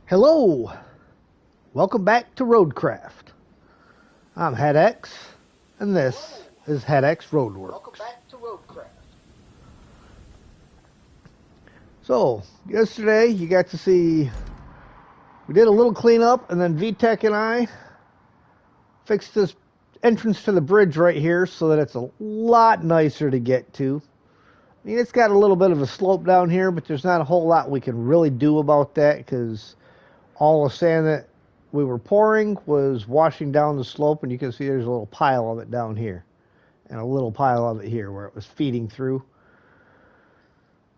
Hello, welcome back to Roadcraft. I'm HeadX, and this is HeadX Roadworks. So, yesterday you got to see, we did a little cleanup, and then VTech and I fixed this entrance to the bridge right here so that it's a lot nicer to get to. I mean, it's got a little bit of a slope down here, but there's not a whole lot we can really do about that because all the sand that we were pouring was washing down the slope, and you can see there's a little pile of it down here and a little pile of it here where it was feeding through.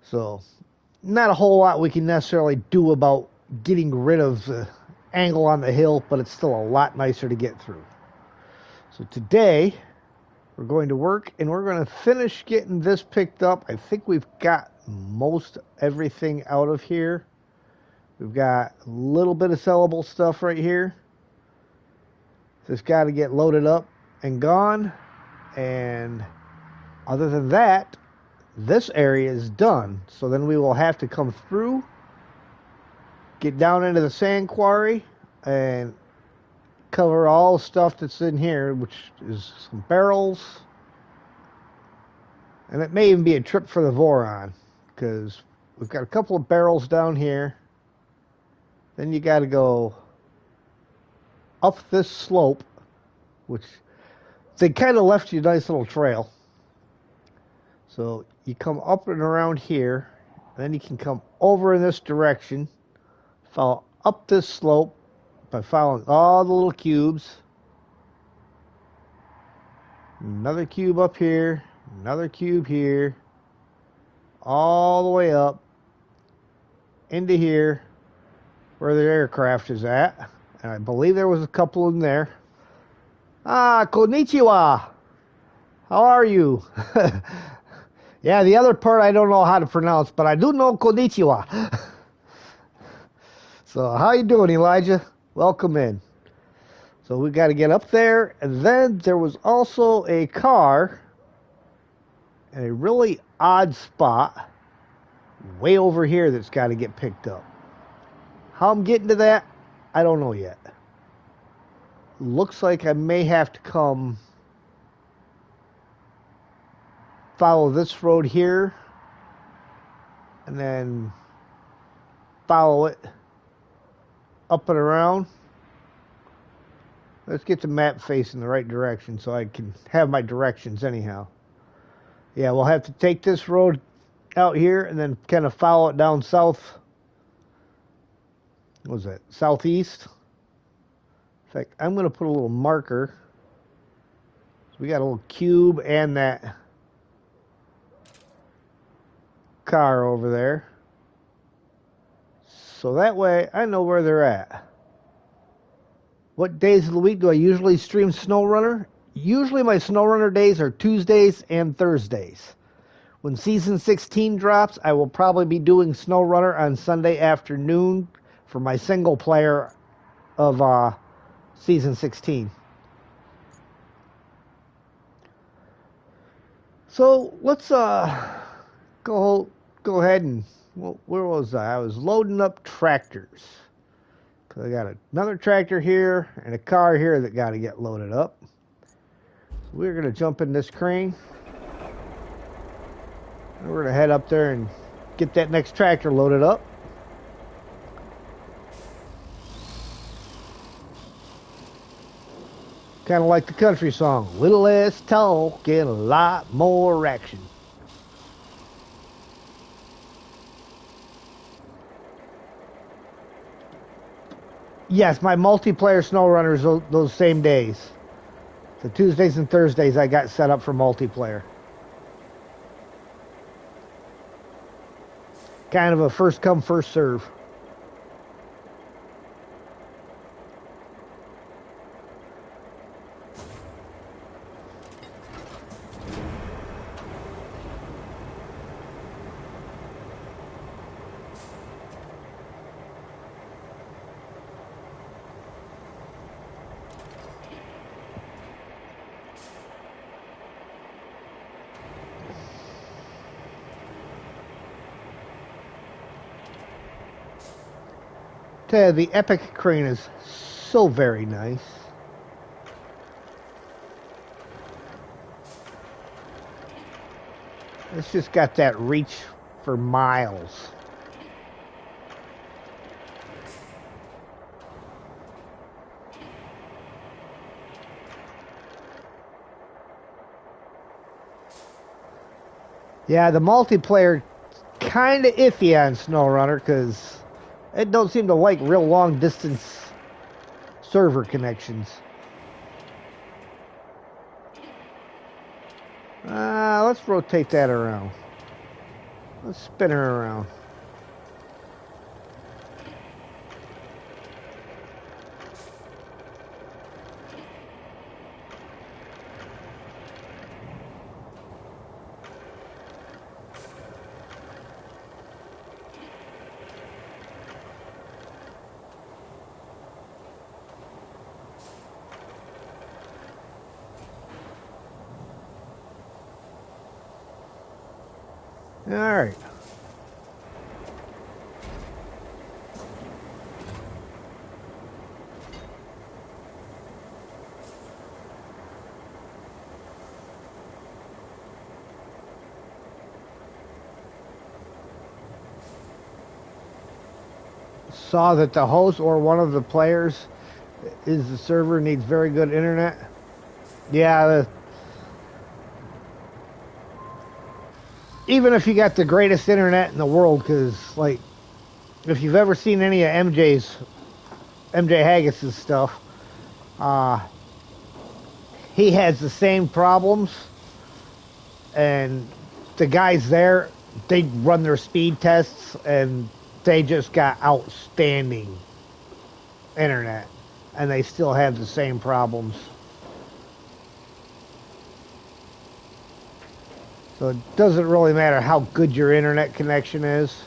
So not a whole lot we can necessarily do about getting rid of the angle on the hill, but it's still a lot nicer to get through. So today we're going to work and we're going to finish getting this picked up. I think we've got most everything out of here. We've got a little bit of sellable stuff right here. Just got to get loaded up and gone. And other than that, this area is done. So then we will have to come through, get down into the sand quarry, and cover all the stuff that's in here, which is some barrels. And it may even be a trip for the Voron, because we've got a couple of barrels down here. Then you got to go up this slope, which they kind of left you a nice little trail. So you come up and around here, then you can come over in this direction, follow up this slope by following all the little cubes. Another cube up here, another cube here, all the way up into here where the aircraft is at. And I believe there was a couple in there. Ah, konnichiwa. How are you? Yeah, the other part I don't know how to pronounce, but I do know konnichiwa. So how you doing, Elijah? Welcome in. So we got to get up there, and then there was also a car in a really odd spot way over here that's got to get picked up. How I'm getting to that, I don't know yet. Looks like I may have to come follow this road here and then follow it up and around. Let's get the map facing the right direction so I can have my directions anyhow. Yeah, we'll have to take this road out here and then kind of follow it down south. What was that? Southeast. In fact, I'm going to put a little marker. So we got a little cube and that car over there. So that way I know where they're at. What days of the week do I usually stream SnowRunner? Usually my SnowRunner days are Tuesdays and Thursdays. When Season 16 drops, I will probably be doing SnowRunner on Sunday afternoon for my single player of Season 16. So let's go ahead and, well, where was I? I was loading up tractors. Cause I got another tractor here and a car here that got to get loaded up. So we're going to jump in this crane. And we're going to head up there and get that next tractor loaded up. Kind of like the country song, little less talk and a lot more action. Yes, my multiplayer SnowRunners those same days. So Tuesdays and Thursdays I got set up for multiplayer. Kind of a first come, first serve. The Epic crane is so very nice. It's just got that reach for miles. Yeah, the multiplayer kind of iffy on SnowRunner because it don't seem to like real long distance server connections. Let's rotate that around. Let's spin her around. All right. Saw that the host or one of the players is the server needs very good internet. Yeah, even if you got the greatest internet in the world, because like if you've ever seen any of MJ Haggis's stuff, uh, he has the same problems, and the guys there, they run their speed tests, and they just got outstanding internet, and they still have the same problems. So it doesn't really matter how good your internet connection is.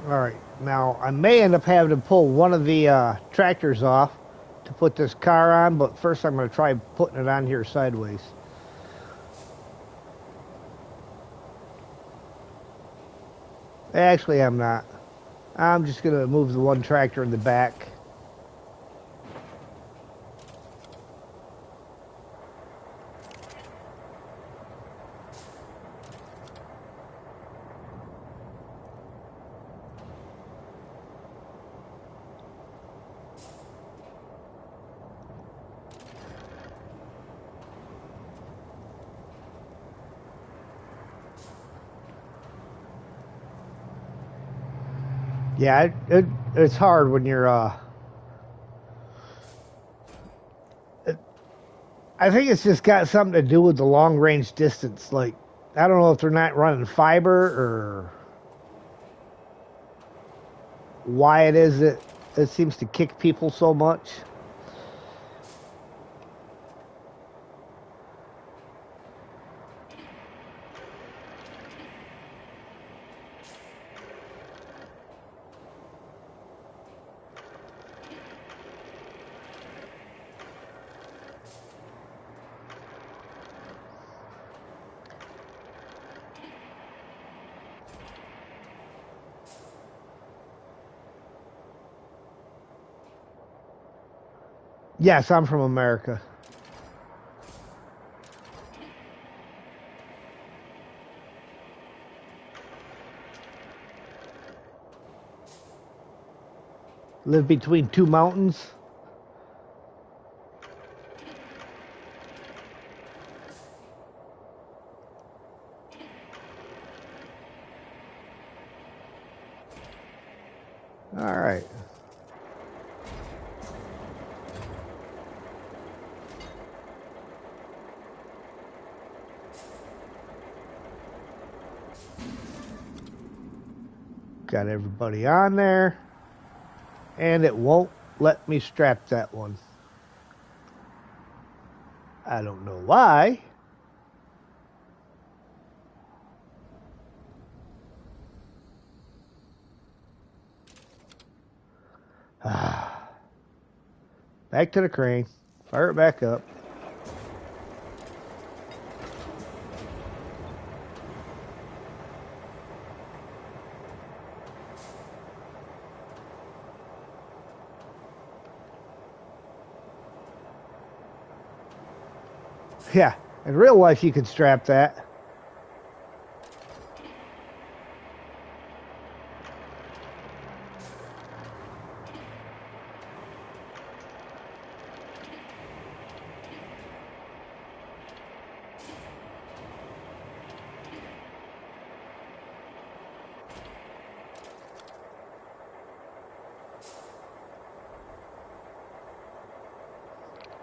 All right, now I may end up having to pull one of the tractors off to put this car on, but first I'm going to try putting it on here sideways. Actually, I'm not. I'm just going to move the one tractor in the back. Yeah, it's hard when you're I think it's just got something to do with the long range distance. Like, I don't know if they're not running fiber or why it is that it seems to kick people so much. Yes, I'm from America. Live between two mountains. All right. Got everybody on there. And it won't let me strap that one. I don't know why. Back to the crane. Fire it back up. Yeah, in real life you could strap that.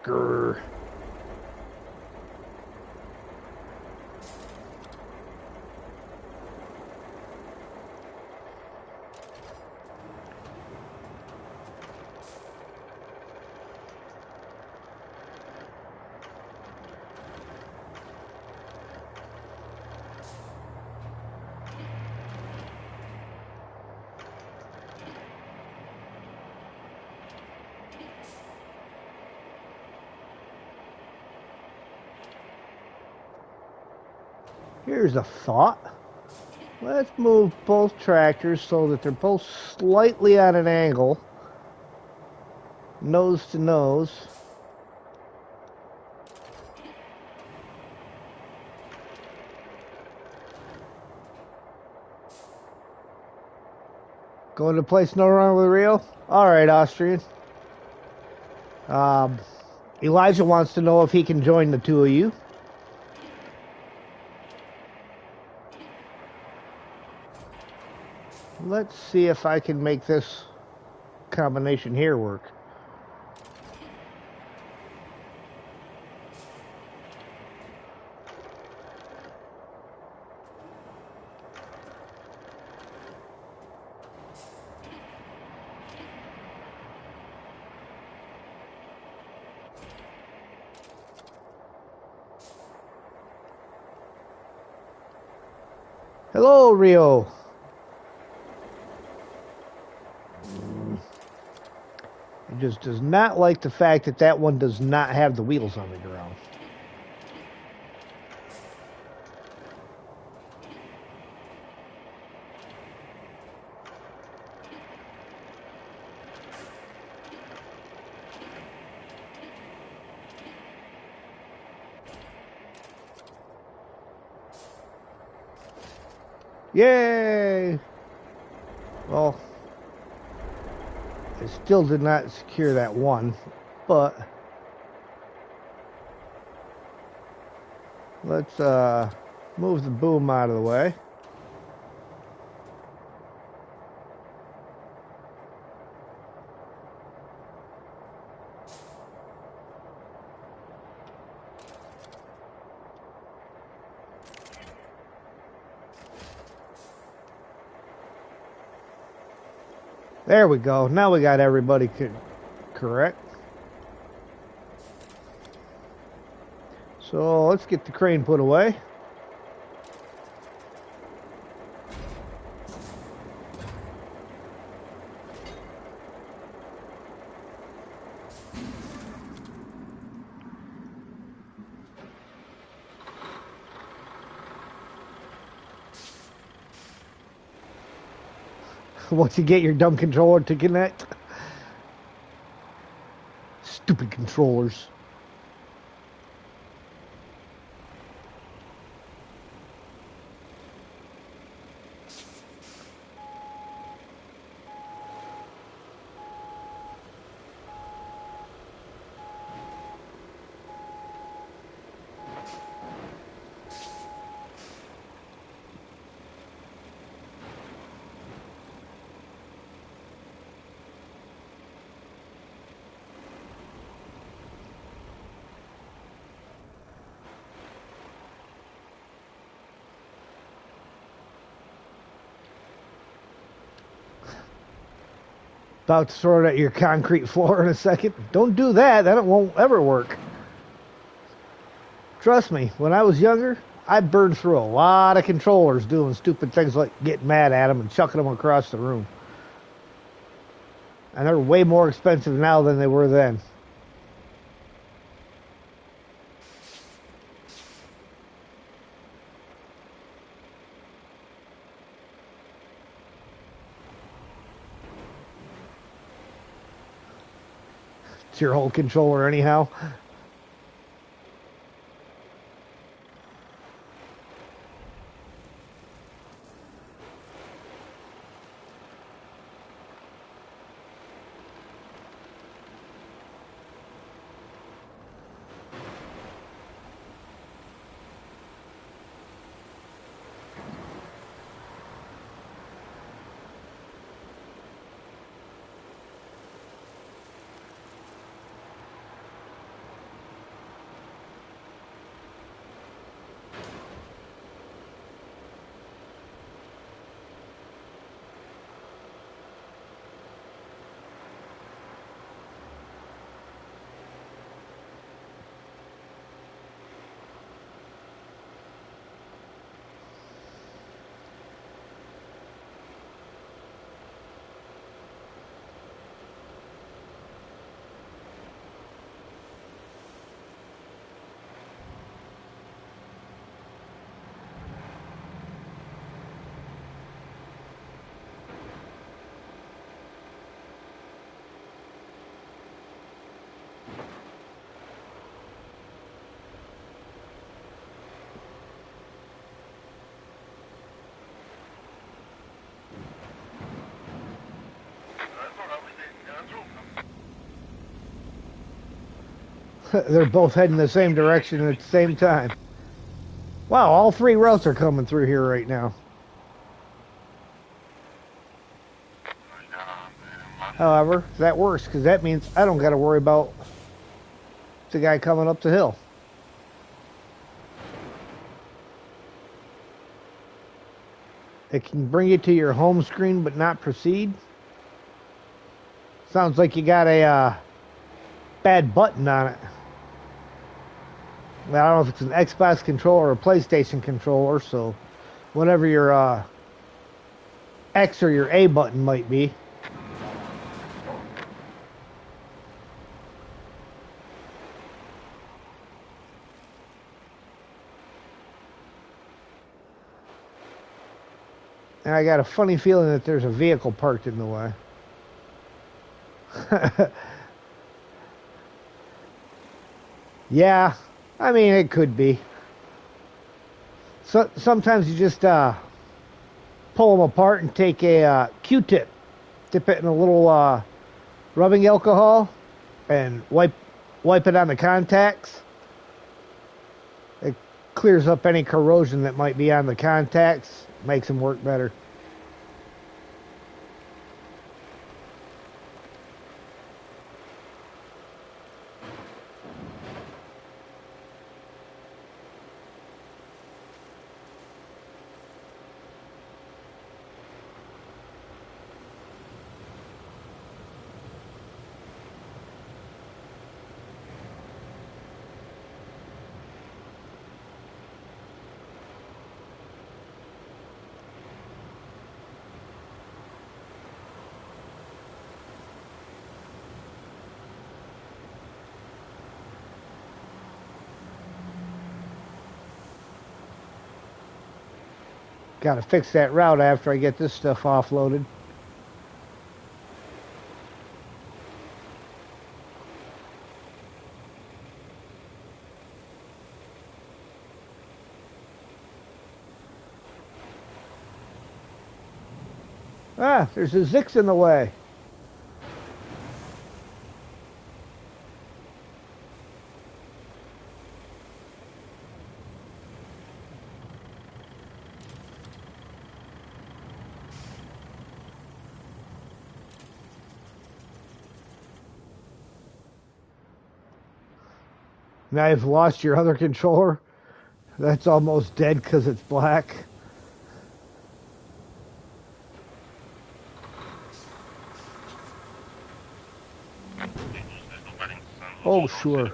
Grr. Here's a thought. Let's move both tractors so that they're both slightly at an angle. Nose to nose. Going to place no wrong with Rio? Alright, Austrian. Elijah wants to know if he can join the two of you. Let's see if I can make this combination here work. Hello, Rio. He just does not like the fact that that one does not have the wheels on the ground. Yay! Well, I still did not secure that one, but let's move the boom out of the way. There we go. Now we got everybody correct. So let's get the crane put away. Once you get your dumb controller to connect. Stupid controller. controllers. About to throw it at your concrete floor in a second. Don't do that. That won't ever work. Trust me, when I was younger, I burned through a lot of controllers doing stupid things like getting mad at them and chucking them across the room. And they're way more expensive now than they were then. It's your whole controller anyhow. They're both heading the same direction at the same time. Wow, all three routes are coming through here right now. However, that works because that means I don't got to worry about the guy coming up the hill. It can bring you to your home screen but not proceed. Sounds like you got a bad button on it. Well, I don't know if it's an Xbox controller or a PlayStation controller, so whatever your X or your A button might be. And I got a funny feeling that there's a vehicle parked in the way. Yeah, I mean, it could be. So, sometimes you just pull them apart and take a Q-tip, dip it in a little rubbing alcohol, and wipe it on the contacts. It clears up any corrosion that might be on the contacts, makes them work better. Got to fix that route after I get this stuff offloaded. Ah, there's a Zix in the way. Now you've lost your other controller. That's almost dead because it's black. Oh, sure.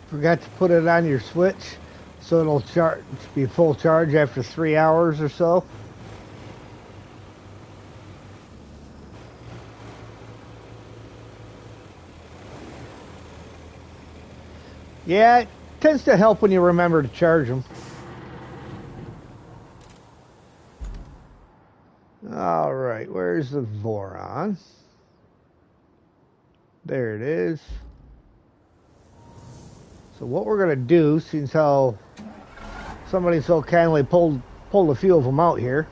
Forgot to put it on your Switch, so it'll be full charge after 3 hours or so. Yeah, it tends to help when you remember to charge them. All right, where's the Voron? There it is. So what we're gonna do, since how somebody so kindly pulled a few of them out here,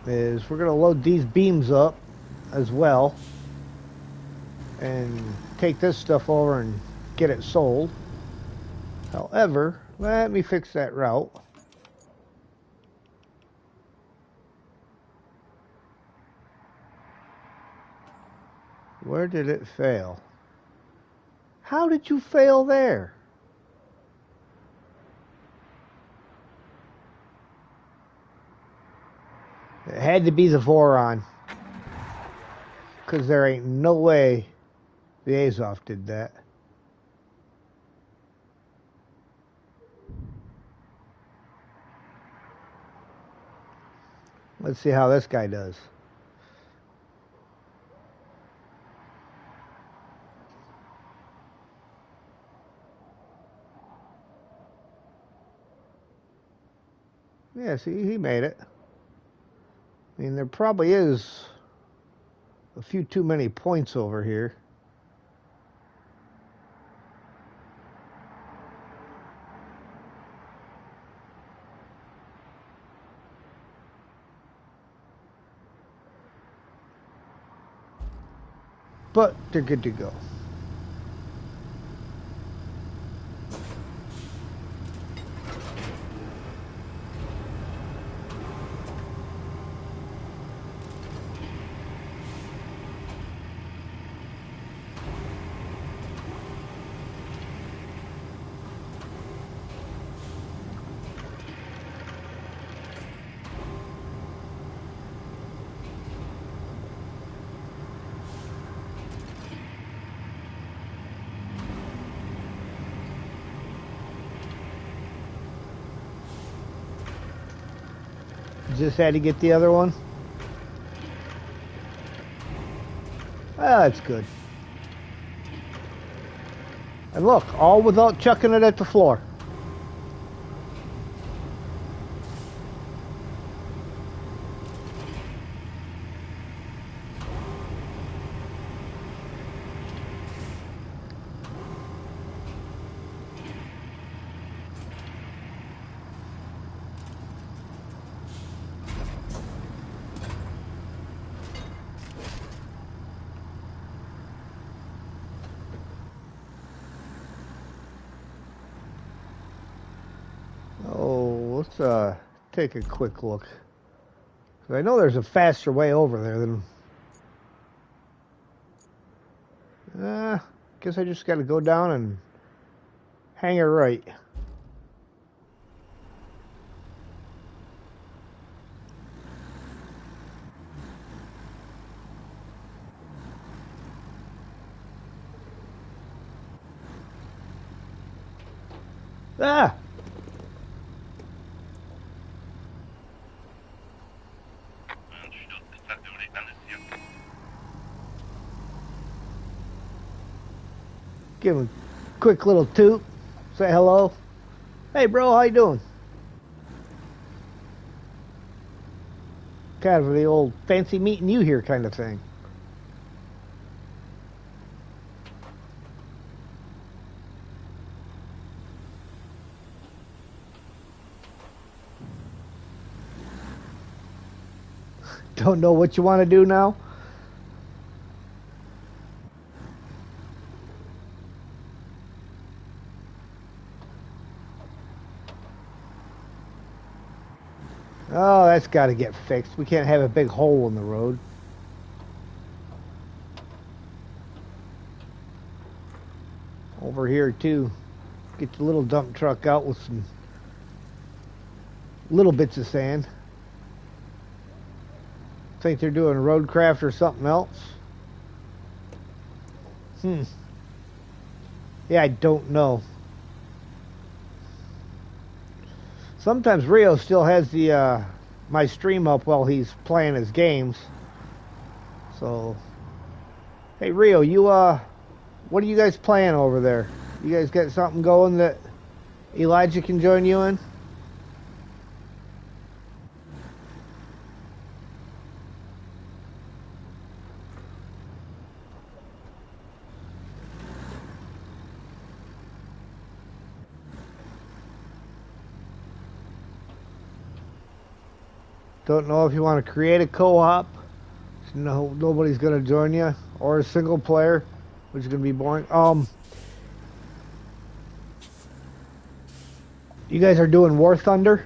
is we're gonna load these beams up as well, and take this stuff over and get it sold. However, let me fix that route. Where did it fail? How did you fail there? It had to be the Voron, because there ain't no way the Azov did that. Let's see how this guy does. Yeah, see, he made it. I mean, there probably is a few too many points over here. But they're good to go. Just had to get the other one. Ah, that's good. And look, all without chucking it at the floor. Oh, let's take a quick look. I know there's a faster way over there than... guess I just got to go down and hang it right. Ah! Give him a quick little toot. Say hello. Hey, bro, how you doing? Kind of the old fancy meeting you here kind of thing. Don't know what you want to do now? Oh, that's got to get fixed. We can't have a big hole in the road. Over here, too. Get the little dump truck out with some little bits of sand. Think they're doing roadcraft or something else? Yeah, I don't know. Sometimes Rio still has the my stream up while he's playing his games. So, hey Rio, you what are you guys playing over there? You guys got something going that Elijah can join you in? Don't know if you want to create a co-op. No, nobody's gonna join you, or a single player, which is gonna be boring. You guys are doing War Thunder.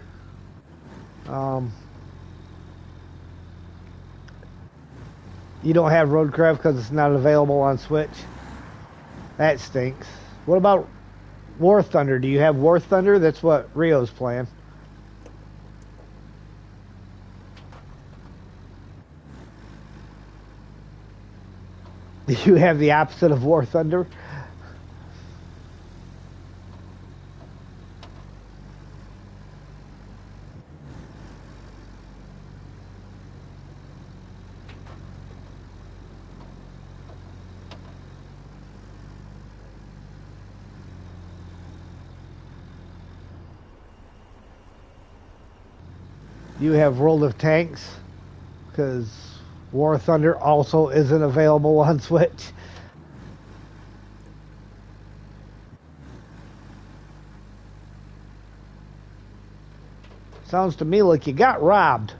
You don't have Roadcraft because it's not available on Switch. That stinks. What about War Thunder? Do you have War Thunder? That's what Rio's playing. Do you have the opposite of War Thunder? You have World of Tanks, because War Thunder also isn't available on Switch. Sounds to me like you got robbed.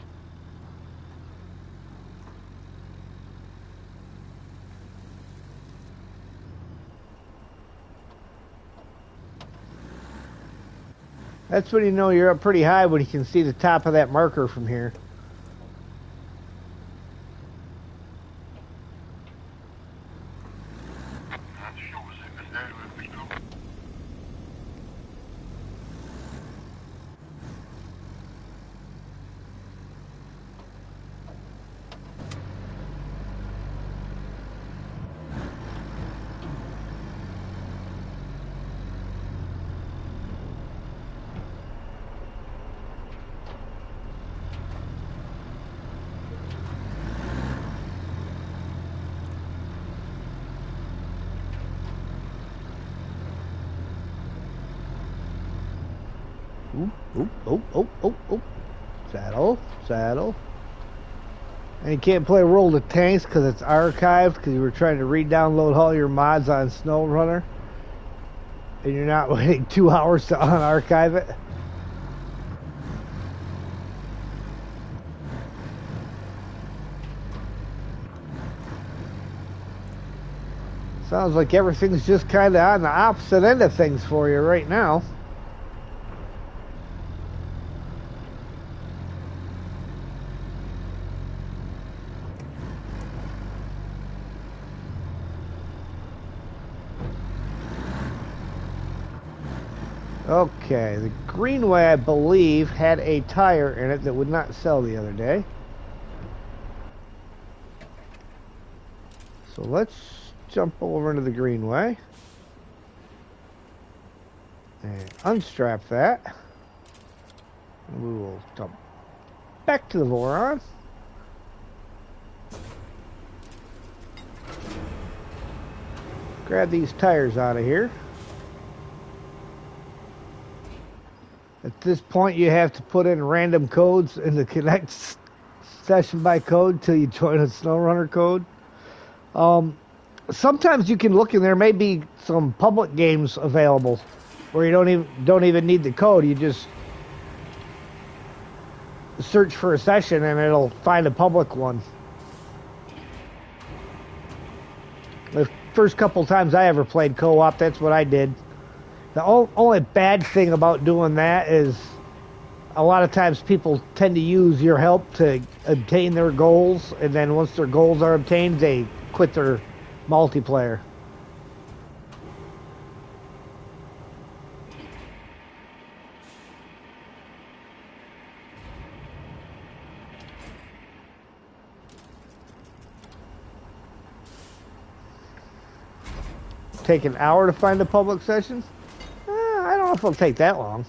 That's when you know you're up pretty high, when you can see the top of that marker from here. Oh. Saddle, saddle. And you can't play World of Tanks because it's archived, because you were trying to re-download all your mods on SnowRunner. And you're not waiting 2 hours to unarchive it. Sounds like everything's just kind of on the opposite end of things for you right now. Okay, the Greenway, I believe, had a tire in it that would not sell the other day. So let's jump over into the Greenway and unstrap that. And we will jump back to the Voron. Grab these tires out of here. At this point, you have to put in random codes in the connect session by code till you join a SnowRunner code. Sometimes you can look and there may be some public games available where you don't even need the code. You just search for a session and it'll find a public one. The first couple times I ever played co-op, that's what I did. The only bad thing about doing that is a lot of times people tend to use your help to obtain their goals, and then once their goals are obtained, they quit their multiplayer. Take an hour to find a public session? I don't know if it'll take that long.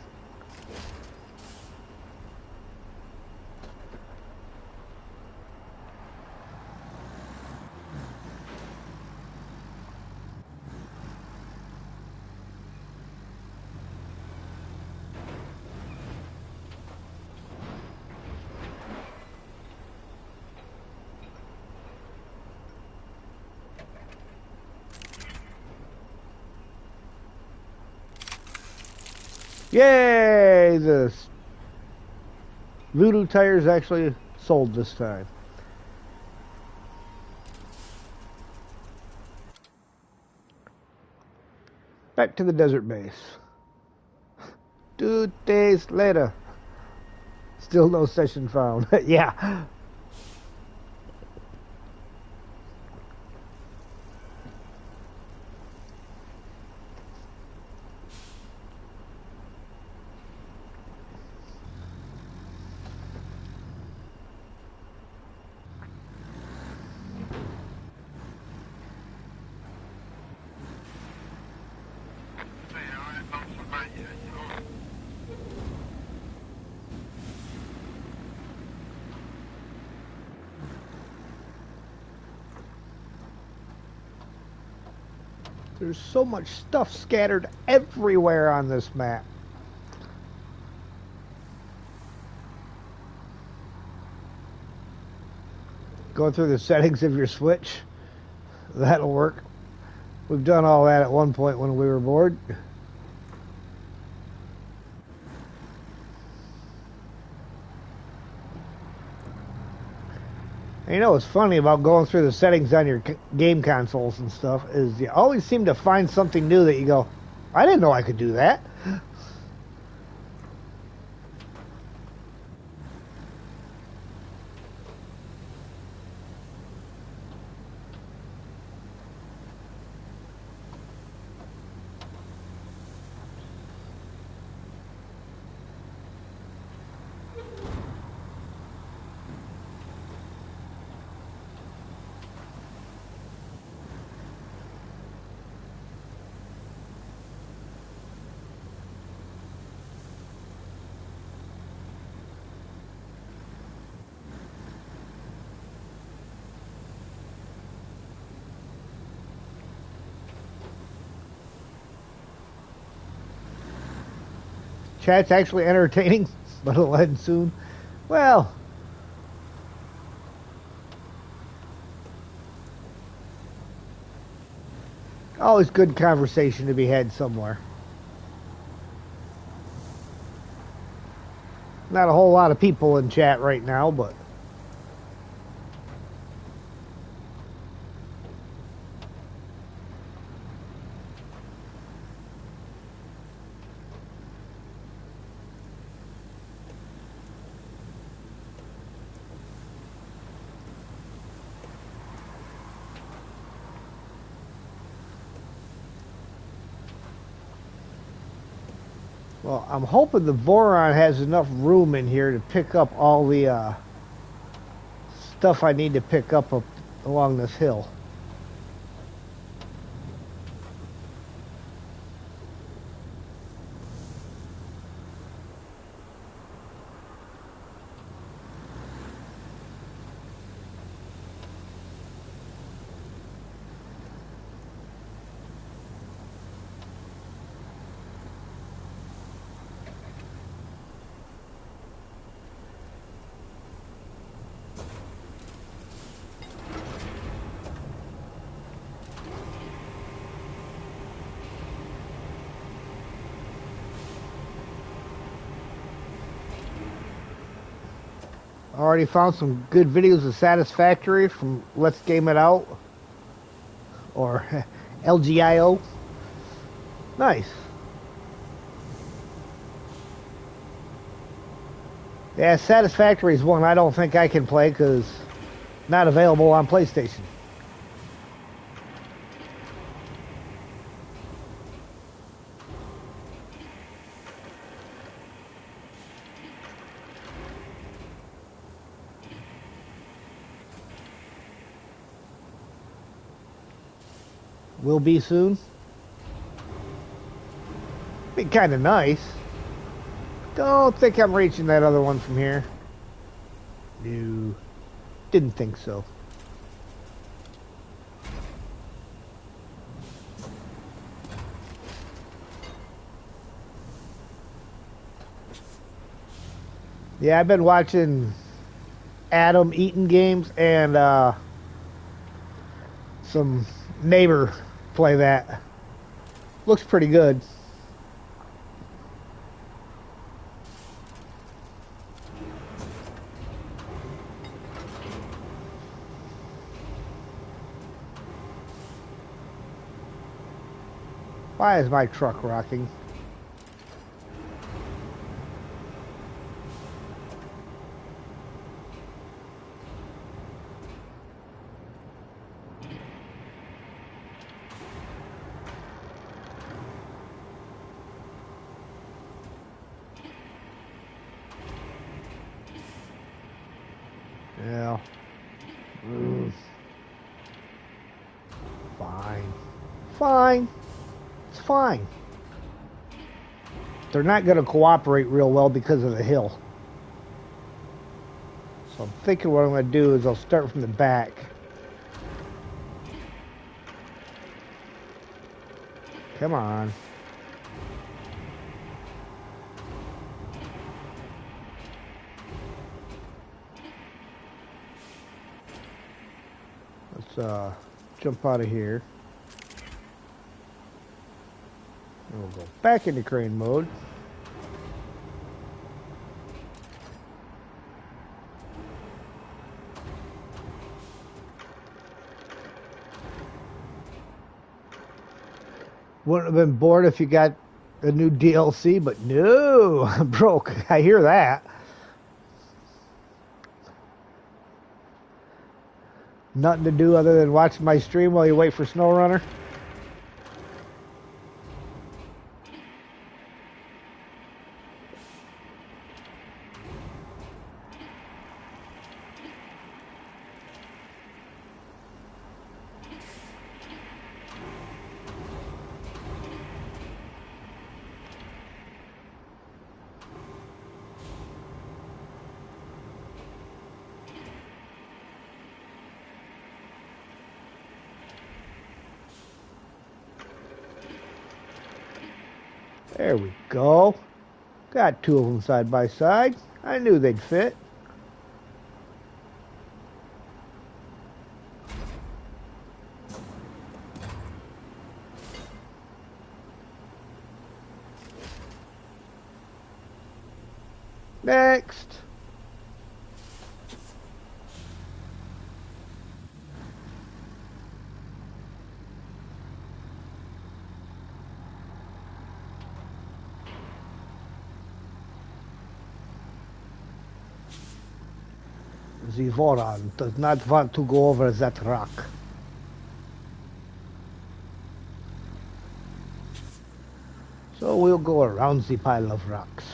Yay! The Voodoo tires actually sold this time. Back to the desert base. 2 days later. Still no session found. Yeah. There's so much stuff scattered everywhere on this map. Going through the settings of your Switch, that'll work. We've done all that at one point when we were bored. And you know what's funny about going through the settings on your game consoles and stuff is you always seem to find something new that you go, I didn't know I could do that. Chat's actually entertaining, but it'll end soon. Well, always good conversation to be had somewhere. Not a whole lot of people in chat right now, but Well, I'm hoping the Boron has enough room in here to pick up all the stuff I need to pick up along this hill. Already found some good videos of Satisfactory from Let's Game It Out or LGIO. Nice. Yeah, Satisfactory is one I don't think I can play because not available on PlayStation. Will be soon. Be kind of nice. Don't think I'm reaching that other one from here. No. Didn't think so. Yeah, I've been watching Adam Eaton games and some neighbor play that. Looks pretty good. Why is my truck rocking? Yeah. Fine. Fine. It's fine. They're not going to cooperate real well because of the hill. So I'm thinking what I'm going to do is I'll start from the back. Come on. Let's jump out of here. And we'll go back into crane mode. Wouldn't have been bored if you got a new DLC, but no, I'm broke. I hear that. Nothing to do other than watch my stream while you wait for SnowRunner. There we go. Got two of them side by side. I knew they'd fit. Next. The Voron does not want to go over that rock. So we'll go around the pile of rocks.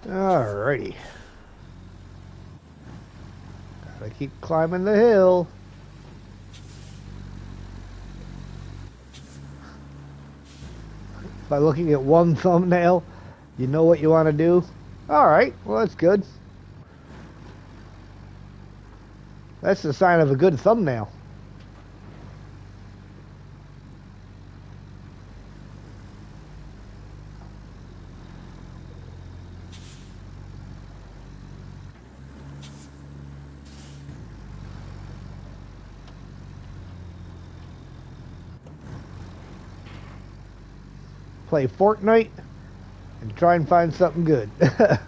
Alrighty. Gotta keep climbing the hill. By looking at one thumbnail, you know what you want to do? Alright, well that's good. That's the sign of a good thumbnail. Play Fortnite and try and find something good. It's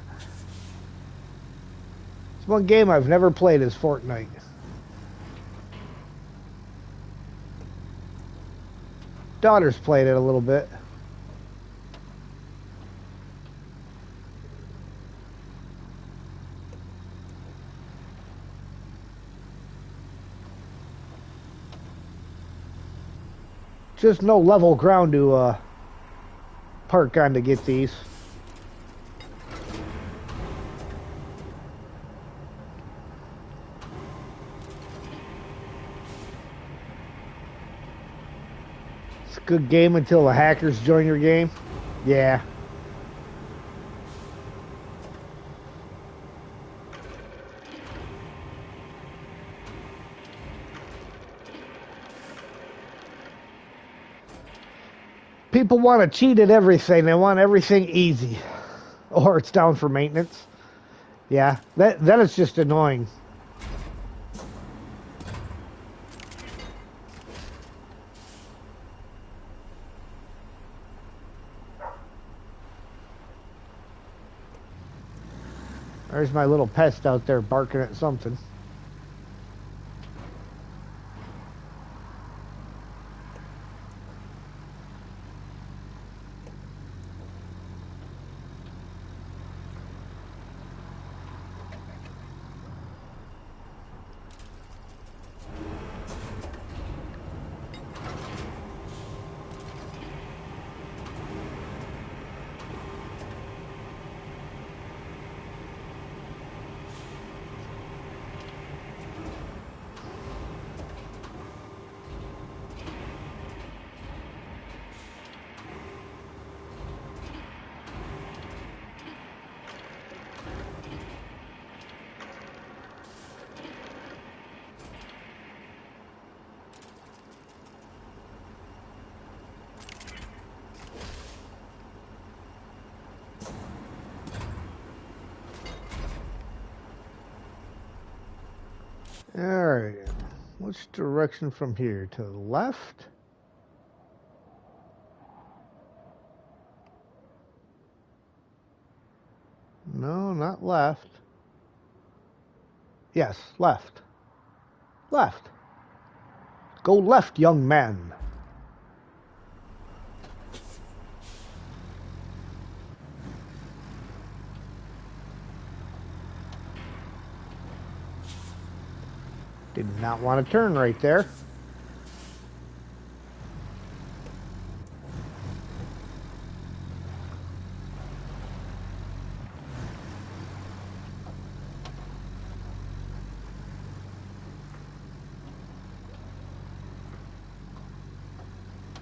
one game I've never played is Fortnite. Daughter's played it a little bit. Just no level ground to park on to get these. It's a good game until the hackers join your game. Yeah. People want to cheat at everything. They want everything easy. Or it's down for maintenance. Yeah, that is just annoying. There's my little pest out there barking at something. Alright, which direction from here? To the left? No, not left. Yes, left. Left. Go left, young man. Did not want to turn right there.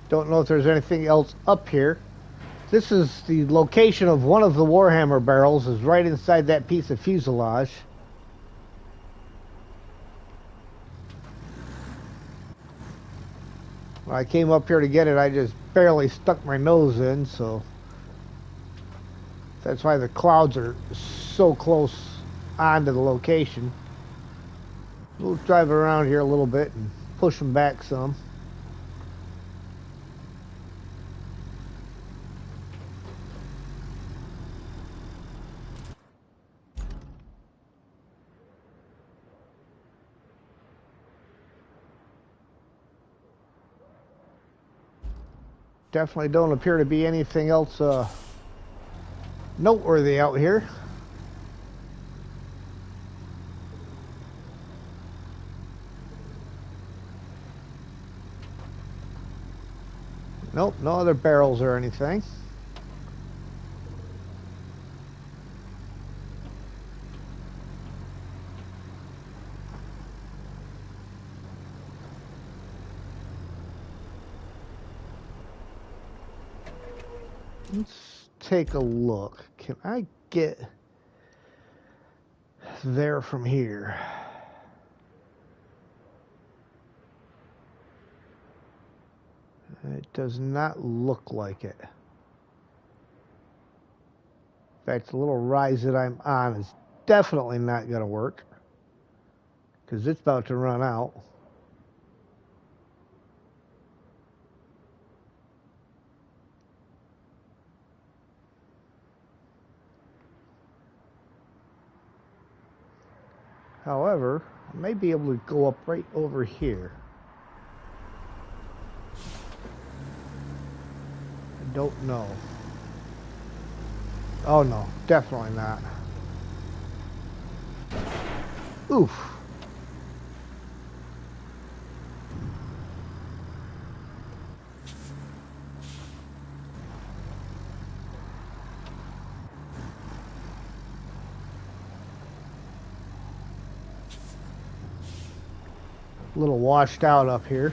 Don't know if there's anything else up here. This is the location of one of the Warhammer barrels, is right inside that piece of fuselage. When I came up here to get it, I just barely stuck my nose in, so that's why the clouds are so close onto the location. We'll drive around here a little bit and push them back some. Definitely don't appear to be anything else noteworthy out here. Nope, no other barrels or anything. Let's take a look. Can I get there from here? It does not look like it. In fact, the little rise that I'm on is definitely not going to work because it's about to run out. However, I may be able to go up right over here. I don't know. Oh no, definitely not. Oof. A little washed out up here.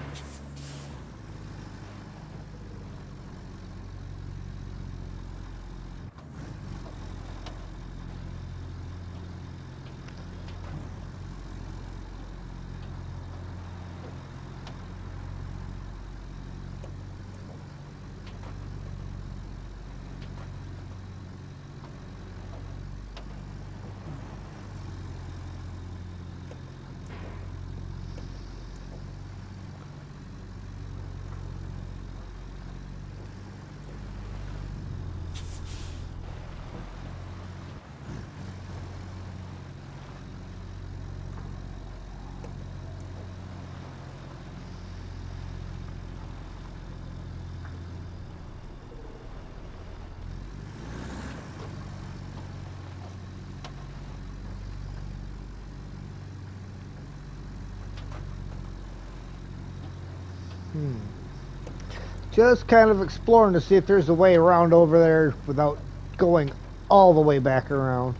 Just kind of exploring to see if there's a way around over there without going all the way back around.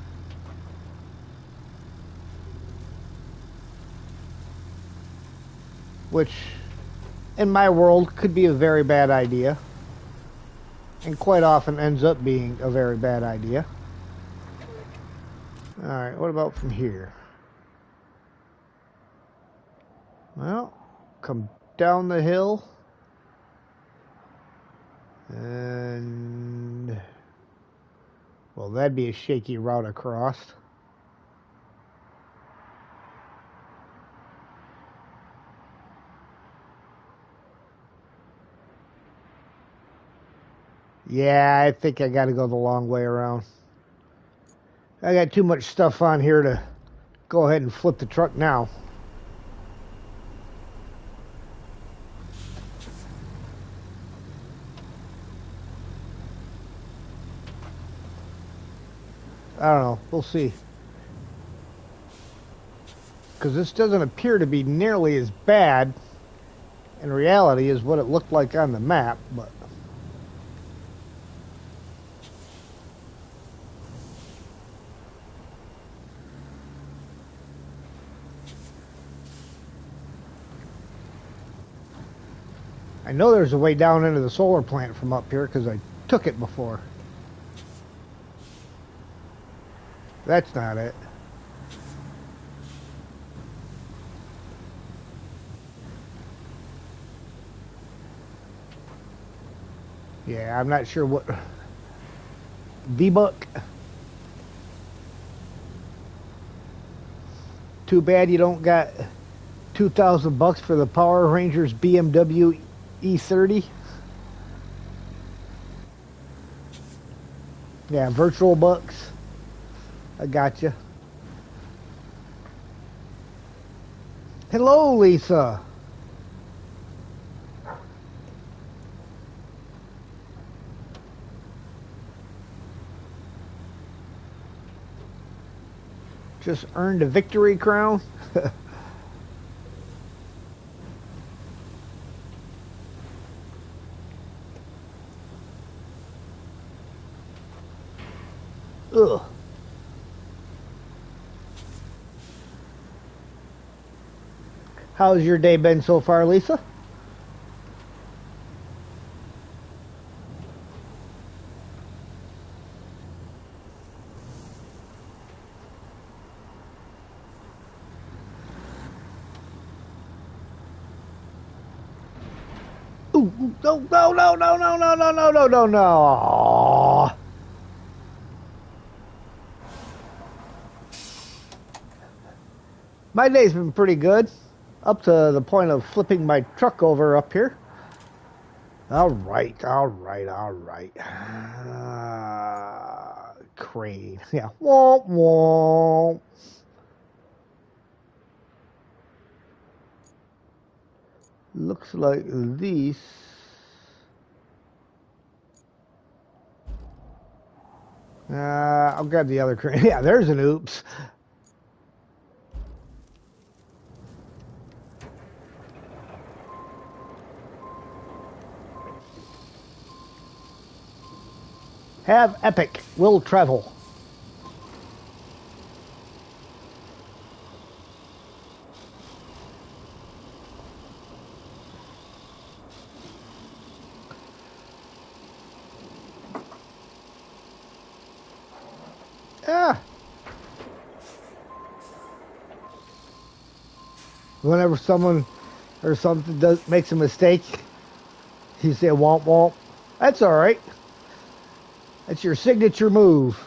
Which, in my world, could be a very bad idea. And quite often ends up being a very bad idea. Alright, what about from here? Well, come down the hill. And... well, that'd be a shaky route across. Yeah, I think I gotta go the long way around. I got too much stuff on here to go ahead and flip the truck now. I don't know. We'll see. Because this doesn't appear to be nearly as bad in reality as what it looked like on the map, but... I know there's a way down into the solar plant from up here because I took it before. That's not it. Yeah, I'm not sure what. V-Buck. Too bad you don't got $2,000 for the Power Rangers BMW E30. Yeah, virtual bucks. I gotcha. Hello, Lisa. Just earned a victory crown. Ugh. How's your day been so far, Lisa? Ooh, no, no, no, no, no, no, no, no, no, no, no. My day's been pretty good, up to the point of flipping my truck over up here. All right, all right, all right. Crane. Yeah. Womp womp. Looks like these. I'll grab the other crane. Yeah, there's an oops. Have epic. Will travel. Yeah. Whenever someone or something makes a mistake, you say womp womp. That's all right. That's your signature move.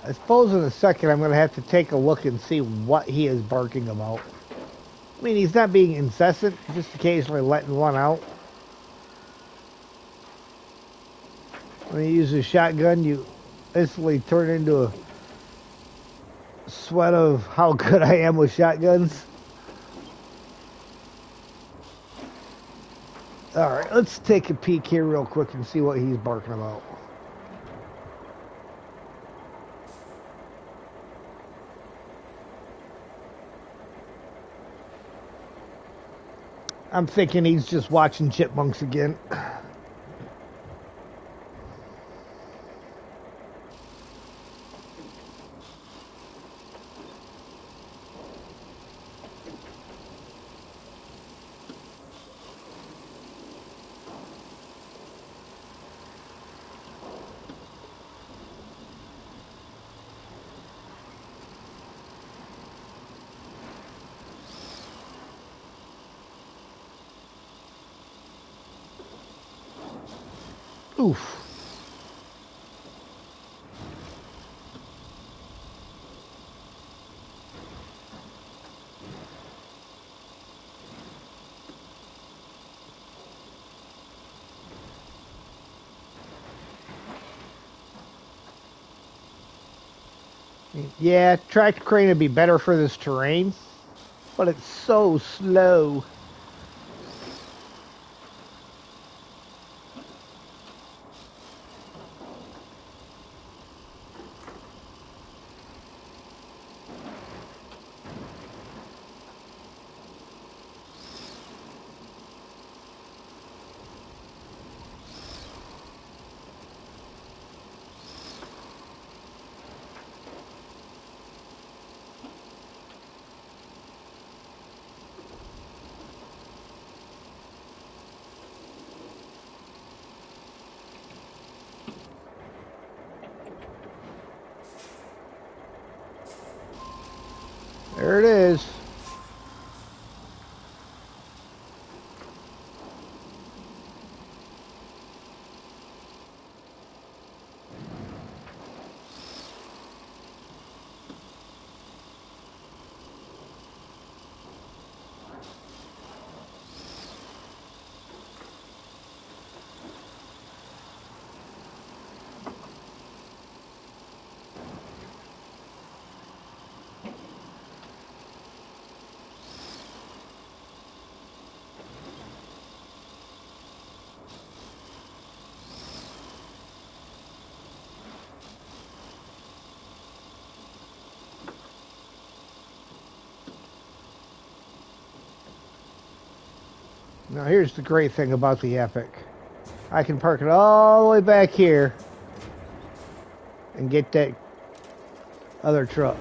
I suppose in a second I'm going to have to take a look and see what he is barking about. I mean, he's not being incessant, just occasionally letting one out. When you use a shotgun, you instantly turn into a sweat of how good I am with shotguns. Alright, let's take a peek here real quick and see what he's barking about. I'm thinking he's just watching Chipmunks again. Oof. Yeah, tractor crane would be better for this terrain, but it's so slow. it is. Now here's the great thing about the Epic. I can park it all the way back here and get that other truck.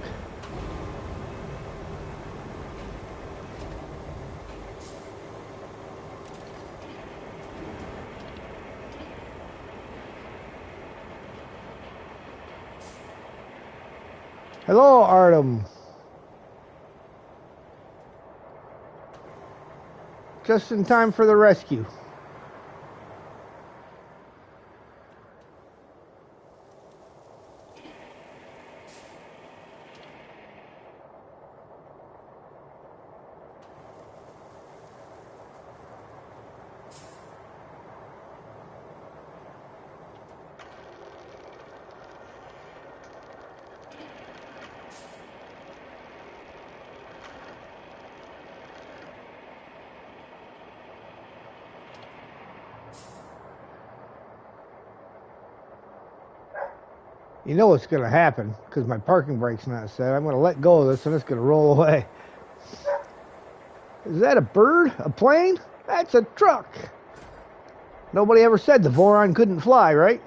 Hello, Artem. Just in time for the rescue. You know what's going to happen because my parking brake's not set. I'm going to let go of this and it's going to roll away. Is that a bird? A plane? That's a truck. Nobody ever said the Voron couldn't fly, right?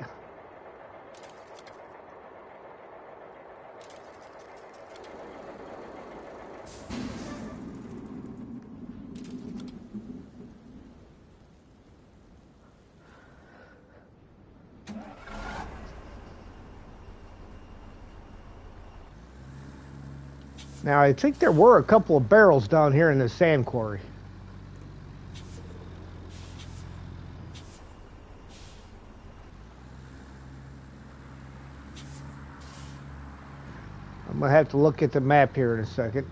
Now, I think there were a couple of barrels down here in this sand quarry. I'm going to have to look at the map here in a second.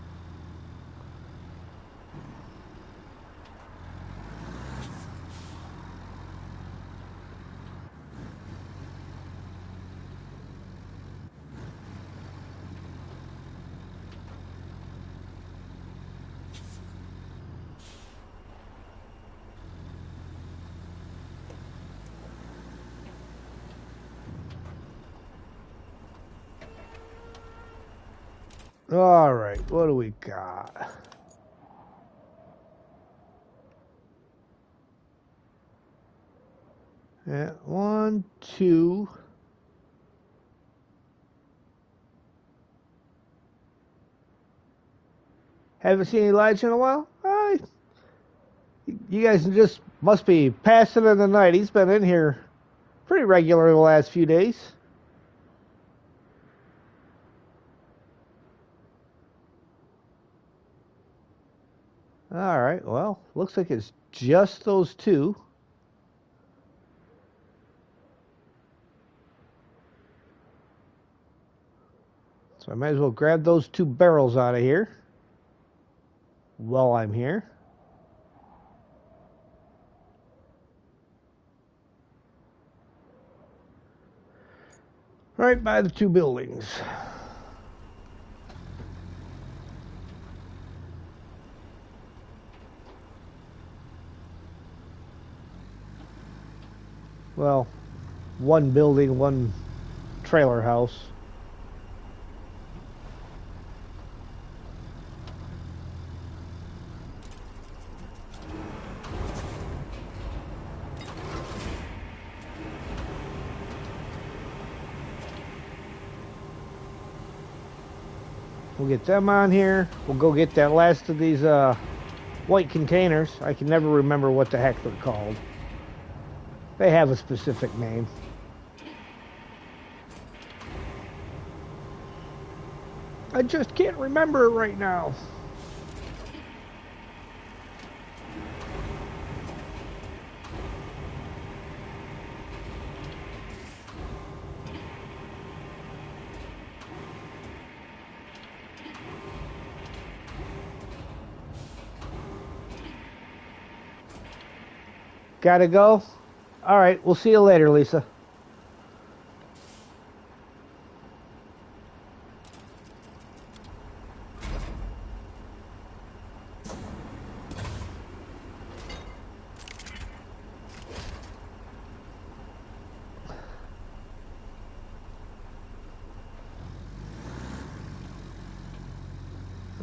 All right, what do we got? Yeah, 1, 2. Haven't seen Elijah in a while? You guys just must be passing in the night. He's been in here pretty regular the last few days. All right, well, looks like it's just those two. So I might as well grab those 2 barrels out of here while I'm here. Right by the 2 buildings. Well, 1 building, 1 trailer house. We'll get them on here. We'll go get that last of these white containers. I can never remember what the heck they're called. They have a specific name. I just can't remember it right now. Gotta go? All right, we'll see you later, Lisa.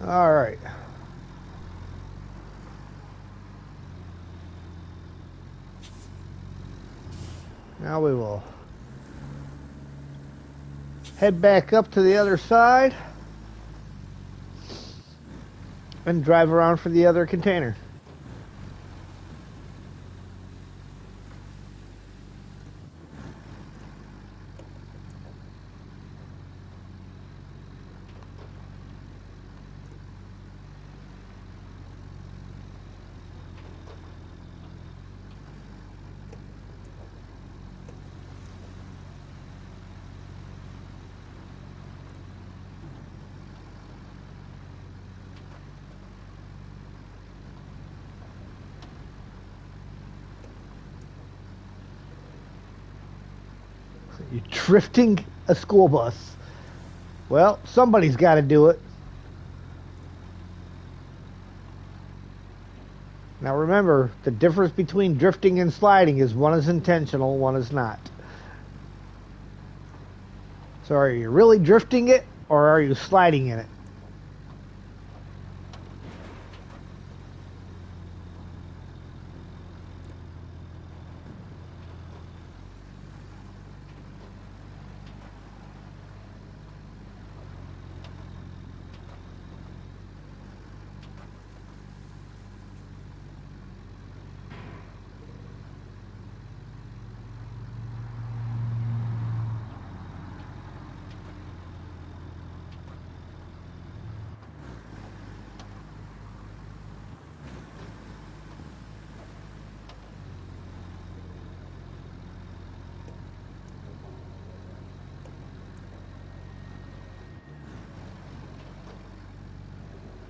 All right. Now we will head back up to the other side and drive around for the other container. You're drifting a school bus. Well, somebody's got to do it. Now remember, the difference between drifting and sliding is one is intentional, one is not. So are you really drifting it, or are you sliding in it?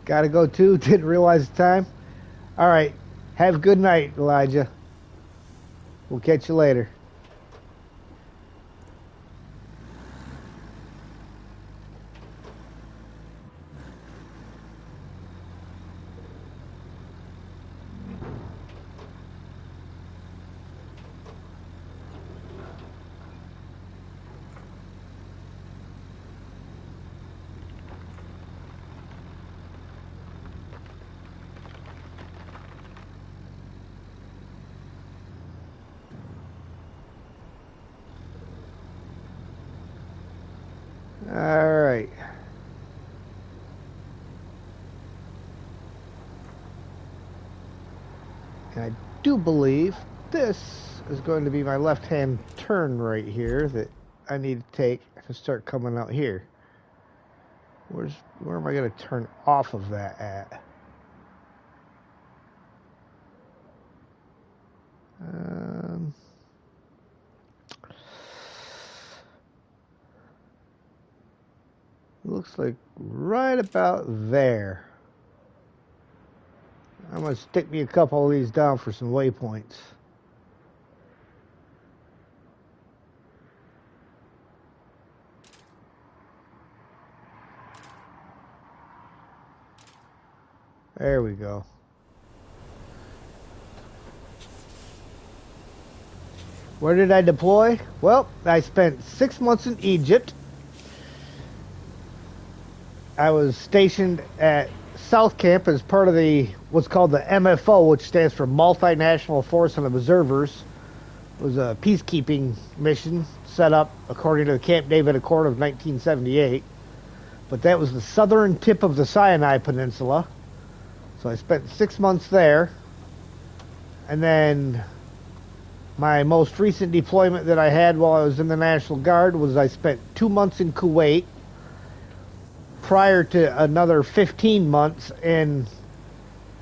Gotta go too. Didn't realize the time. All right. Have a good night, Elijah. We'll catch you later. All right. And I do believe this is going to be my left-hand turn right here that I need to take to start coming out here. Where am I going to turn off of that at? Looks like right about there. I'm going to stick me a couple of these down for some waypoints. There we go. Where did I deploy? Well, I spent 6 months in Egypt. I was stationed at South Camp as part of what's called the MFO, which stands for Multinational Force of Observers. It was a peacekeeping mission set up according to the Camp David Accord of 1978. But that was the southern tip of the Sinai Peninsula. So I spent 6 months there. And then my most recent deployment that I had while I was in the National Guard was I spent 2 months in Kuwait, prior to another 15 months in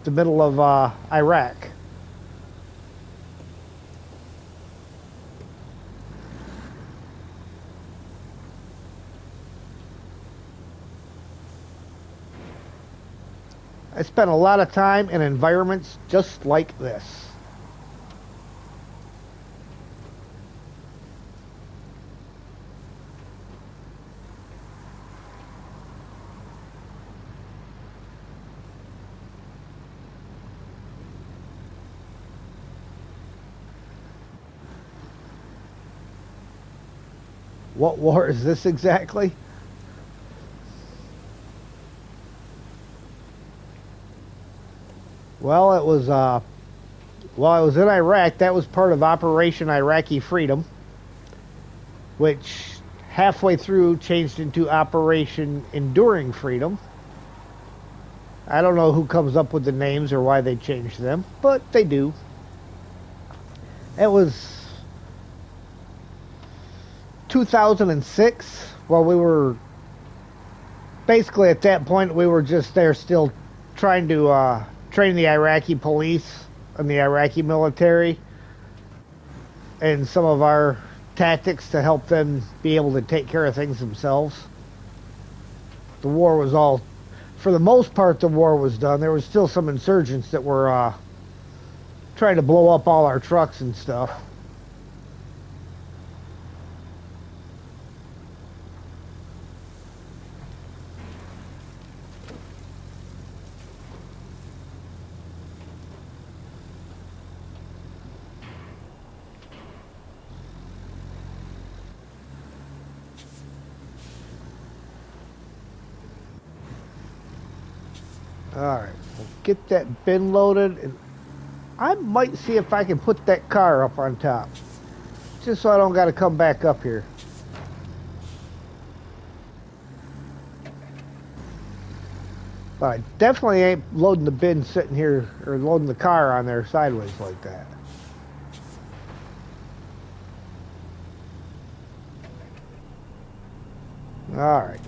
the middle of Iraq. I spent a lot of time in environments just like this. What war is this exactly? Well, it was while I was in Iraq, that was part of Operation Iraqi Freedom, which halfway through changed into Operation Enduring Freedom. I don't know who comes up with the names or why they changed them, but they do. It was 2006. Well, we were basically at that point we were just there still trying to train the Iraqi police and the Iraqi military and some of our tactics to help them be able to take care of things themselves. The war was all, for the most part, the war was done. There was still some insurgents that were trying to blow up all our trucks and stuff. All right, we'll get that bin loaded, and I might see if I can put that car up on top, just so I don't got to come back up here. But I definitely ain't loading the bin sitting here, or loading the car on there sideways like that. All right.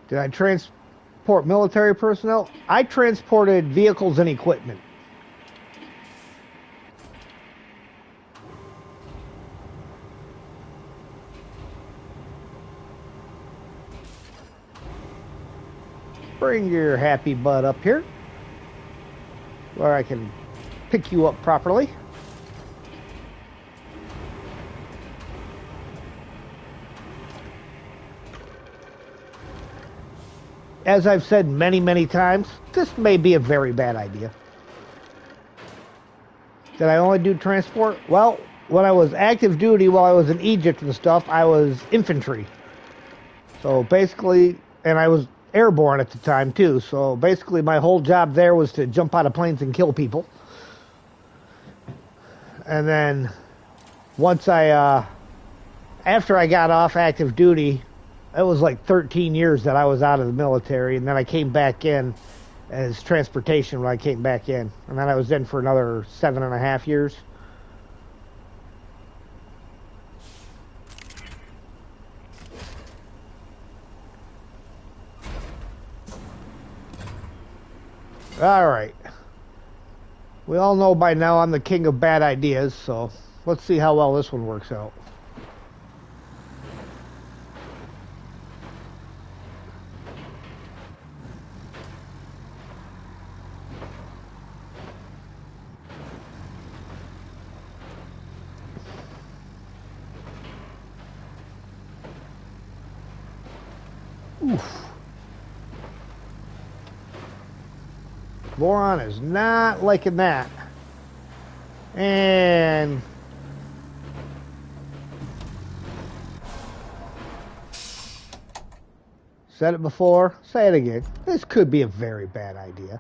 Did I transport military personnel? I transported vehicles and equipment. Bring your happy butt up here, where I can pick you up properly. As I've said many, many times, this may be a very bad idea. Did I only do transport? Well, when I was active duty while I was in Egypt and stuff, I was infantry. So basically, and I was airborne at the time too. So basically, my whole job there was to jump out of planes and kill people. And then once after I got off active duty, it was like 13 years that I was out of the military, and then I came back in as transportation when I came back in, and then I was in for another 7.5 years. All right. We all know by now I'm the king of bad ideas, so let's see how well this one works out. Oof. Boron is not liking that. And said it before, say it again. This could be a very bad idea.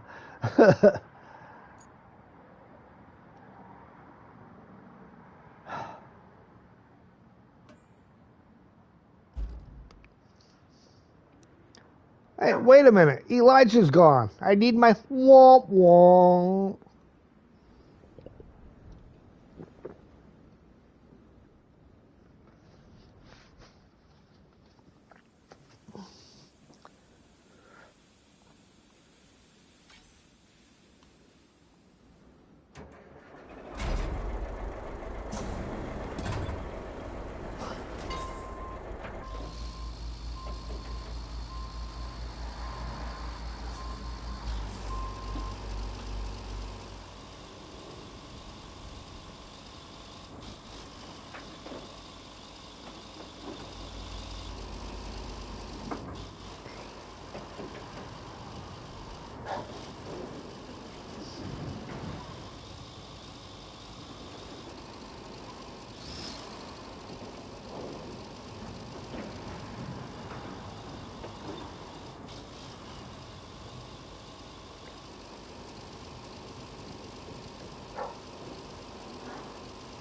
Hey, wait a minute. Elijah's gone. I need my womp womp.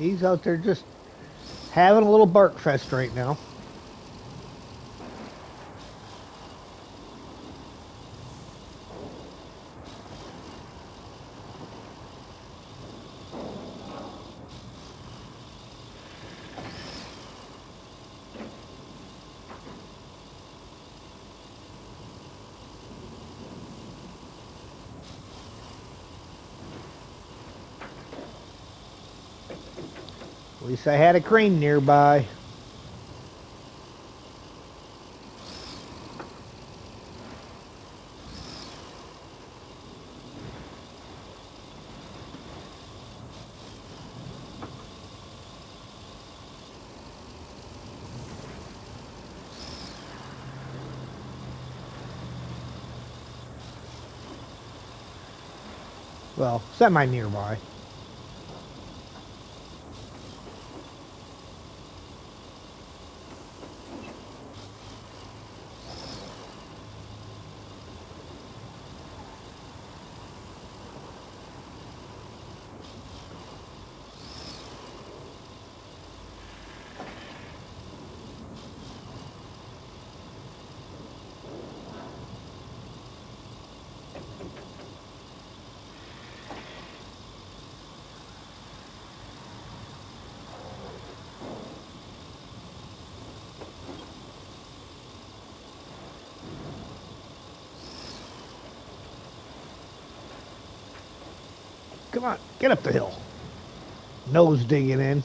He's out there just having a little bark fest right now. At least I had a crane nearby. Well, semi-nearby. Come on, get up the hill. Nose digging in.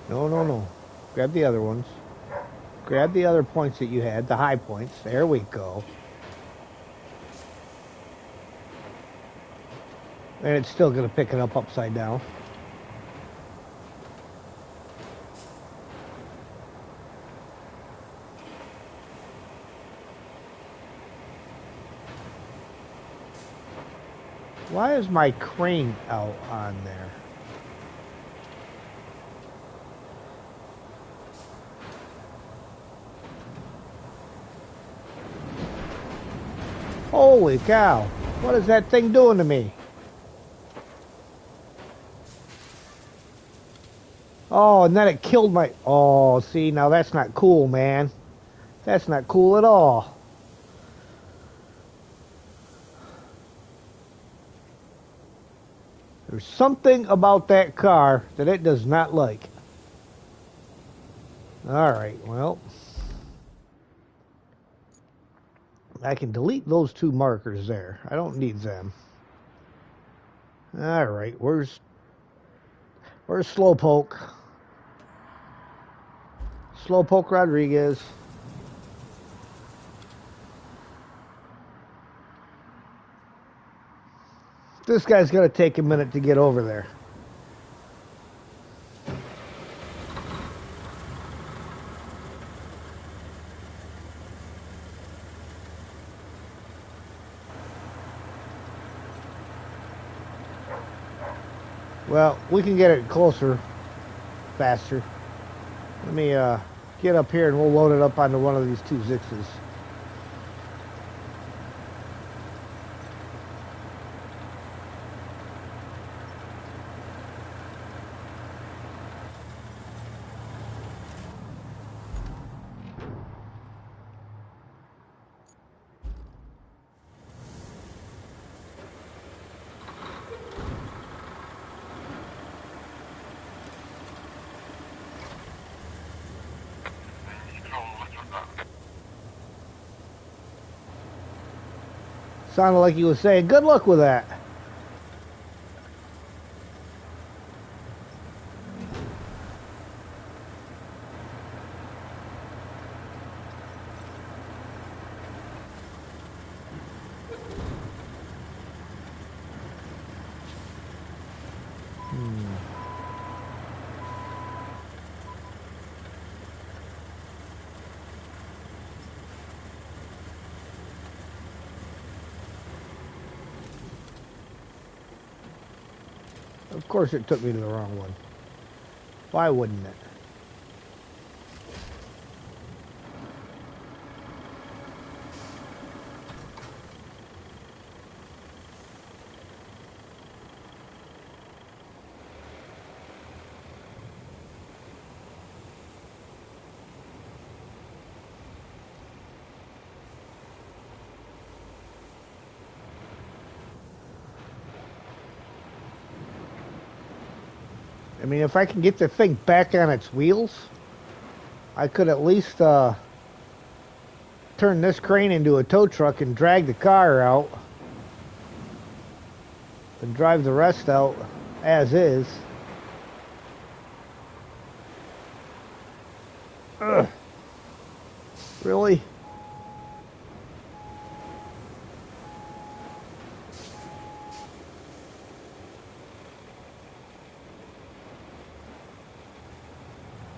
No, no, no. Grab the other ones. Grab the other points that you had, the high points. There we go. And it's still going to pick it up upside down. Why is my crane out on there? Holy cow. What is that thing doing to me? Oh, and then it killed my... Oh, see, now that's not cool, man. That's not cool at all. There's something about that car that it does not like. Alright, well... I can delete those two markers there. I don't need them. Alright, where's Slowpoke? Slowpoke Rodriguez. This guy's gonna take a minute to get over there. Well, we can get it closer, faster. Let me get up here and we'll load it up onto one of these two Zixes. Sounded like you was saying, good luck with that. Of course it took me to the wrong one. Why wouldn't it? I mean, if I can get the thing back on its wheels, I could at least turn this crane into a tow truck and drag the car out and drive the rest out as is. Ugh. Really?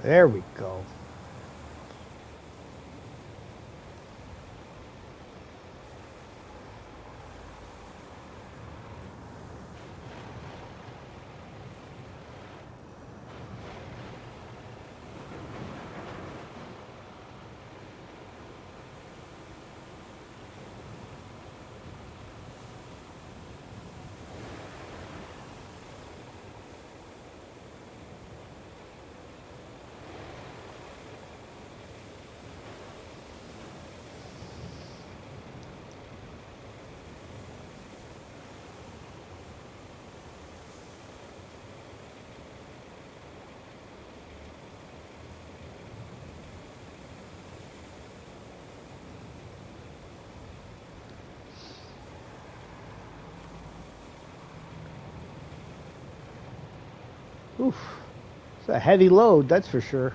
There we go. Oof. It's a heavy load, that's for sure.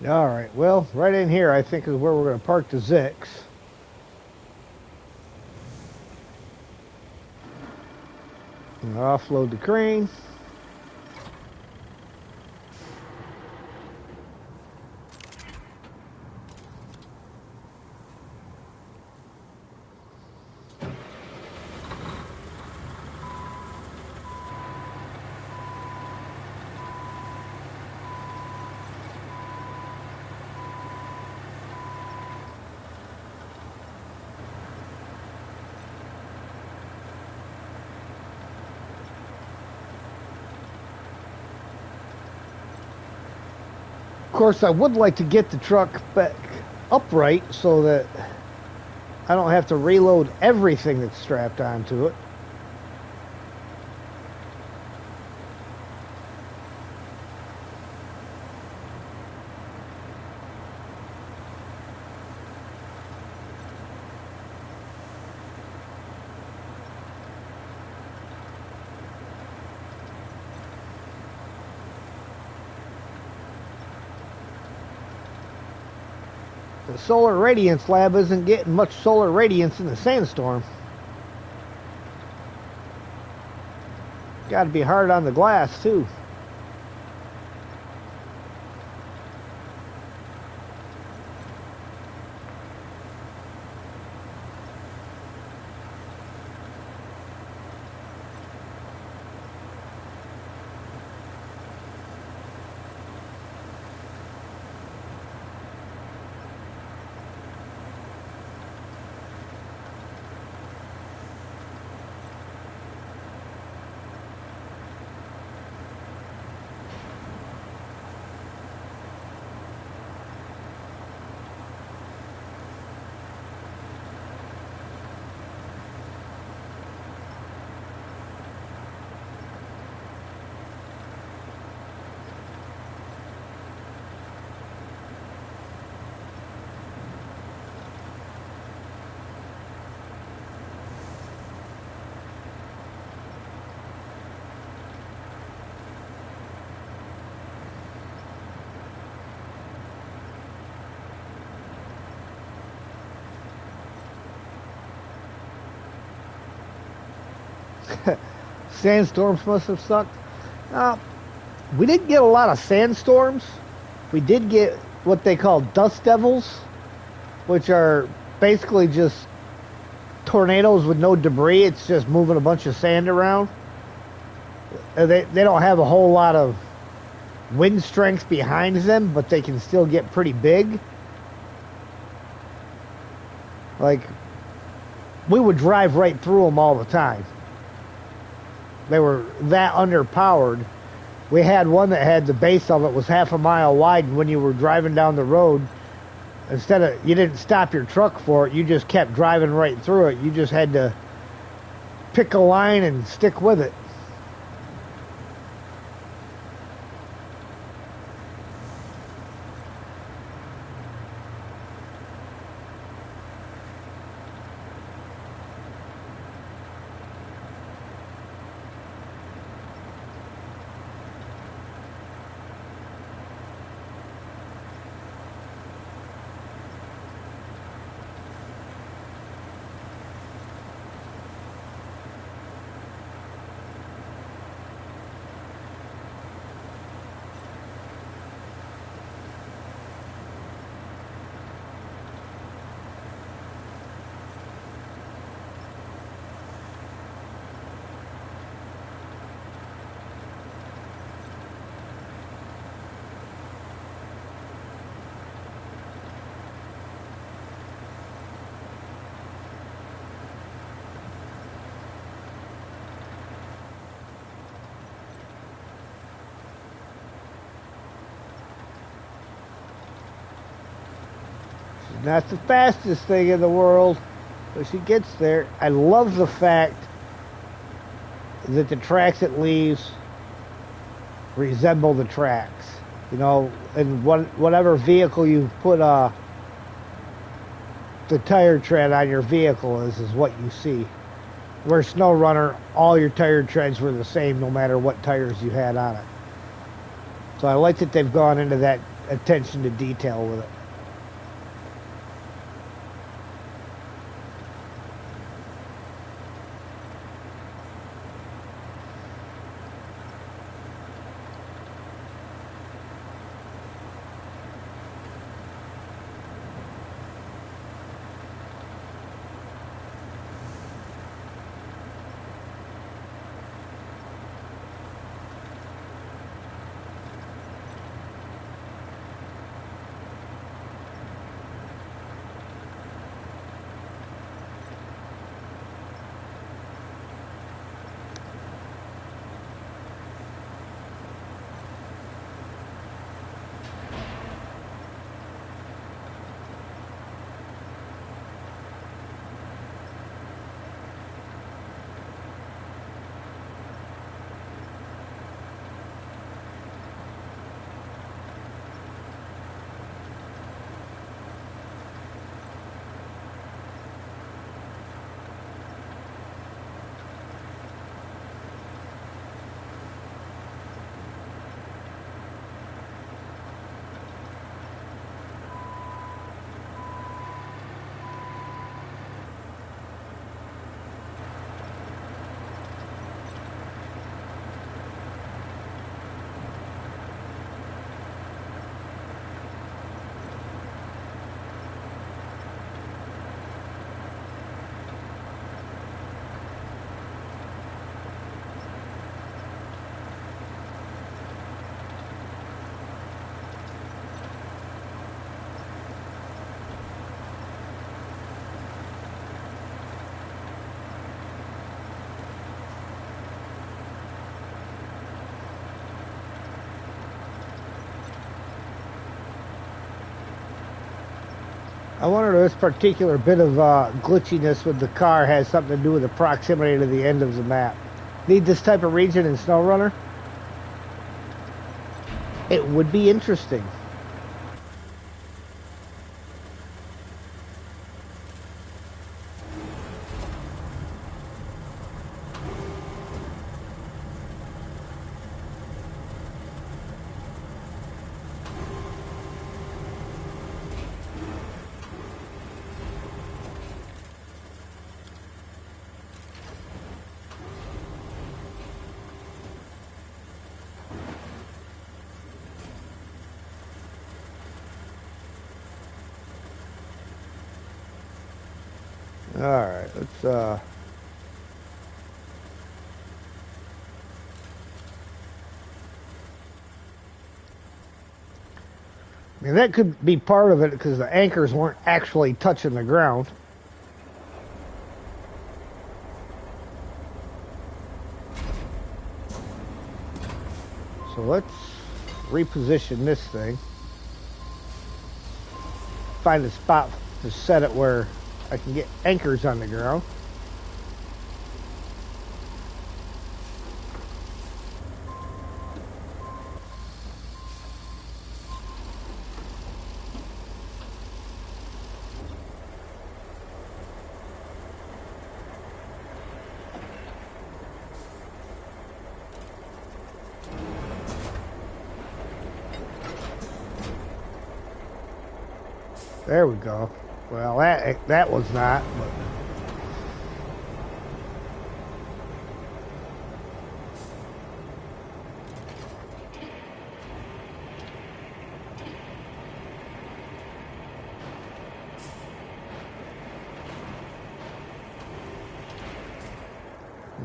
All right, well, right in here, I think is where we're going to park the Zix. And offload the crane. Of course, I would like to get the truck back upright so that I don't have to reload everything that's strapped onto it. The solar radiance lab isn't getting much solar radiance in the sandstorm. Got to be hard on the glass too. Sandstorms must have sucked. Uh, we didn't get a lot of sandstorms. We did get what they call dust devils, which are basically just tornadoes with no debris. It's just moving a bunch of sand around. They don't have a whole lot of wind strength behind them, but they can still get pretty big. Like, we would drive right through them all the time. They were that underpowered. We had one that had the base of it was half a mile wide, and when you were driving down the road, instead of, you didn't stop your truck for it, you just kept driving right through it. You just had to pick a line and stick with it. Not the fastest thing in the world, but she gets there. I love the fact that the tracks it leaves resemble the tracks. You know, and whatever vehicle you put the tire tread on your vehicle is what you see. Where SnowRunner, all your tire treads were the same no matter what tires you had on it. So I like that they've gone into that attention to detail with it. I wonder if this particular bit of glitchiness with the car has something to do with the proximity to the end of the map. Need this type of region in SnowRunner? It would be interesting. All right, let's I mean, that could be part of it because the anchors weren't actually touching the ground. So let's reposition this thing. Find a spot to set it where I can get anchors on the ground. There we go. Well, that was not, but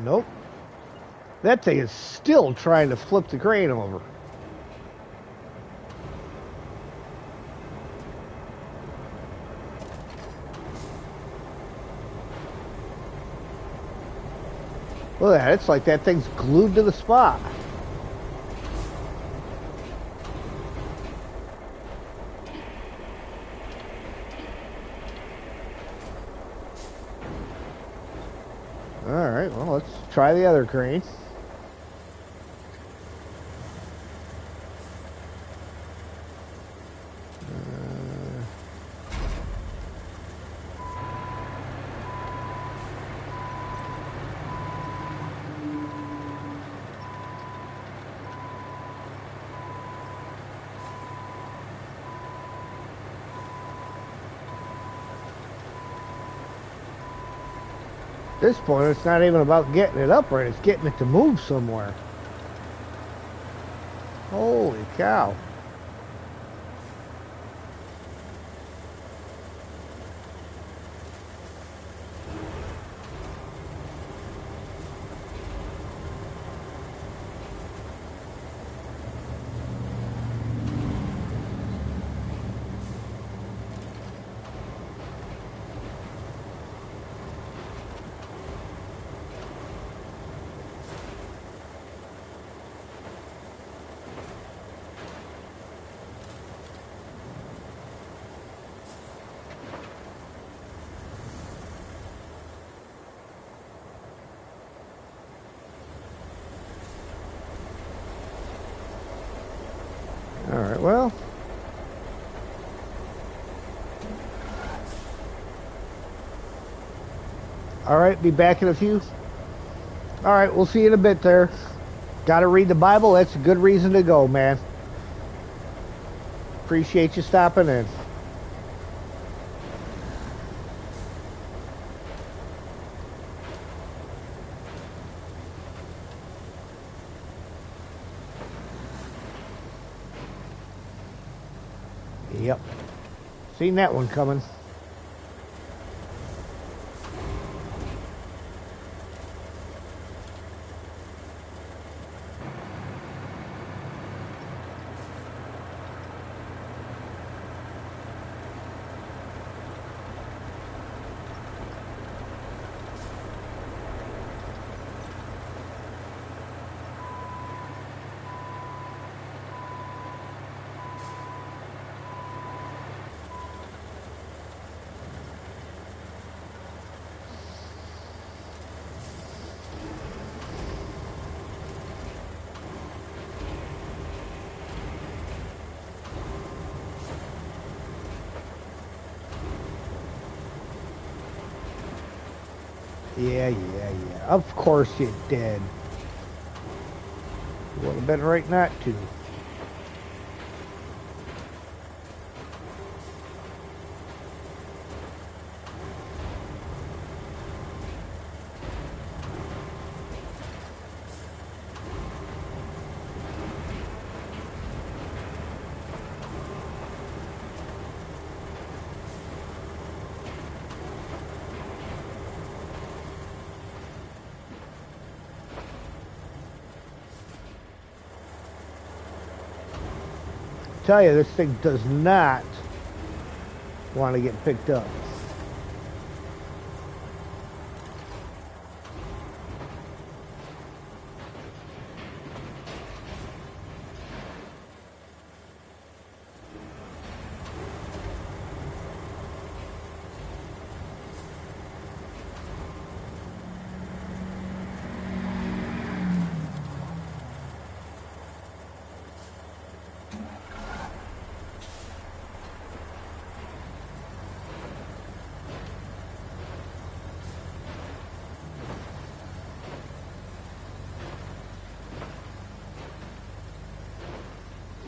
nope. That thing is still trying to flip the crane over. Look at that. It's like that thing's glued to the spot. All right, well, let's try the other crane. At this point, it's not even about getting it up right, it's getting it to move somewhere. Holy cow. All right, well. All right, be back in a few. All right, we'll see you in a bit there. Got to read the Bible. That's a good reason to go, man. Appreciate you stopping in. Yep. Seen that one coming. Yeah. Of course you did. You would have been right not to. Tell you, this thing does not want to get picked up.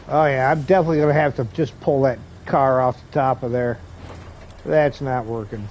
Oh yeah, I'm definitely going to have to just pull that car off the top of there. That's not working.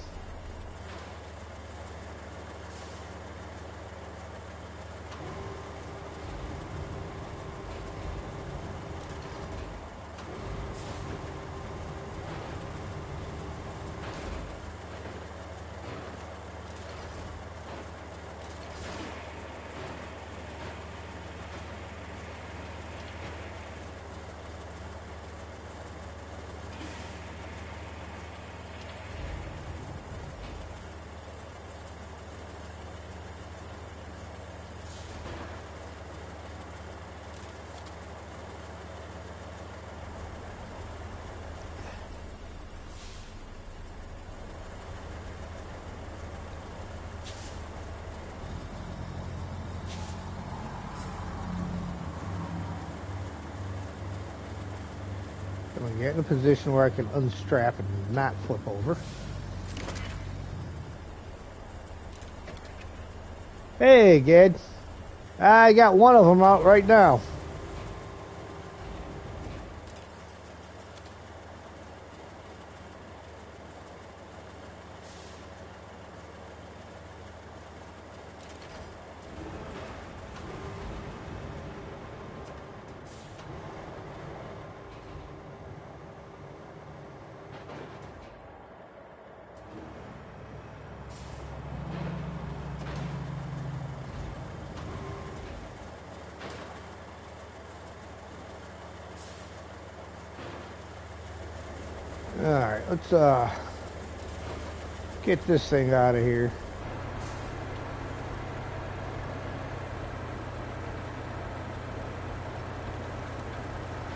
I'm going to get in a position where I can unstrap and not flip over. Hey, Ged. I got one of them out right now. Alright, let's get this thing out of here.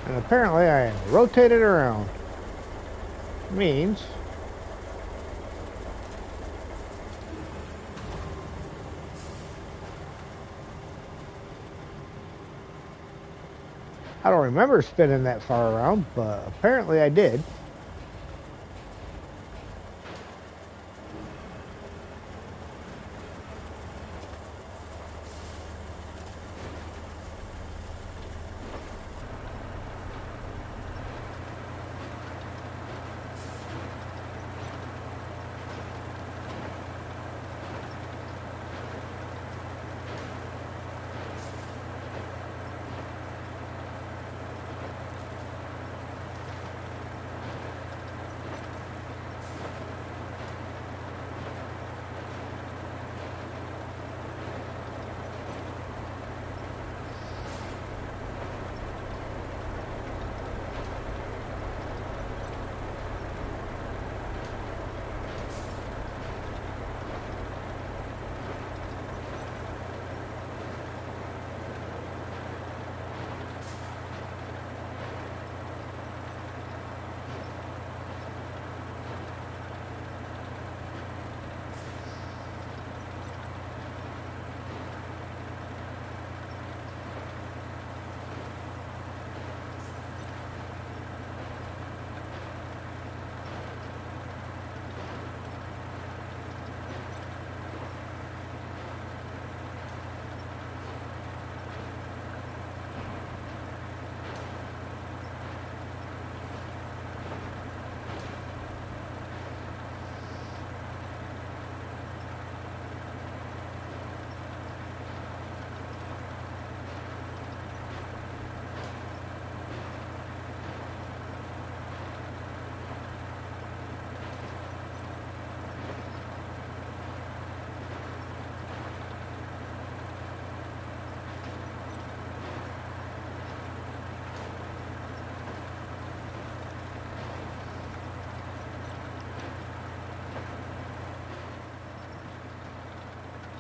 And apparently I rotated around. Means I don't remember spinning that far around, but apparently I did.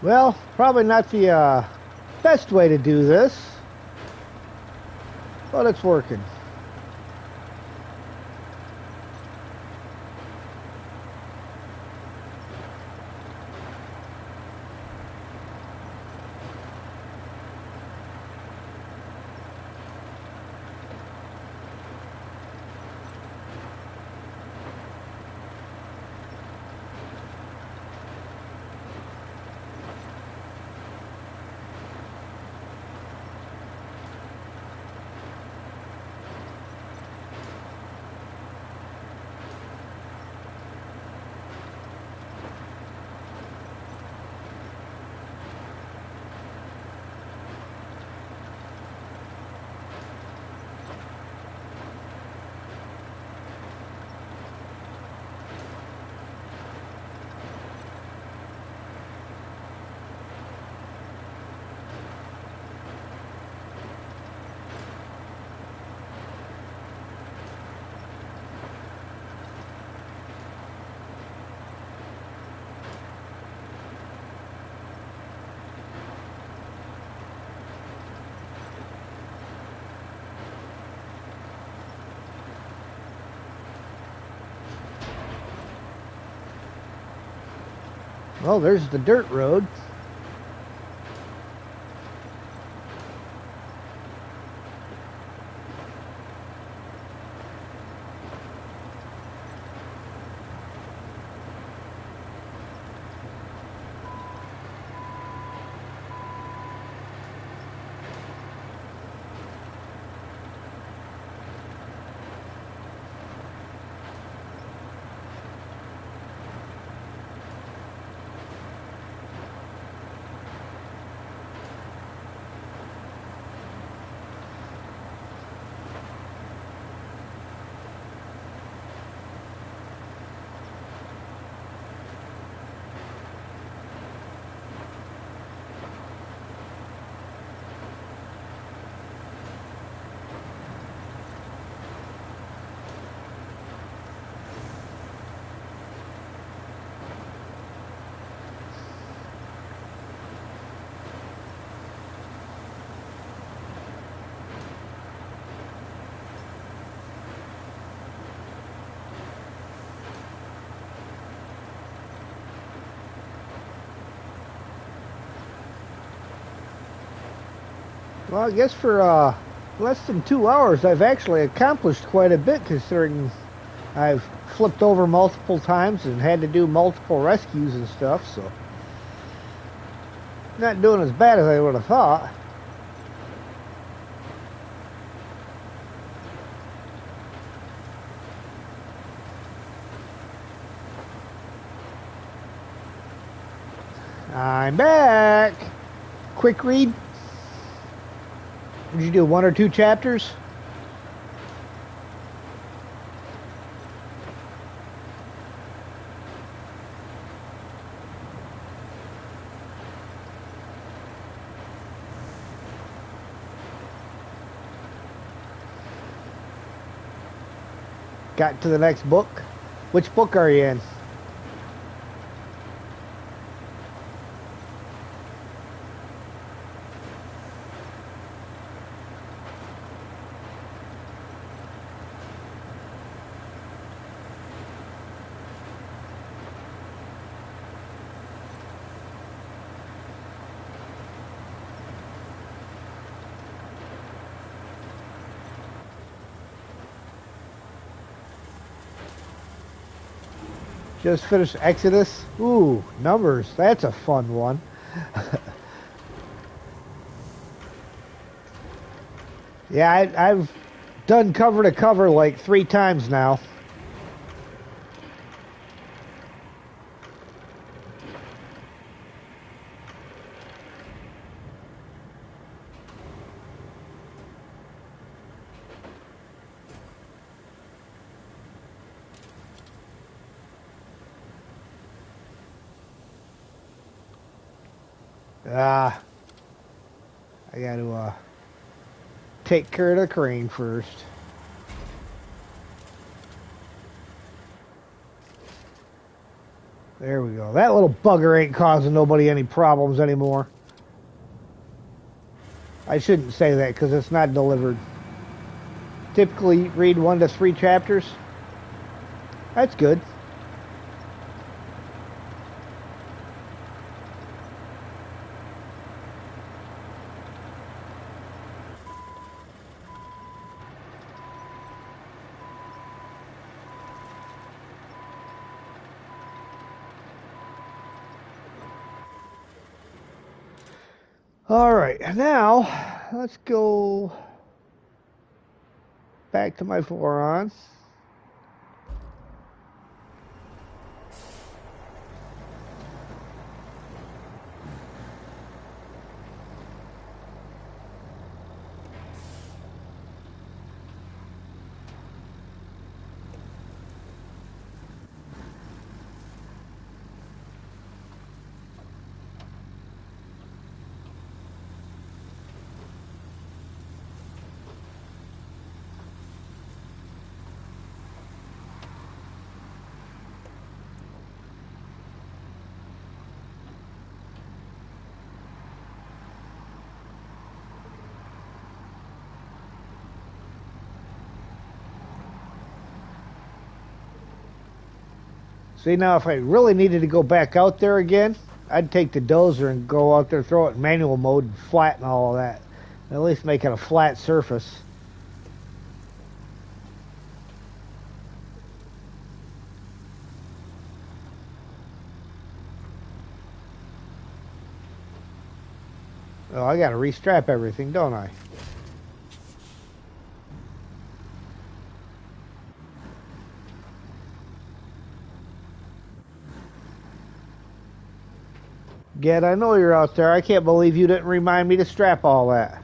Well, probably not the best way to do this, but it's working. Well, there's the dirt road. Well, I guess for less than 2 hours, I've actually accomplished quite a bit considering I've flipped over multiple times and had to do multiple rescues and stuff, so not doing as bad as I would have thought. I'm back. Quick read. Did you do 1 or 2 chapters? Got to the next book? Which book are you in? Just finished Exodus. Ooh, Numbers. That's a fun one. Yeah, I've done cover to cover like 3 times now. Ah, I got to take care of the crane first. There we go. That little bugger ain't causing nobody any problems anymore. I shouldn't say that because it's not delivered. Typically read 1 to 3 chapters. That's good. All right, now let's go back to my Voron. See, now if I really needed to go back out there again, I'd take the dozer and go out there, throw it in manual mode, and flatten all of that. At least make it a flat surface. Oh, I gotta restrap everything, don't I? Ged, I know you're out there. I can't believe you didn't remind me to strap all that.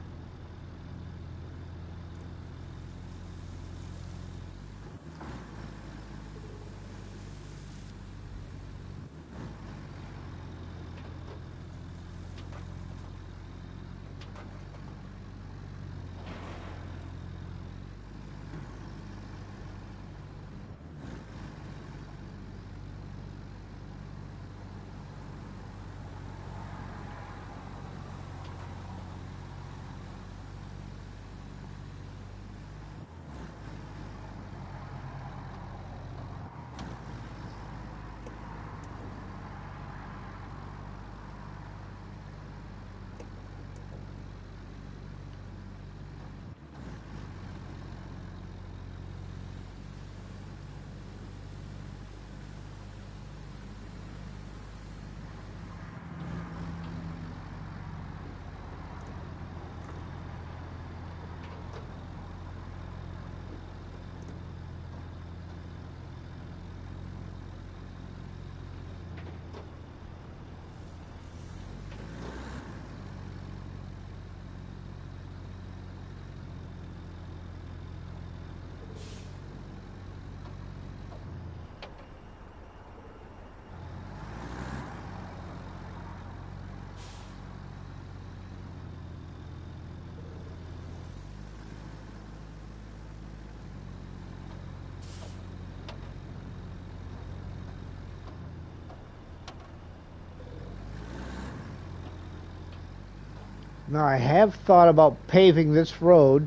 Now, I have thought about paving this road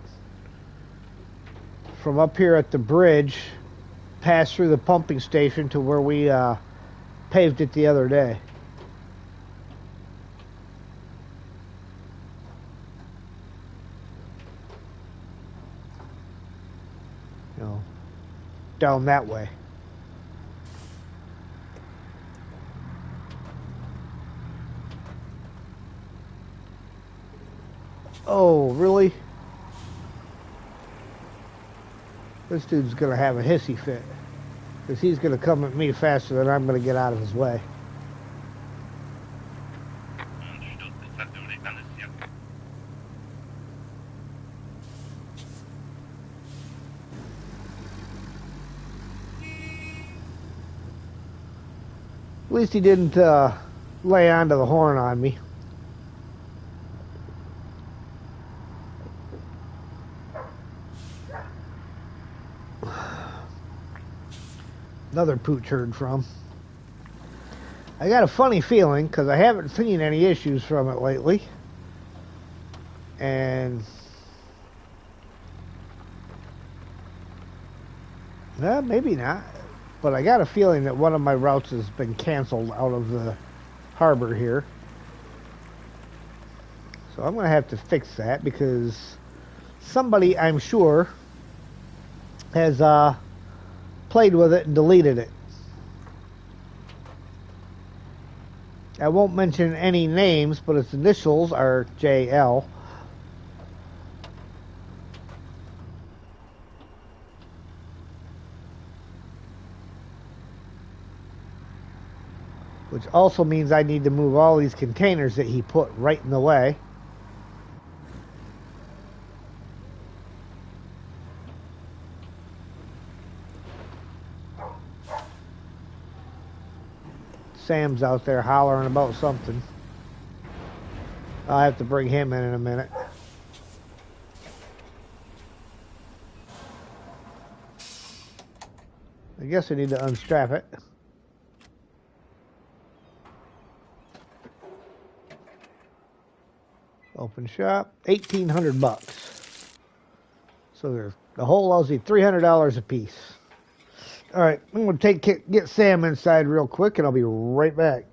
from up here at the bridge, pass through the pumping station to where we paved it the other day. You know, down that way. Oh, really? This dude's gonna have a hissy fit. Because he's gonna come at me faster than I'm gonna get out of his way. At least he didn't lay onto the horn on me. Another pooch heard from. I got a funny feeling because I haven't seen any issues from it lately. And maybe not. But I got a feeling that one of my routes has been canceled out of the harbor here. So I'm going to have to fix that because somebody, I'm sure, has played with it and deleted it. I won't mention any names, but its initials are JL. Which also means I need to move all these containers that he put right in the way. Sam's out there hollering about something. I'll have to bring him in a minute. I guess I need to unstrap it. Open shop, $1,800. So there's the whole lousy $300 a piece. All right, I'm going to get Sam inside real quick, and I'll be right back.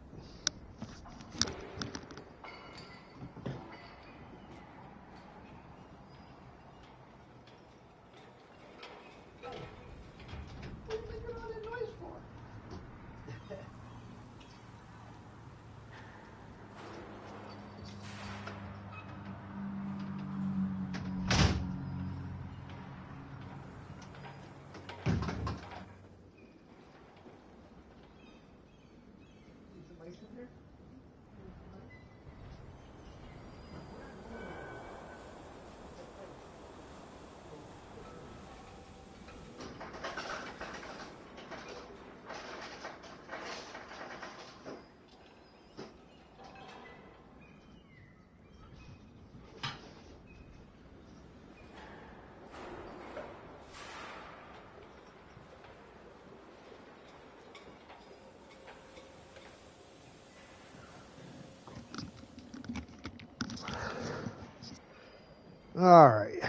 All right.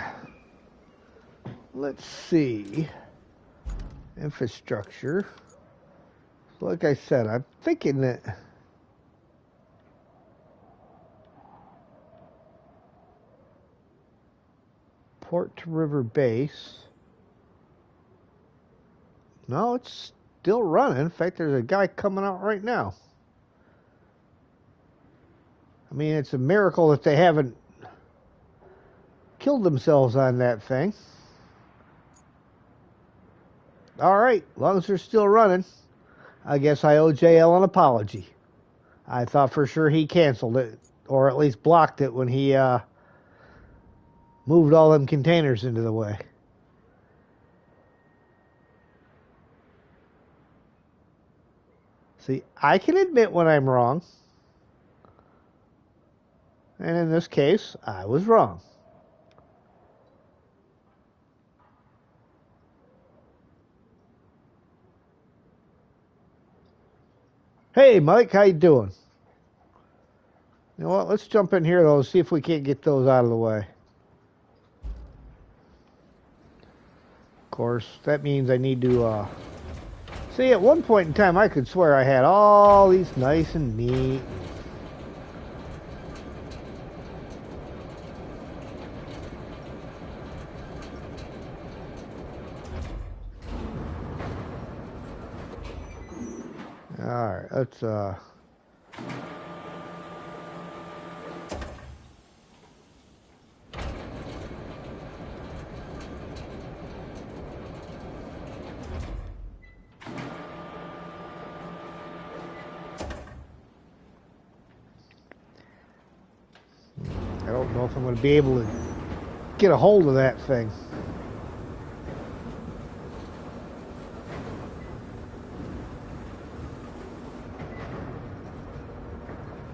Let's see. Infrastructure. So like I said, I'm thinking that Port to River Base. No, it's still running. In fact, there's a guy coming out right now. I mean, it's a miracle that they haven't killed themselves on that thing. All right, as long as they're still running, I guess I owe JL an apology. I thought for sure he canceled it, or at least blocked it when he moved all them containers into the way. See, I can admit when I'm wrong. And in this case, I was wrong. Hey, Mike, how you doing? You know what? Let's jump in here, though, see if we can't get those out of the way. Of course, that means I need to... See, at one point in time, I could swear I had all these nice and neat. Alright, let's I don't know if I'm going to be able to get a hold of that thing.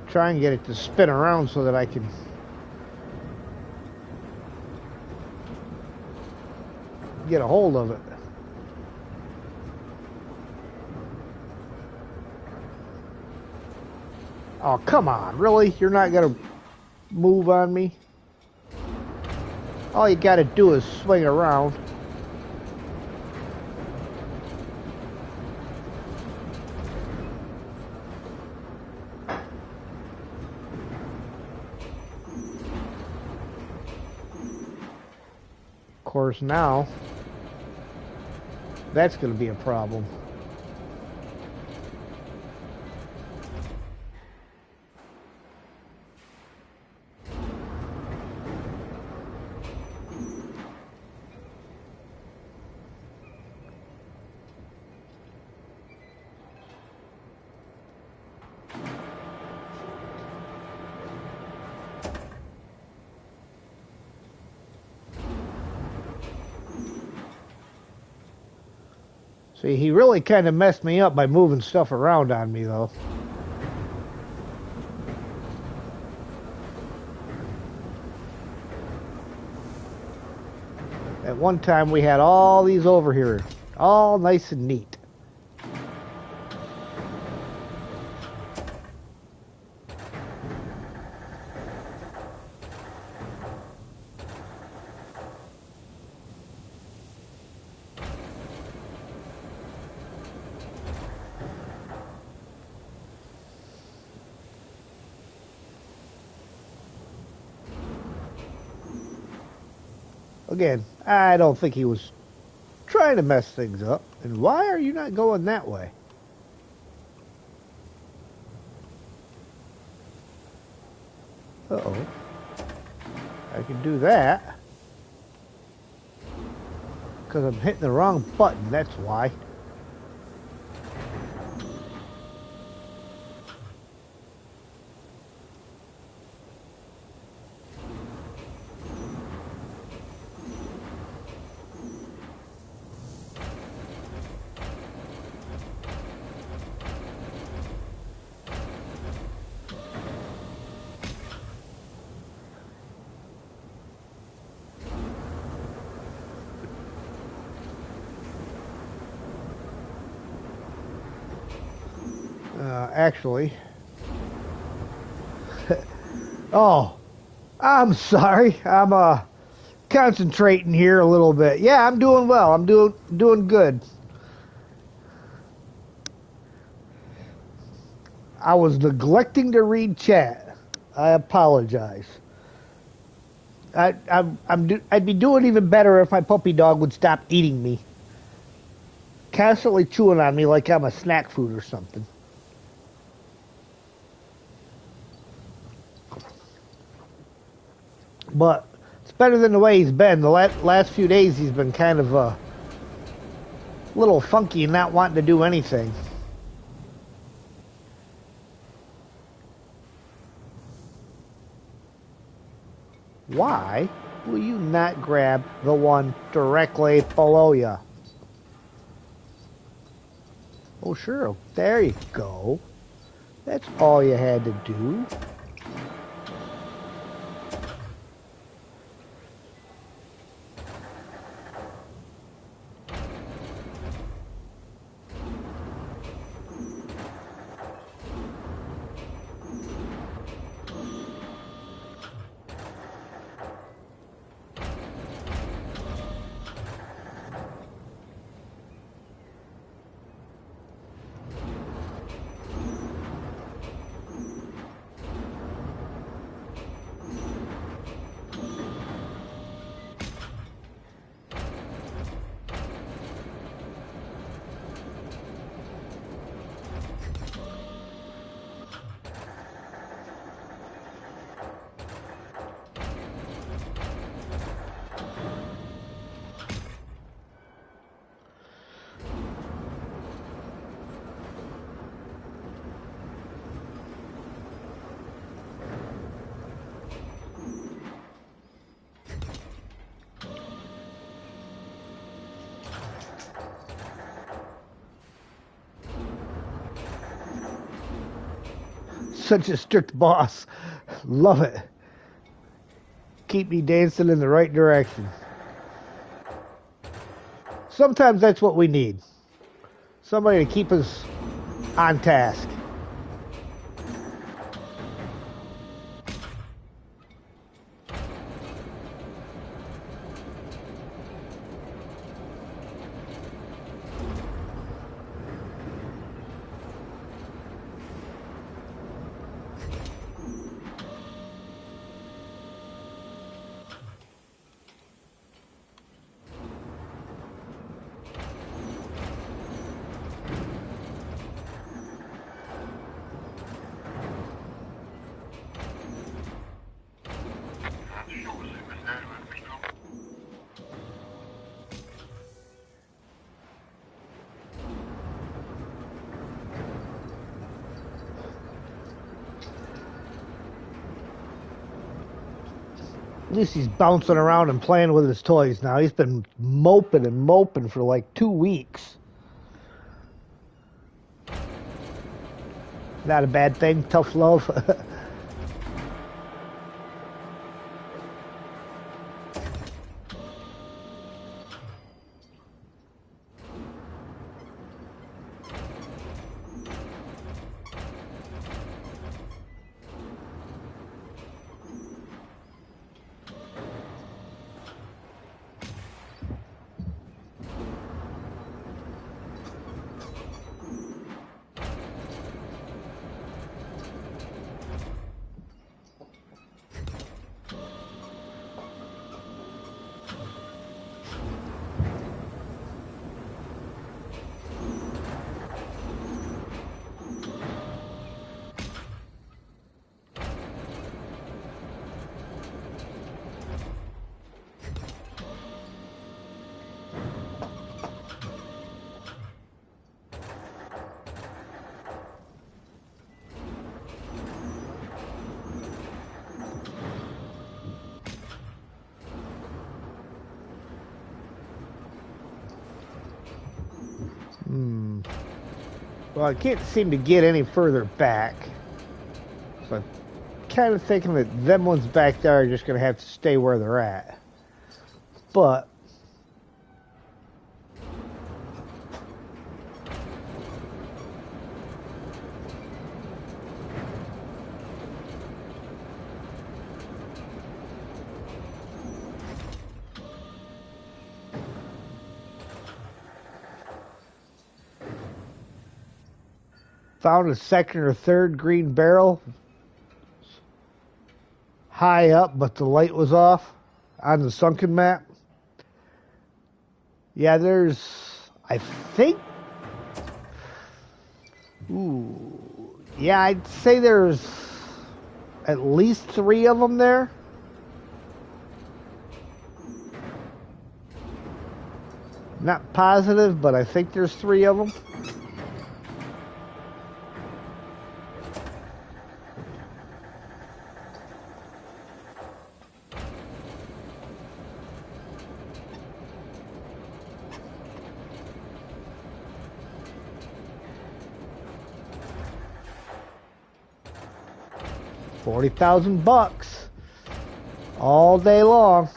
Try and get it to spin around so that I can get a hold of it. Oh, come on. Really? You're not going to move on me? All you got to do is swing around. Of course, now that's going to be a problem. See, he really kind of messed me up by moving stuff around on me, though. At one time, we had all these over here, all nice and neat. Again, I don't think he was trying to mess things up. And why are you not going that way? Uh-oh. I can do that. Because I'm hitting the wrong button, that's why. Actually. Oh, I'm sorry. I'm concentrating here a little bit. Yeah, I'm doing well. I'm doing good. I was neglecting to read chat. I apologize. I'd be doing even better if my puppy dog would stop eating me. Constantly chewing on me like I'm a snack food or something. But it's better than the way he's been. The last few days he's been kind of a little funky and not wanting to do anything. Why will you not grab the one directly below you? Oh, sure. There you go. That's all you had to do. Such a strict boss. Love it. Keep me dancing in the right direction. Sometimes that's what we need. Somebody to keep us on task. least he's bouncing around and playing with his toys now. He's been moping and moping for like 2 weeks. Not a bad thing. Tough love. Well, I can't seem to get any further back. So I'm kind of thinking that them ones back there are just going to have to stay where they're at. But found a second or third green barrel high up, but the light was off on the sunken map. Yeah, I think, yeah, I'd say there's at least 3 of them there. Not positive, but I think there's 3 of them. $40,000 all day long.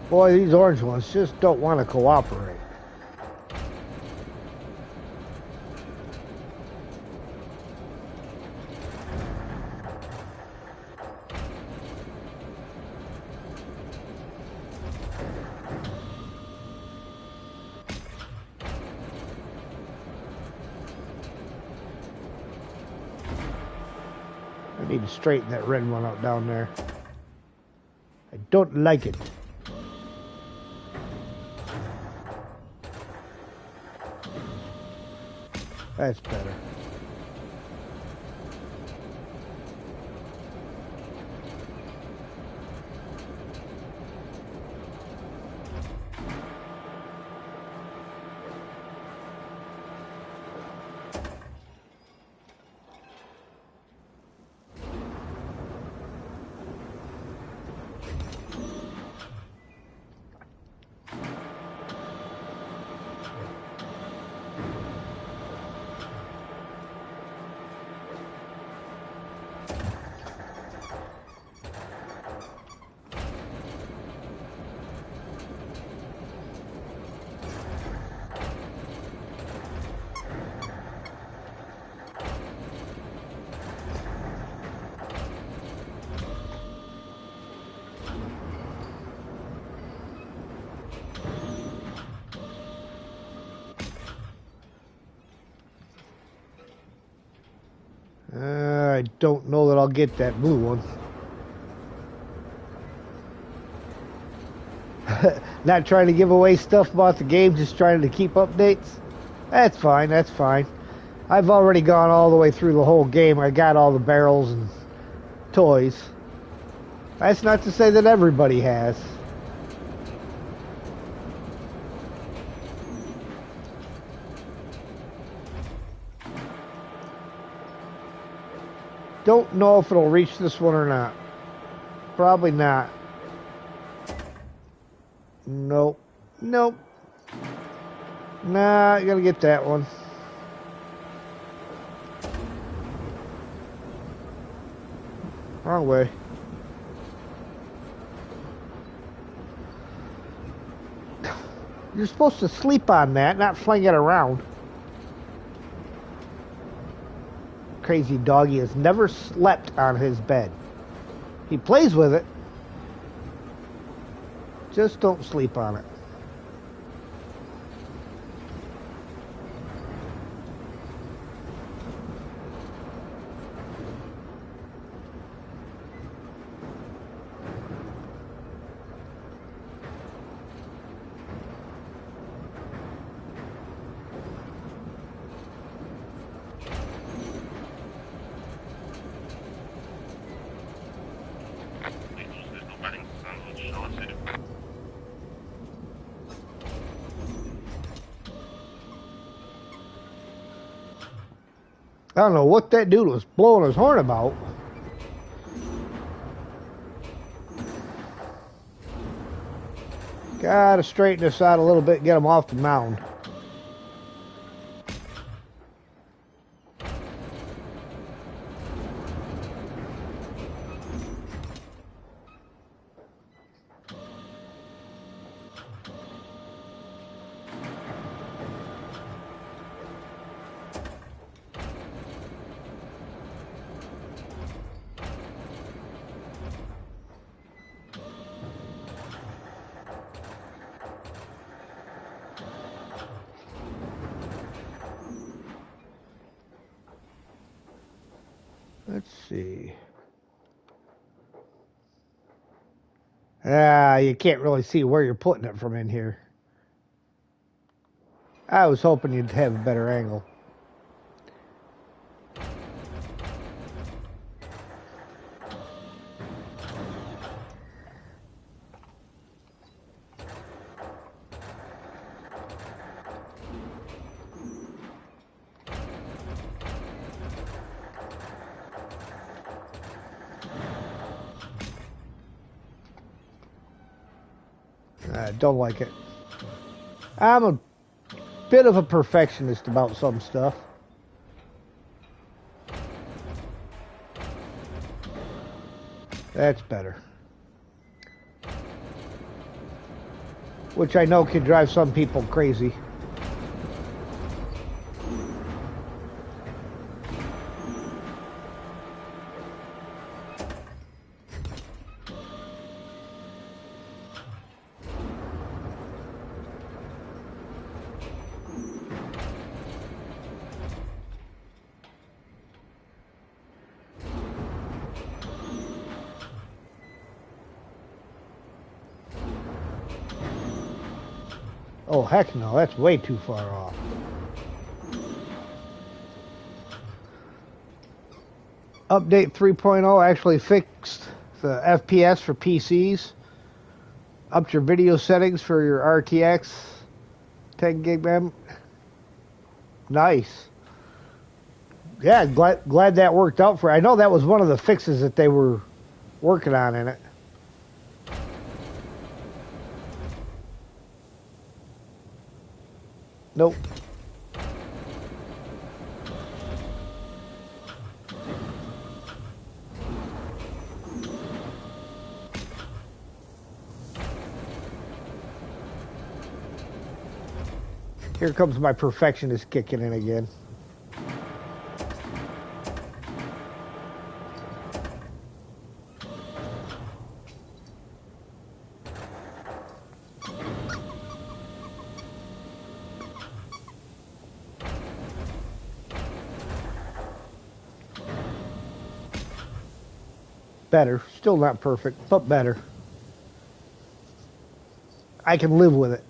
Boy, these orange ones just don't want to cooperate. I need to straighten that red one out down there. I don't like it. That's better. I don't know that I'll get that blue one. Not trying to give away stuff about the game, just trying to keep updates. That's fine, that's fine. I've already gone all the way through the whole game. I got all the barrels and toys. That's not to say that everybody has. Don't know if it'll reach this one or not. Probably not. Nope. Nope. Nah, I gotta get that one. Wrong way. You're supposed to sleep on that, not fling it around. Crazy doggy has never slept on his bed. He plays with it. Just don't sleep on it. I don't know what that dude was blowing his horn about. Gotta straighten this out a little bit, get him off the mound. Let's see. You can't really see where you're putting it from in here. I was hoping you'd have a better angle. I don't like it. I'm a bit of a perfectionist about some stuff. That's better. Which I know can drive some people crazy. Oh, heck no, that's way too far off. Update 3.0 actually fixed the FPS for PCs. Upped your video settings for your RTX 10 gig RAM. Nice. Yeah, glad that worked out for you. I know that was one of the fixes that they were working on in it. Nope. Here comes my perfectionist kicking in again. Better. Still not perfect, but better. I can live with it.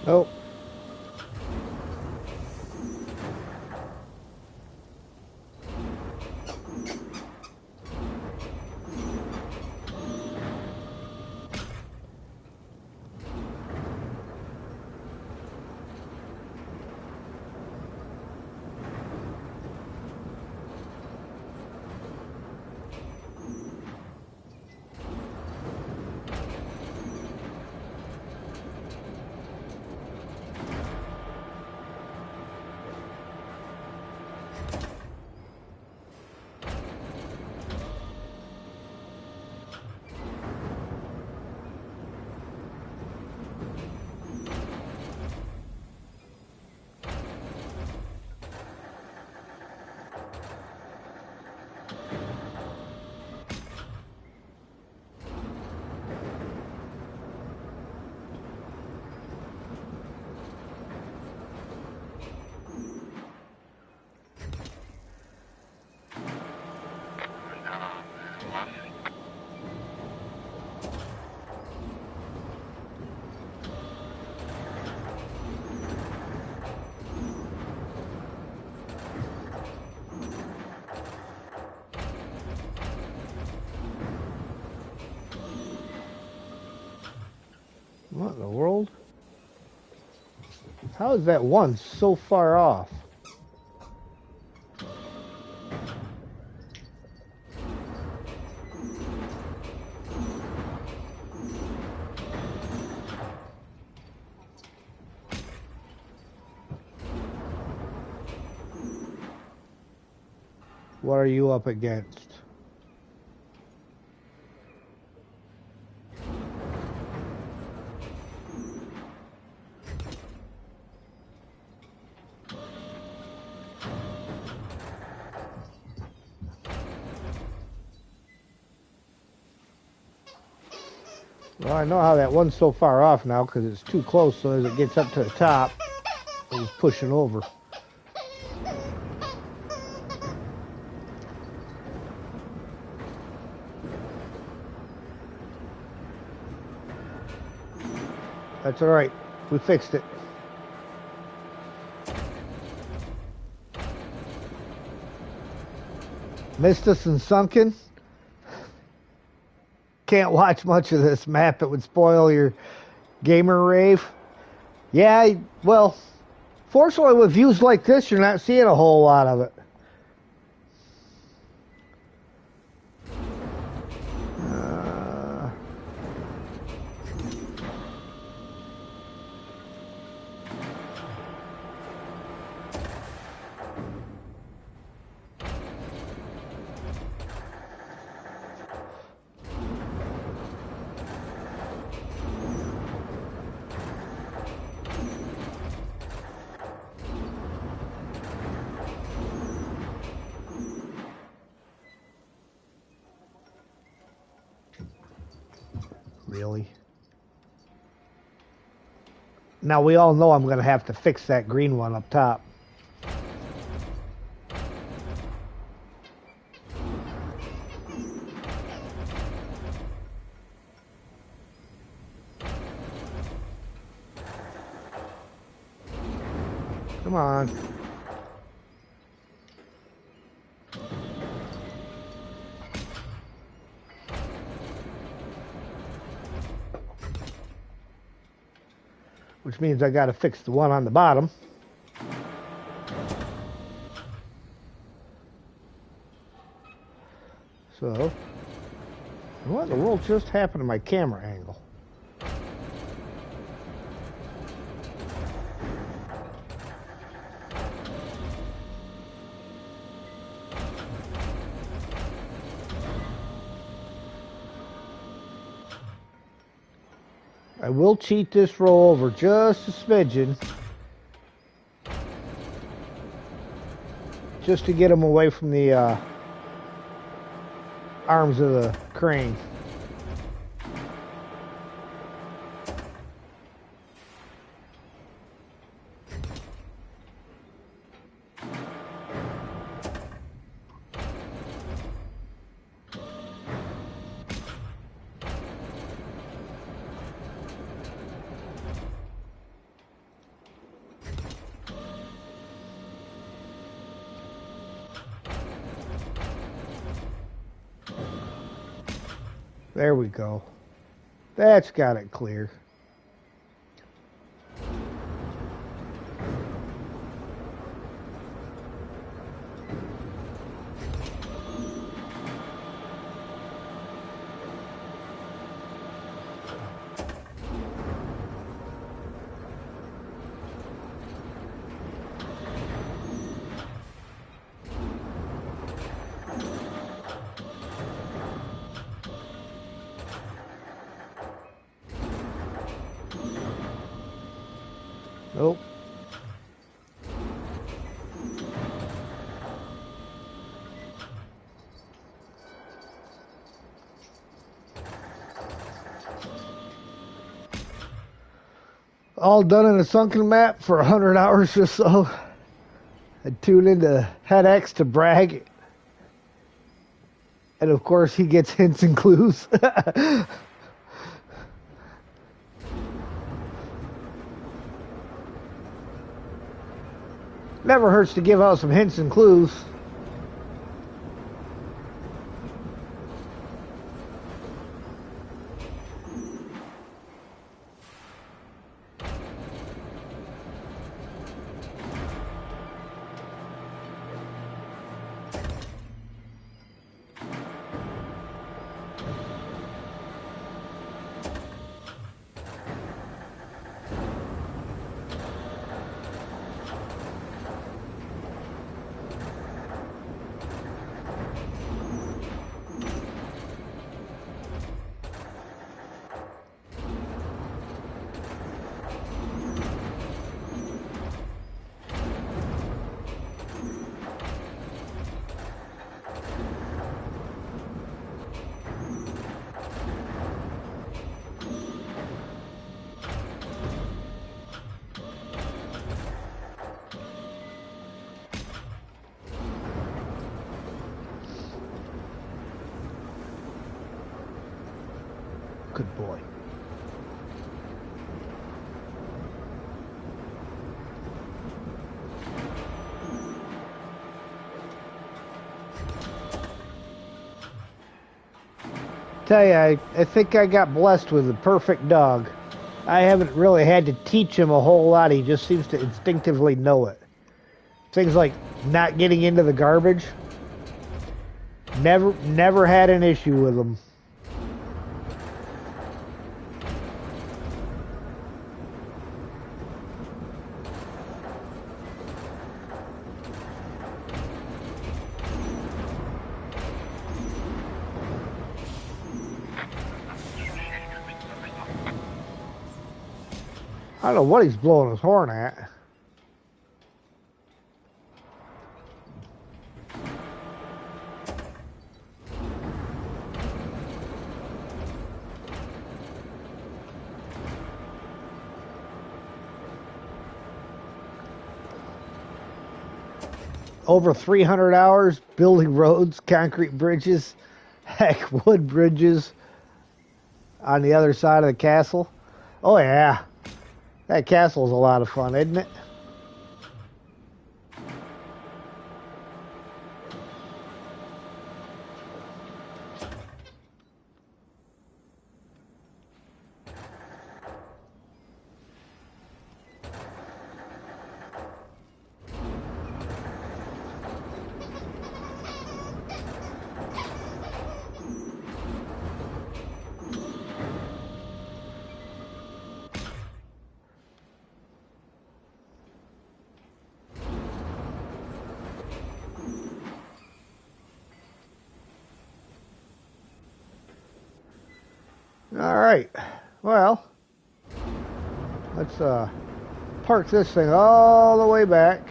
Oh. What in the world? How is that one so far off? What are you up against? Well, I know how that one's so far off now because it's too close, so as it gets up to the top, it's pushing over. That's all right. We fixed it. Missed us and sunken. can't watch much of this map. It would spoil your gamer rave. Yeah, well, fortunately with views like this, you're not seeing a whole lot of it. Really? Now we all know I'm going to have to fix that green one up top. Come on. Which means I got to fix the one on the bottom. So, what in the world just happened to my camera angle? I will cheat this roll over just a smidgen, just to get them away from the arms of the crane. There we go. That's got it clear. Nope. All done in a sunken map for 100 hours or so. I tuned into HeadX to brag. And of course he gets hints and clues. Never hurts to give out some hints and clues. Good boy. tell you, I think I got blessed with the perfect dog. I haven't really had to teach him a whole lot. He just seems to instinctively know it. Things like not getting into the garbage. Never had an issue with him. I don't know what he's blowing his horn at. Over 300 hours building roads, concrete bridges, heck, wood bridges on the other side of the castle. Oh yeah, that castle's a lot of fun, isn't it? All right, well, let's park this thing all the way back.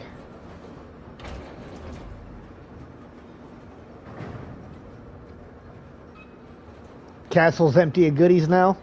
Castle's empty of goodies now.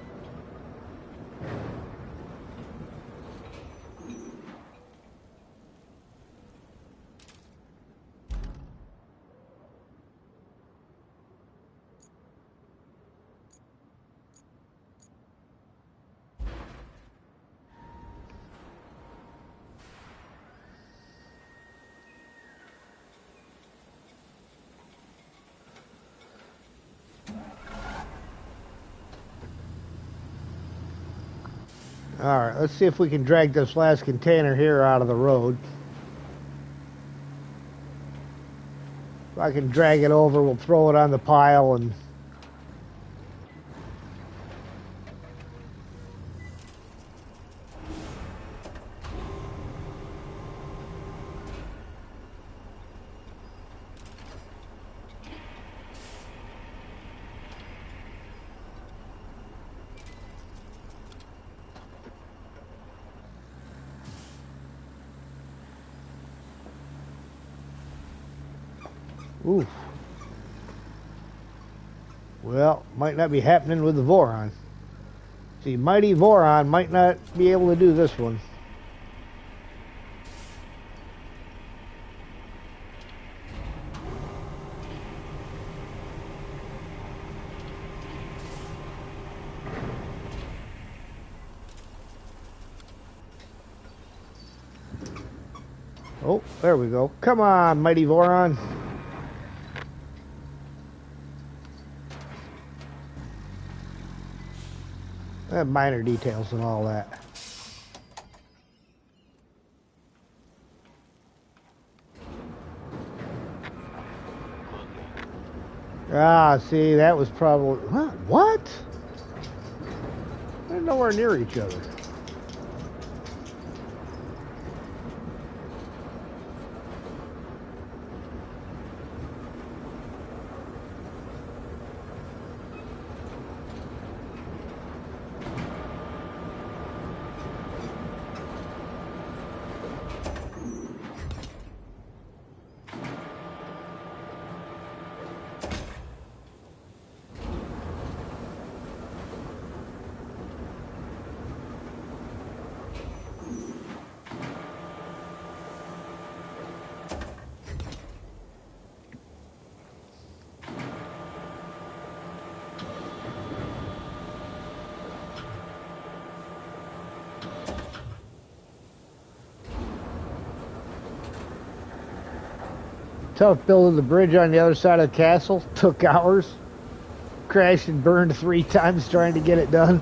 Alright, let's see if we can drag this last container here out of the road. If I can drag it over, we'll throw it on the pile and... Oof. Well, might not be happening with the Voron. See, Mighty Voron might not be able to do this one. Oh, there we go. Come on, Mighty Voron. Minor details and all that. Ah, see, that was probably... Huh? What? They're nowhere near each other. Tough building the bridge on the other side of the castle. Took hours. crashed and burned 3 times trying to get it done.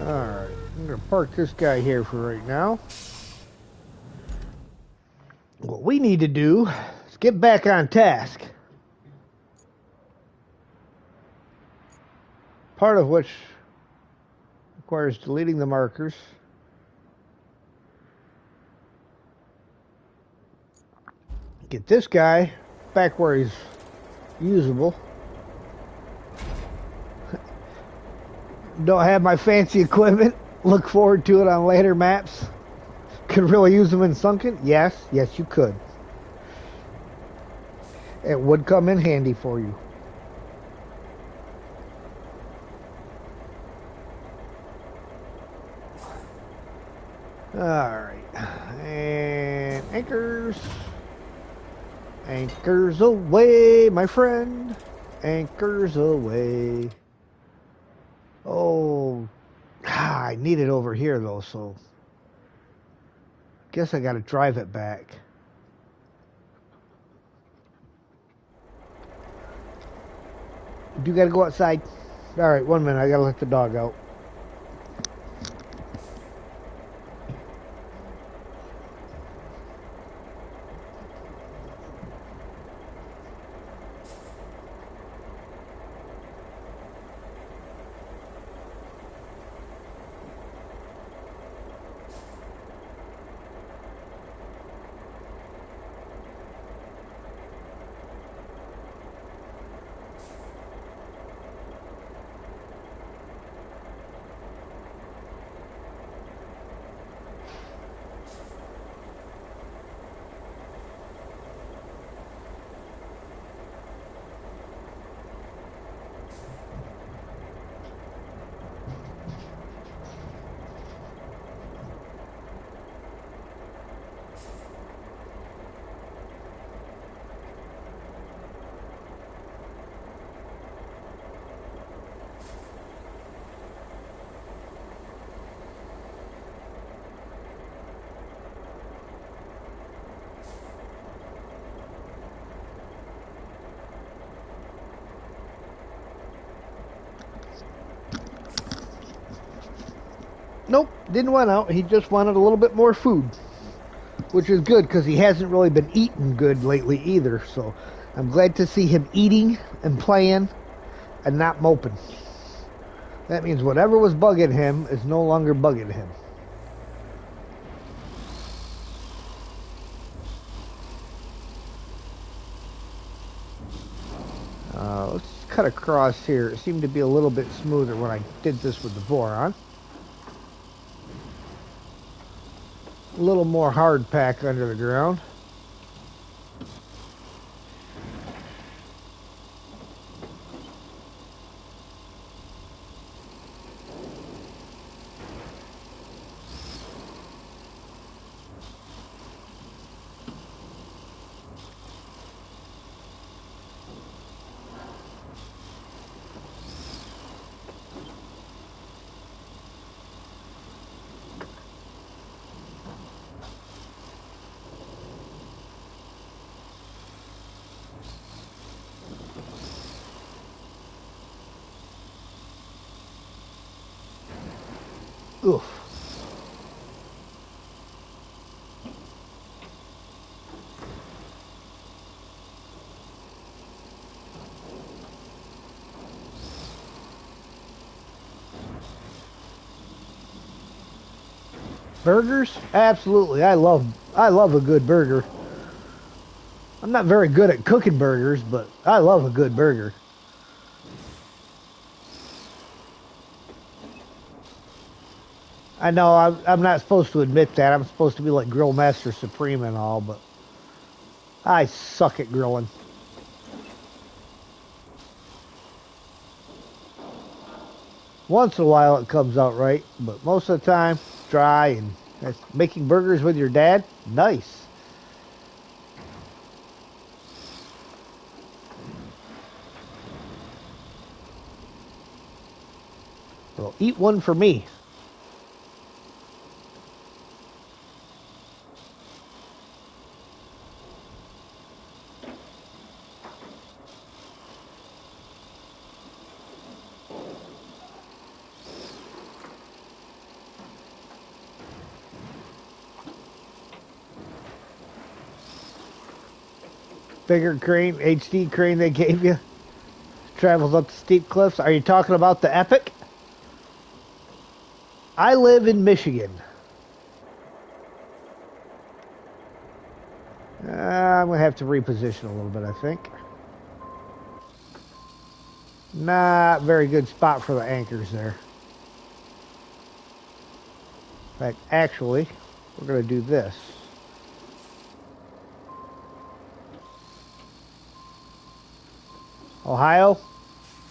Alright, I'm going to park this guy here for right now. What we need to do is get back on task. Part of which requires deleting the markers. Get this guy back where he's usable. Don't have my fancy equipment. Look forward to it on later maps. Could really use them in Sunken? Yes, you could. It would come in handy for you. Alright. And anchors. Anchors away, my friend. Anchors away. Oh, I need it over here though, so guess I gotta drive it back. Do you gotta go outside? Alright, 1 minute, I gotta let the dog out. Nope, didn't want out. He just wanted a little bit more food, which is good because he hasn't really been eating good lately either. So I'm glad to see him eating and playing and not moping. That means whatever was bugging him is no longer bugging him. Let's cut across here. It seemed to be a little bit smoother when I did this with the Voron. A little more hard pack under the ground. Oof. Burgers? Absolutely. I love a good burger. I'm not very good at cooking burgers, but I love a good burger. I know I'm not supposed to admit that. I'm supposed to be like Grill Master Supreme and all, but I suck at grilling. Once in a while it comes out right, but most of the time, dry. And that's making burgers with your dad? Nice. Well, eat one for me. Bigger crane, HD crane they gave you. Travels up the steep cliffs. Are you talking about the Epic? I live in Michigan. I'm going to have to reposition a little bit, I think. Not very good spot for the anchors there. In fact, actually, we're going to do this. Ohio?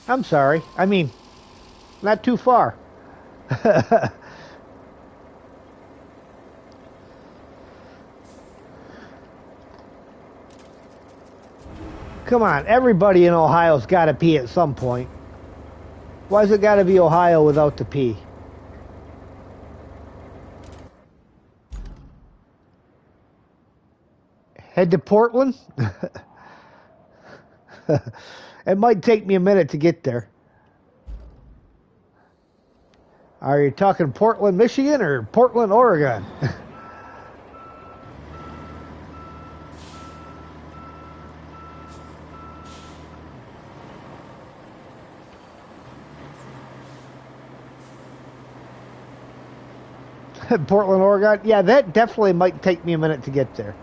I'm sorry. I mean, not too far. Come on, everybody in Ohio's got to pee at some point. Why's it got to be Ohio without the P? Head to Portland? It might take me a minute to get there. Are you talking Portland, Michigan or Portland, Oregon? Portland, Oregon? Yeah, that definitely might take me a minute to get there.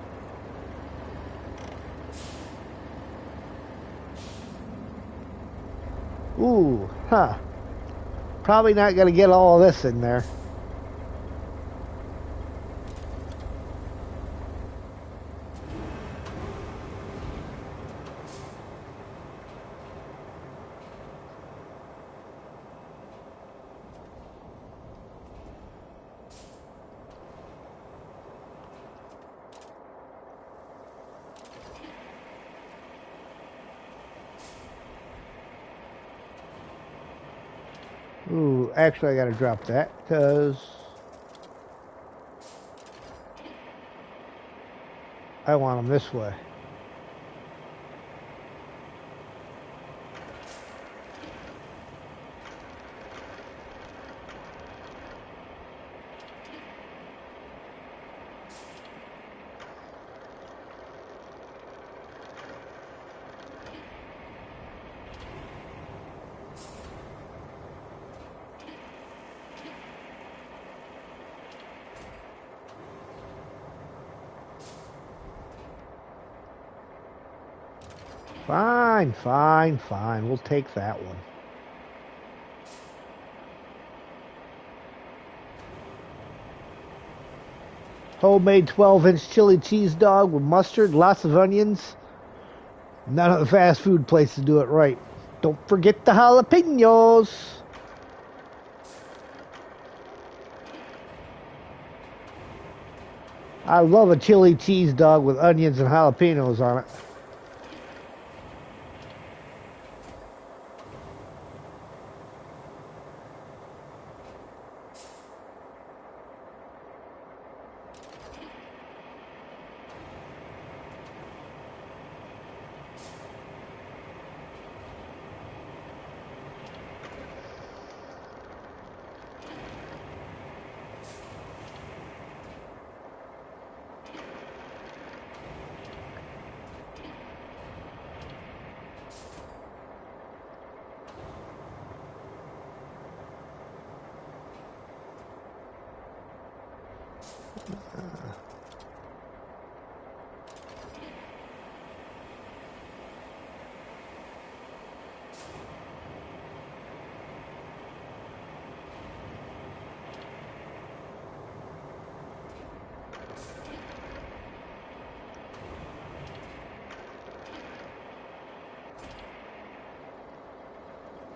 Ooh, huh. Probably not going to get all of this in there. Ooh, actually I got to drop that because I want them this way. Fine, fine, fine. We'll take that one. Homemade 12-inch chili cheese dog with mustard, lots of onions. None of the fast food places do it right. Don't forget the jalapenos. I love a chili cheese dog with onions and jalapenos on it.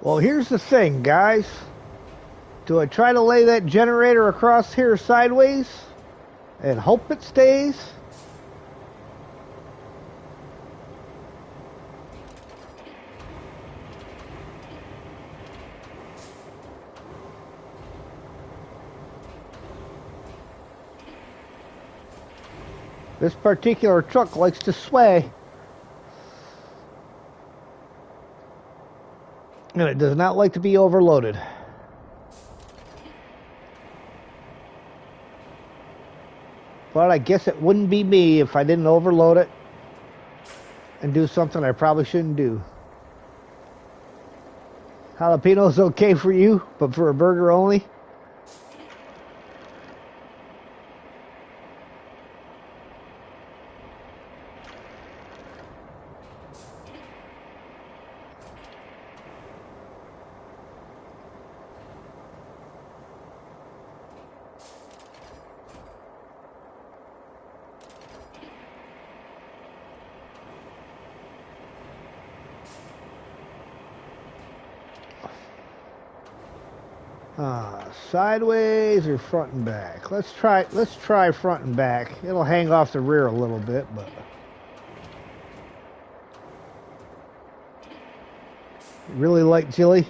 Well, here's the thing, guys. Do I try to lay that generator across here sideways and hope it stays? This particular truck likes to sway. And it does not like to be overloaded. But I guess it wouldn't be me if I didn't overload it and do something I probably shouldn't do. Jalapeno's okay for you, but for a burger only? Sideways or front and back? Let's try front and back. It'll hang off the rear a little bit, but really like chili?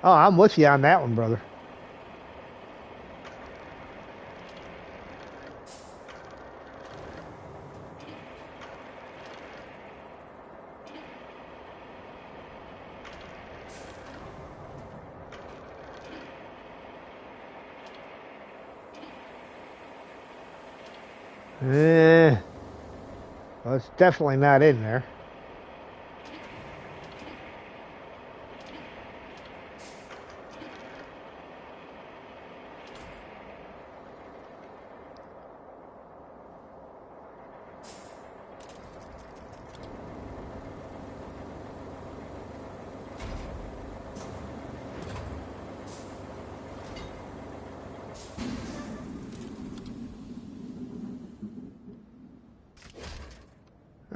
Oh, I'm with you on that one, brother. Well, it's definitely not in there.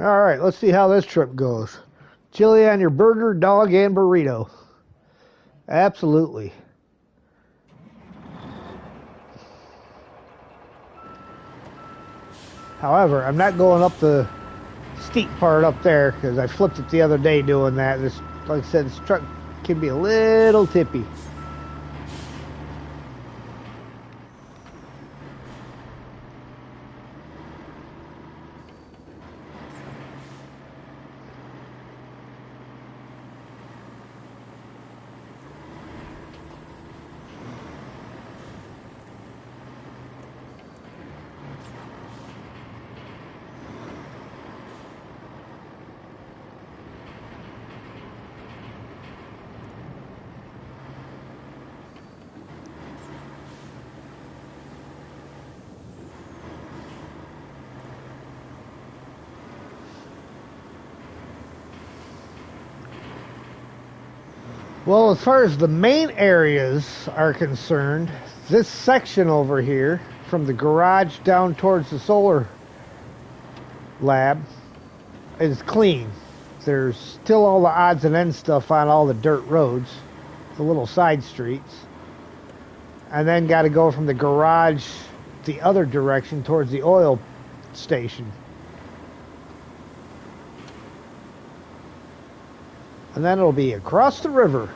All right, let's see how this trip goes. Chili on your burger, dog, and burrito. Absolutely. However, I'm not going up the steep part up there because I flipped it the other day doing that. This, like I said, this truck can be a little tippy. Well, as far as the main areas are concerned, this section over here, from the garage down towards the solar lab, is clean. There's still all the odds and ends stuff on all the dirt roads, the little side streets. And then got to go from the garage the other direction towards the oil station. And then it'll be across the river.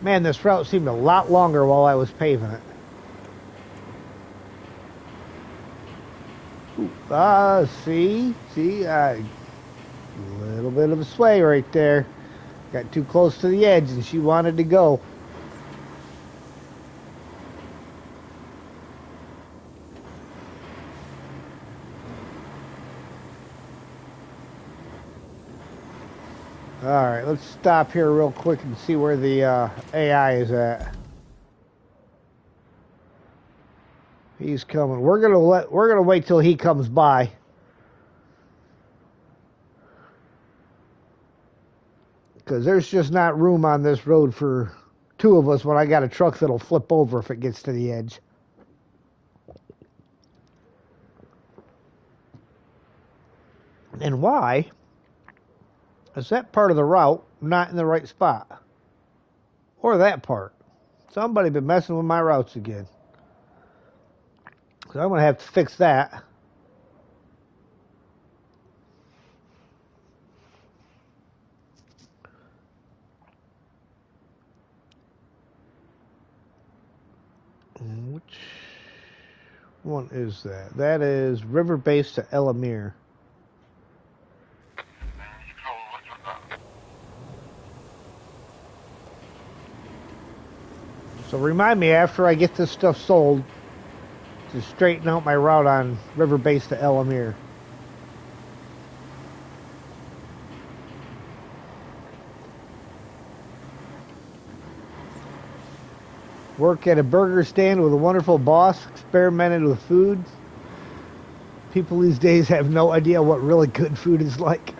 Man, this route seemed a lot longer while I was paving it. See, a little bit of a sway right there. Got too close to the edge and she wanted to go. Alright, let's stop here real quick and see where the AI is at. He's coming. We're gonna wait till he comes by. Because there's just not room on this road for two of us when I got a truck that'll flip over if it gets to the edge. And why is that part of the route not in the right spot? Or that part? Somebody been messing with my routes again. So I'm going to have to fix that. Which one is that? That is River Base to El Amir. So remind me after I get this stuff sold to straighten out my route on River Base to El Amir. Work at a burger stand with a wonderful boss, experimented with food. People these days have no idea what really good food is like.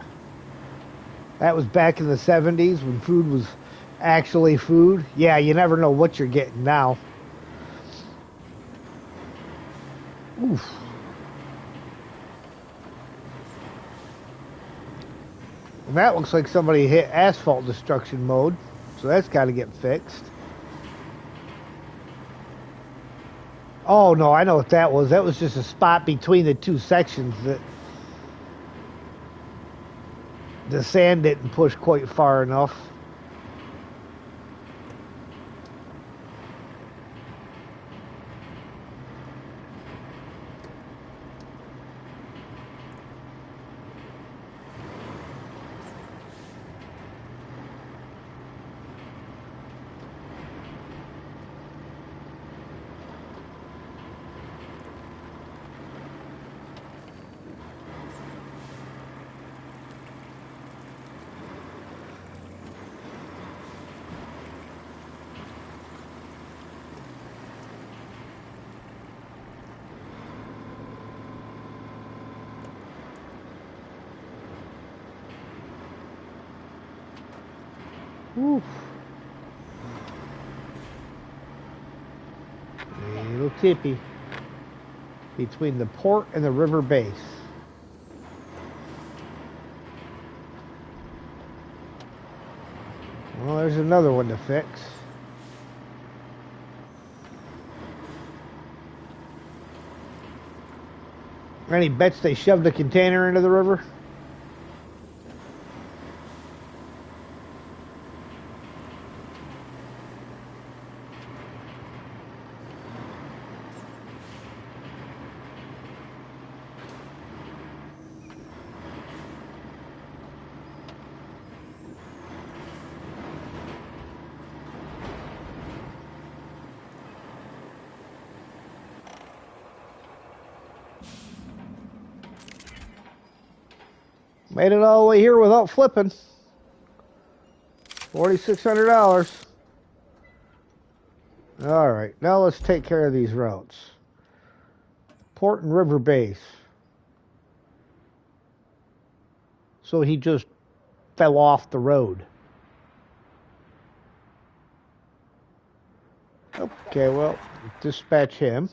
That was back in the 70s when food was actually food. Yeah, you never know what you're getting now. Oof. And that looks like somebody hit asphalt destruction mode, so that's got to get fixed. Oh no, I know what that was. That was just a spot between the two sections that the sand didn't push quite far enough. Oof. A little tippy between the port and the river base. Well, there's another one to fix. Any bets they shoved a container into the river? Made it all the way here without flipping. $4,600. All right, now let's take care of these routes. Port and river base. So he just fell off the road. Okay, well, dispatch him.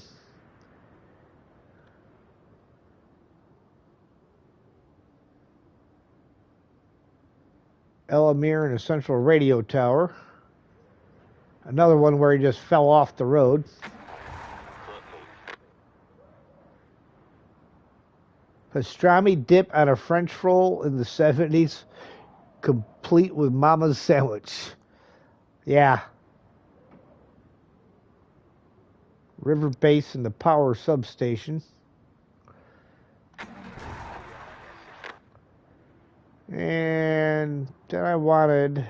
El Amir and a central radio tower. Another one where he just fell off the road. Pastrami dip on a French roll in the 70s, complete with Mama's sandwich. Yeah. River base and the power substation. And then I wanted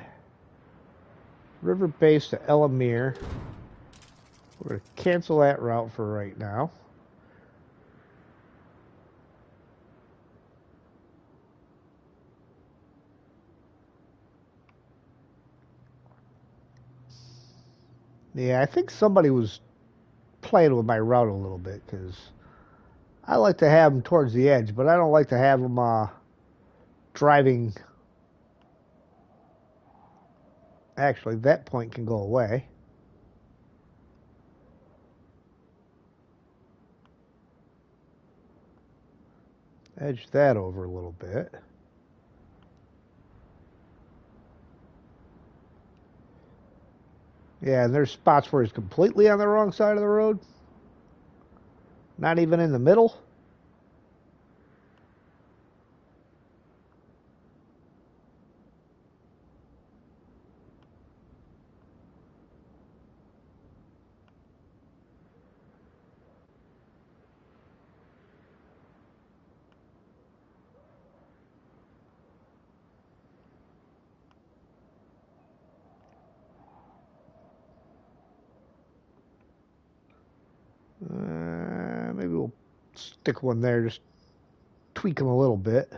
river base to El Amir. We're going to cancel that route for right now. Yeah, I think somebody was playing with my route a little bit because I like to have them towards the edge, but I don't like to have them driving. Actually, that point can go away. Edge that over a little bit. Yeah, and there's spots where he's completely on the wrong side of the road. Not even in the middle. Maybe we'll stick one there, just tweak them a little bit.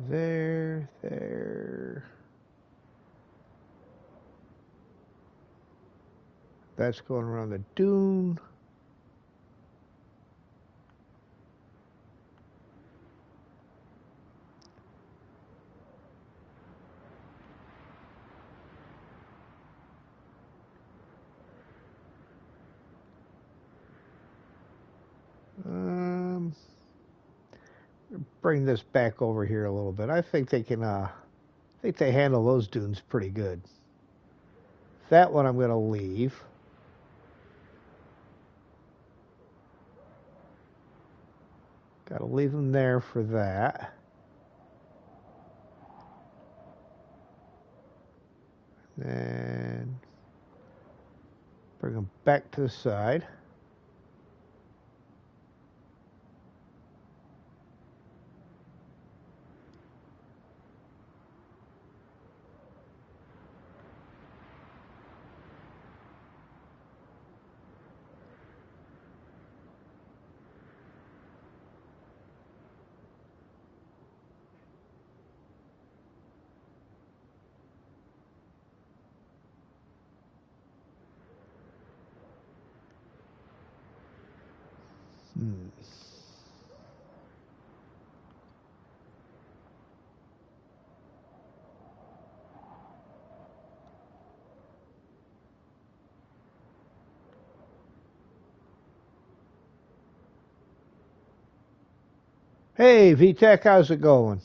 There. That's going around the dune. Bring this back over here a little bit. I think they can. I think they handle those dunes pretty good. That one I'm going to leave. Got to leave them there for that. And bring them back to the side. Hey, VTech, how's it going?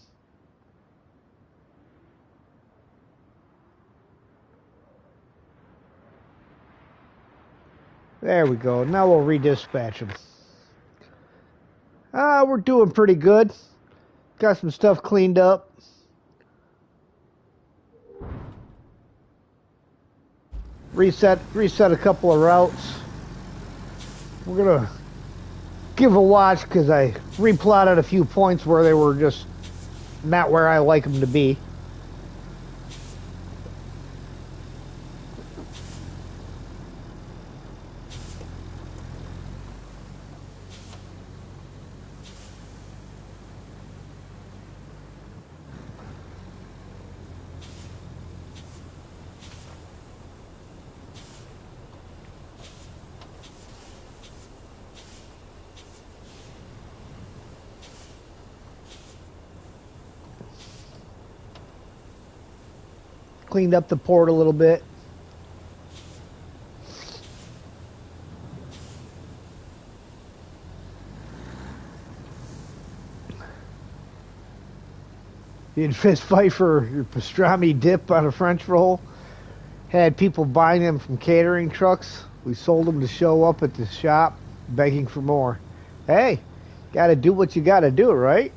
There we go. Now we'll redispatch them. We're doing pretty good. Got some stuff cleaned up. Reset a couple of routes. We're gonna give a watch because I replotted a few points where they were just not where I like them to be. Cleaned up the port a little bit. You had fist fight for your pastrami dip on a French roll. Had people buying them from catering trucks. We sold them to show up at the shop, begging for more. Hey, gotta do what you gotta do, right?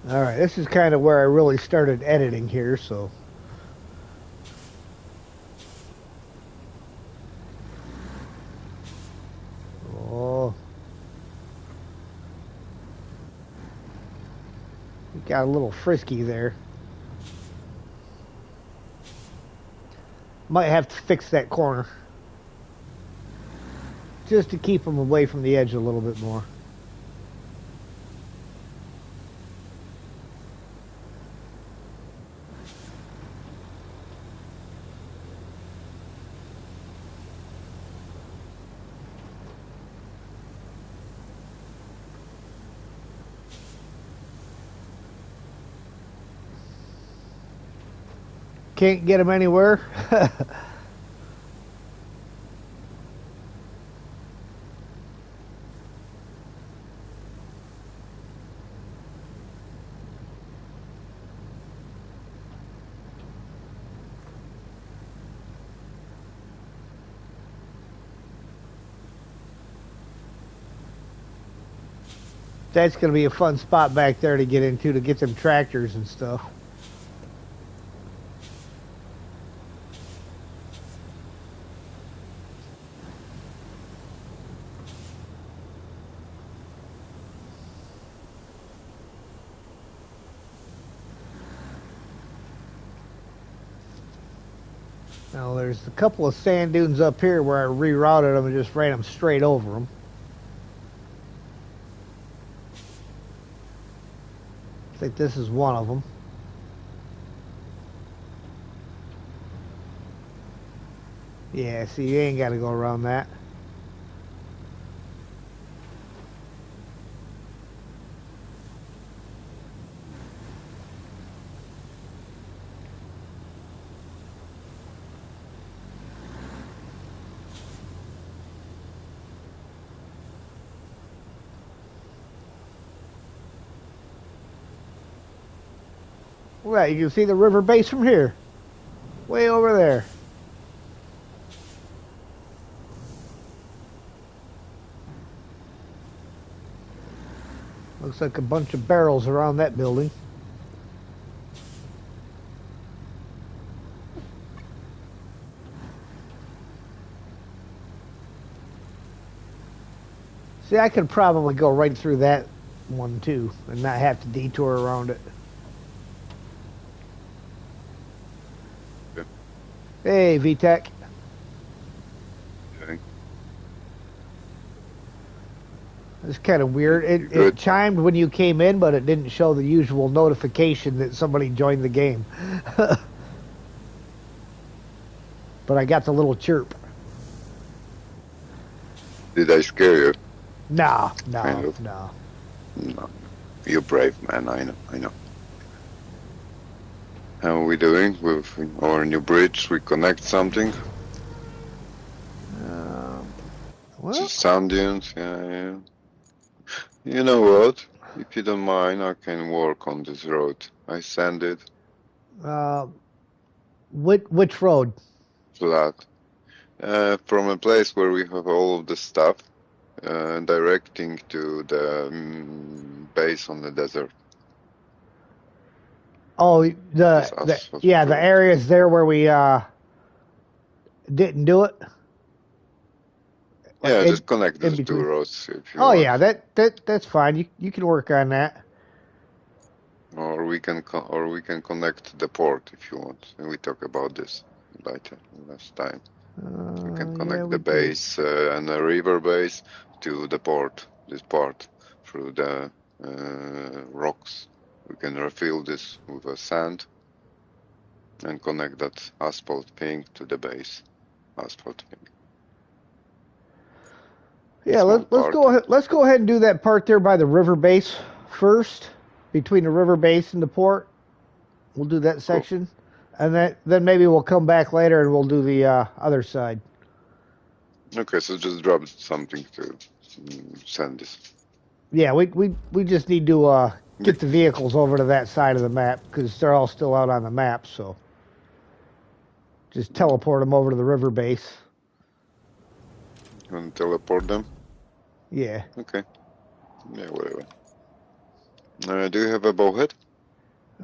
All right, this is kind of where I really started editing here, so. Oh. We got a little frisky there. Might have to fix that corner. Just to keep them away from the edge a little bit more. Can't get them anywhere. That's going to be a fun spot back there to get into to get them tractors and stuff. Now there's a couple of sand dunes up here where I rerouted them and just ran them straight over them. I think this is one of them. Yeah, see, you ain't got to go around that. Right, you can see the river base from here. Way over there. Looks like a bunch of barrels around that building. See, I could probably go right through that one too and not have to detour around it. Okay. Hey, VTech. Okay. It's kind of weird. It chimed when you came in, but it didn't show the usual notification that somebody joined the game. But I got the little chirp. Did I scare you? No. No. You're brave, man. I know. How are we doing with our new bridge? We connect something? Well, Just sand dunes? Yeah. You know what? If you don't mind, I can work on this road. I send it which road? flat. From a place where we have all of the stuff, directing to the base on the desert. Oh, the areas there where we didn't do it. Yeah, just connect those two roads if you want. Yeah, that's fine. You can work on that. Or we can connect the port if you want. We talk about this later last time. We can connect the base and the river base to the port. This part through the rocks. We can refill this with a sand and connect that asphalt thing to the base. Asphalt thing. Yeah, let's go ahead. Let's go ahead and do that part there by the river base first, between the river base and the port. We'll do that section, and then maybe we'll come back later and we'll do the other side. Okay, so just drop something to send this. Yeah, we just need to get the vehicles over to that side of the map because they're all still out on the map. So just teleport them over to the river base. You want to teleport them? Yeah. Okay. Yeah, whatever. Do you have a bowhead?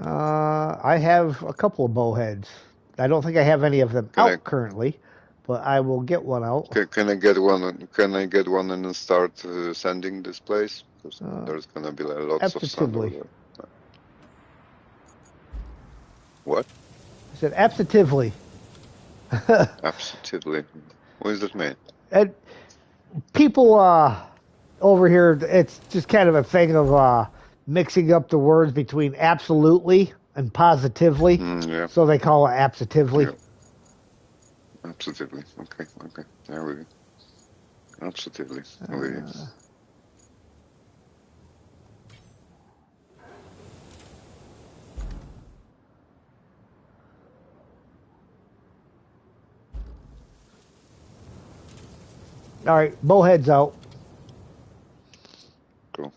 I have a couple of bowheads. I don't think I have any of them out currently, but I will get one out. Can I get one? Can I get one and then start sanding this place? Because there's gonna be lots of sand over there. What? I said absentively. Absolutely. What does that mean? And people over here, it's just kind of a thing of mixing up the words between absolutely and positively. Yeah. So they call it absentively. Yeah. Absolutely. Okay. There we go. Absolutely. All right, bowhead's out. Cool.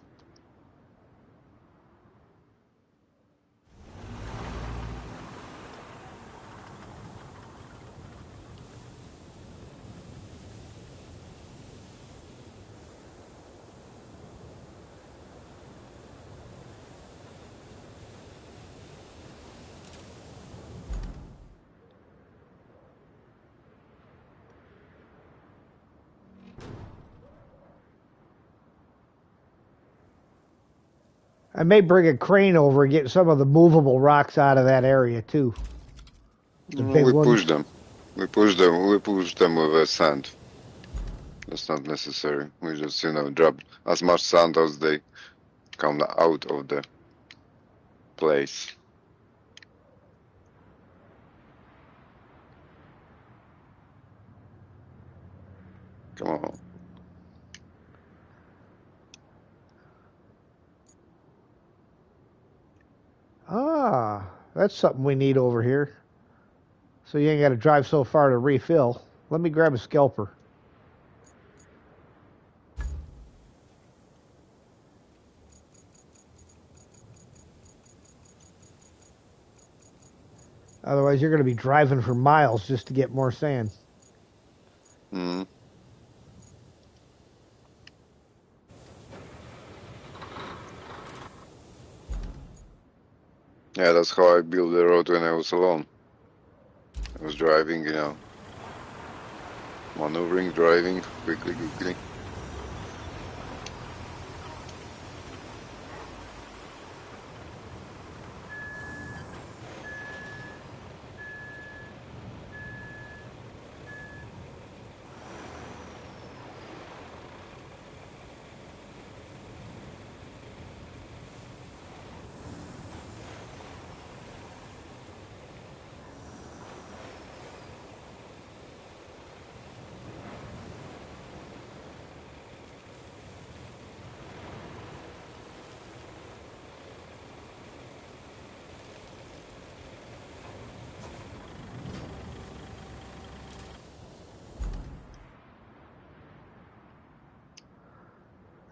I may bring a crane over and get some of the movable rocks out of that area too. We push them. We push them with sand. That's not necessary. We just, drop as much sand as they come out of the place. Come on. Ah, that's something we need over here. So you ain't got to drive so far to refill. Let me grab a scalper. Otherwise, you're going to be driving for miles just to get more sand. Mm. Yeah, that's how I built the road when I was alone. I was driving, maneuvering, driving quickly.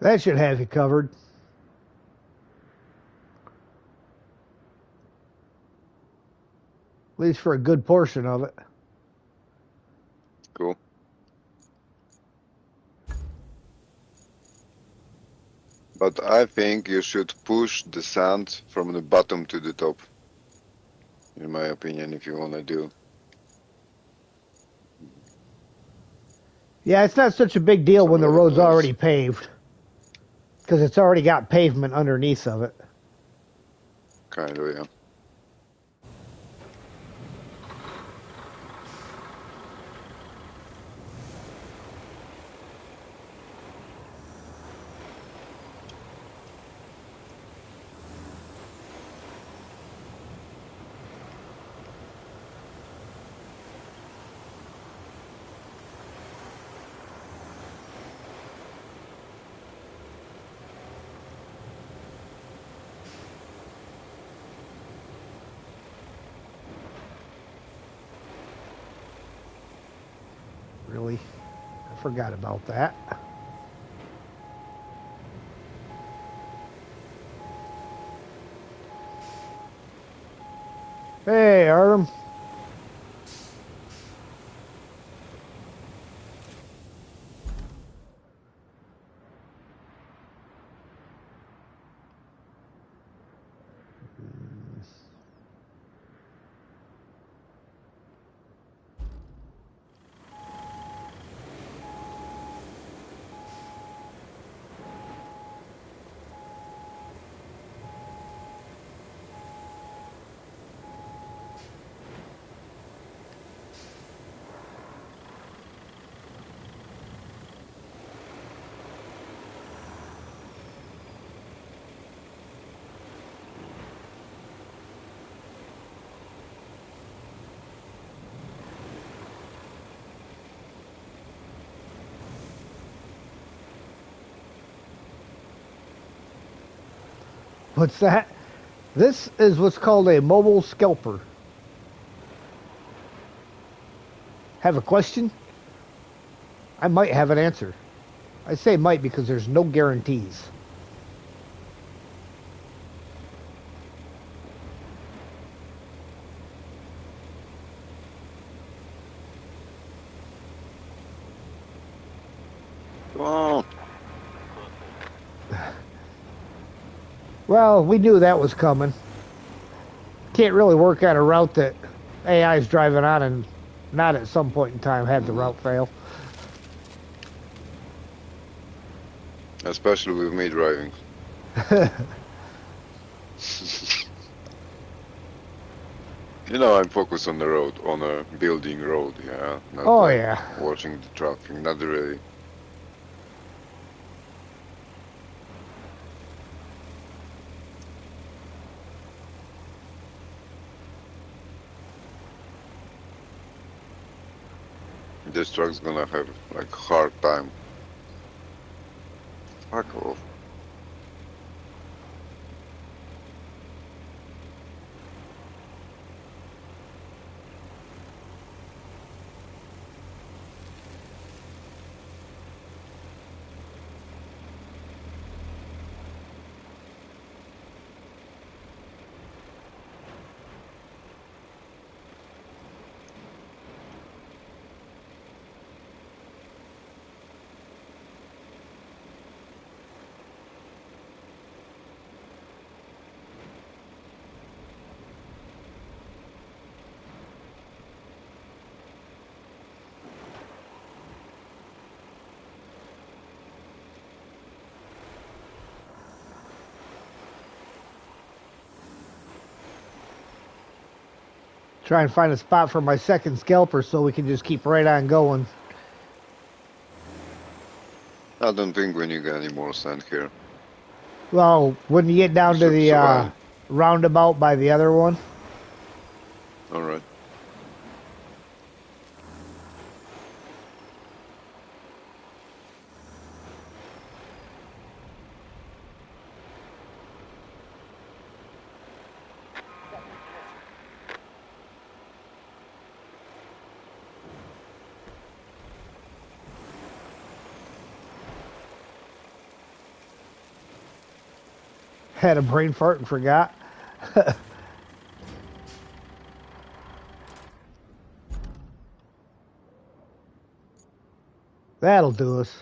That should have you covered. At least for a good portion of it. Cool. But I think you should push the sand from the bottom to the top. In my opinion, if you want to do. Yeah, it's not such a big deal when the road's already paved. Because it's already got pavement underneath of it. Kind of, yeah. Really? I forgot about that. Hey, Artem. What's that? This is what's called a mobile scalper. Have a question? I might have an answer. I say might because there's no guarantees. Come on. Well, we knew that was coming. Can't really work on a route that AI is driving on and not at some point in time have the route fail. Especially with me driving. You know, I'm focused on the road, on a building road, yeah. Not Oh, like yeah. watching the traffic, not really. This truck's gonna have like hard time. Fuck off. Try and find a spot for my second scalper so we can just keep right on going. I don't think we need any more sand here. Well, when you get down to the roundabout by the other one. Alright. Had a brain fart and forgot. That'll do us.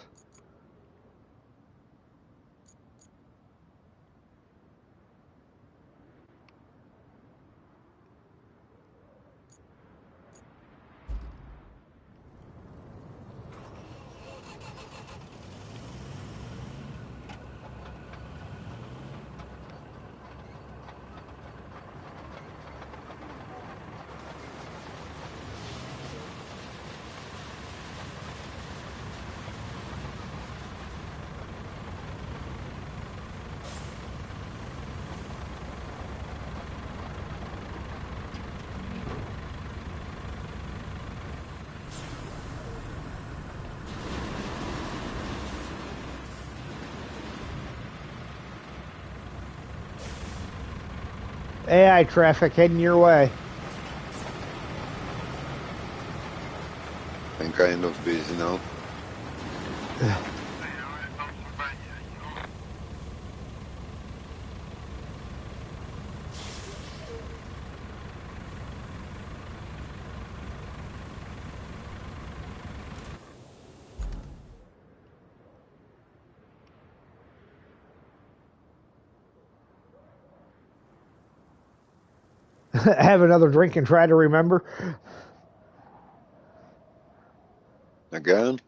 AI traffic heading your way. I'm kind of busy now. Have another drink and try to remember. Again?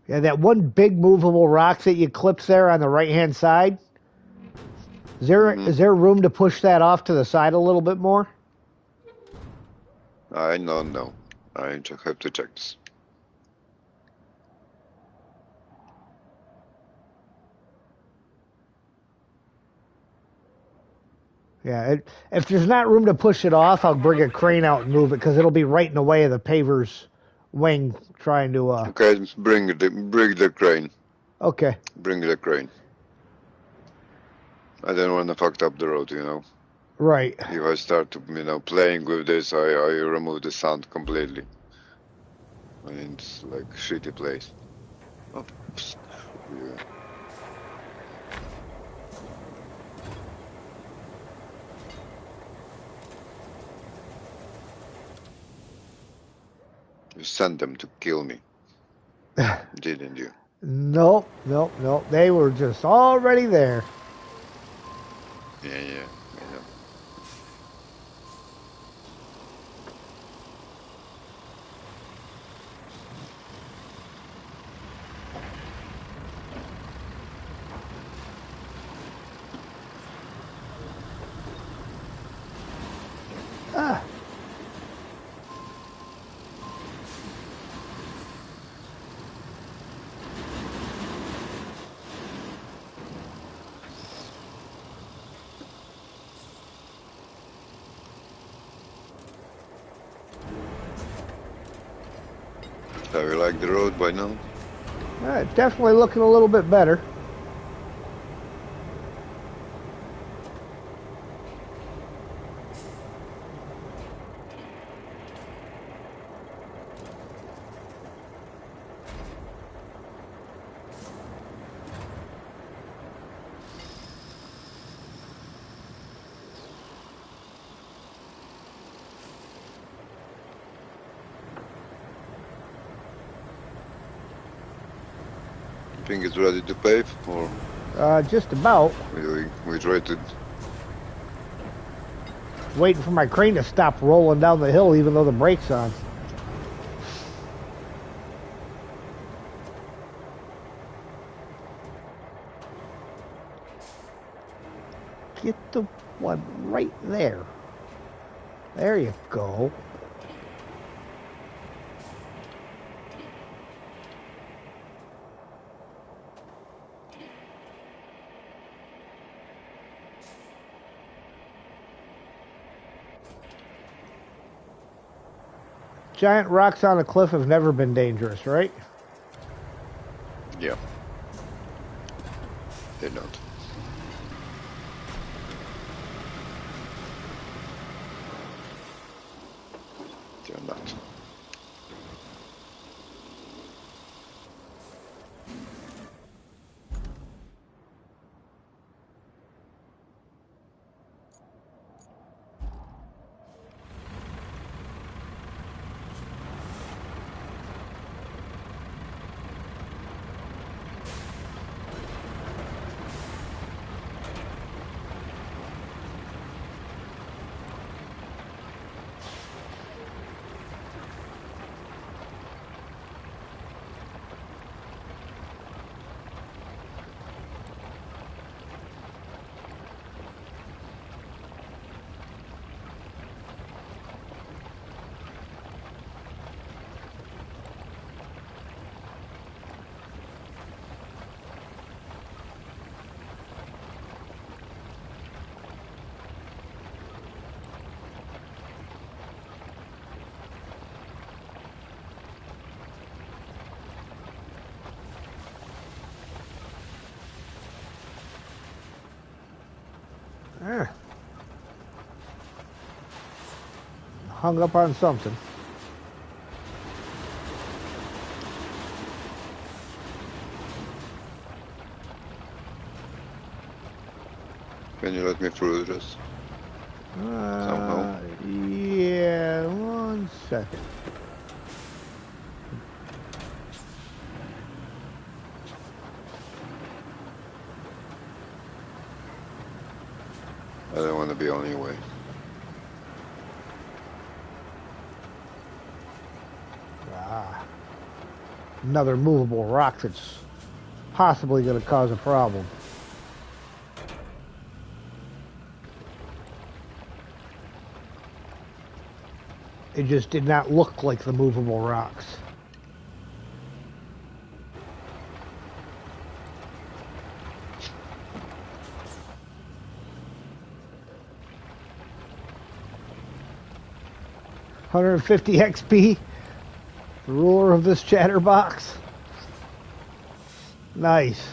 Yeah, that one big movable rock that you clips there on the right hand side. Is there room to push that off to the side a little bit more? I don't know. I just have to check this. Yeah, if there's not room to push it off, I'll bring a crane out and move it because it'll be right in the way of the paver's wing trying to. Okay, bring the crane. Okay. Bring the crane. I don't want to fuck up the road, you know. Right. If I start to, playing with this, I remove the sound completely. And it's like shitty place. Oh, yeah. You sent them to kill me, didn't you? Nope. They were just already there. Yeah, I know. Ah. How you like the road by now? Definitely looking a little bit better. Think it's ready to pave, or Just about. we try to. Waiting for my crane to stop rolling down the hill, even though the brake's on. Get the one right there. There you go. Giant rocks on a cliff have never been dangerous, right? Yeah. They're not. They're not. Hung up on something. Can you let me through this? Somehow? Yeah, 1 second. I don't want to be on your way. Another movable rock that's possibly going to cause a problem. It just did not look like the movable rocks. $150 XP, the ruler of this chatterbox. Nice.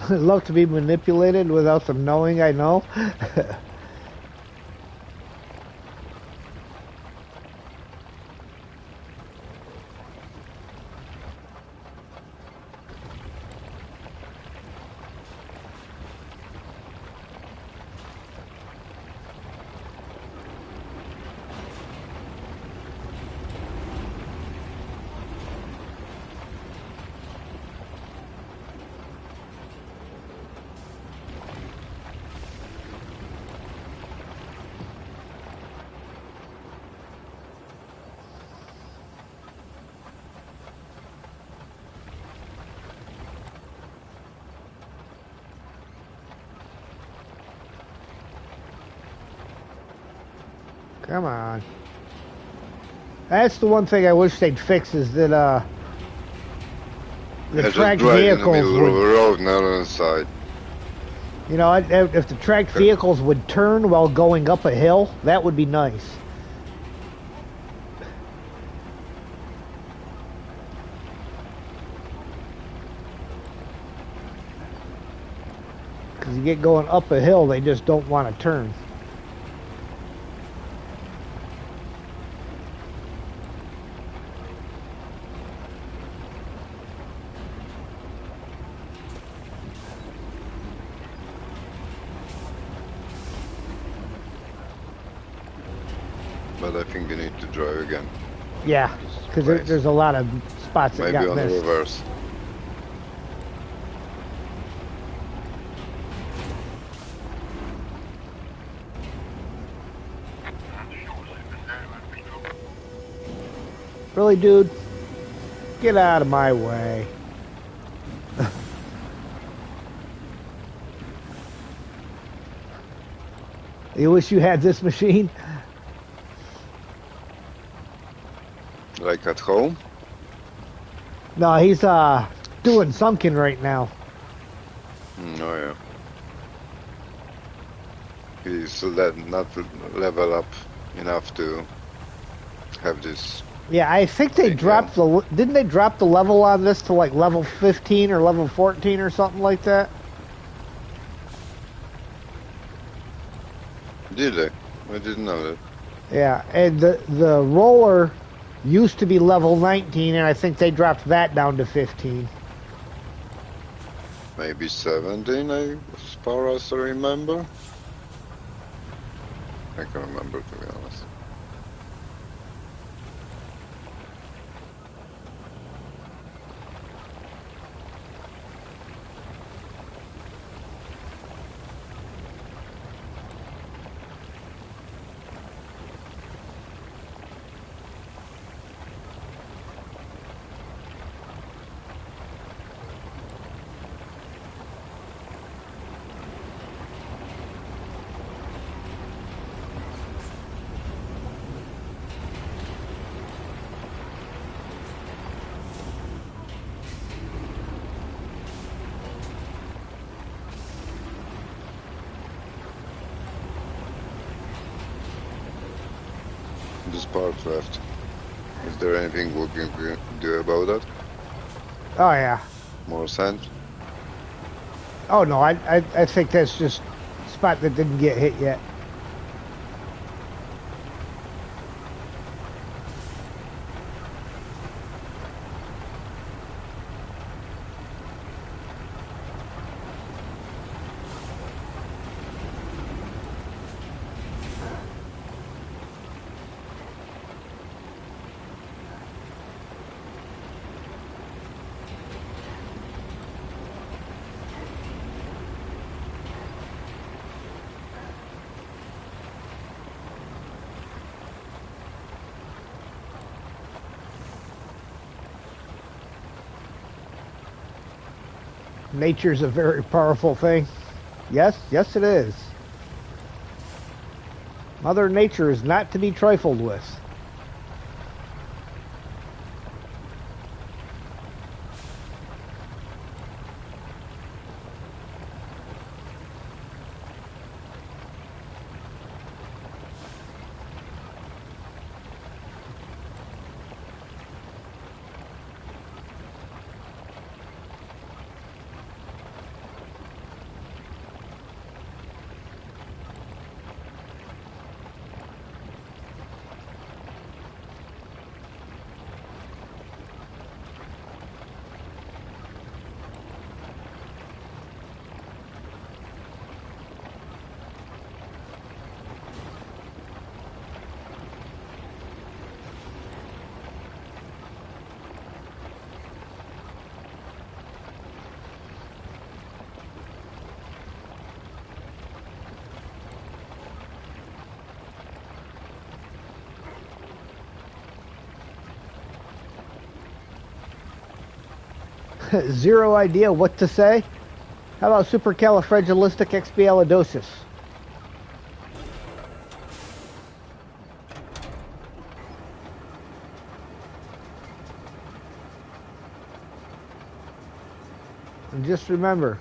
Love to be manipulated without them knowing I know. Come on. That's the one thing I wish they'd fix is that the tracked vehicles in the middle of the road, not on the side. You know, if the tracked vehicles would turn while going up a hill, that would be nice. Because you get going up a hill, they just don't want to turn. But I think you need to drive again. Yeah, because there's a lot of spots that got missed. Maybe on the reverse. Really, dude? Get out of my way. You wish you had this machine? Like at home? No, he's doing Sunken right now. Oh yeah. He's not level up enough to have this. Yeah, I think they dropped the... Didn't they drop the level on this to like level 15 or level 14 or something like that? Did they? I didn't know that. Yeah, and the roller used to be level 19, and I think they dropped that down to 15. maybe 17, as far as I remember. I can remember, to be honest. This part left. Is there anything we can do about that? Oh yeah. More sand? Oh no, I think that's just a spot that didn't get hit yet. Nature's a very powerful thing. Yes, yes it is. Mother Nature is not to be trifled with. Zero idea what to say. How about supercalifragilisticexpialidocious? And just remember,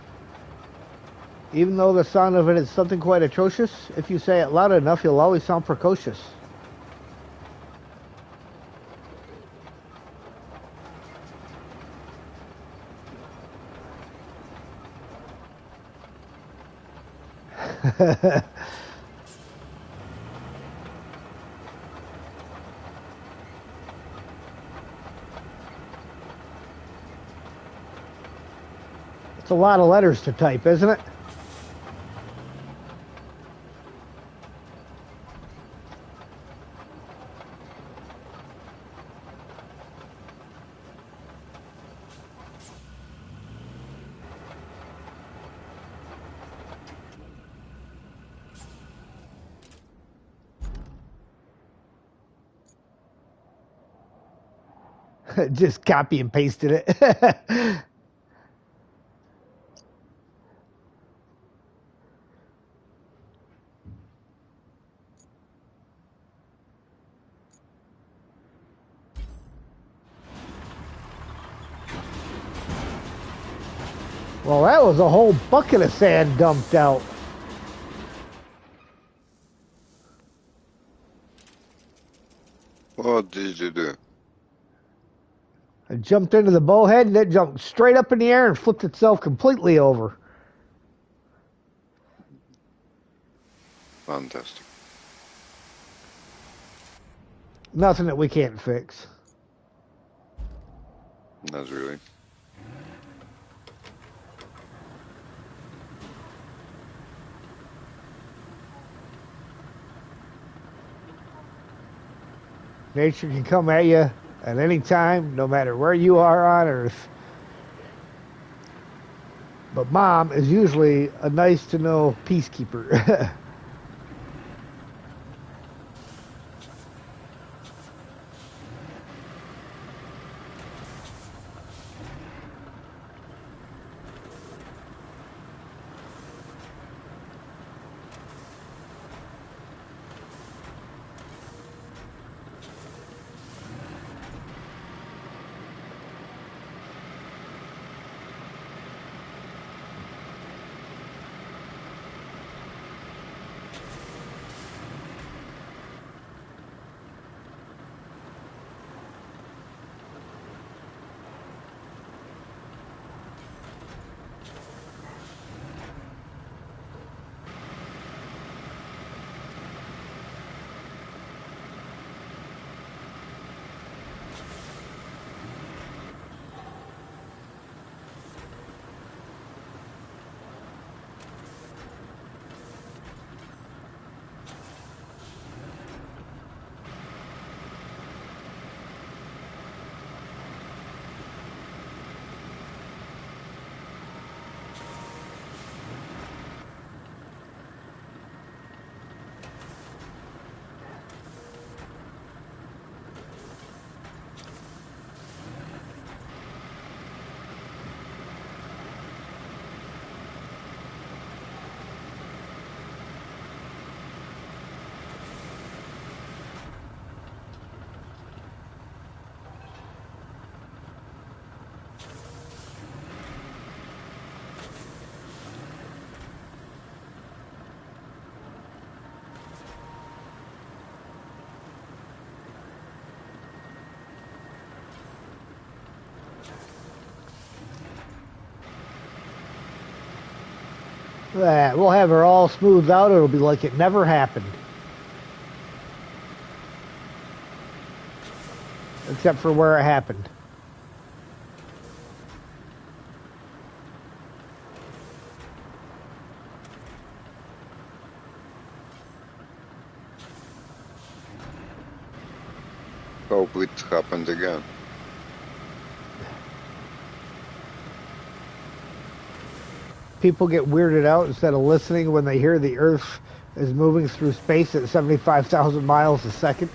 even though the sound of it is something quite atrocious, if you say it loud enough, you'll always sound precocious. It's a lot of letters to type, isn't it? Just copy and pasted it. Well, that was a whole bucket of sand dumped out. What did you do? I jumped into the bowhead and it jumped straight up in the air and flipped itself completely over. Fantastic. Nothing that we can't fix. Not really. Nature can come at you at any time, no matter where you are on Earth. But Mom is usually a nice-to-know peacekeeper. We'll have her all smoothed out. It'll be like it never happened. Except for where it happened. Hope it happened again. People get weirded out instead of listening when they hear the Earth is moving through space at 75,000 miles a second.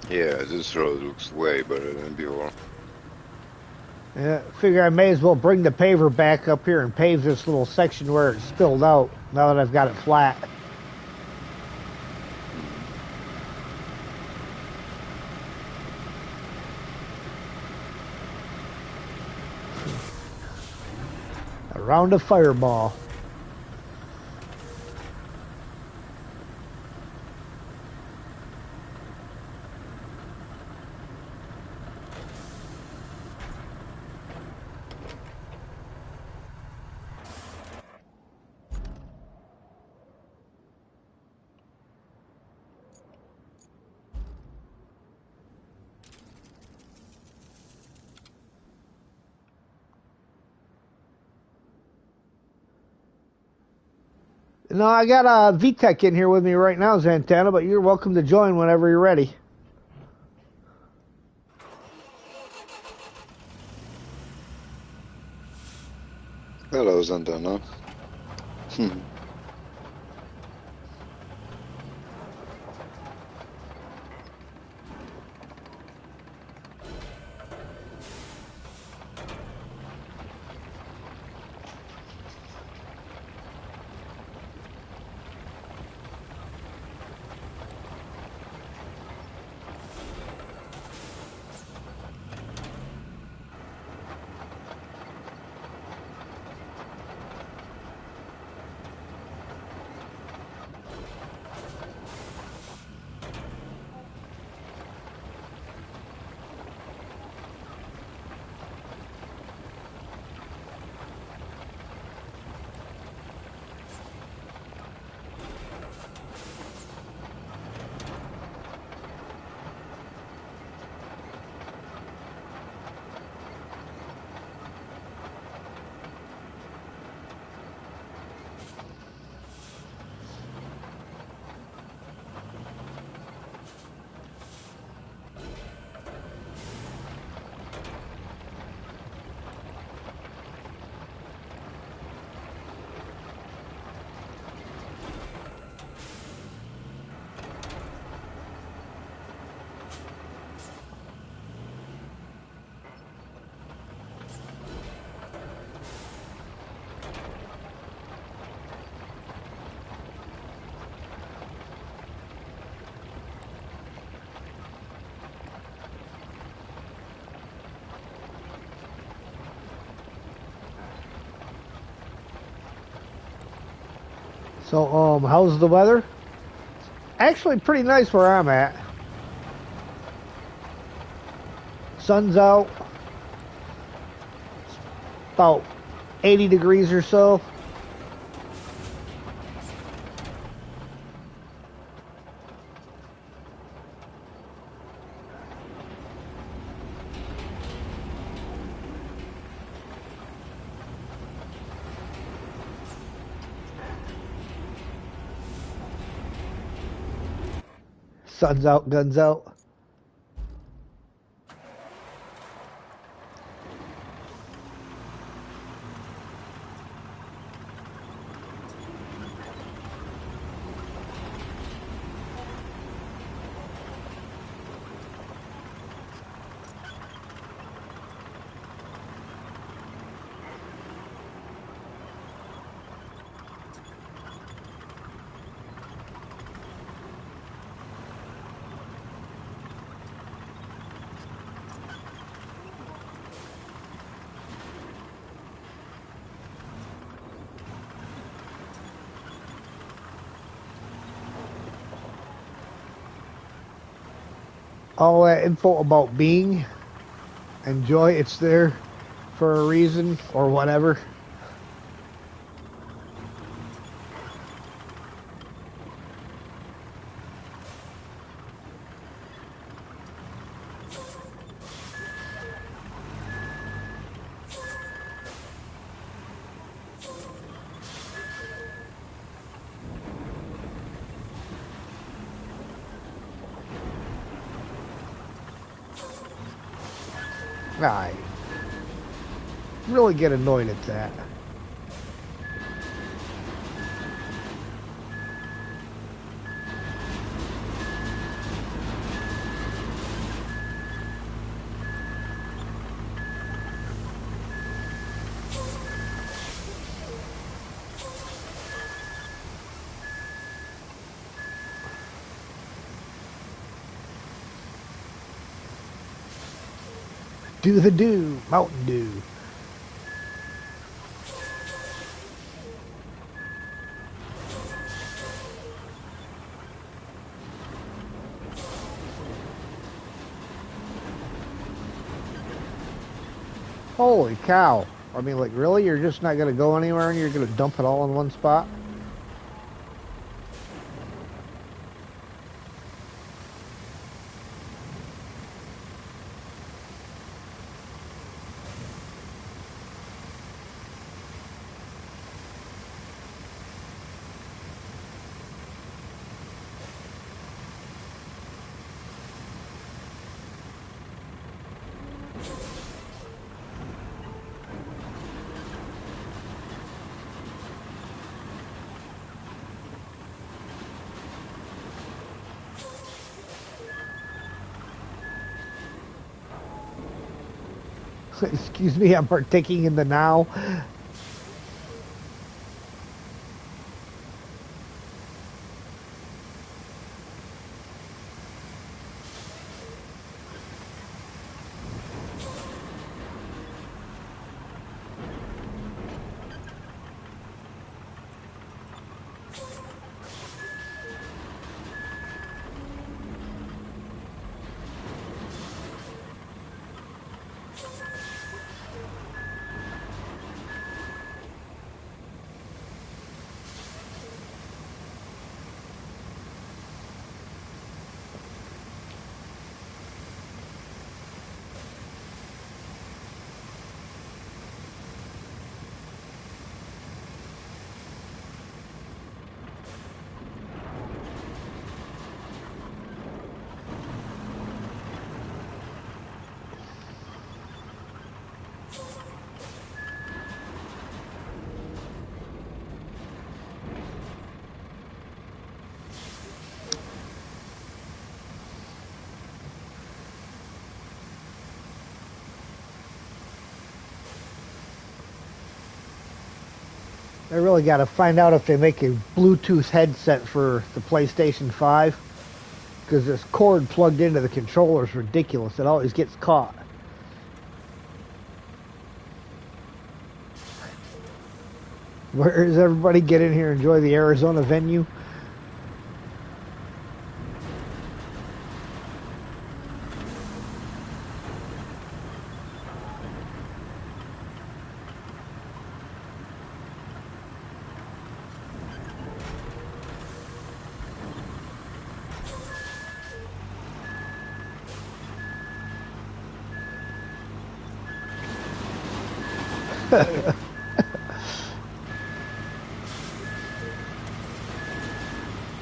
Yeah, this road looks way better than before. Yeah, figure I may as well bring the paver back up here and pave this little section where it spilled out, now that I've got it flat. Around a fireball. No, I got a VTech in here with me right now, Zantana, but you're welcome to join whenever you're ready. Hello, Zantana. So, how's the weather? Actually, pretty nice where I'm at. Sun's out. It's about 80 degrees or so. Sun's out, guns out. All that info about being and joy, it's there for a reason or whatever. I really get annoyed at that. Do the do, Mountain Dew. Holy cow. I mean, like, really? You're just not going to go anywhere and you're going to dump it all in one spot? Excuse me, I'm partaking in the now. I really got to find out if they make a Bluetooth headset for the PlayStation 5, because this cord plugged into the controller is ridiculous. It always gets caught. Where does everybody get in here and enjoy the Arizona venue?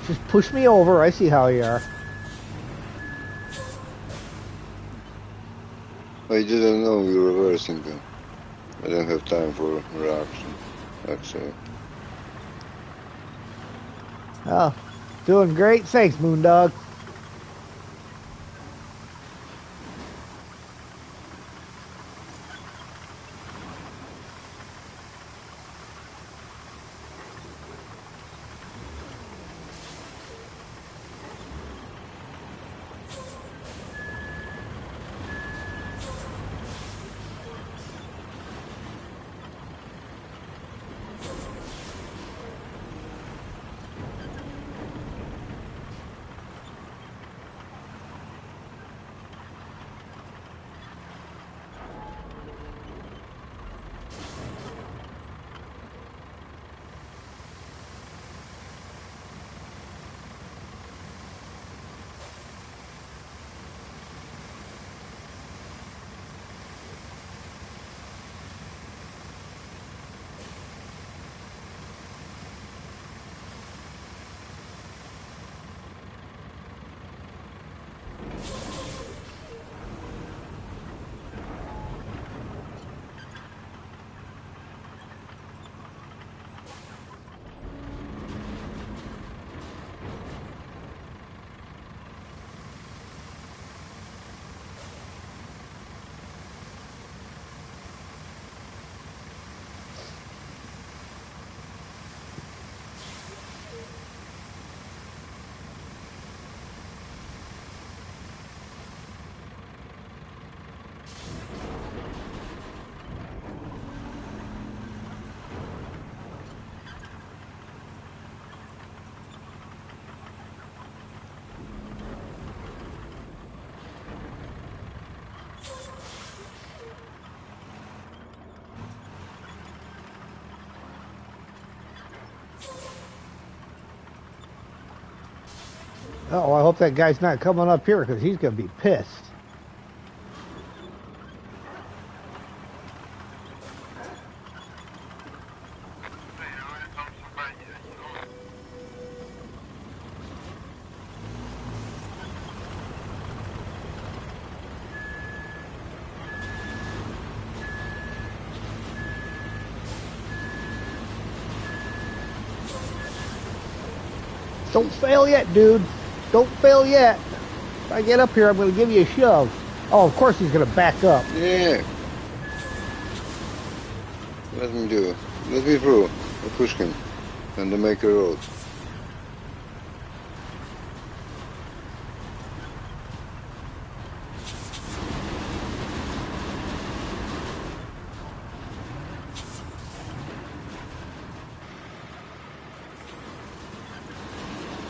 Just push me over. I see how you are. I didn't know we were reversing them. I didn't have time for reaction, actually. Oh, doing great. Thanks, Moondog. Oh, I hope that guy's not coming up here because he's going to be pissed. Don't fail yet, dude. Don't fail yet. If I get up here, I'm going to give you a shove. Oh, of course he's going to back up. Yeah. Let me do it. Let me through. I push him. And the make a road.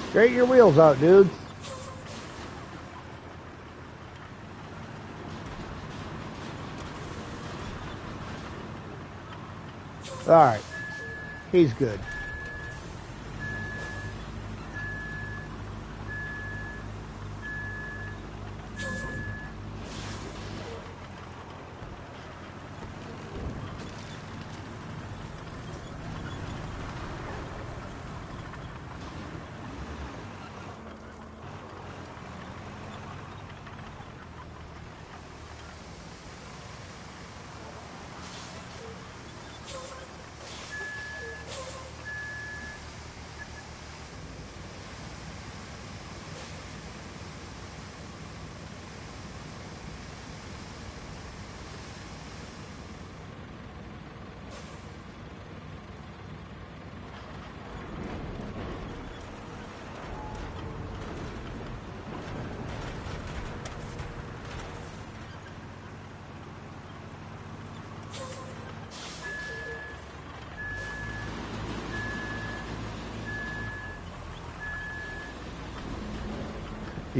Straighten your wheels out, dude. All right. He's good.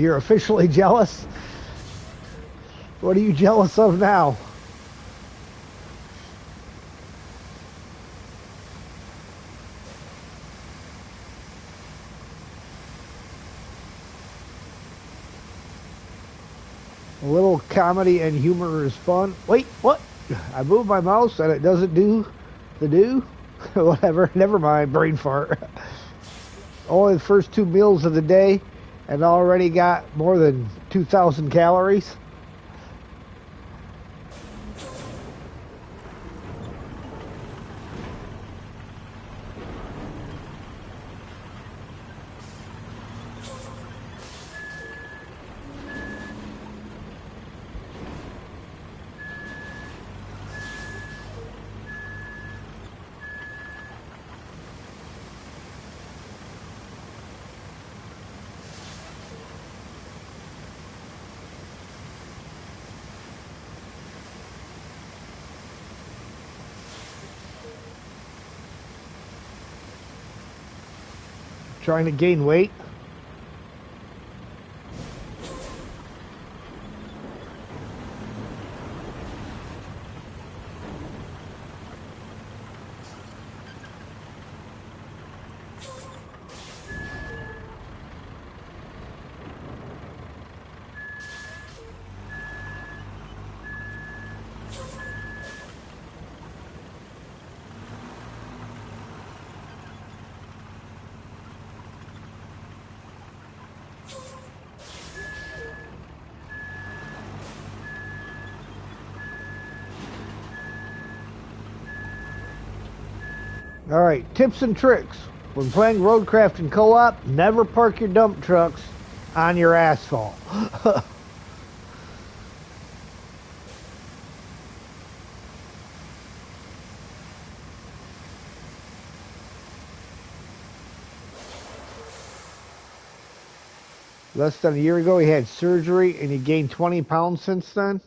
You're officially jealous? What are you jealous of now? A little comedy and humor is fun. Wait, what? I moved my mouse and it doesn't do the do? Whatever, never mind, brain fart. Only the first 2 meals of the day and already got more than 2,000 calories. Trying to gain weight. All right, tips and tricks. When playing Roadcraft in co-op, never park your dump trucks on your asphalt. Less than a year ago, he had surgery and he gained 20 pounds since then.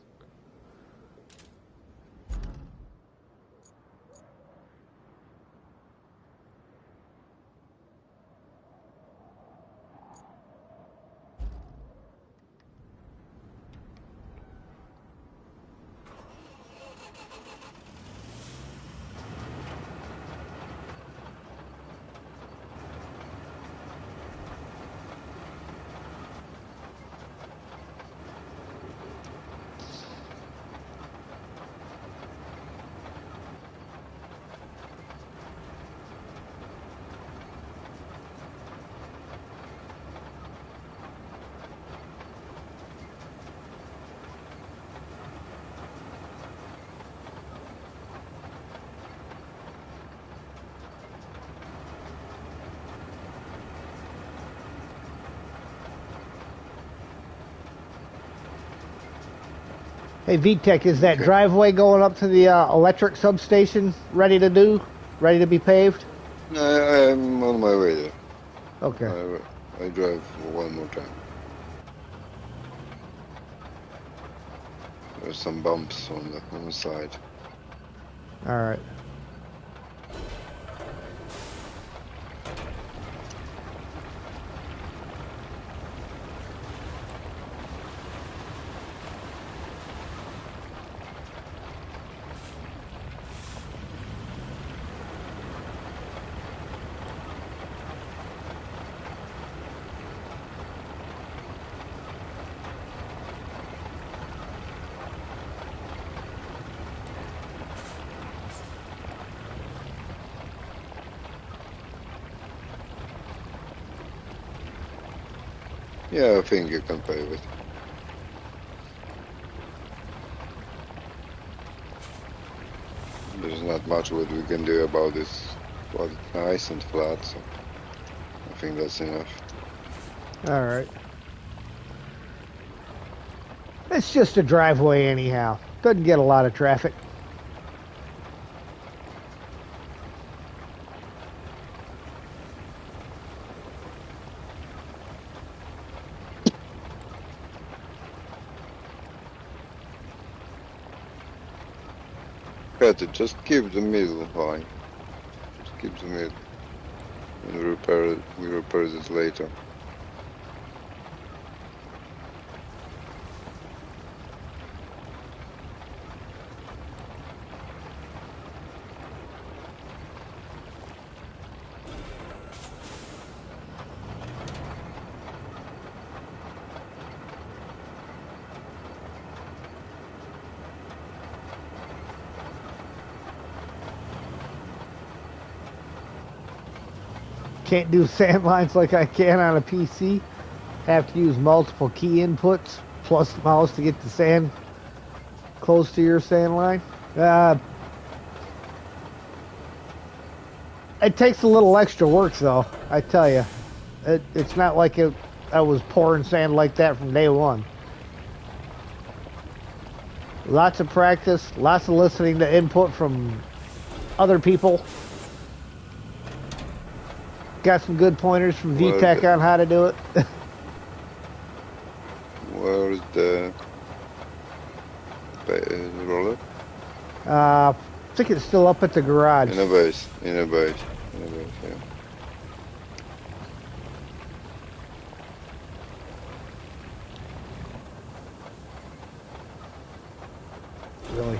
Hey, VTech, is that driveway going up to the electric substation ready to do? Ready to be paved? I'm on my way there. Okay. I drive one more time. There's some bumps on the side. All right. Yeah, I think you can pay with. There's not much what we can do about this. Well, it's nice and flat, so I think that's enough. All right. It's just a driveway anyhow. Doesn't get a lot of traffic. Better just keep the middle line. Just keep the middle. And we repair this later. Can't do sand lines like I can on a PC. Have to use multiple key inputs plus the mouse to get the sand close to your sand line. It takes a little extra work, though. I tell you, it's not like I was pouring sand like that from day one. Lots of practice, lots of listening to input from other people. Got some good pointers from VTech on how to do it. Where's the roller? I think it's still up at the garage. In a base, yeah. Really?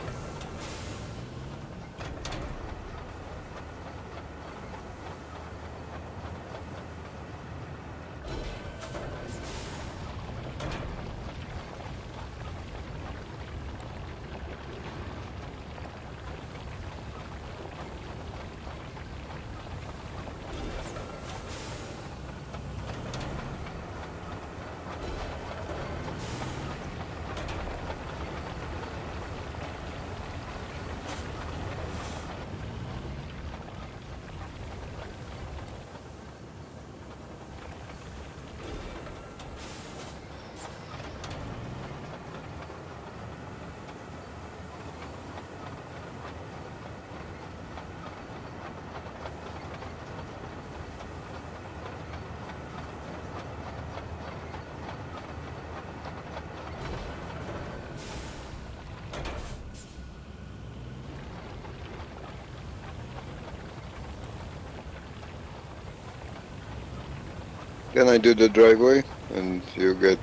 Can I do the driveway and you get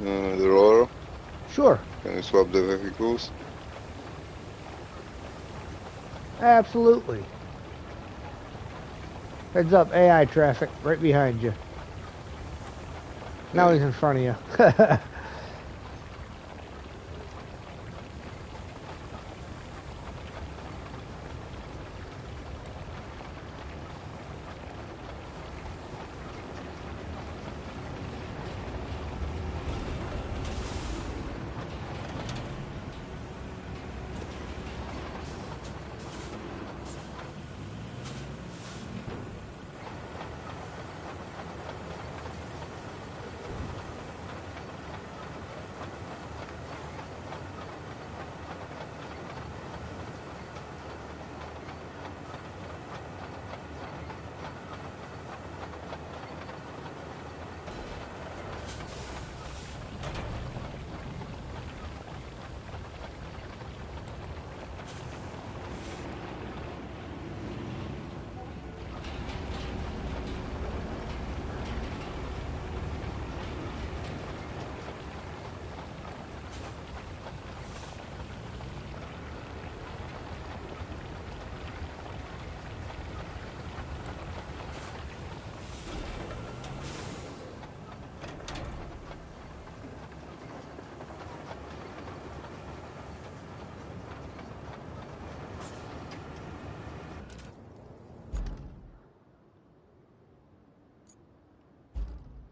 the roller? Sure. Can you swap the vehicles? Absolutely. Heads up, AI traffic right behind you. Now he's in front of you.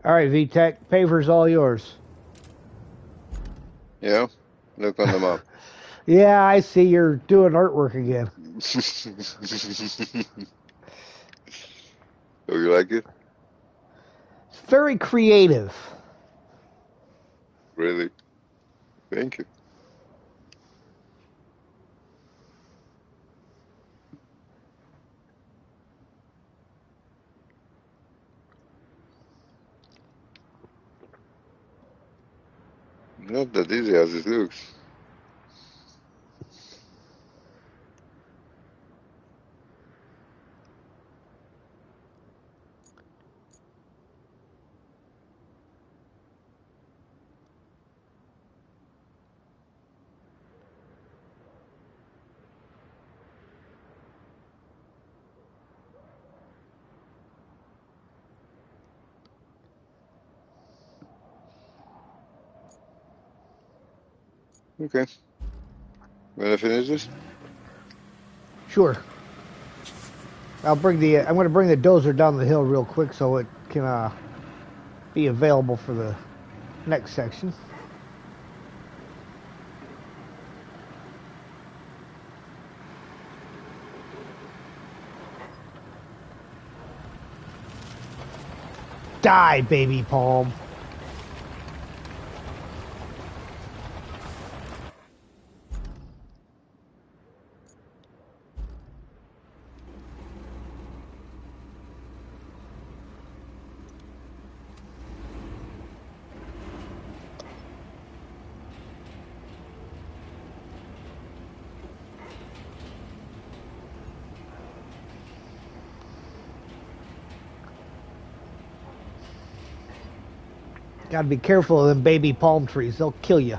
All right, VTech, paver's all yours. Yeah, look on the map. Yeah, I see you're doing artwork again. Oh, you like it? It's very creative. Really? Thank you. Not that easy as it looks. Okay. Wanna finish this? Sure. I'm going to bring the dozer down the hill real quick so it can be available for the next section. Die, baby palm. Gotta be careful of them baby palm trees. They'll kill you.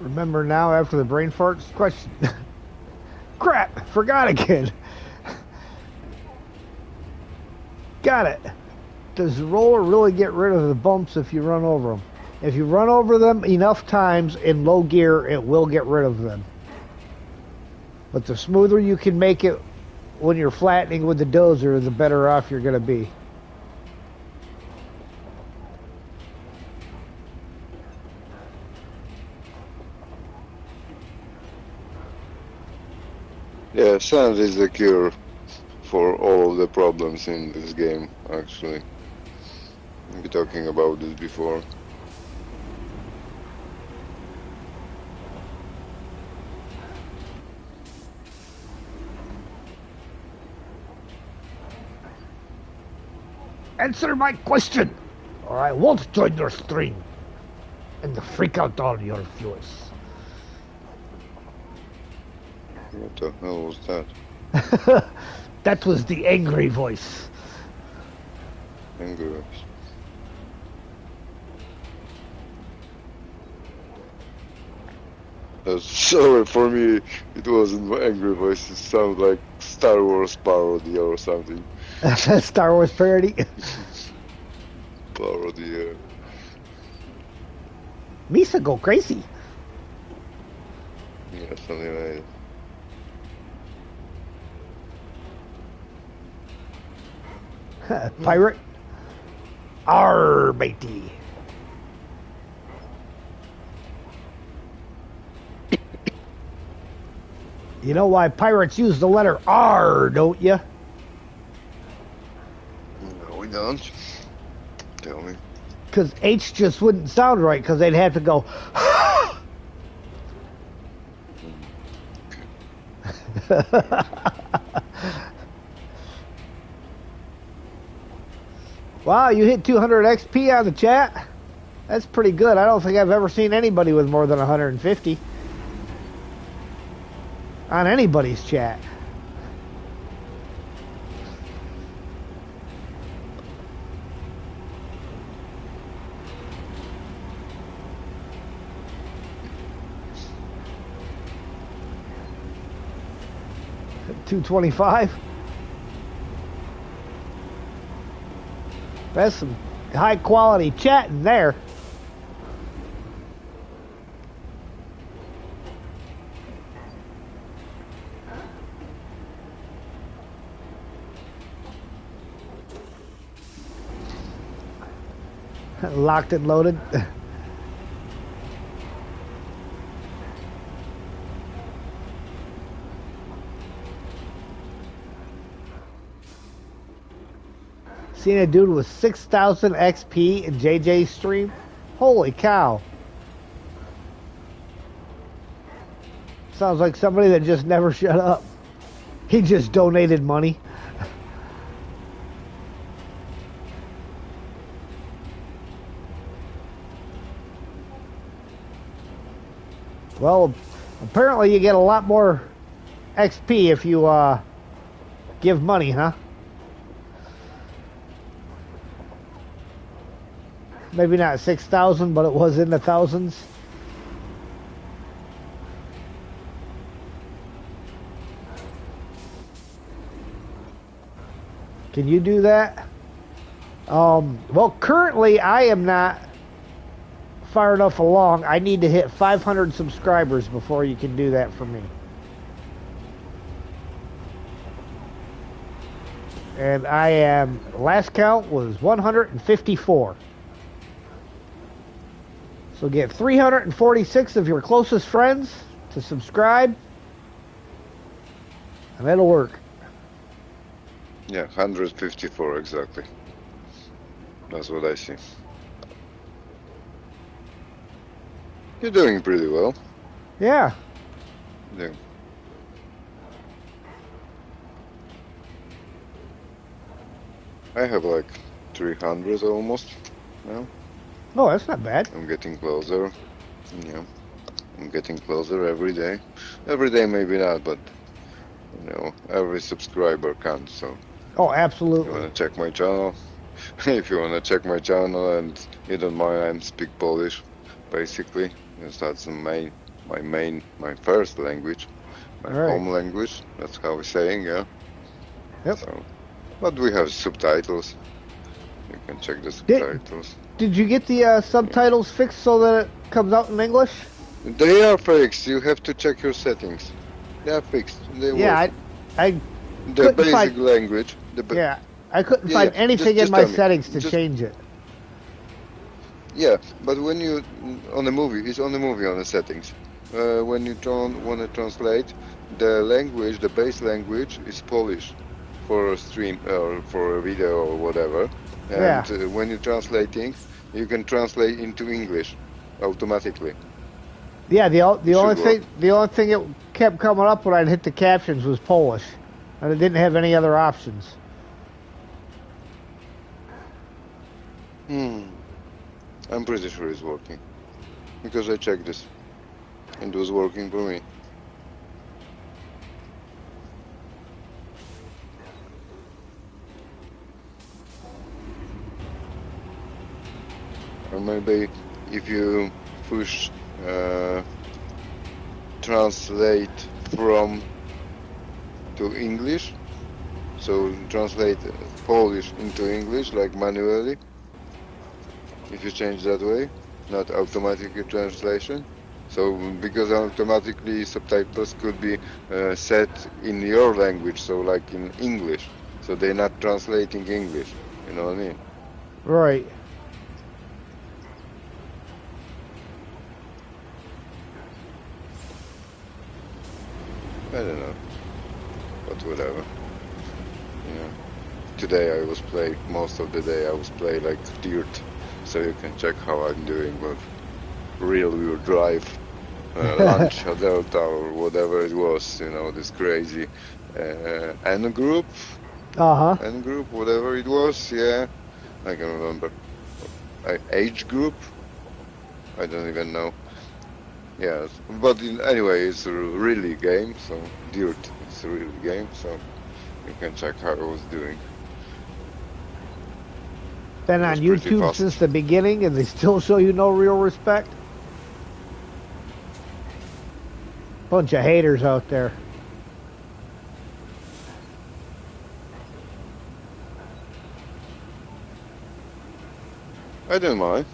Remember now after the brain farts? Question. Crap, forgot again. Got it. Does the roller really get rid of the bumps if you run over them? If you run over them enough times in low gear, it will get rid of them. But the smoother you can make it when you're flattening with the dozer, the better off you're going to be. Yeah, sand is the cure for all of the problems in this game, actually. We've been talking about this before. Answer my question, or I won't join your stream and freak out all your viewers. What the hell was that? That was the angry voice. Angry voice. Sorry, for me, it wasn't my angry voice. It sounded like Star Wars parody or something. Star Wars parody? Parody, yeah. Misa go crazy. Yeah, something like that. Pirate. Arr, matey. You know why pirates use the letter R, don't you? No, we don't. Tell me. Because H just wouldn't sound right, because they'd have to go. Wow, you hit 200 XP on the chat? That's pretty good. I don't think I've ever seen anybody with more than 150 on anybody's chat. $225. That's some high quality chatting there. Locked and loaded. Seen a dude with 6,000 XP in JJ's stream? Holy cow. Sounds like somebody that just never shut up. He just donated money. Well, apparently you get a lot more XP if you give money, huh? Maybe not 6,000, but it was in the thousands. Can you do that? Well, currently I am not far enough along. I need to hit 500 subscribers before you can do that for me. And I am, last count was 154. So get 346 of your closest friends to subscribe, and that'll work. Yeah, 154 exactly. That's what I see. You're doing pretty well. Yeah. Yeah. I have like 300 almost now. Oh, that's not bad. I'm getting closer. Yeah. I'm getting closer every day. Every day maybe not, but you know, every subscriber counts, so. Oh, absolutely. If you wanna check my channel, if you wanna check my channel and you don't mind, I speak Polish, basically. Because that's my first language, my home language. That's how we're saying, yeah. Yep. So, but we have subtitles. You can check the subtitles. Did you get the subtitles fixed so that it comes out in English? They are fixed. You have to check your settings. They are fixed. They work. The basic language. Yeah, I couldn't find anything in my settings to change it. Yeah, but when you on the movie, it's on the movie on the settings. When you want to translate, the language, the base language is Polish for a stream or for a video or whatever. And when you're translating, you can translate into English automatically. Yeah, the only thing it kept coming up when I'd hit the captions was Polish, and it didn't have any other options. I'm pretty sure it's working because I checked this. It was working for me. Or maybe if you push translate from to English, so translate Polish into English like manually, if you change that way, not automatically translation. So because automatically subtitles could be set in your language, so like in English. so they're not translating English. You know what I mean? Right. I don't know, but whatever. You know, today I was playing, most of the day I was playing like Dirt, so you can check how I'm doing with rear-wheel drive, Lancia Delta or whatever it was, you know, this crazy N group, whatever it was, yeah, I can remember. Age group, I don't even know. Yeah, but anyway, it's a really game, so Dirt, it's a really game, so you can check how I was doing. Been on YouTube since the beginning, and they still show you no real respect. Bunch of haters out there. I don't mind.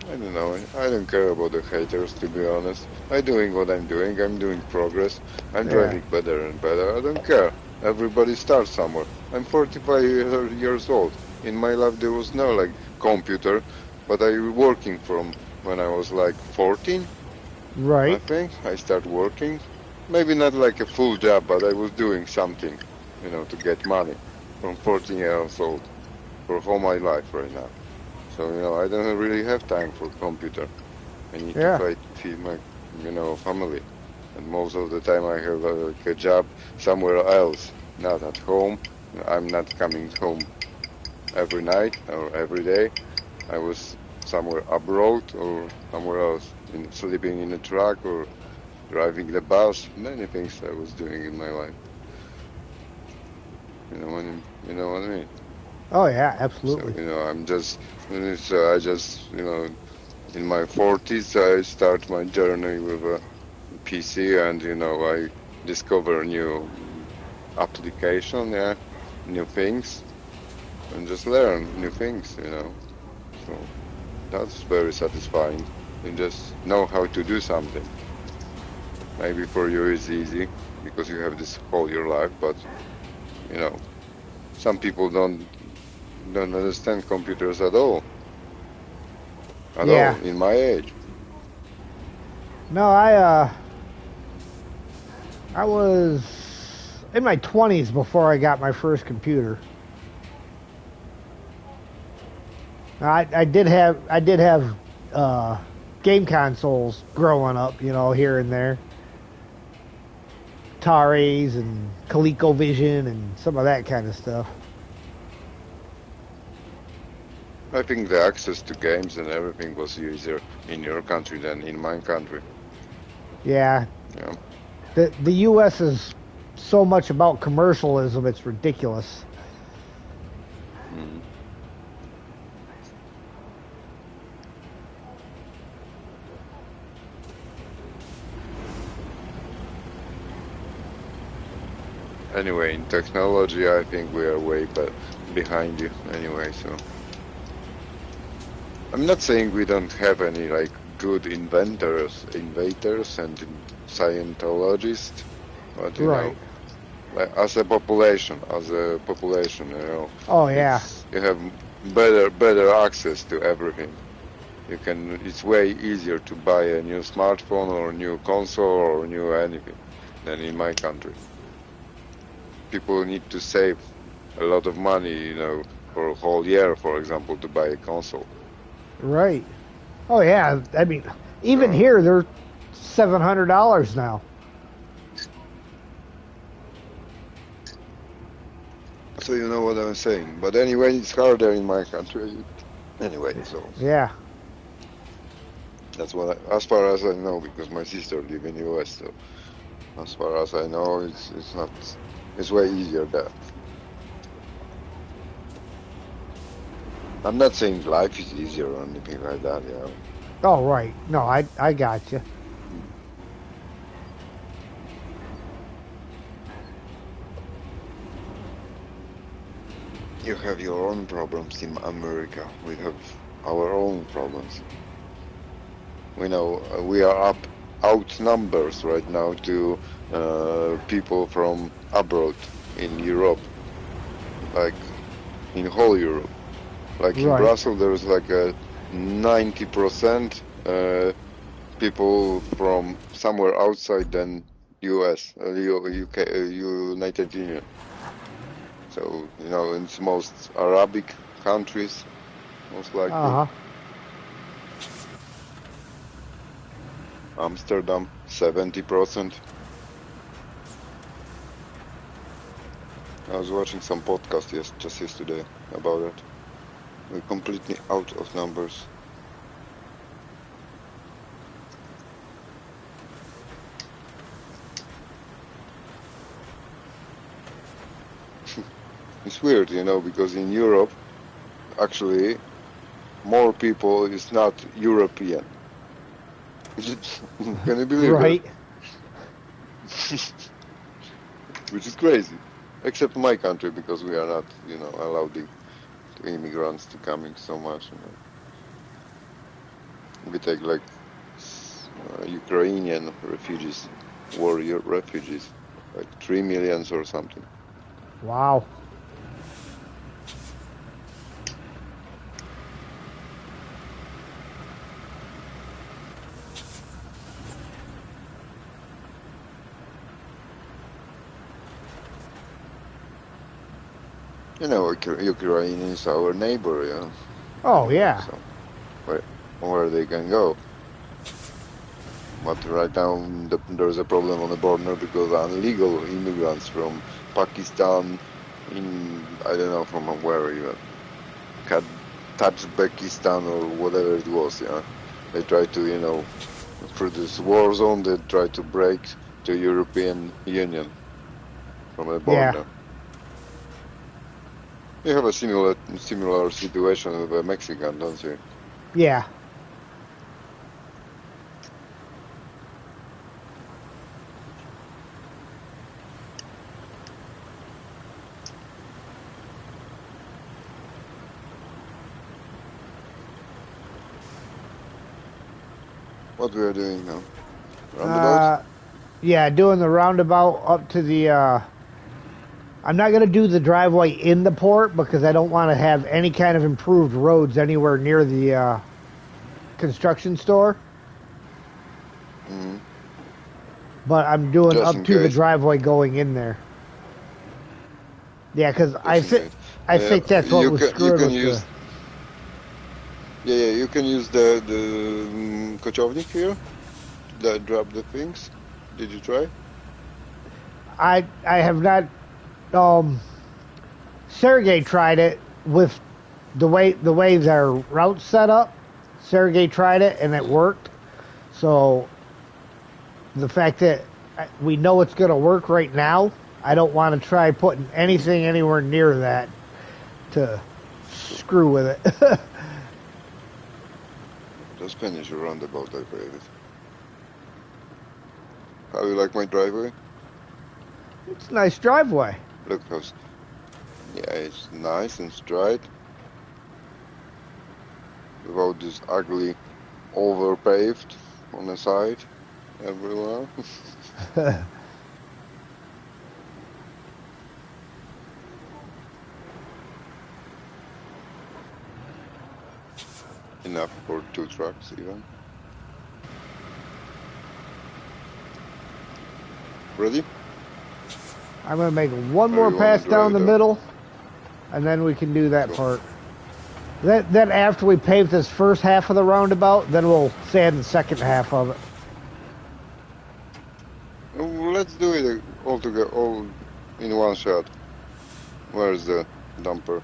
I don't know. I don't care about the haters, to be honest. I'm doing what I'm doing. I'm doing progress. I'm driving better and better. I don't care. Everybody starts somewhere. I'm 45 years old. In my life, there was no like computer, but I was working from when I was like 14. Right. I think I started working. Maybe not like a full job, but I was doing something, you know, to get money from 14 years old for all my life right now. So, you know, I don't really have time for computer. I need to feed my, you know, family. And most of the time I have a job somewhere else, not at home. I'm not coming home every night or every day. I was somewhere abroad or somewhere else, sleeping in a truck or driving the bus. Many things I was doing in my life. You know what I mean? Oh yeah, absolutely. So, you know, I just, you know, in my 40s, I start my journey with a PC, and you know, I discover new application, new things, and just learn new things, you know. So that's very satisfying. You just know how to do something. Maybe for you it's easy because you have this all your life, but you know, some people don't understand computers at all. At all, in my age. No, I was in my 20s before I got my first computer. I did have game consoles growing up, you know, here and there. Ataris and ColecoVision and some of that kind of stuff. I think the access to games and everything was easier in your country than in my country. Yeah. Yeah. The U.S. is so much about commercialism, it's ridiculous. Mm. Anyway, in technology, I think we are way behind you anyway, so. I'm not saying we don't have any like good innovators and Scientologists, but you know, like, as a population, you know. Oh yeah. You have better access to everything. It's way easier to buy a new smartphone or a new console or new anything than in my country. People need to save a lot of money, you know, for a whole year, for example, to buy a console. Right. Oh yeah. I mean, even here they're $700 now. So you know what I'm saying. But anyway, it's harder in my country. Anyway, so yeah. That's what, as far as I know, because my sister lives in the US. So as far as I know, it's way easier there. I'm not saying life is easier or anything like that, you know. Oh, right. No, I got you. You have your own problems in America. We have our own problems. We know we are outnumbers right now to people from abroad in Europe. like in whole Europe. Like in Right. Brussels, there's like a 90% people from somewhere outside than US, UK, United Union. So, you know, it's most Arabic countries, most likely. Uh-huh. Amsterdam, 70%. I was watching some podcast just yesterday about it. We're completely out of numbers. It's weird, you know, because in Europe, actually, more people is not European. Can you believe Right. it? Which is crazy. Except my country, because we are not, you know, allowed the immigrants to coming so much. You know. We take like Ukrainian refugees, warrior refugees, like 3 million or something. Wow. You know, Ukraine is our neighbor, yeah. Oh, yeah. So where they can go. But right now there's a problem on the border because illegal immigrants from Pakistan, I don't know from where even, Tajikistan or whatever it was, yeah. They try to, you know, through this war zone, they try to break the European Union from the border. Yeah. You have a similar situation with a Mexican, don't you? Yeah. What we are doing now? Roundabout? Yeah, doing the roundabout up to the I'm not going to do the driveway in the port because I don't want to have any kind of improved roads anywhere near the construction store. Mm-hmm. But I'm doing Just up in to the case. driveway going in there. Yeah, because I think that's what was screwed with use, Yeah, you can use the koczownik here. Drop the things. Did you try? I have not. Sergey tried it with the way their route's set up. Sergey tried it and it worked. So the fact that we know it's going to work right now, I don't want to try putting anything anywhere near that to screw with it. Just finish your roundabout, I believe. How you like my driveway? It's a nice driveway. Look how, yeah, it's nice and straight. Without this ugly overpaved on the side everywhere. Enough for 2 trucks even. Ready? I'm going to make one more pass down the middle, and then we can do that part. Then after we pave this first half of the roundabout, then we'll sand the second half of it. Let's do it all together, all in one shot. Where's the dumper?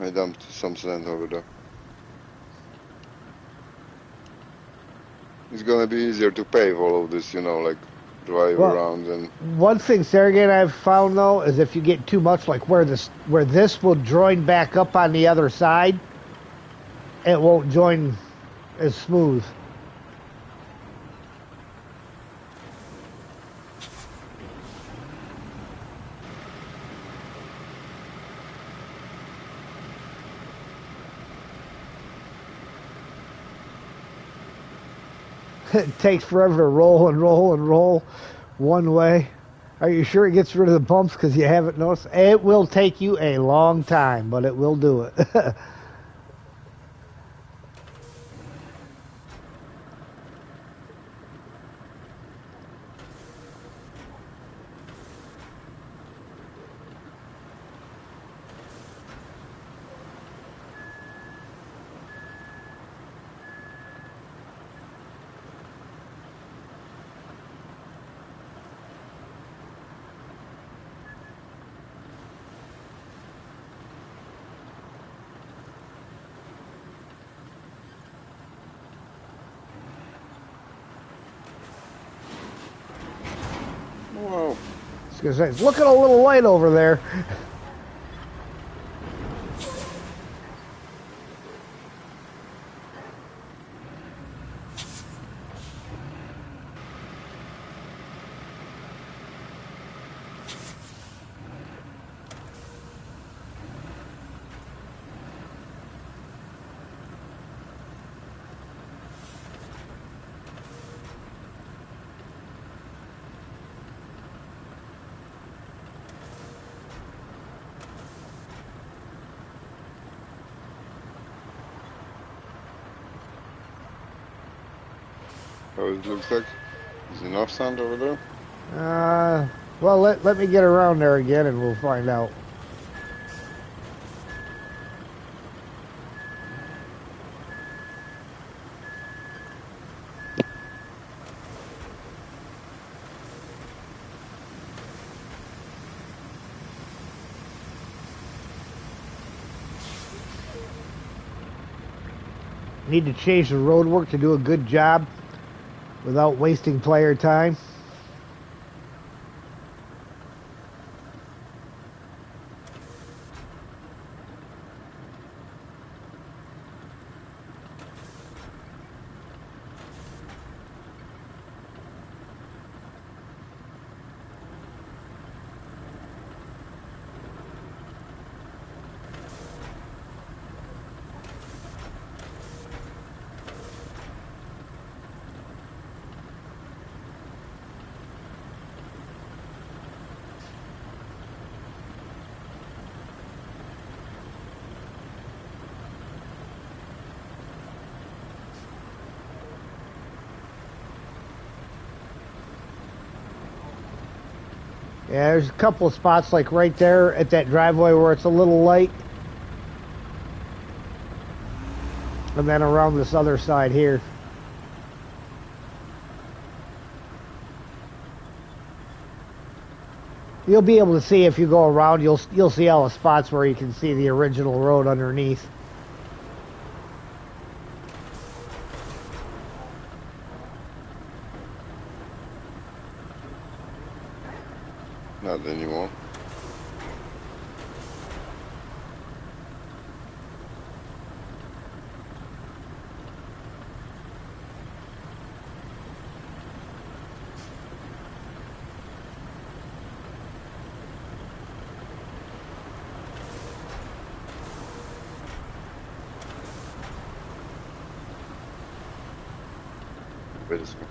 I dumped some sand over there. It's gonna be easier to pave all of this, you know, like drive around and... One thing Sergey and I have found though is if you get too much, like where this will join back up on the other side, it won't join as smooth. It takes forever to roll and roll and roll one way. Are you sure it gets rid of the bumps because you haven't noticed? It will take you a long time, but it will do it. Wow. I was gonna say, it's looking a little light over there. How it looks like? Is enough sand over there? Well, let me get around there again and we'll find out. Need to change the road work to do a good job without wasting player time. Yeah, there's a couple of spots like right there at that driveway where it's a little light. And then around this other side here. You'll be able to see if you go around, you'll see all the spots where you can see the original road underneath. Not anymore. Wait a second.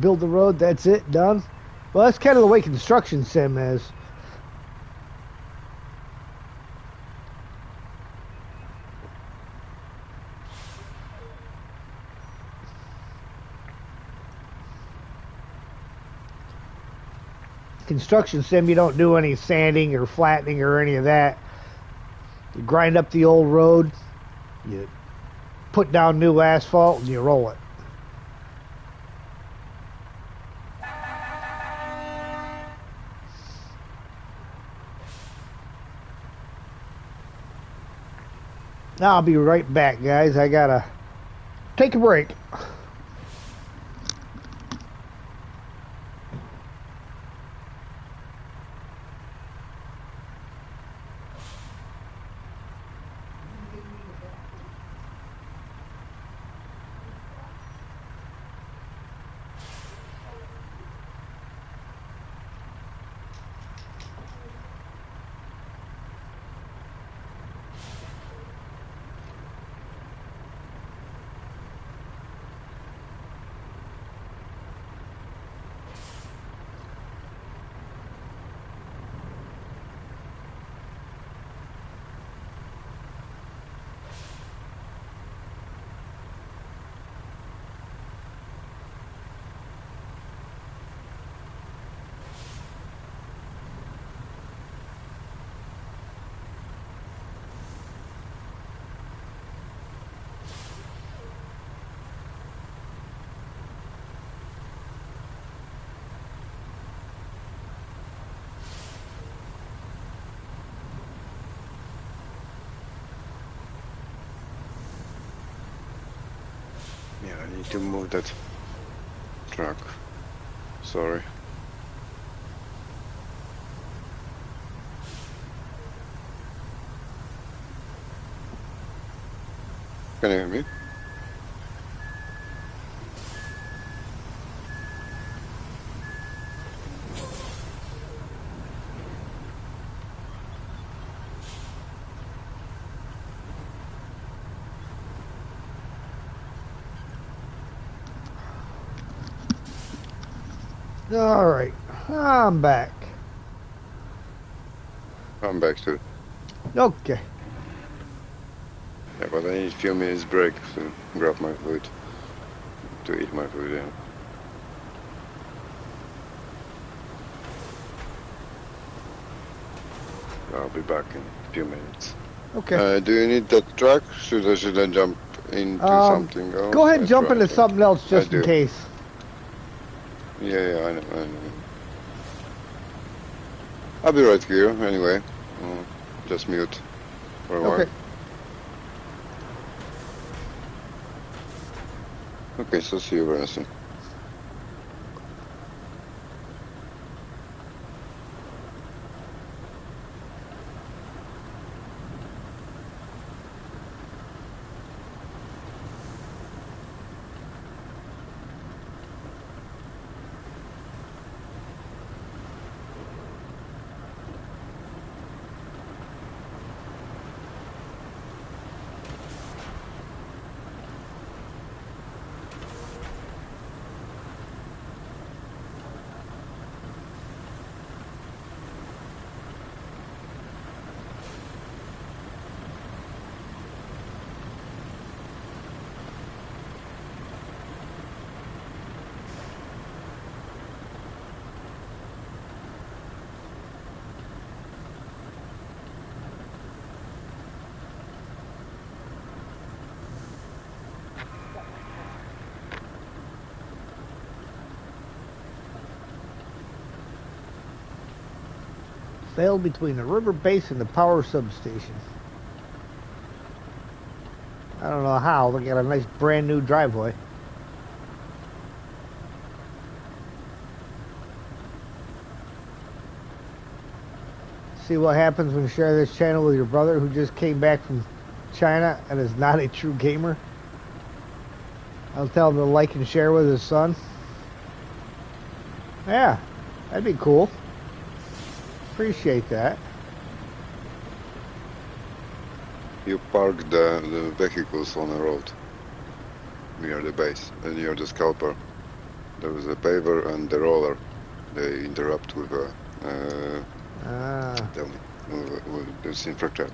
Build the road, that's it, done. Well, that's kind of the way construction sim is. Construction sim, you don't do any sanding or flattening or any of that. You grind up the old road, you put down new asphalt, and you roll it. I'll be right back, guys. I gotta take a break. Yeah, I need to move that truck. Sorry. Can you hear me? All right, I'm back. I'm back too. Okay. Yeah, but I need a few minutes break to grab my food, to eat my food, yeah. I'll be back in a few minutes. Okay. Do you need that truck? Should I jump into something else? Go ahead and jump into try. something else just in do. case. Yeah, I know. I'll be right here anyway. Just mute for a while. Okay. Okay, so see you very soon. Failed between the river base and the power substation. I don't know how. They got a nice brand new driveway. See what happens when you share this channel with your brother who just came back from China and is not a true gamer. I'll tell him to like and share with his son. Yeah, that'd be cool. Appreciate that. You park the vehicles on the road near the base, near the scalper. There is a paver and the roller. They interrupt with tell me, with this infrastructure.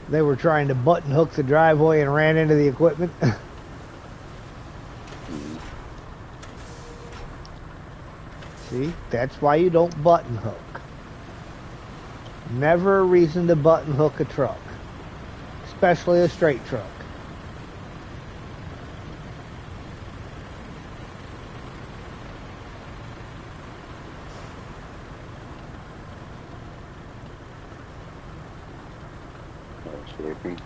They were trying to button hook the driveway and ran into the equipment. See, that's why you don't button hook. Never a reason to button hook a truck, especially a straight truck. It's working.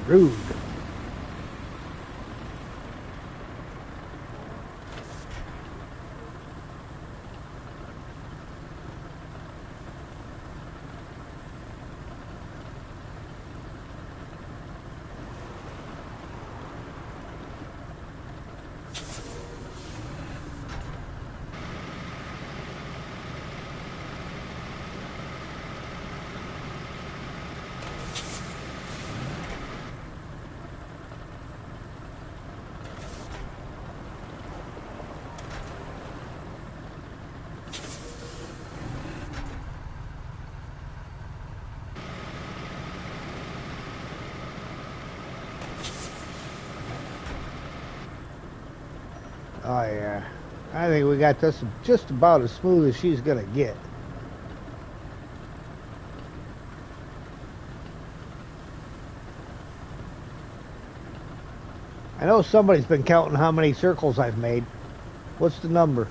Rude. Oh yeah, I think we got this just about as smooth as she's gonna get. I know somebody's been counting how many circles I've made. What's the number?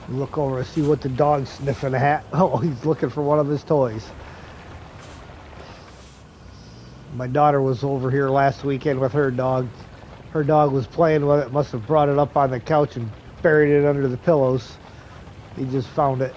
Look over and see what the dog's sniffing at. Oh, he's looking for one of his toys. My daughter was over here last weekend with her dog. Her dog was playing with it, must have brought it up on the couch and buried it under the pillows. He just found it.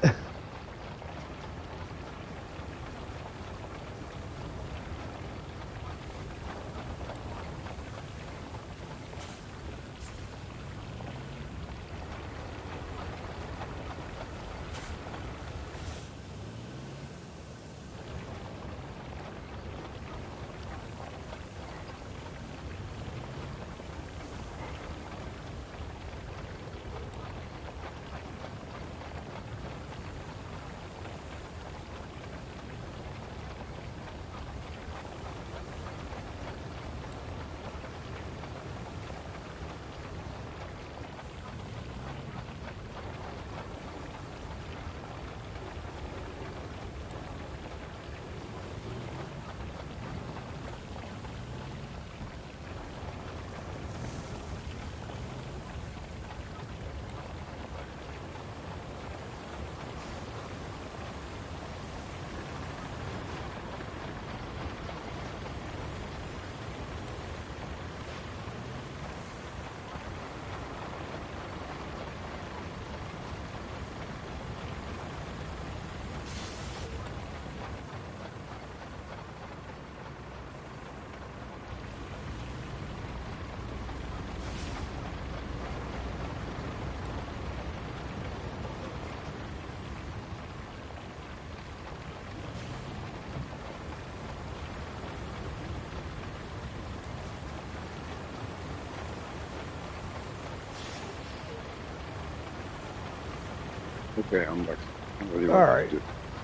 Okay, I'm back. What do you All want right. to do?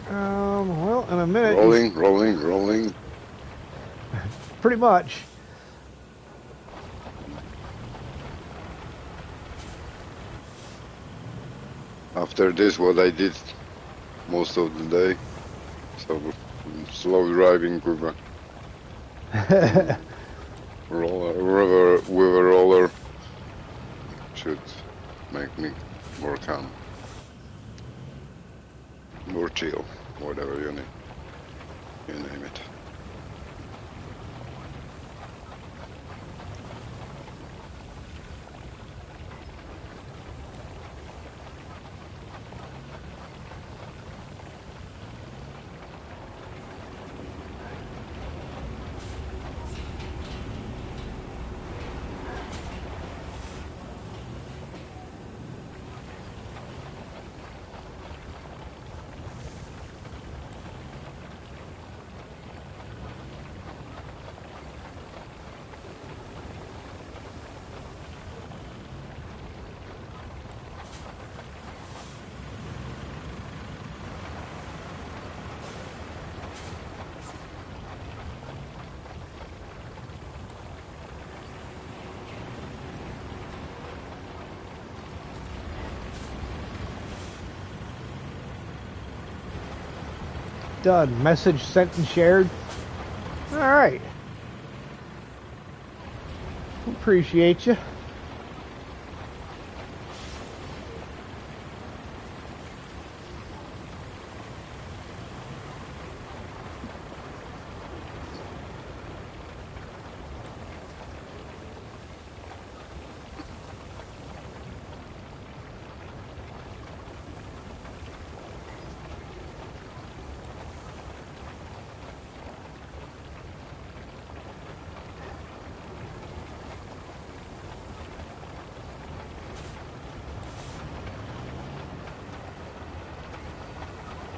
Well, in a minute. Rolling. Pretty much. After this, what I did most of the day. So slow driving, Roller with a roller should make me more calm, more chill, whatever you need, you name it. Done. Message sent and shared. All right. Appreciate you.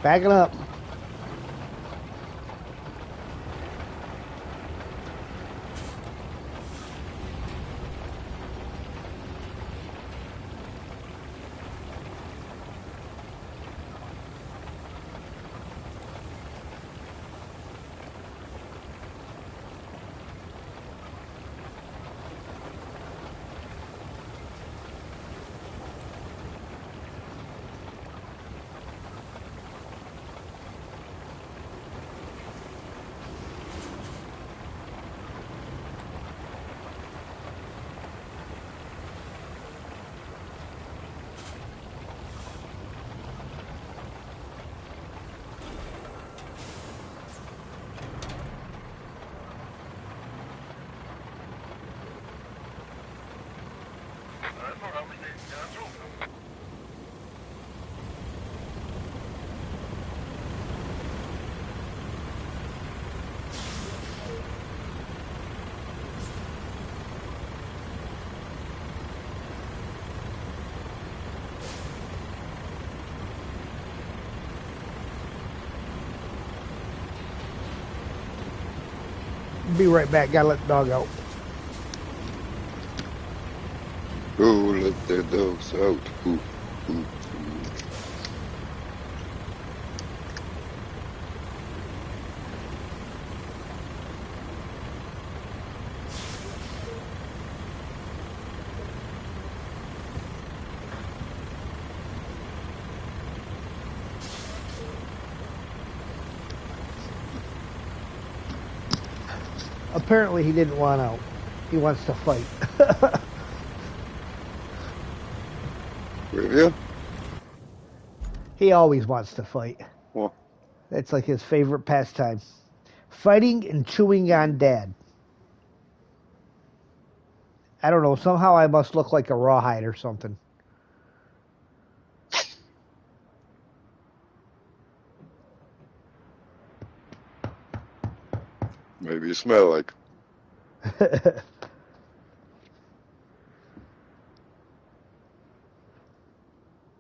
Backing up. Be right back. Gotta let the dog out. Oh, let the dogs out. Ooh, ooh. Apparently, he didn't want out. He wants to fight. With you? He always wants to fight. Well, That's like his favorite pastime. Fighting and chewing on Dad. I don't know. Somehow I must look like a rawhide or something. maybe you smell like.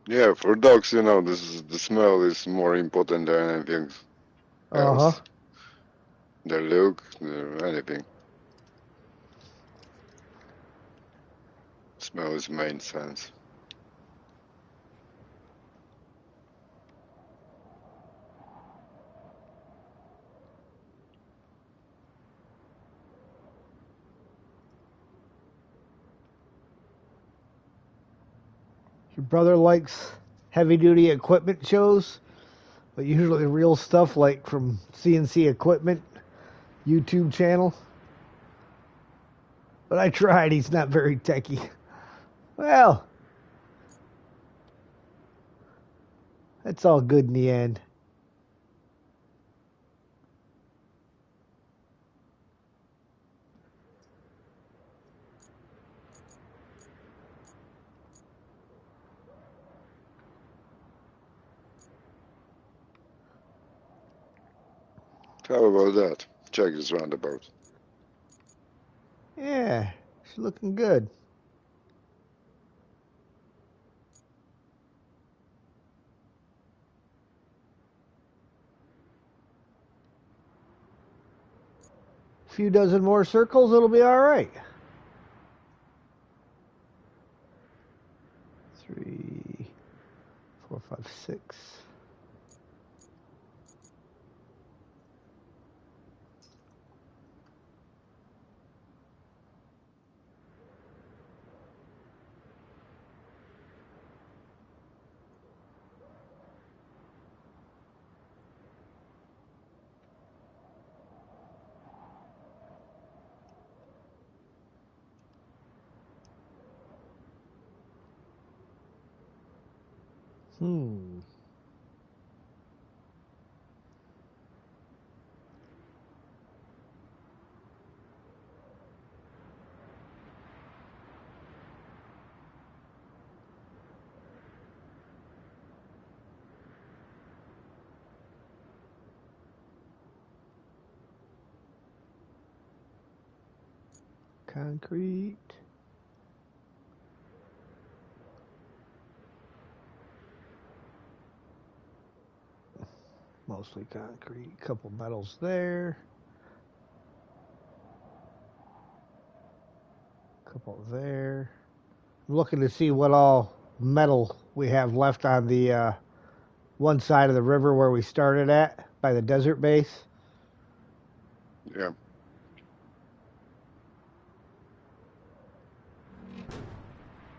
Yeah, for dogs, the smell is more important than anything else. The look, anything. Smell is main sense. Your brother likes heavy duty equipment shows, but usually real stuff like from CNC equipment YouTube channel. But I tried. He's not very techy. Well, that's all good in the end. How about that? Check this roundabout. Yeah, she's looking good. A few dozen more circles, it'll be all right. 3, 4, 5, 6. Concrete. Mostly concrete. Couple metals there. Couple there. I'm looking to see what all metal we have left on the one side of the river where we started at by the desert base. Yeah.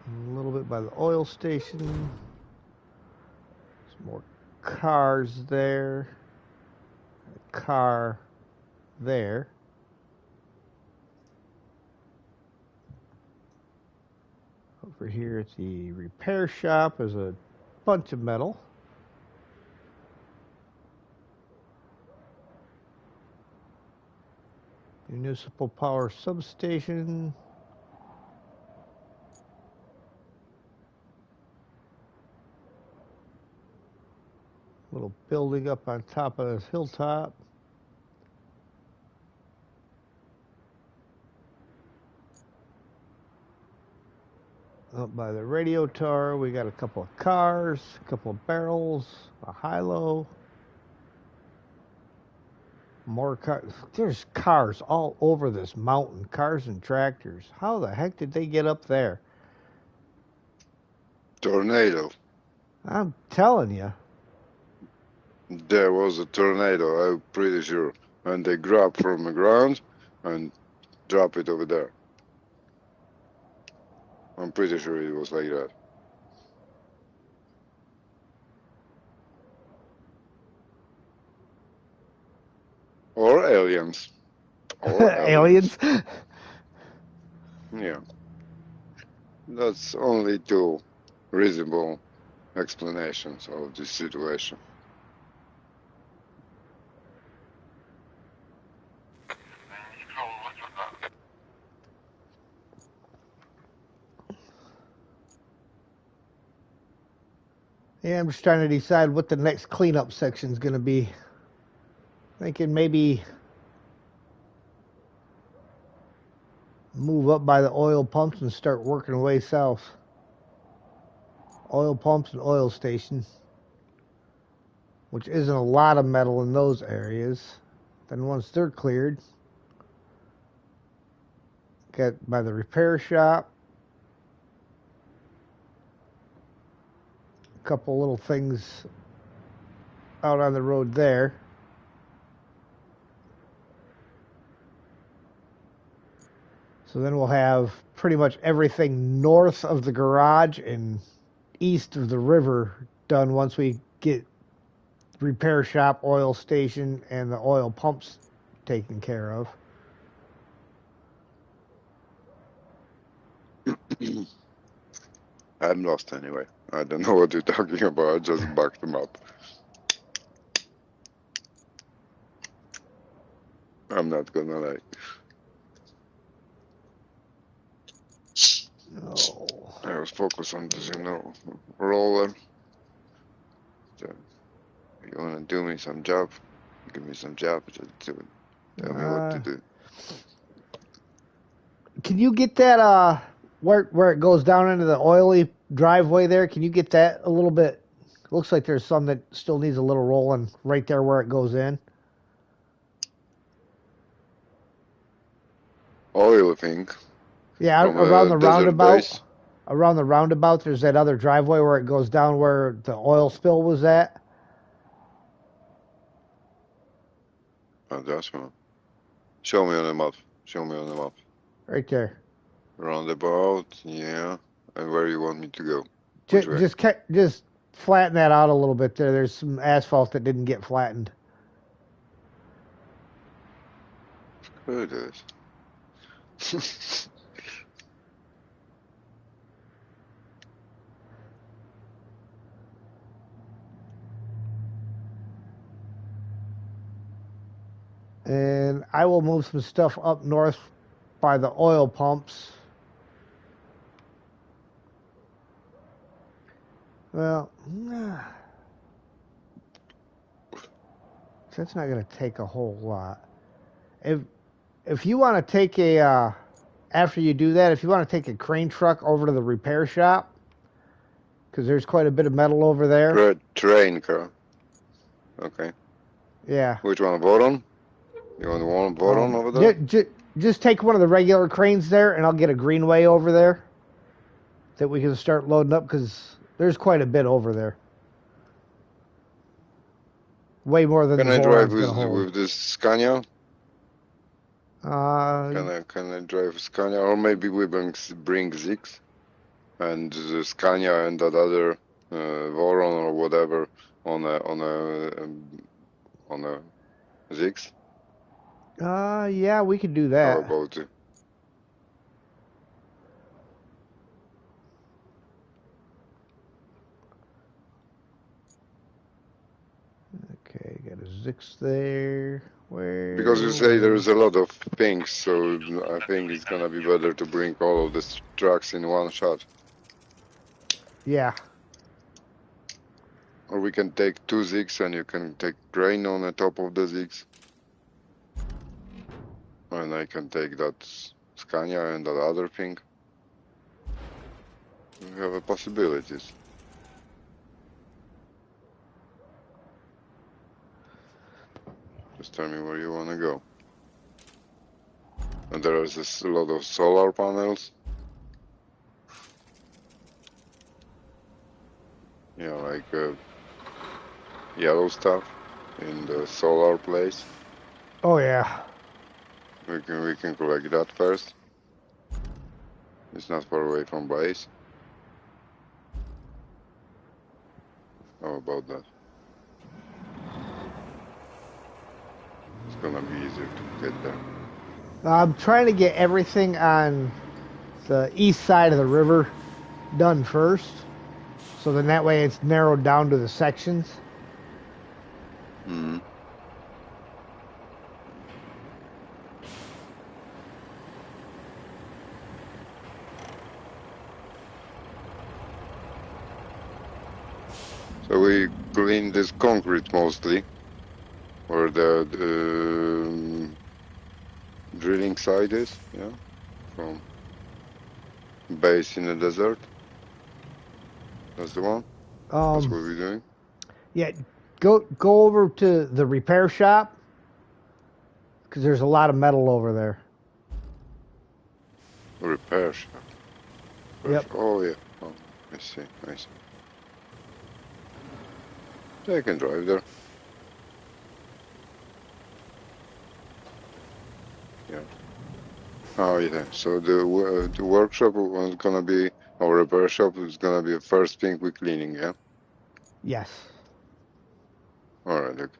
A little bit by the oil station. Some more cars there. A car there. Over here at the repair shop is a bunch of metal. Municipal power substation. Little building up on top of this hilltop. Up by the radio tower, we got a couple of cars, a couple of barrels, a high-low. More cars. There's cars all over this mountain, cars and tractors. How the heck did they get up there? Tornado. I'm telling you. There was a tornado, I'm pretty sure. And they grab from the ground and drop it over there. I'm pretty sure it was like that. Or aliens. Or aliens. Yeah. That's only two reasonable explanations of this situation. Yeah, I'm just trying to decide what the next cleanup section is going to be. Thinking maybe move up by the oil pumps and start working way south. Oil pumps and oil stations, which isn't a lot of metal in those areas. Then once they're cleared, get by the repair shop. A couple little things out on the road there. So then we'll have pretty much everything north of the garage and east of the river done once we get repair shop, oil station, and the oil pumps taken care of. I'm lost anyway. I don't know what you're talking about. I just backed them up. I'm not gonna lie. Oh. I was focused on this, roller. So, you wanna do me some job? Give me some job. Just do it. Tell me what to do. Can you get that where it goes down into the oily driveway there? Can you get that a little bit? Looks like there's some that still needs a little rolling right there where it goes in. Oil thing. Yeah, around the roundabout. Around the roundabout, there's that other driveway where it goes down where the oil spill was at. Oh, that's one. Show me on the map. Show me on the map. Right there. Roundabout, yeah. And where you want me to go? Which way? Just flatten that out a little bit there. There's some asphalt that didn't get flattened. It is. And I will move some stuff up north by the oil pumps. Well, that's not going to take a whole lot. If you want to take after you do that, if you want to take a crane truck over to the repair shop, because there's quite a bit of metal over there. Train car. Okay. Yeah. Which one, Voron? You want one Voron over there? Just take one of the regular cranes there, and I'll get a Greenway over there that we can start loading up, because there's quite a bit over there. Way more than Can the I drive with this Scania? Can I drive Scania, or maybe we bring Zix and the Scania and that other Voron or whatever on a Zix? Yeah, we could do that. How about it? Okay, got a Zix there. Because you say there's a lot of things, so I think it's gonna be better to bring all of these trucks in one shot. Yeah. Or we can take two Zix and you can take grain on the top of the Zix. And I can take that Scania and that other thing. We have possibilities. Just tell me where you want to go. And there is a lot of solar panels. Yeah, like yellow stuff in the solar place. Oh yeah. We can collect that first. It's not far away from base. How about that? It's gonna be easier to get there. I'm trying to get everything on the east side of the river done first, so then that way it's narrowed down to the sections. Mm-hmm. So we clean this concrete mostly, where the drilling side is, yeah, from base in the desert. That's the one. That's what we're doing. Yeah, go over to the repair shop, because there's a lot of metal over there. Repair shop. Yep. Oh yeah. Oh, I see. I can drive there. Yeah. Oh yeah. So the workshop was gonna be, or repair shop is gonna be the first thing we're cleaning, yeah. Yes. All right. Okay.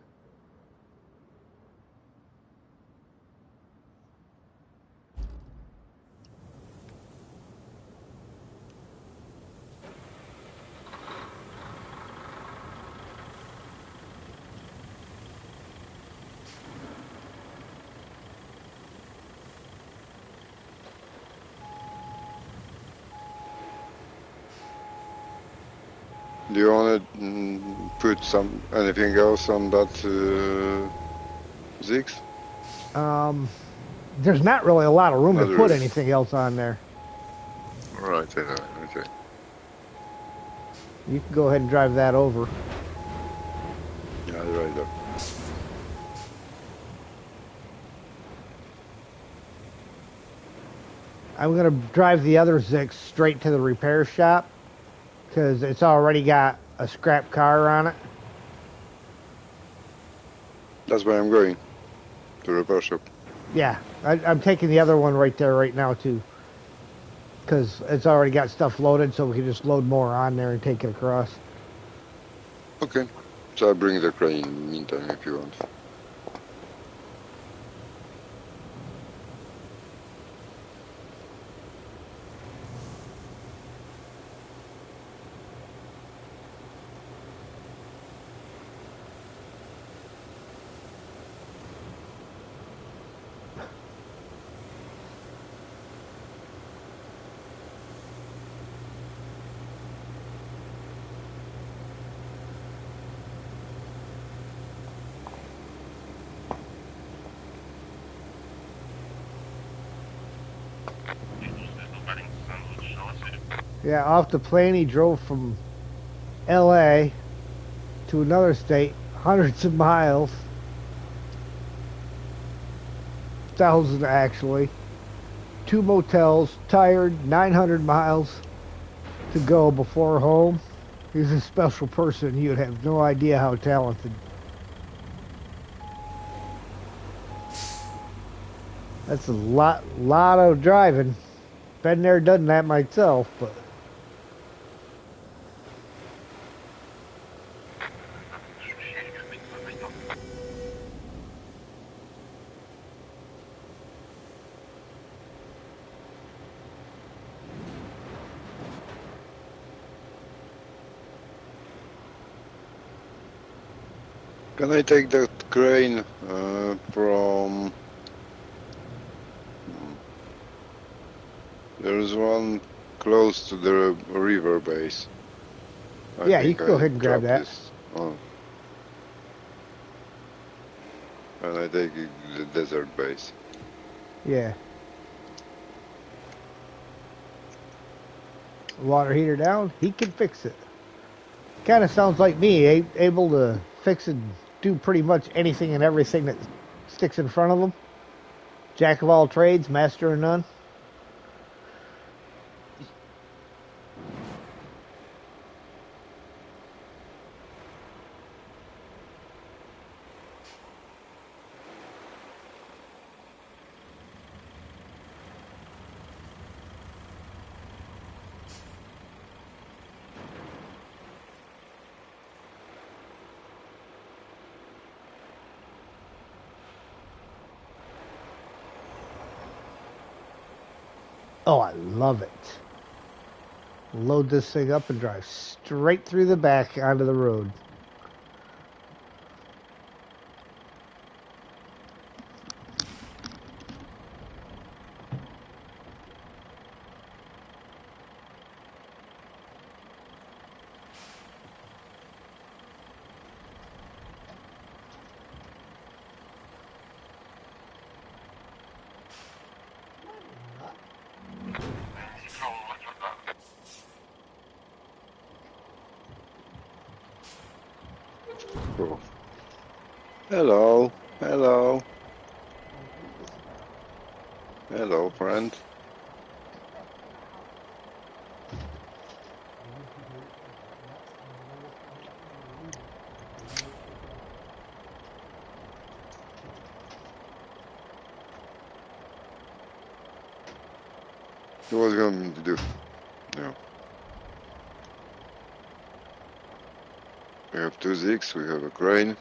Do you want to put anything else on that Zix? There's not really a lot of room Not to put really. anything else on there. Right, anyway, okay. You can go ahead and drive that over. Yeah, right there. I'm going to drive the other Zix straight to the repair shop because it's already got a scrap car on it. That's where I'm going, to repair shop. Yeah, I'm taking the other one right there right now too because it's already got stuff loaded, so we can just load more on there and take it across. Okay, so I'll bring the crane in the meantime if you want. Yeah, off the plane, he drove from L.A. to another state, hundreds of miles, thousands actually. 2 motels, tired, 900 miles to go before home. He's a special person. You'd have no idea how talented. That's a lot of driving. Been there, done that myself, but Can I take that crane from... There's one close to the river base. yeah, you can go ahead and grab that. This. Oh. And I take the desert base. Yeah. Water heater down, he can fix it. Kind of sounds like me, able to fix and do pretty much anything and everything that sticks in front of him. Jack of all trades, master of none. Oh, I love it. Load this thing up and drive straight through the back onto the road. Cool. Hello. Hello. Hello, friend. What do you want me to do? Yeah. We have 2 Zix, we have a crane.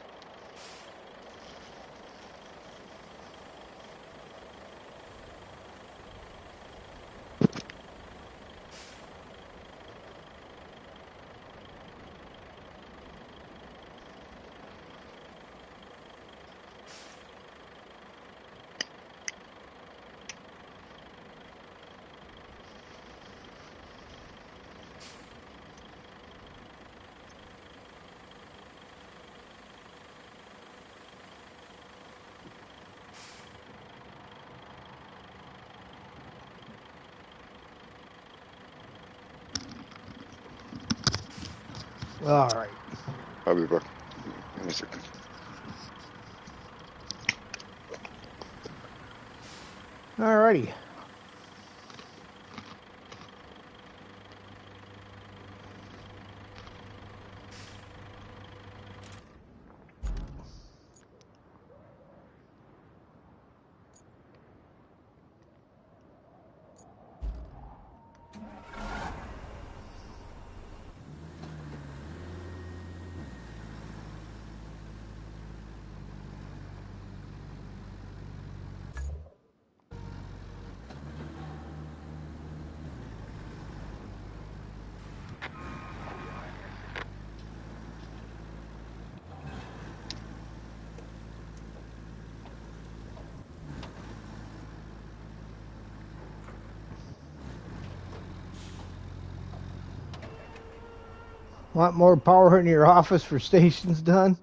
All right. I'll be back in a second. All righty. Want more power in your office for stations done?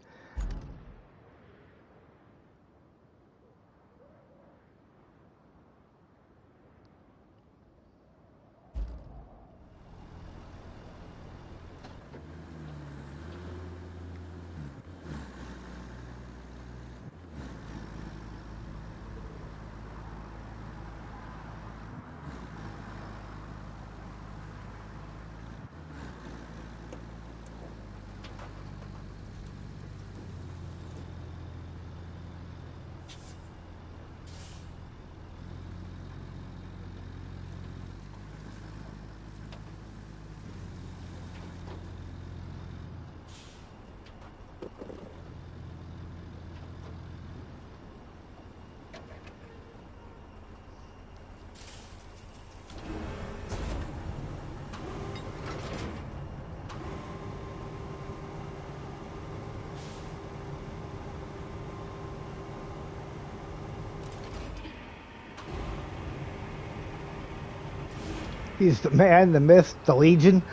He's the man, the myth, the legion.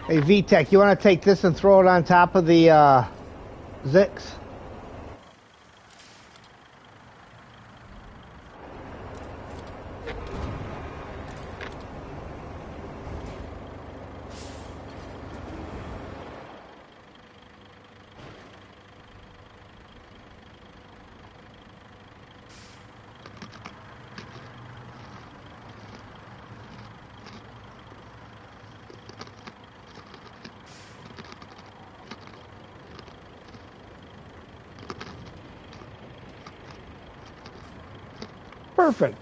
Hey, VTech, you want to take this and throw it on top of the Zix? Perfect.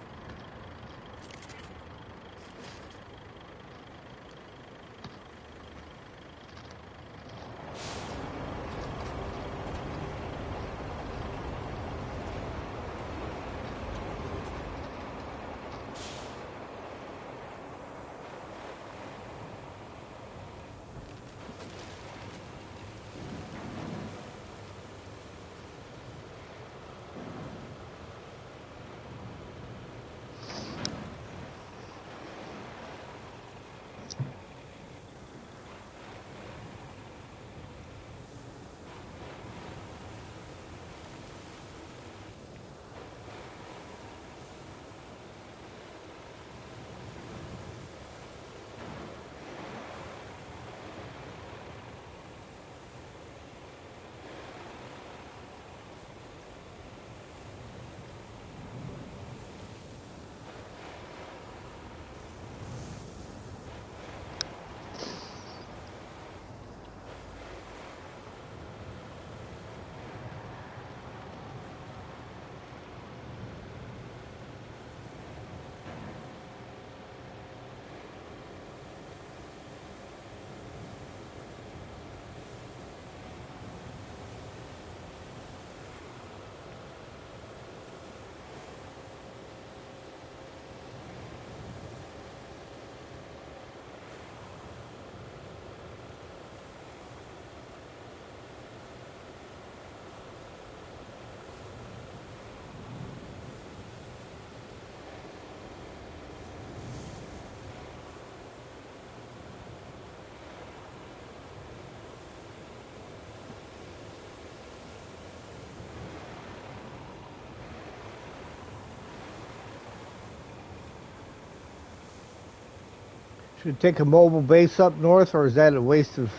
Should take a mobile base up north, or is that a waste of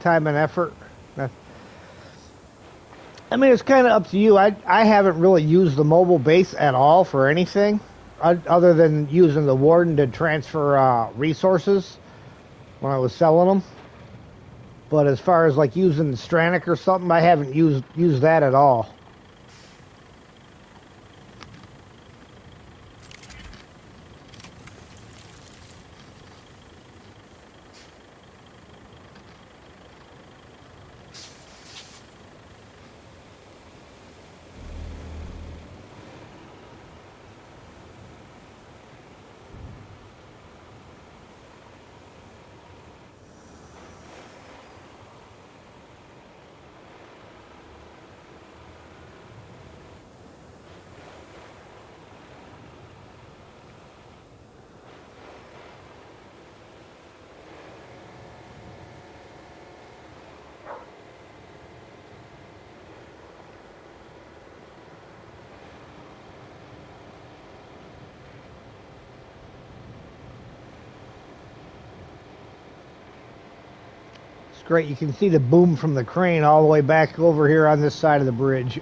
time and effort? I mean, it's kind of up to you. I haven't really used the mobile base at all for anything, other than using the Warden to transfer resources when I was selling them. But as far as like using Stranic or something, I haven't used that at all. Great, you can see the boom from the crane all the way back over here on this side of the bridge.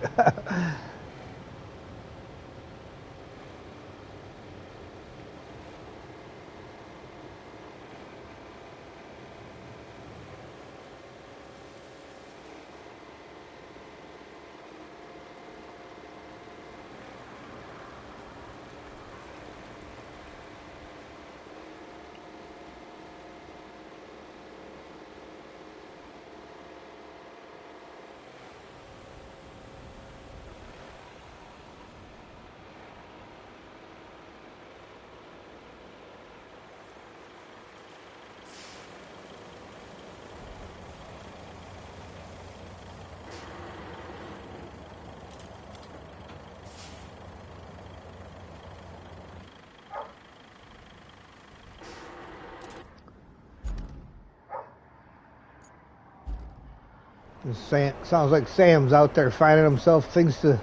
Sounds like Sam's out there finding himself things to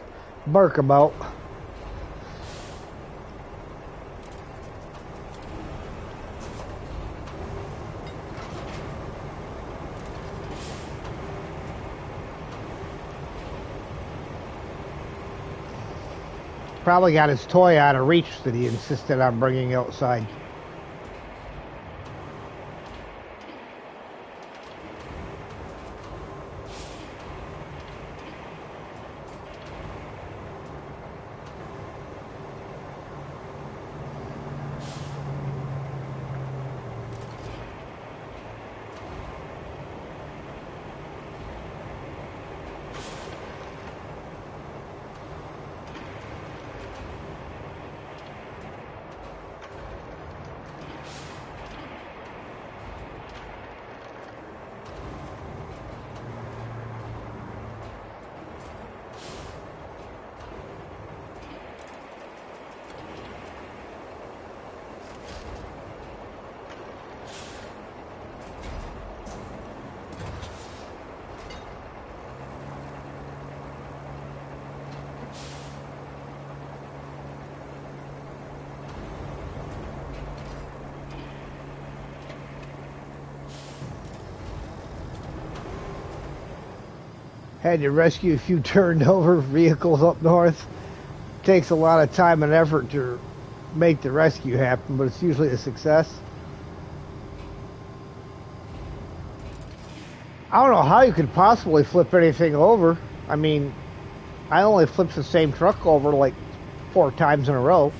bark about. Probably got his toy out of reach that he insisted on bringing outside. Had to rescue a few turned over vehicles up north. Takes a lot of time and effort to make the rescue happen, but it's usually a success. I don't know how you could possibly flip anything over. I mean, I only flipped the same truck over like 4 times in a row.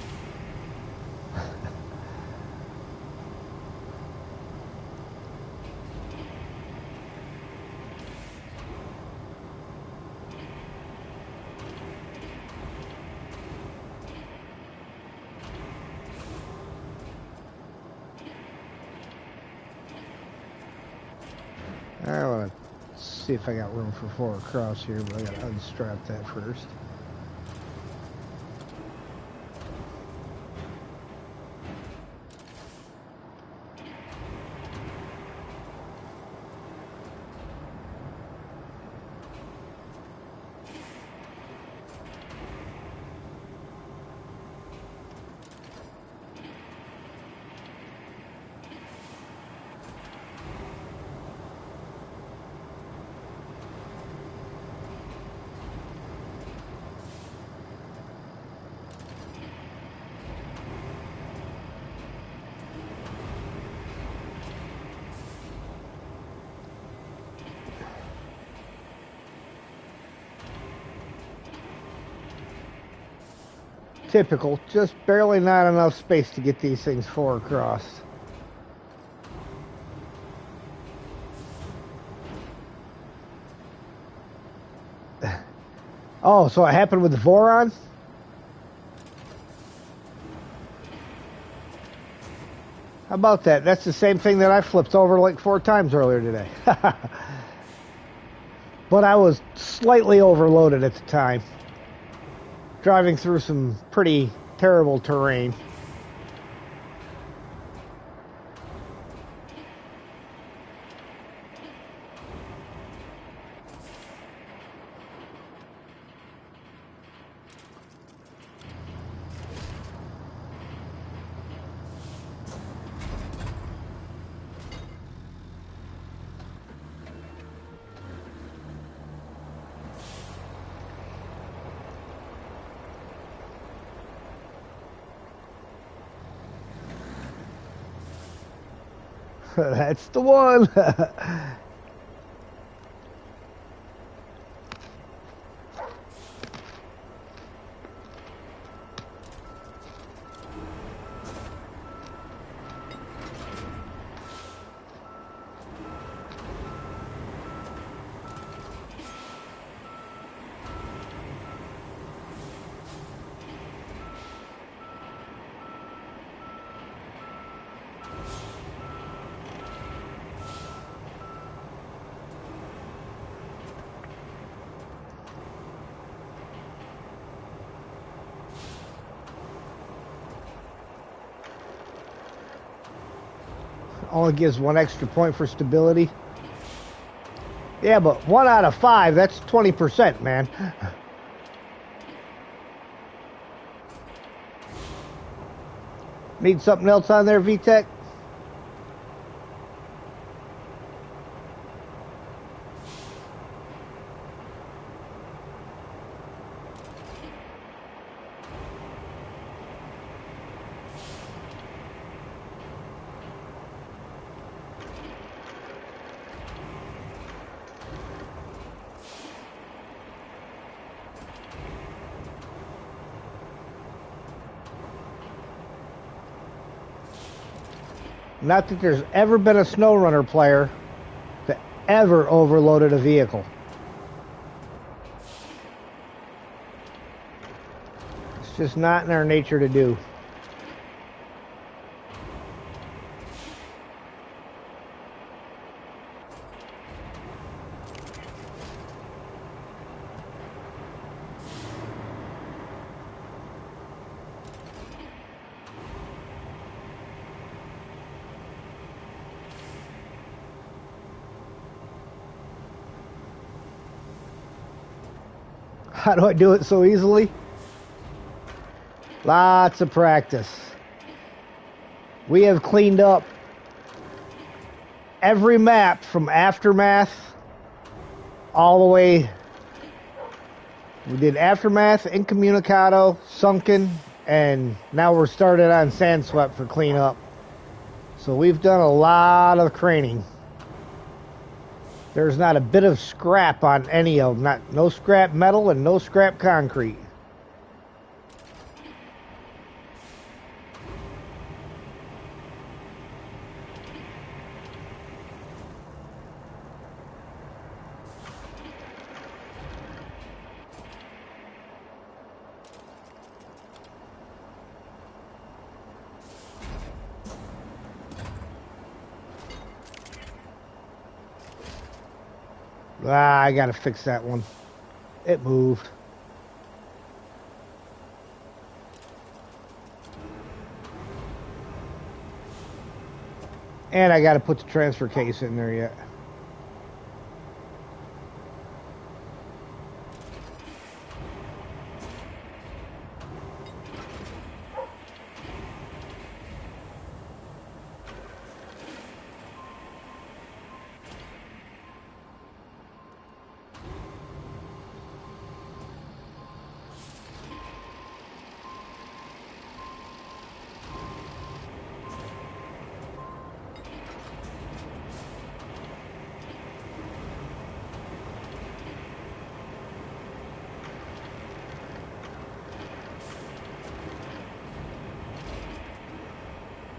I want to see if I got room for 4 across here, but I got to unstrap that first. Typical, just barely not enough space to get these things 4 across. Oh, so it happened with the Voron? How about that? That's the same thing that I flipped over like 4 times earlier today. But I was slightly overloaded at the time. Driving through some pretty terrible terrain. That's the one. Only gives 1 extra point for stability. Yeah, but 1 out of 5, that's 20%, man. Need something else on there, VTech? Not that there's ever been a SnowRunner player that ever overloaded a vehicle. It's just not in our nature to do. How do I do it so easily? Lots of practice. We have cleaned up every map from Aftermath all the way. We did Aftermath, Incommunicado, Sunken, and now we're started on Sandswept for cleanup. So we've done a lot of craning. There's not a bit of scrap on any of them. No scrap metal and no scrap concrete. I gotta fix that one. It moved. And I gotta put the transfer case in there yet.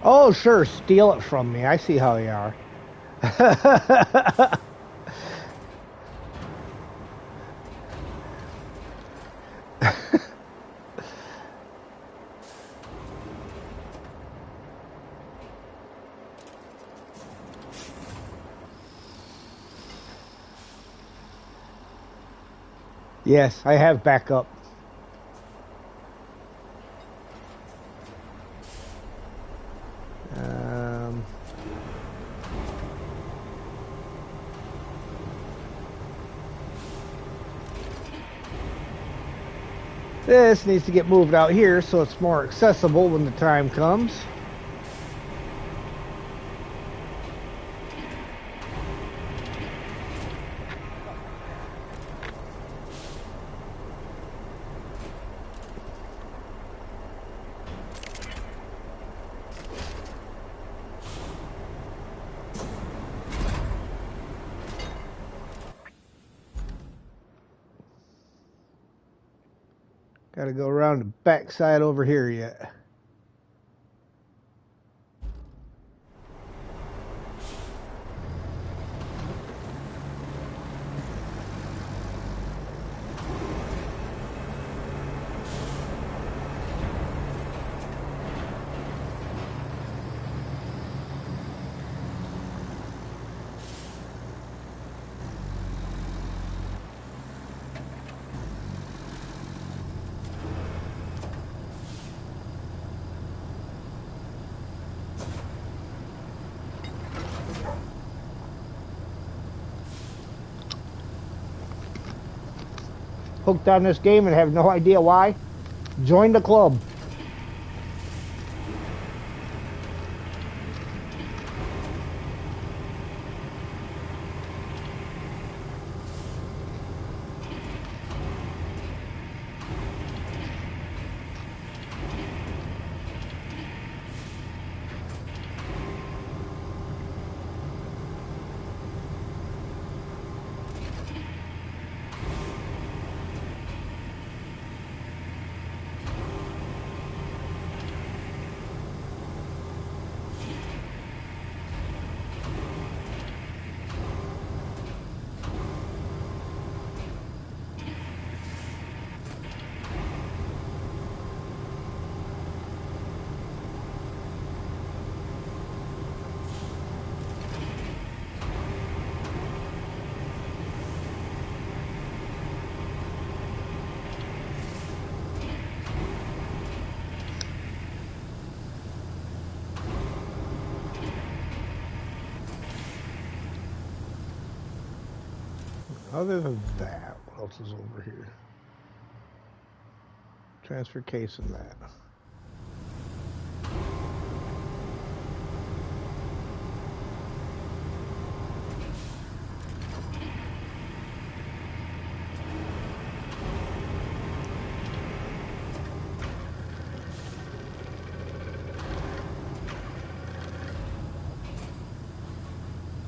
Oh, sure, steal it from me. I see how you are. Yes, I have backup. This needs to get moved out here so it's more accessible when the time comes. Got to go around the backside over here yet. Hooked on this game and have no idea why? Join the club. Other than that, what else is over here? Transfer case and that.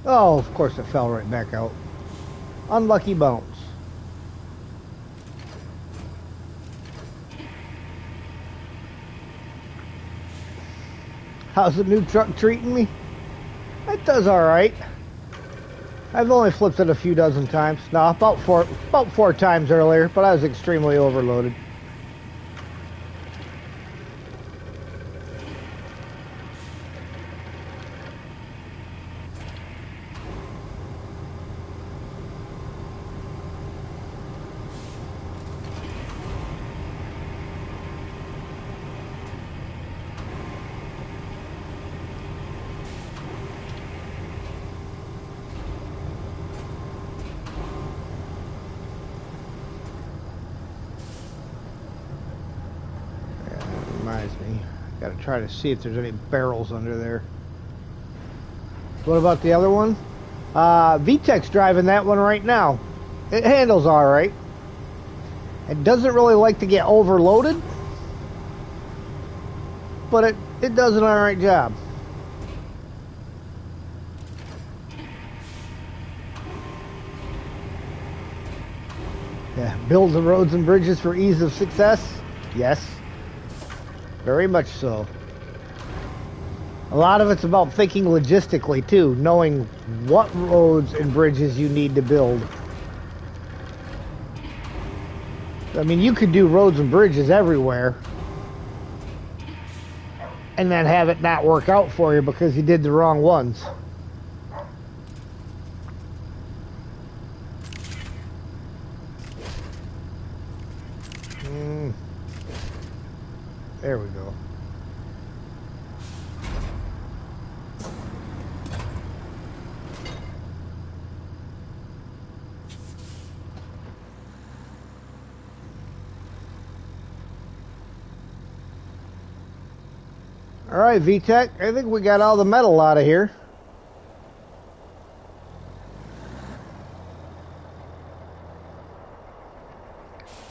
Oh, of course it fell right back out. Unlucky bones. How's the new truck treating me? It does all right. I've only flipped it a few dozen times. No, about four times earlier, but I was extremely overloaded. Me. Got to try to see if there's any barrels under there. What about the other one? VTEC's driving that one right now. It handles all right. It doesn't really like to get overloaded, but it does an all right job. Yeah, build the roads and bridges for ease of success. Yes. Very much so. A lot of it's about thinking logistically too, knowing what roads and bridges you need to build. I mean, you could do roads and bridges everywhere and then have it not work out for you because you did the wrong ones. There we go. All right, VTech, I think we got all the metal out of here.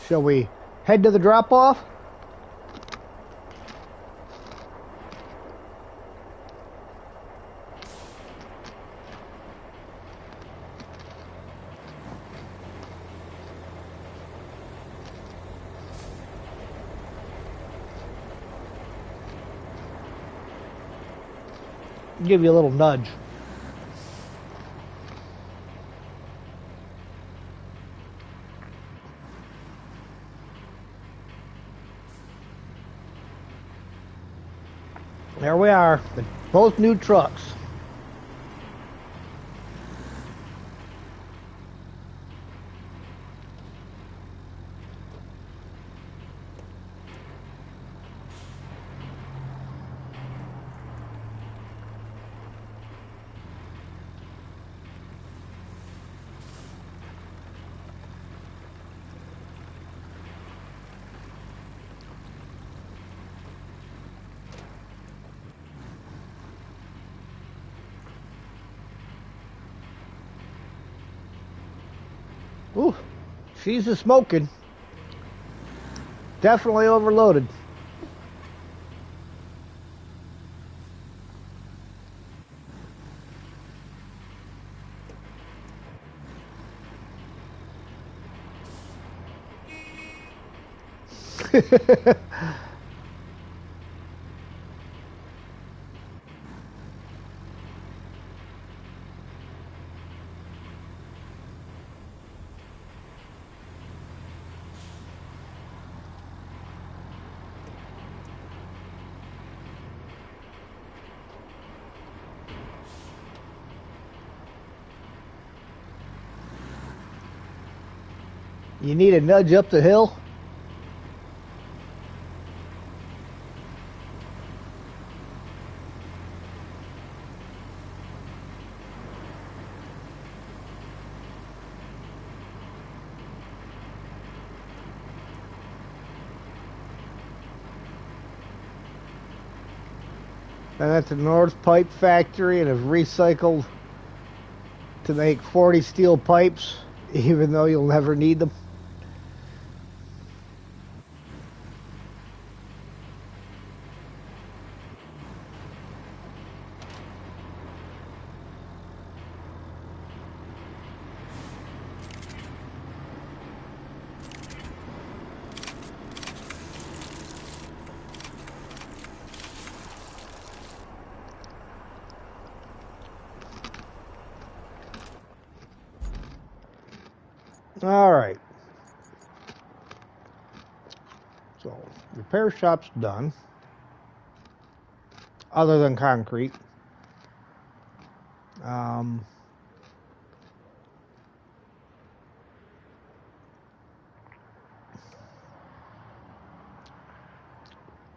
Shall we head to the drop-off? Give you a little nudge. There we are, both new trucks. Ooh, she's a smoking. Definitely overloaded. You need a nudge up the hill? And that's a North Pipe Factory and have recycled to make 40 steel pipes, even though you'll never need them. All right. So, repair shop's done. Other than concrete.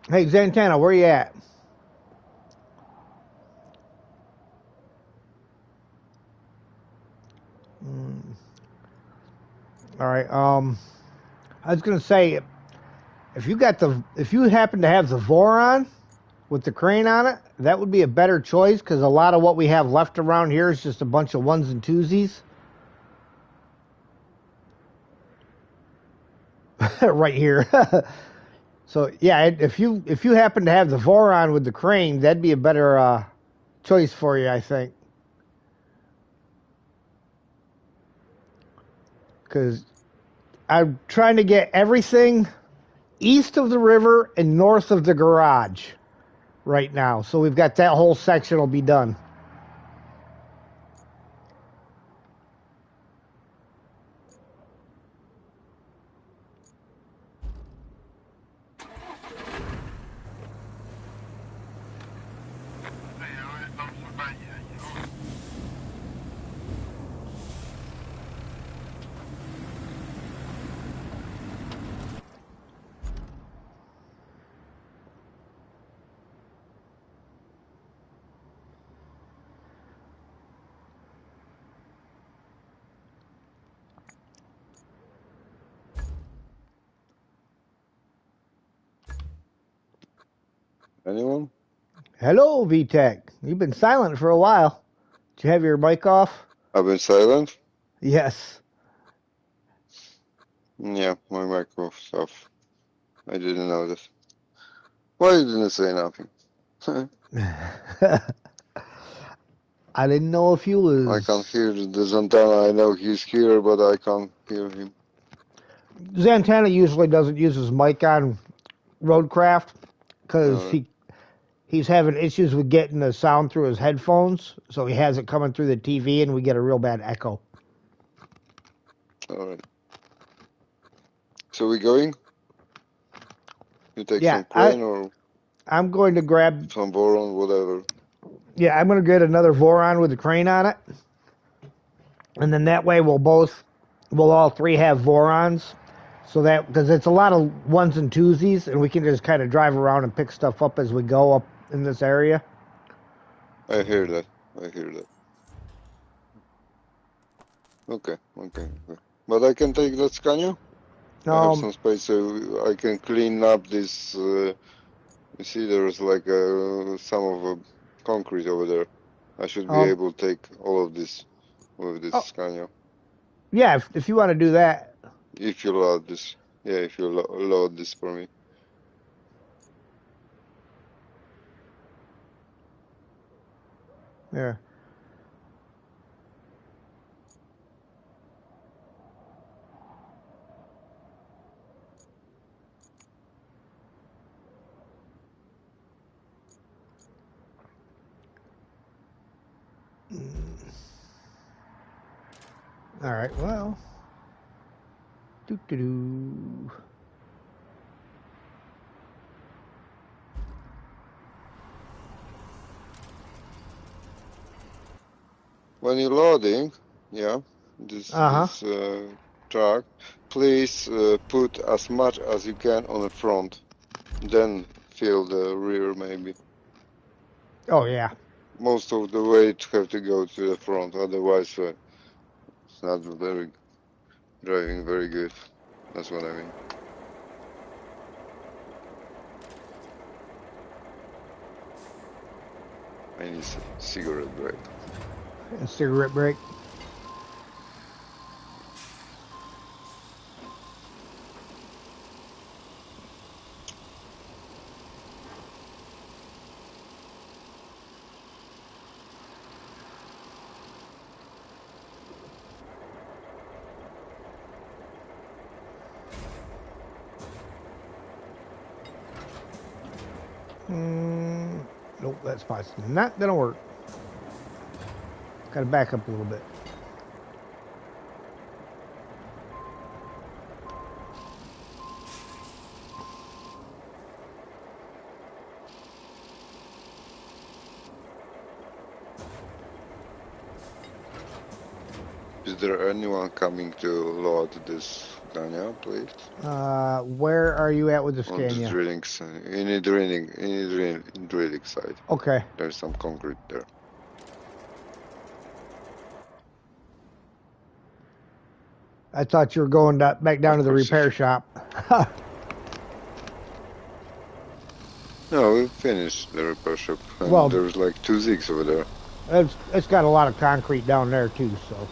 Hey, Zantana, where you at? All right. I was gonna say, if you happen to have the Voron with the crane on it, that would be a better choice because a lot of what we have left around here is just a bunch of ones and twosies. Right here. So yeah, if you happen to have the Voron with the crane, that'd be a better choice for you, I think. Because I'm trying to get everything east of the river and north of the garage right now. So we've got that whole section will be done. Anyone? Hello, VTech. You've been silent for a while. Did you have your mic off? I've been silent? Yes. Yeah, my microphone's off. I didn't notice. Why you didn't say nothing? I didn't know if you was... I can't hear the Zantana. I know he's here, but I can't hear him. Zantana usually doesn't use his mic on Roadcraft because he's having issues with getting the sound through his headphones, so he has it coming through the TV, and we get a real bad echo. All right. So we going? You take some crane or I'm going to grab some boron, whatever. Yeah, I'm going to get another Voron with a crane on it, and then that way we'll all three have Vorons. So that, because it's a lot of ones and twosies, and we can just kind of drive around and pick stuff up as we go up in this area. I hear that. Okay. But I can take that Scania? I have some space, so I can clean up this. You see, there's like some of the concrete over there. I should be able to take all of this with this Scania. Yeah, if you want to do that. If you load this. Yeah, if you load this for me. Yeah. All right, well. Doo-doo-doo. When you're loading, this truck, please put as much as you can on the front, then fill the rear maybe. Oh yeah. Most of the weight have to go to the front, otherwise it's not driving very good. That's what I mean. I need a cigarette break. A cigarette break. Nope, that's not gonna work. Gotta back up a little bit. Is there anyone coming to load this Scania, please? Where are you at with the Scania? On the drilling side. In the drilling side. Okay. There's some concrete there. I thought you were going back down to the repair shop. No, we finished the repair shop. And there's like 2 Zigs over there. It's got a lot of concrete down there too, so.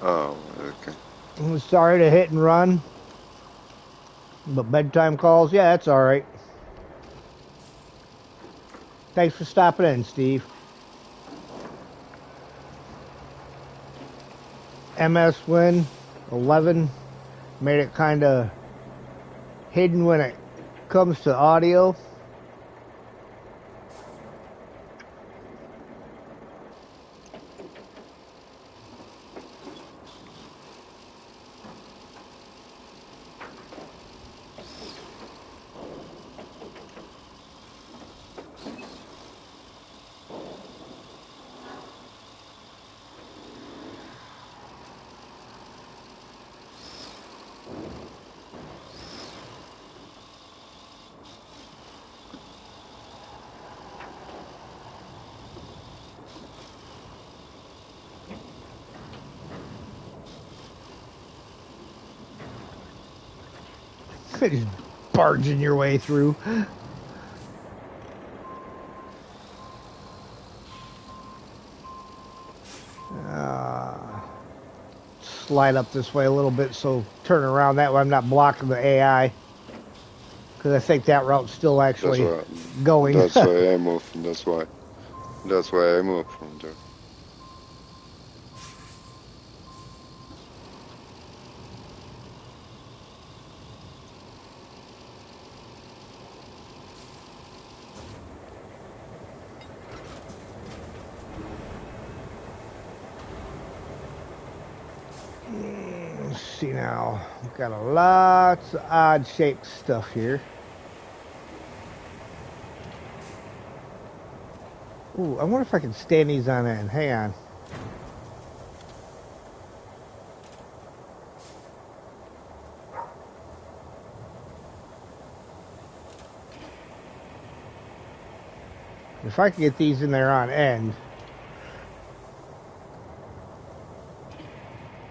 Oh, okay. I'm sorry to hit and run, but bedtime calls, yeah, that's all right. Thanks for stopping in, Steve. MS Win 11 made it kind of hidden when it comes to audio. Just barging your way through. Slide up this way a little bit, so turn around that way. I'm not blocking the AI. Because I think that route's still actually going. That's why I moved. That's why I moved from there. Let's see now. We've got a lot of odd shaped stuff here. Ooh, I wonder if I can stand these on end. Hang on. If I can get these in there on end.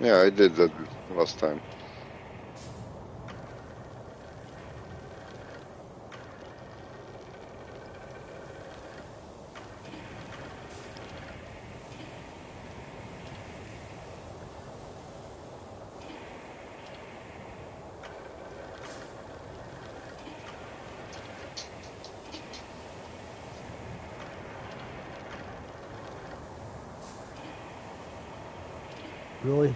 Yeah, I did that last time. Really?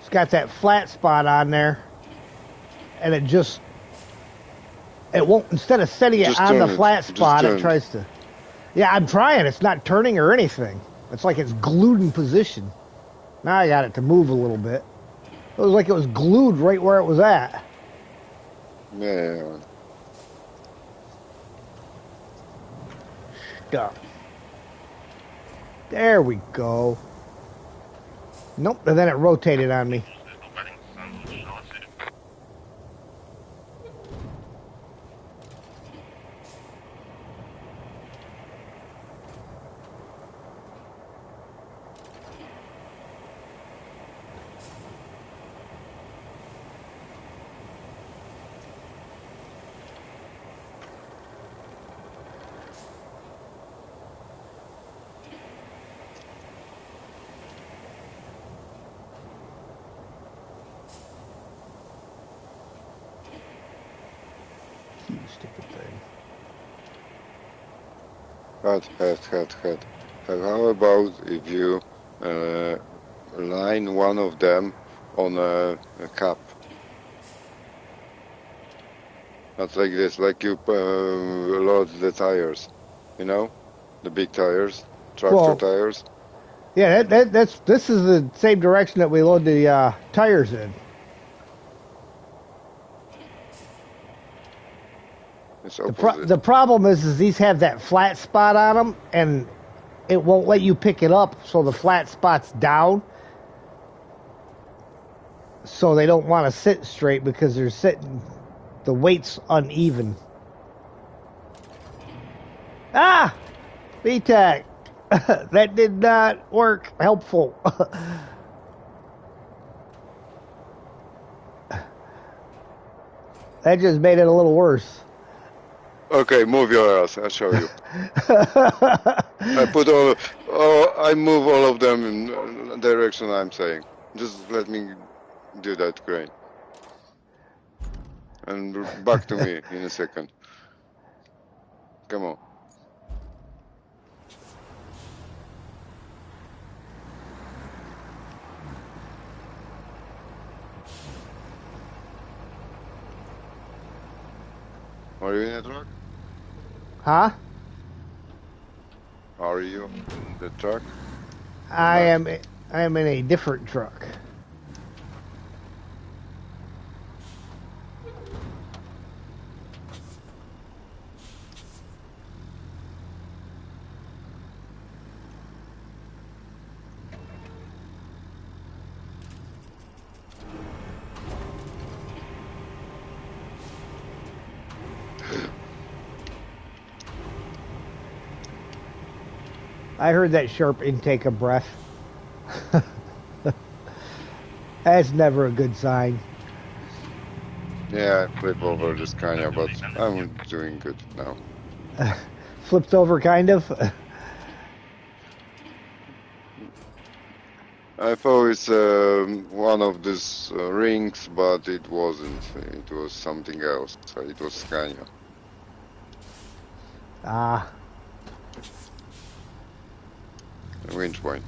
It's got that flat spot on there. And it won't, instead of setting it on the flat spot, it tries to. Yeah, I'm trying. It's not turning or anything. It's like it's glued in position. Now I got it to move a little bit. It was like it was glued right where it was at. Yeah. Stop. There we go. Nope, and then it rotated on me. Stupid thing. Head. How about if you line one of them on a cap? Not like this, like you load the tires, you know, the big tires, tractor tires. Yeah, this is the same direction that we load the tires in. The problem is these have that flat spot on them, and it won't let you pick it up, so the flat spot's down. So they don't want to sit straight because they're sitting, the weight's uneven. Ah! VTAC! That did not work. Helpful. That just made it a little worse. Okay, move your ass. I'll show you. I move all of them in the direction I'm saying. Just let me do that crane. And back to me in a second. Come on. Are you in a truck? Huh? Are you in the truck? I am in a different truck. I heard that sharp intake of breath. That's never a good sign. Yeah, I flip over the Scania, but I'm doing good now. Flipped over, kind of. I thought it's one of these rings, but it wasn't. It was something else. It was Scania. Ah. Winch point.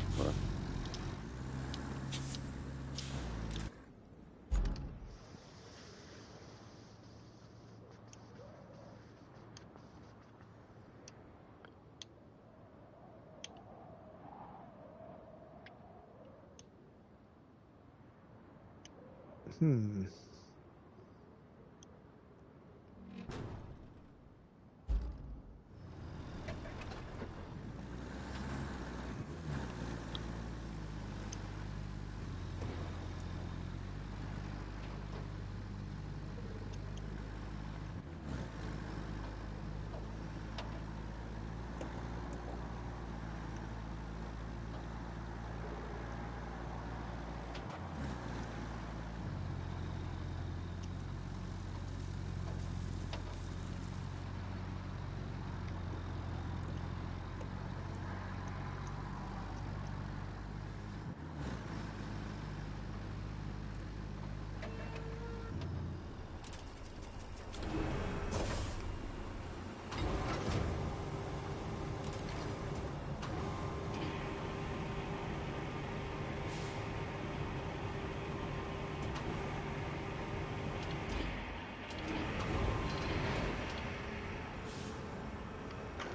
Hmm.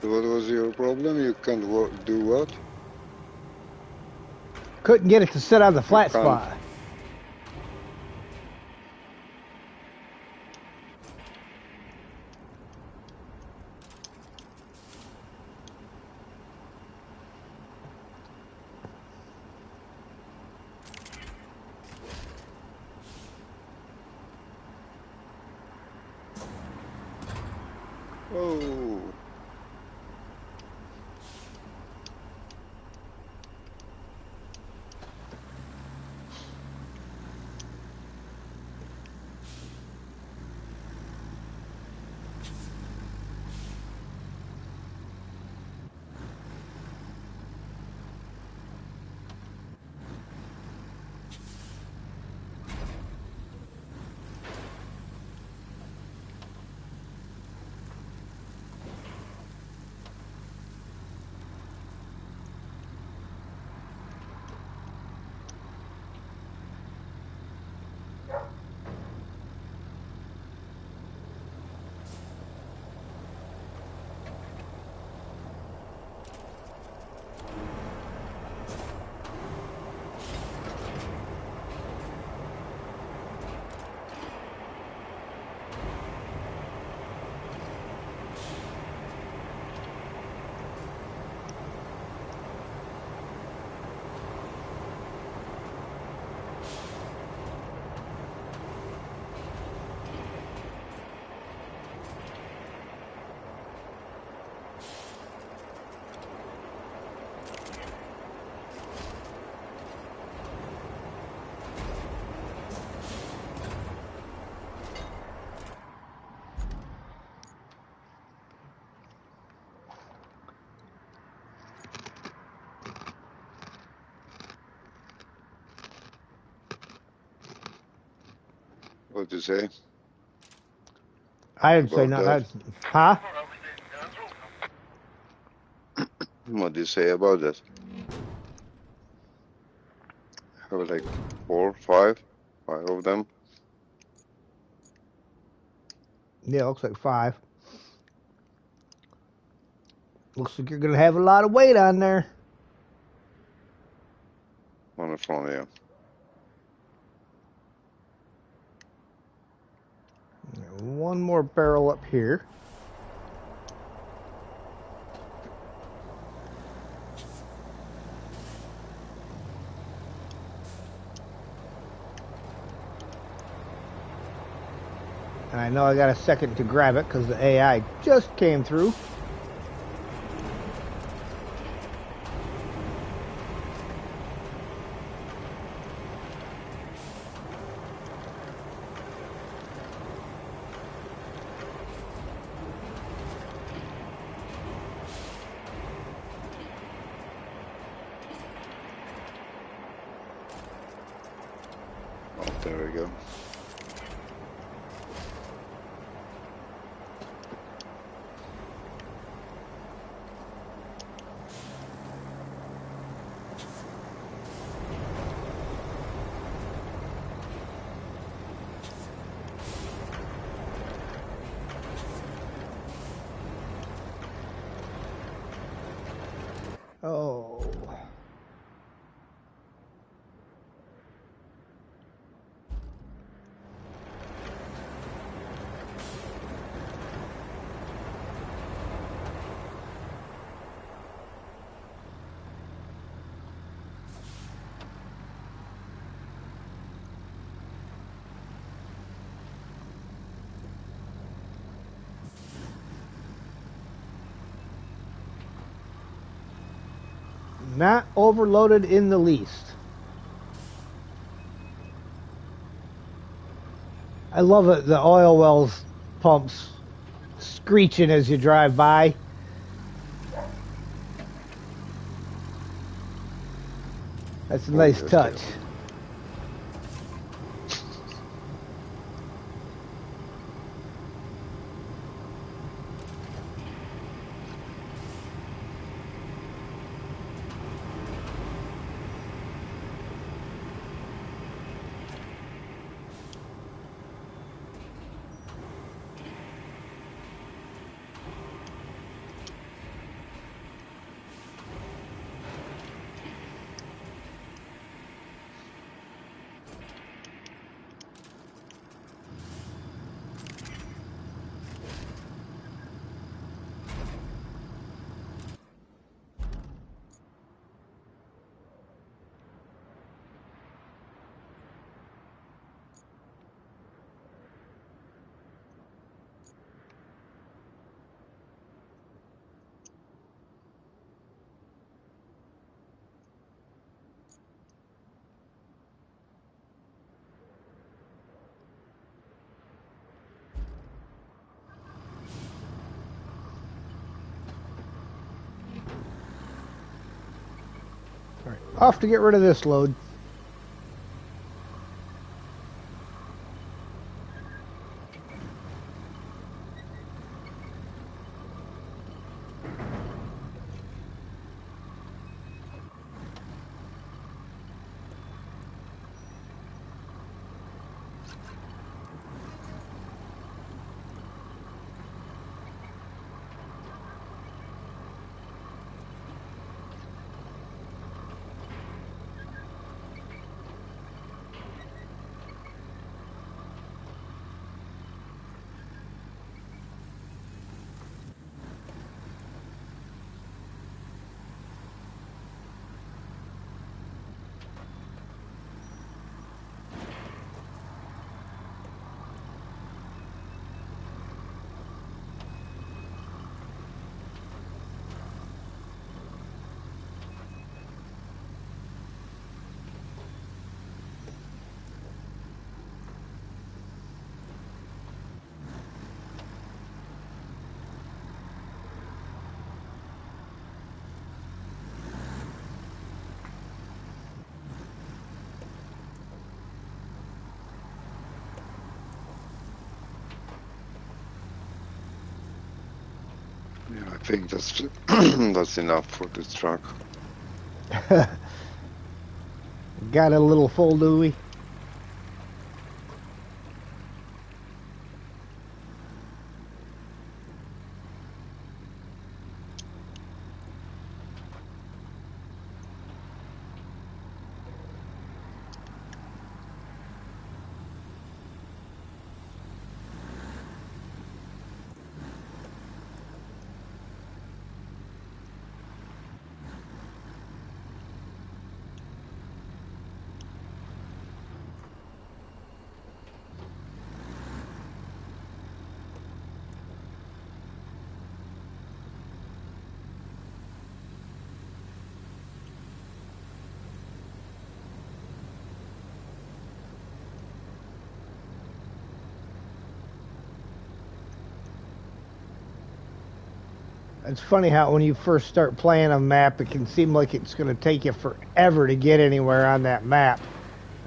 What was your problem? You can't do what? Couldn't get it to sit on the flat can't. spot. Oh. What do you say? I didn't say nothing. Huh? What do you say about that? Have like 4, 5 of them. Yeah, looks like 5. Looks like you're going to have a lot of weight on there. On the front, yeah. One more barrel up here. And I know I got a second to grab it because the AI just came through. There we go. Oh. Not overloaded in the least. I love it, the oil wells pumps screeching as you drive by. That's a nice touch. All right, off to get rid of this load. Yeah, I think that's that's enough for this truck. Got a little full, do we? It's funny how when you first start playing a map, it can seem like it's going to take you forever to get anywhere on that map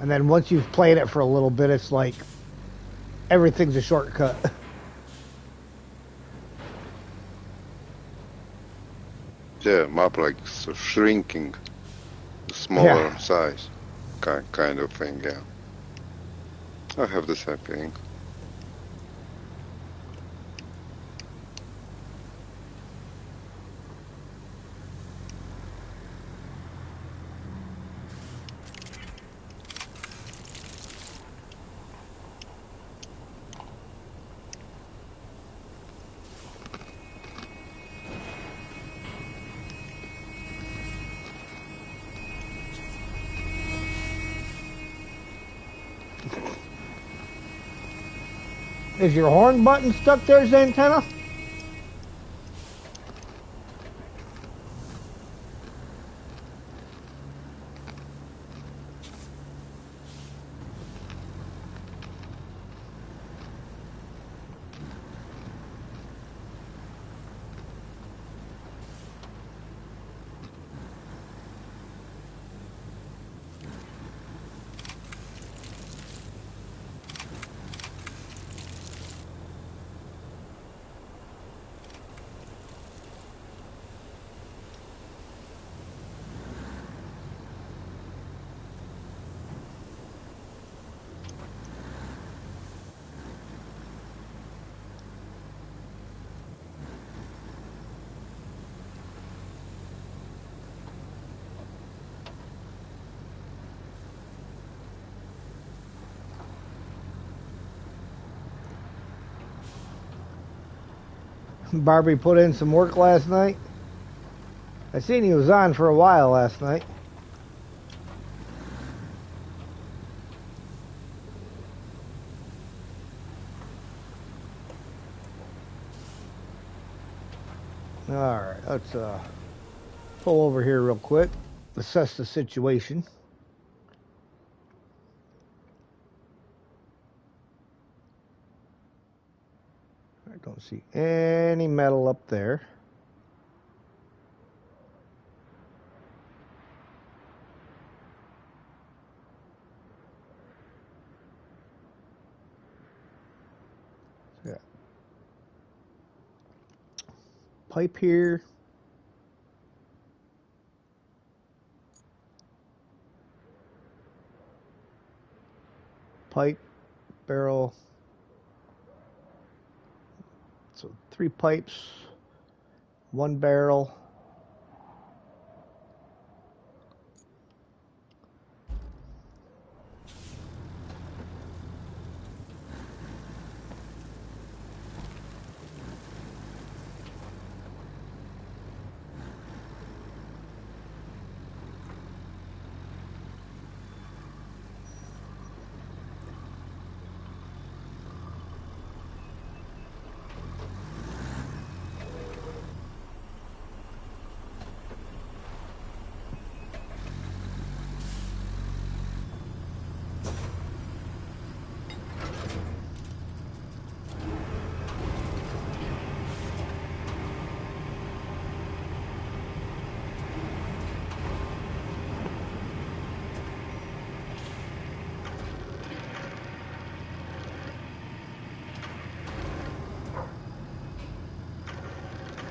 And then once you've played it for a little bit, it's like everything's a shortcut. Yeah, map like shrinking, smaller Yeah. size, kind of thing. Yeah, I have the same thing. Is your horn button stuck there, Xantenna? Barbie put in some work last night. I seen he was on for a while last night. Alright, let's pull over here real quick. Assess the situation. I don't see any metal up there. Yeah. Pipe here. Pipe, barrel. So 3 pipes, 1 barrel.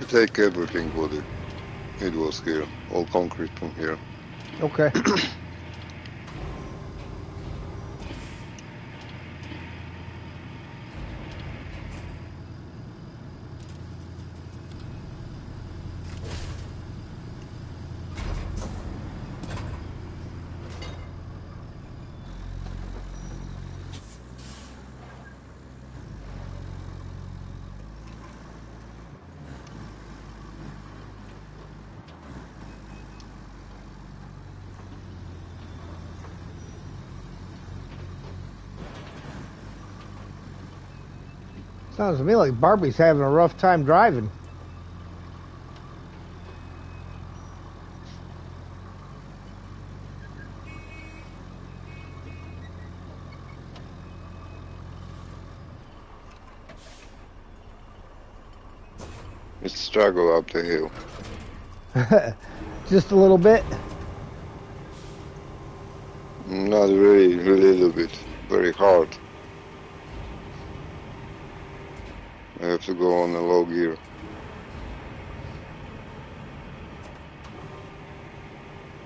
Take everything what it was here, all concrete from here. Okay. Sounds to me like Barbie's having a rough time driving. It's struggle up the hill. Just a little bit. Not really, a little bit. Very hard. I have to go on a low gear.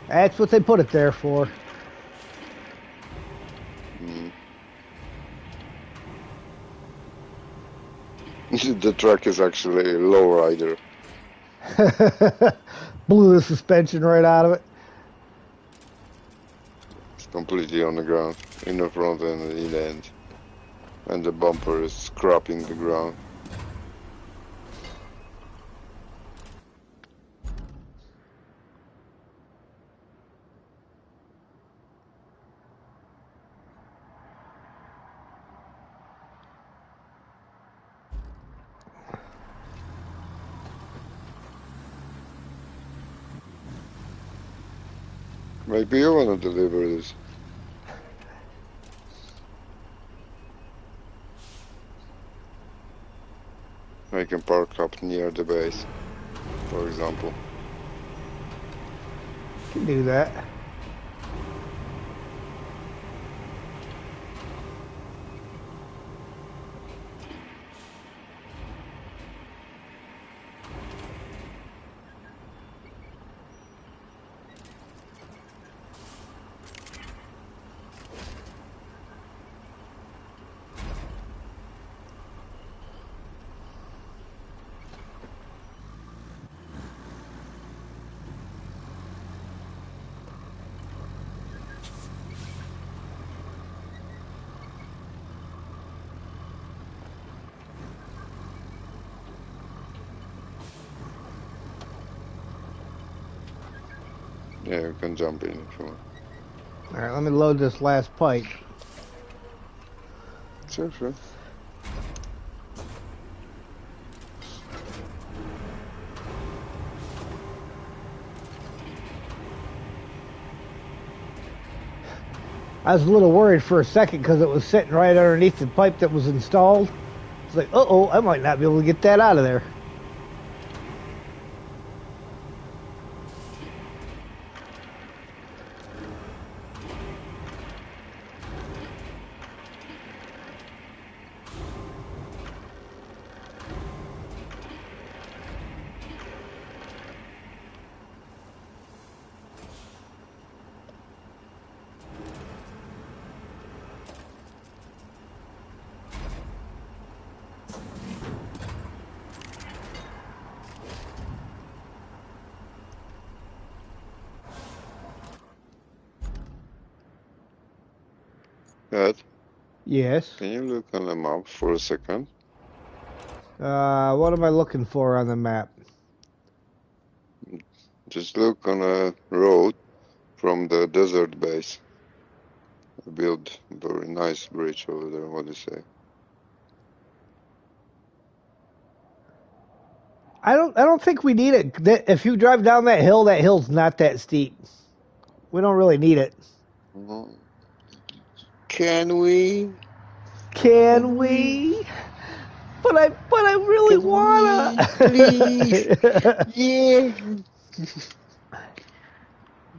That's what they put it there for. The truck is actually a low rider. Blew the suspension right out of it. It's completely on the ground, in the front and in the end. And the bumper is scraping the ground. Maybe you want to deliver this. I can park up near the base, for example. Can do that. Yeah, you can jump in if you want. All right, let me load this last pipe. Sure, sure. I was a little worried for a second because it was sitting right underneath the pipe that was installed. It's like, uh-oh, I might not be able to get that out of there. Ed, Yes. can you look on the map for a second? What am I looking for on the map? Just look on a road from the desert base. I built a very nice bridge over there. What do you say? I don't think we need it. If you drive down that hill's not that steep. We don't really need it. Can we? Can we? But I really Can we, please? wanna. Yeah.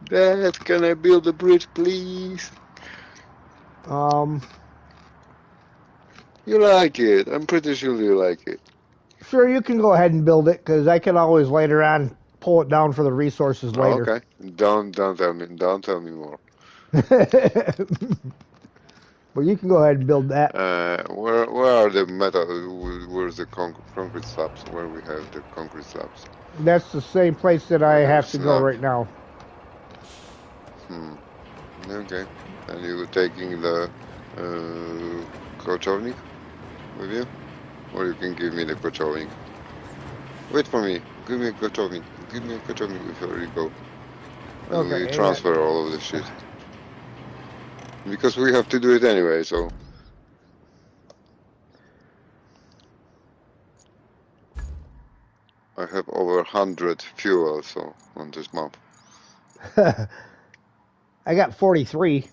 Dad, can I build a bridge, please? um, You like it. I'm pretty sure you like it. sure, you can go ahead and build it because I can always later on pull it down for the resources later. Okay. Don't tell me more. Well, you can go ahead and build that. Where are the metal? Where's the concrete slabs? Where we have the concrete slabs? That's the same place that I We have have to go slab. right now. Okay. And you taking the kochovnik with you? Or you can give me the kochovnik. Wait for me. Give me a kochovnik. Give me a kochovnik before you go. And we Okay. transfer all of the shit. Because we have to do it anyway, so. I have over 100 fuel so on this map. I got 43.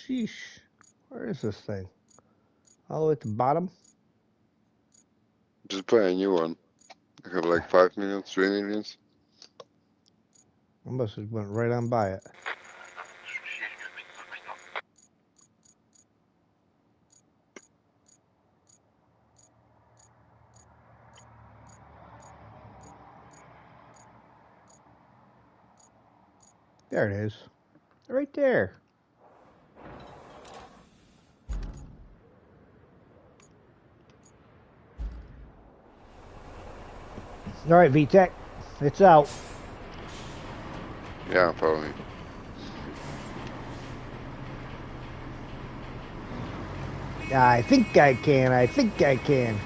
Sheesh. Where is this thing? All the way at the bottom? Just buy a new one. I have like 5 minutes, 3 minutes. I must have went right on by it. There it is. Right there. All right, VTech. It's out. Yeah, probably. I think I can. I think I can.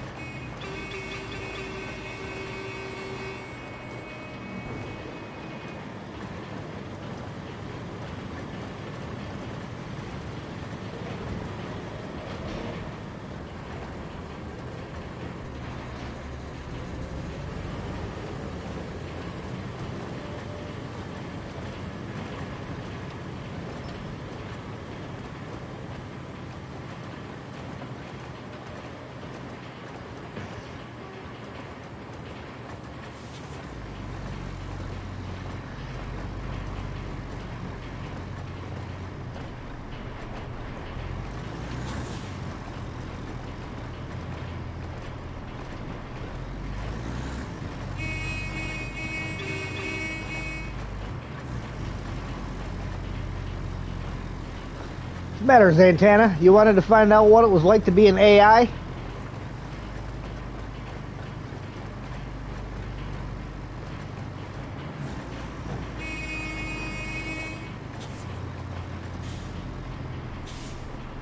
What's the matter, Zantana? You wanted to find out what it was like to be an AI?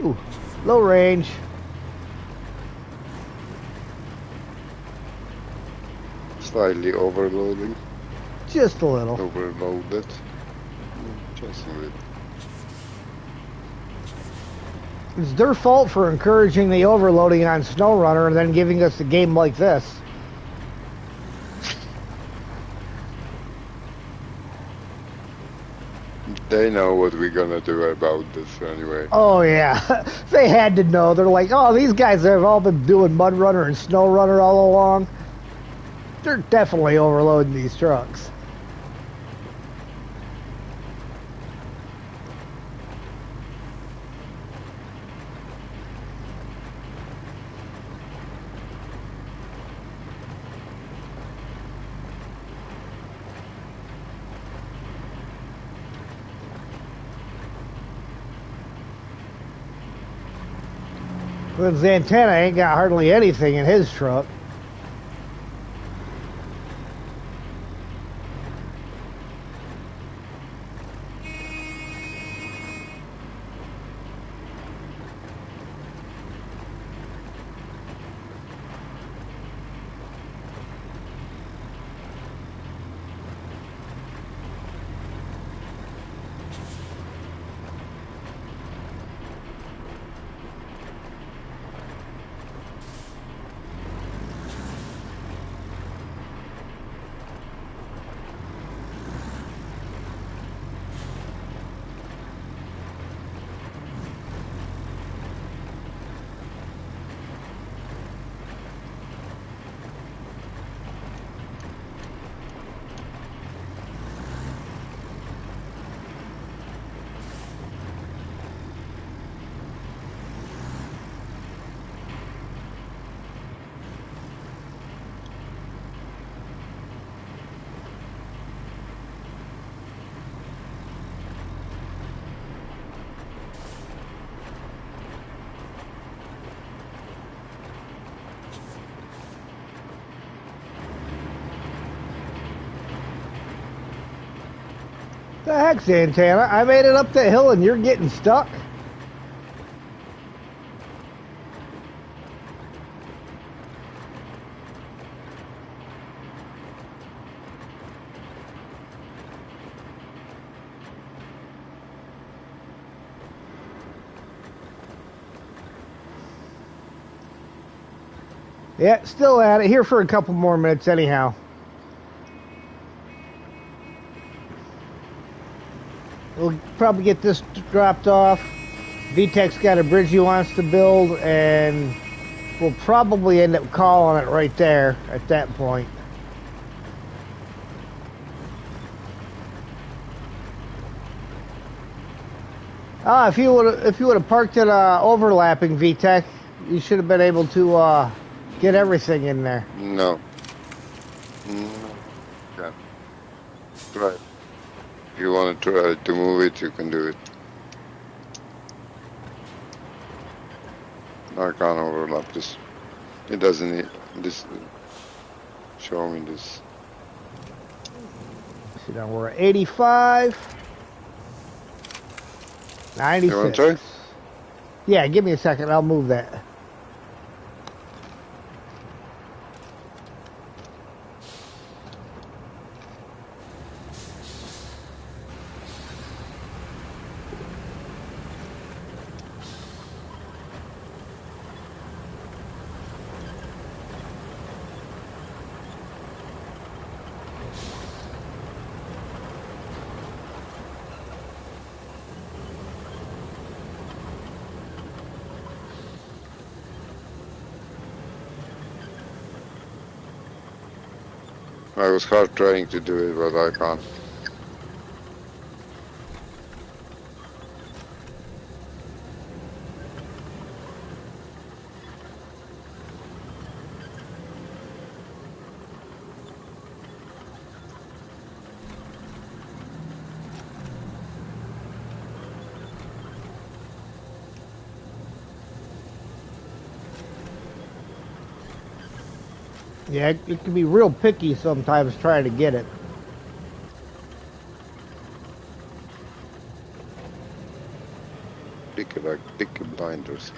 Ooh, low range. Slightly overloading. Just a little. Overloaded. Just a little. It's their fault for encouraging the overloading on SnowRunner and then giving us a game like this. They know what we're gonna do about this anyway. Oh yeah, they had to know. They're like, oh, these guys have all been doing Mud Runner and Snow Runner all along. They're definitely overloading these trucks. But Zantana ain't got hardly anything in his truck. The heck, Zantana? I made it up the hill and you're getting stuck? Yeah, still at it. Here for a couple more minutes anyhow. We'll probably get this dropped off. VTech's got a bridge he wants to build, and we'll probably end up calling it right there at that point. If you would have parked it overlapping VTech, you should have been able to get everything in there. No. Yeah. Try. If you want to try to move it, you can do it. I can't overlap this. It doesn't need this. Show me this. See, now we're at 85. 96. You want to try? Yeah, give me a second. I'll move that. I was hard trying to do it, but I can't. Yeah, it can be real picky sometimes trying to get it. Pick blinders.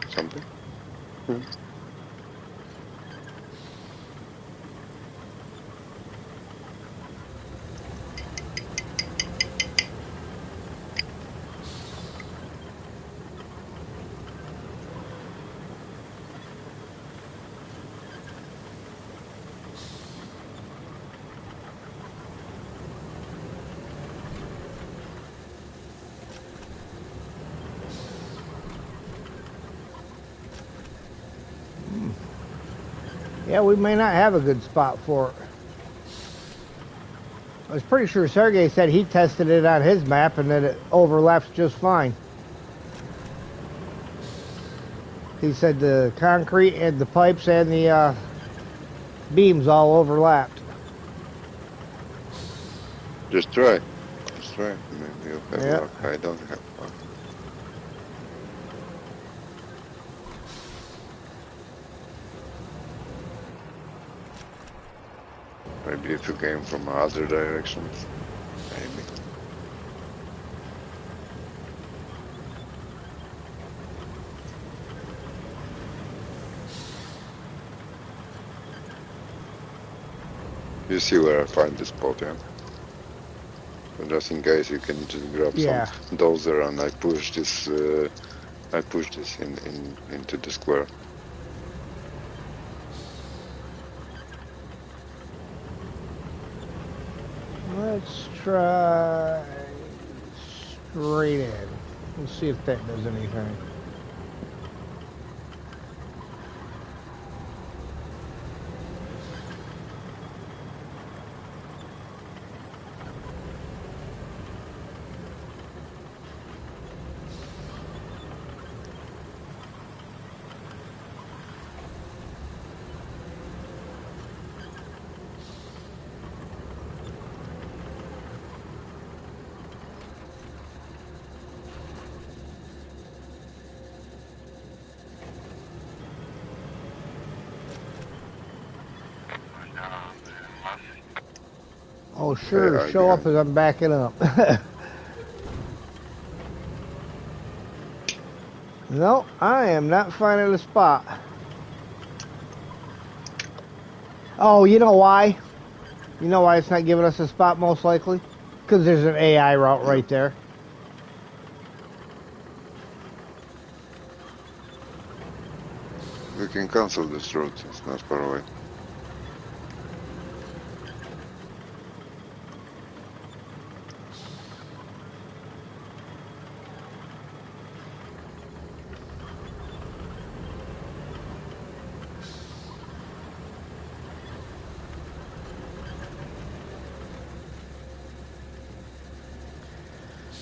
Something. Yeah, we may not have a good spot for it. I was pretty sure Sergey said he tested it on his map and that it overlaps just fine. He said the concrete and the pipes and the beams all overlapped. Just try. Just try. Maybe you'll have Yeah. luck. I don't have luck. Maybe if you came from other directions. Maybe. You see where I find the spot, yeah? So just in case you can just grab some dozer and I push this into the square. Let's try straight in. Let's see if that does anything. Oh, sure. Yeah, Show up as I'm backing up. No, I am not finding a spot. Oh, you know why? You know why it's not giving us a spot most likely? Because there's an AI route right there. We can cancel this route, it's not far away.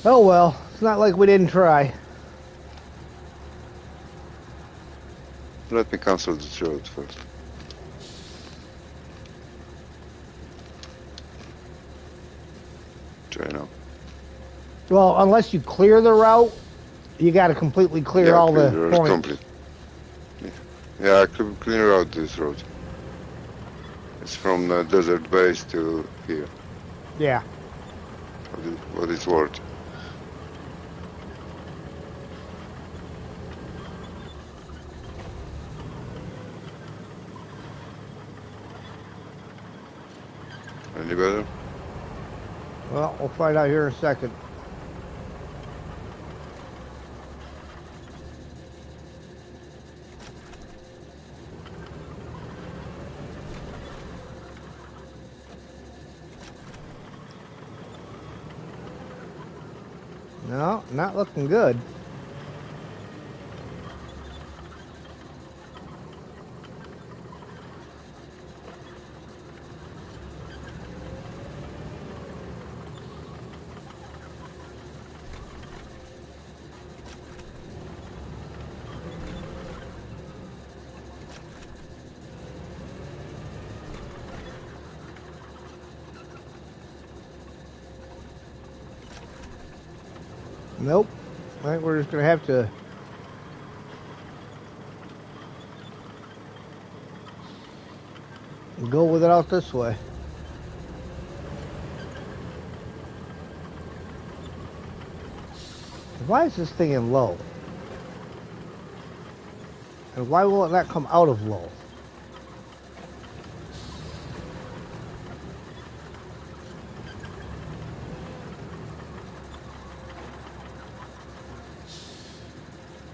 Oh well, it's not like we didn't try. Let me cancel this road first. Try now. Well, unless you clear the route, you got to completely clear all clear the the road points. complete. Yeah, clear out this road. It's from the desert base to here. Yeah. What it's worth. Any better? Well, we'll find out here in a second. No, not looking good. Nope. I think we're just going to have to go with it out this way. Why is this thing in low? And why will it not come out of low?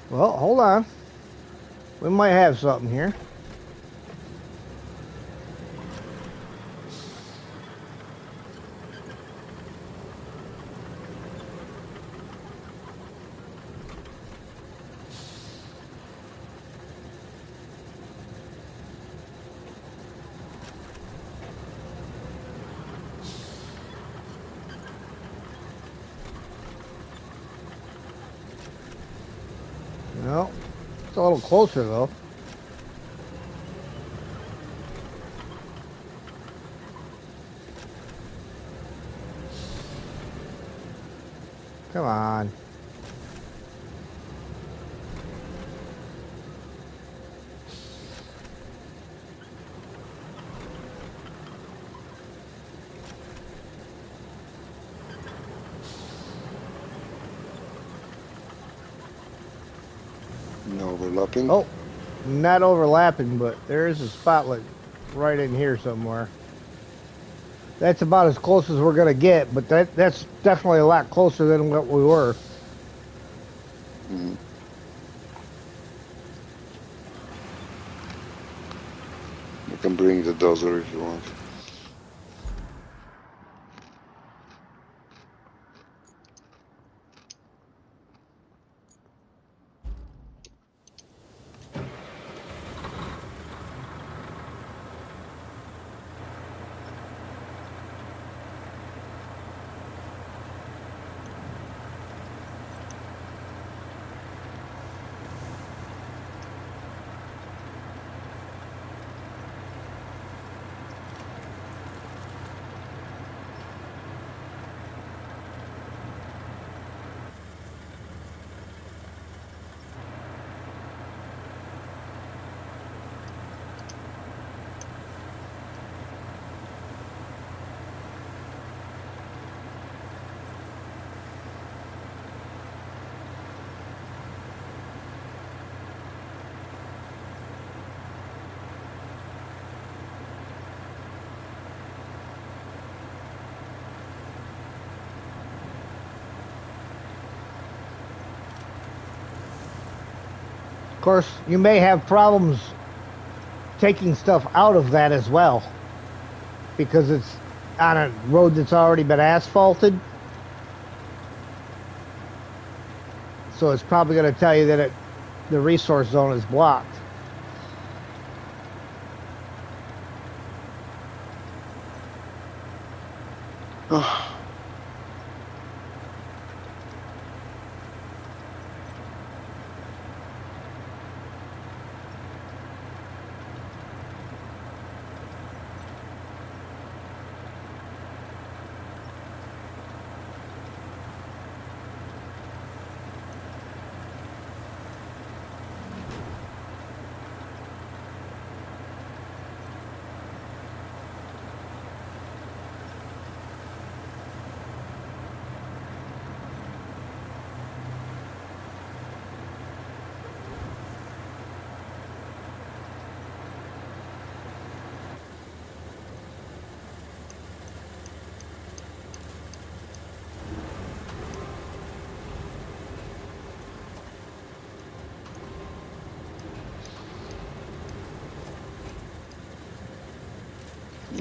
Well, hold on. We might have something here. No, it's a little closer though. Come on. No overlapping. Oh, not overlapping, but there is a spotlet right in here somewhere. That's about as close as we're gonna get, but that's definitely a lot closer than what we were. Mm-hmm. You can bring the dozer if you want. Of course, you may have problems taking stuff out of that as well, because it's on a road that's already been asphalted. So it's probably going to tell you that the resource zone is blocked.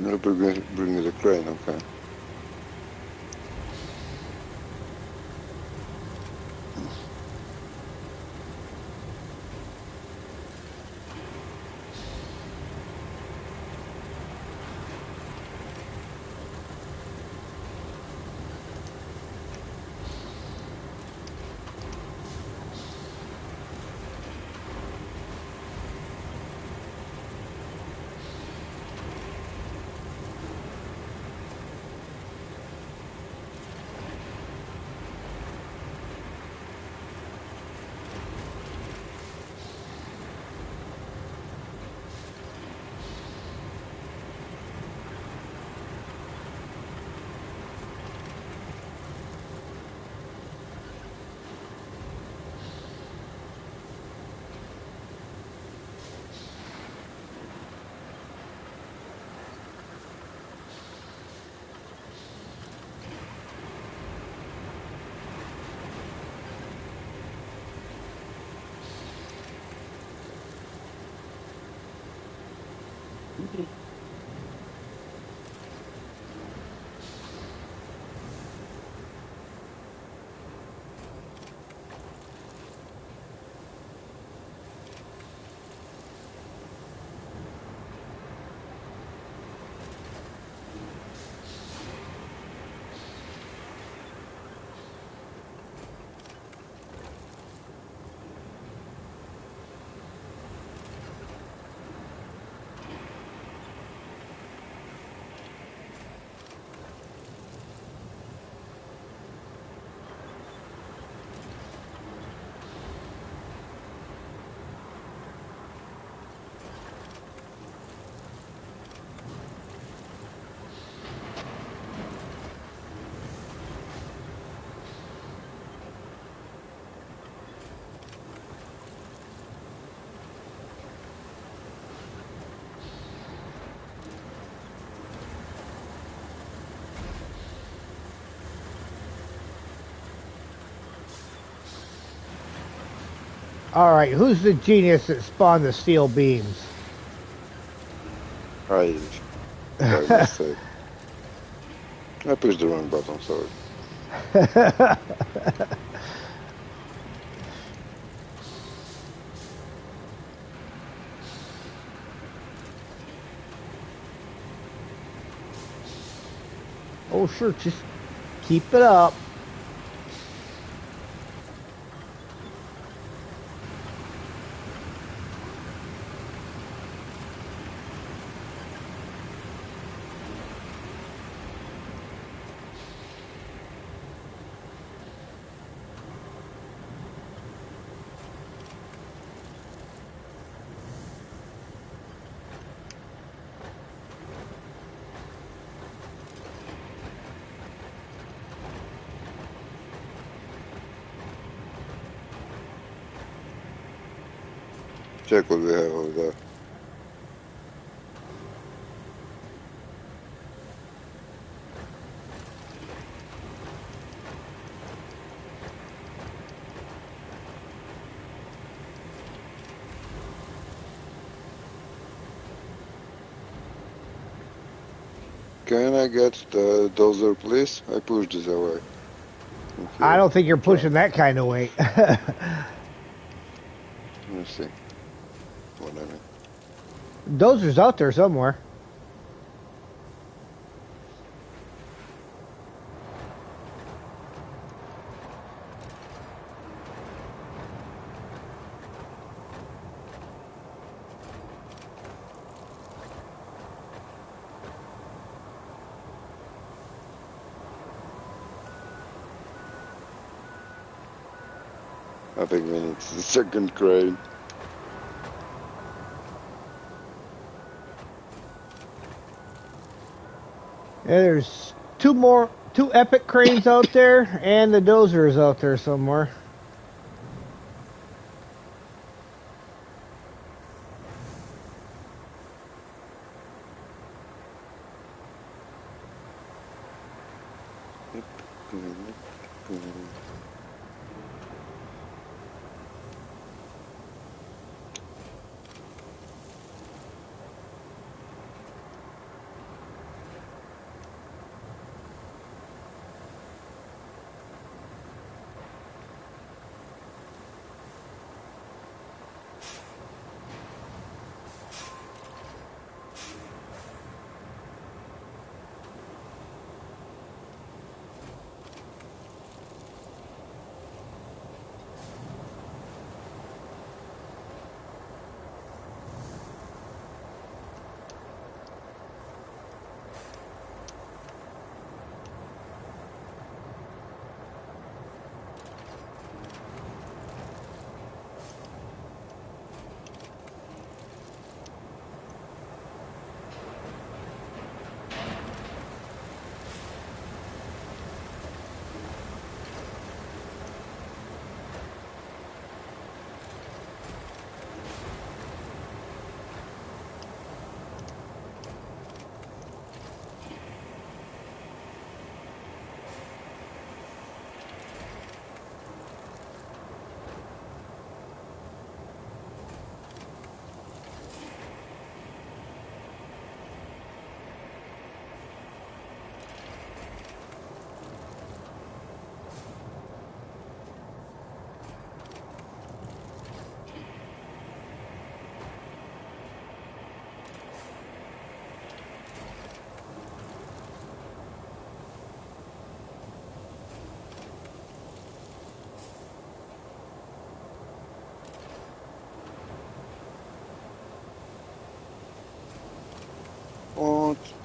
Bring the crane, okay. All right, who's the genius that spawned the steel beams? By mistake. I pushed the wrong button, sorry. Oh, sure, just keep it up. Check what we have over there. Can I get the dozer, please? I pushed this away. I don't think you're pushing that kind of weight. Let's see. What I mean. Dozer's out there somewhere. I think we need the second crane. Yeah, there's two epic cranes out there, and the dozer is out there somewhere. want.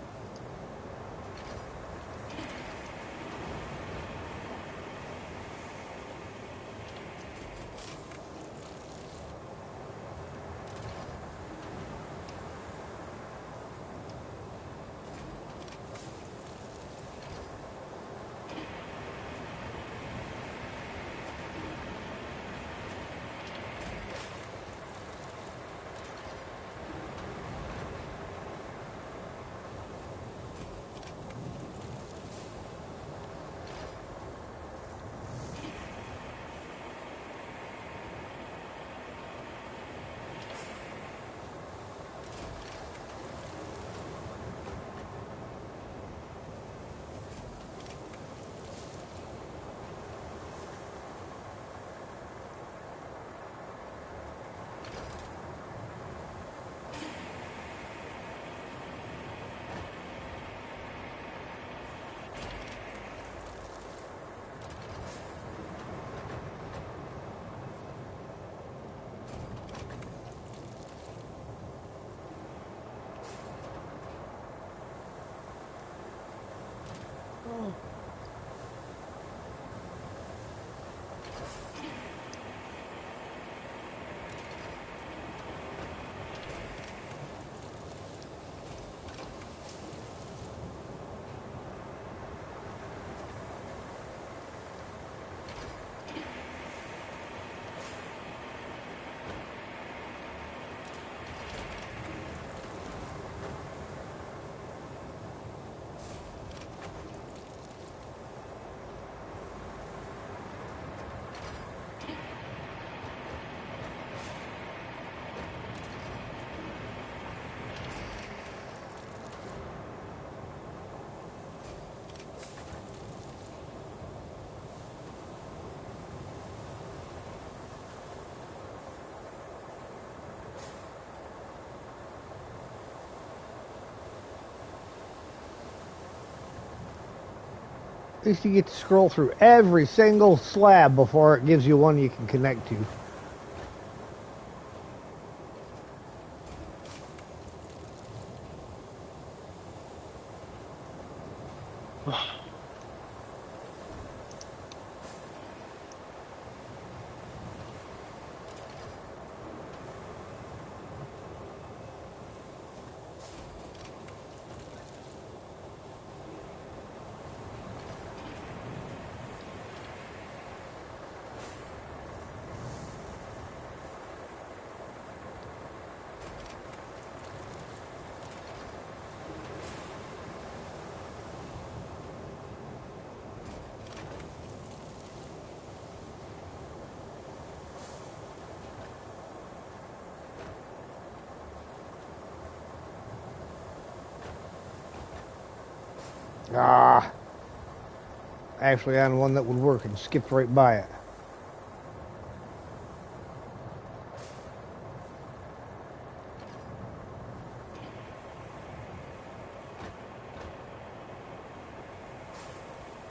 At least you get to scroll through every single slab before it gives you one you can connect to. Ah, actually on one that would work and skipped right by it.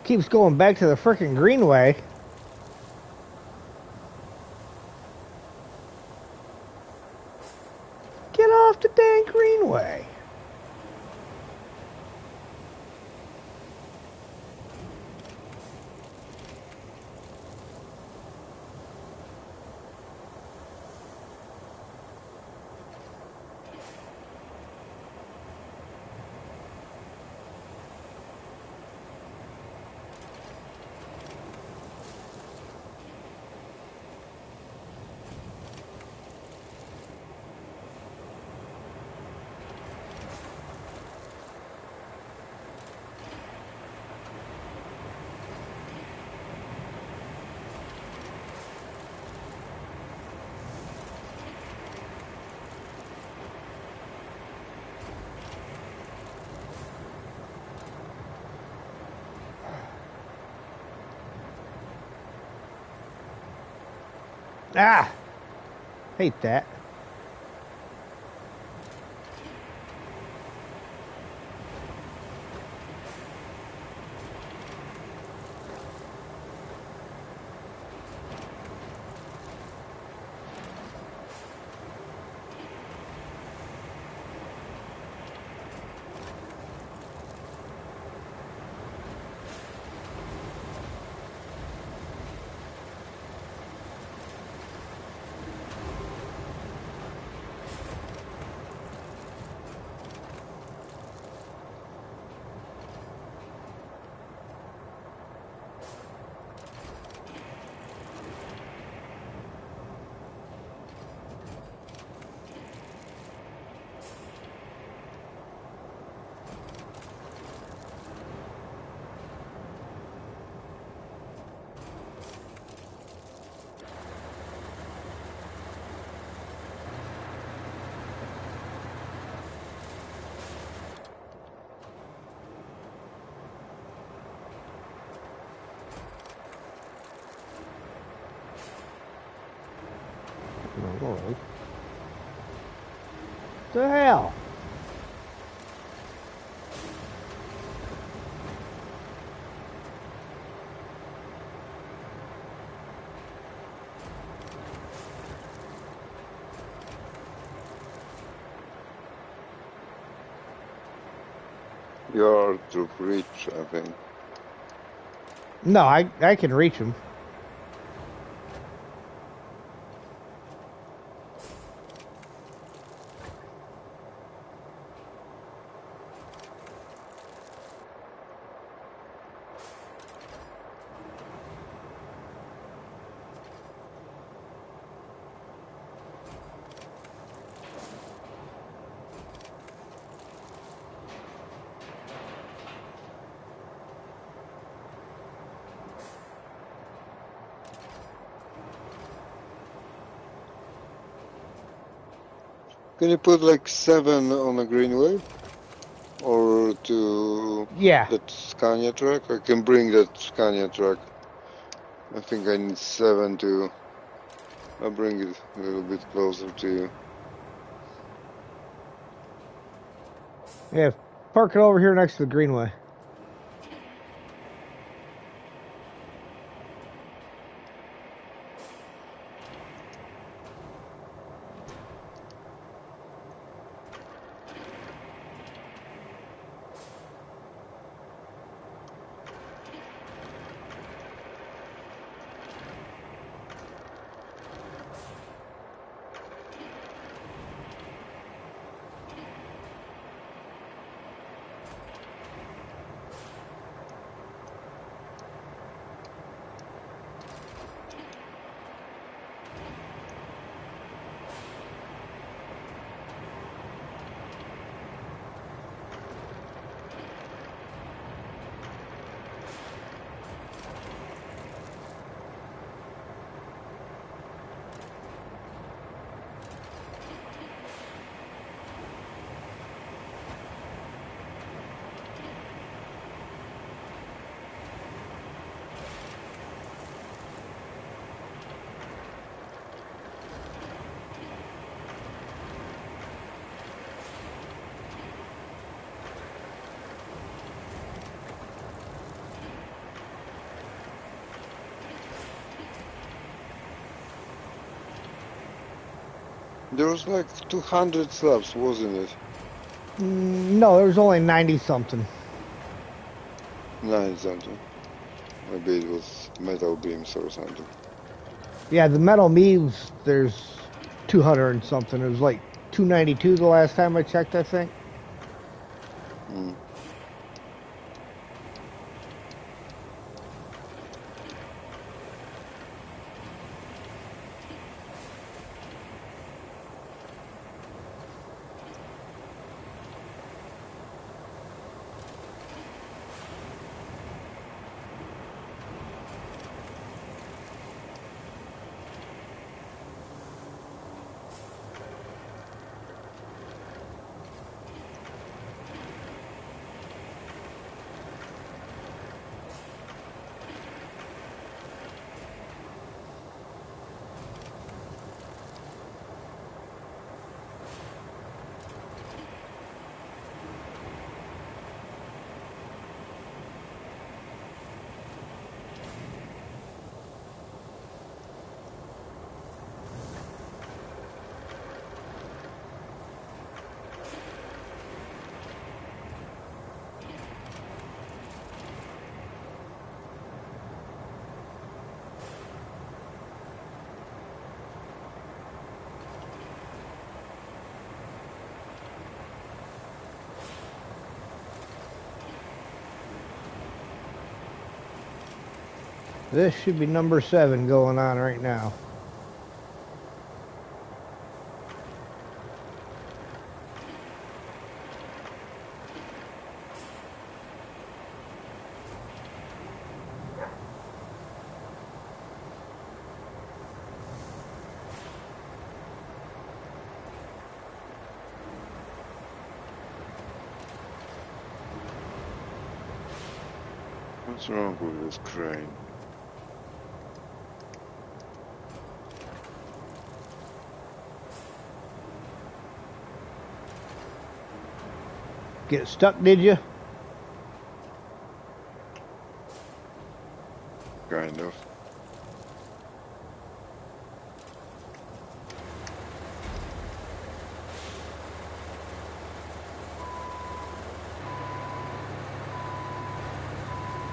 Keeps going back to the frickin' greenway. Get off the dang greenway. Ah, hate that. No, all right. The hell? You're to reach, I think. No, I can reach him. Can you put like 7 on a greenway? Or to that Scania truck? I can bring that Scania truck. I think I need 7 to... I'll bring it a little bit closer to you. Yeah, park it over here next to the greenway. There was like 200 slabs, wasn't it? No, there was only 90 something. 9 something. Maybe it was metal beams or something. Yeah, the metal beams, there's 200 and something. It was like 292 the last time I checked, I think. Mm. This should be number 7 going on right now. What's wrong with this crane? Get stuck, did you? Kind of.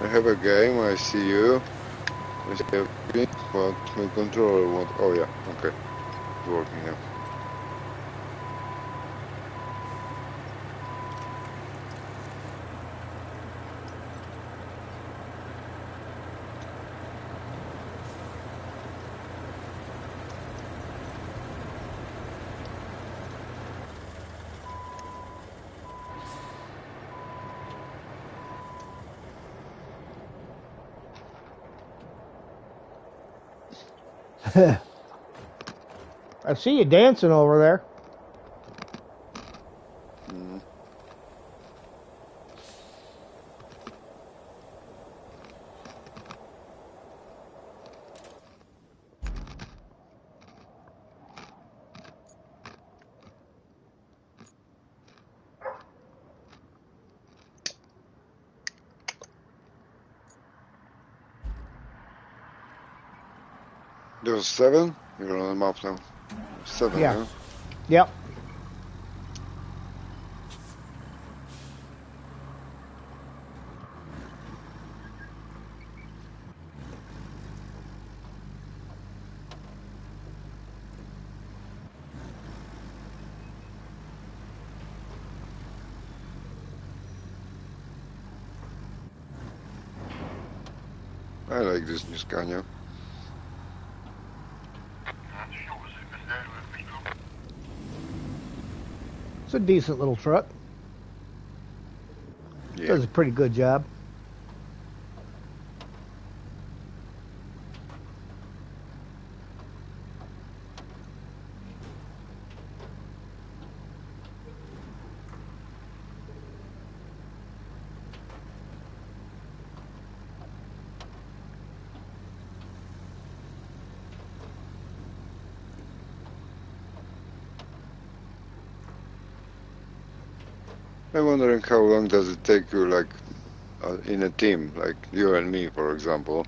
I have a game, I see you. I see everything, but my controller won't. Oh yeah, okay. It's working now. I see you dancing over there. Mm. There was 7? You're on the map now. 7, Yeah. yeah? Yep. I like this new Scania. It's a decent little truck. Yeah. Does a pretty good job. I'm wondering how long does it take you, like, in a team, like you and me, for example,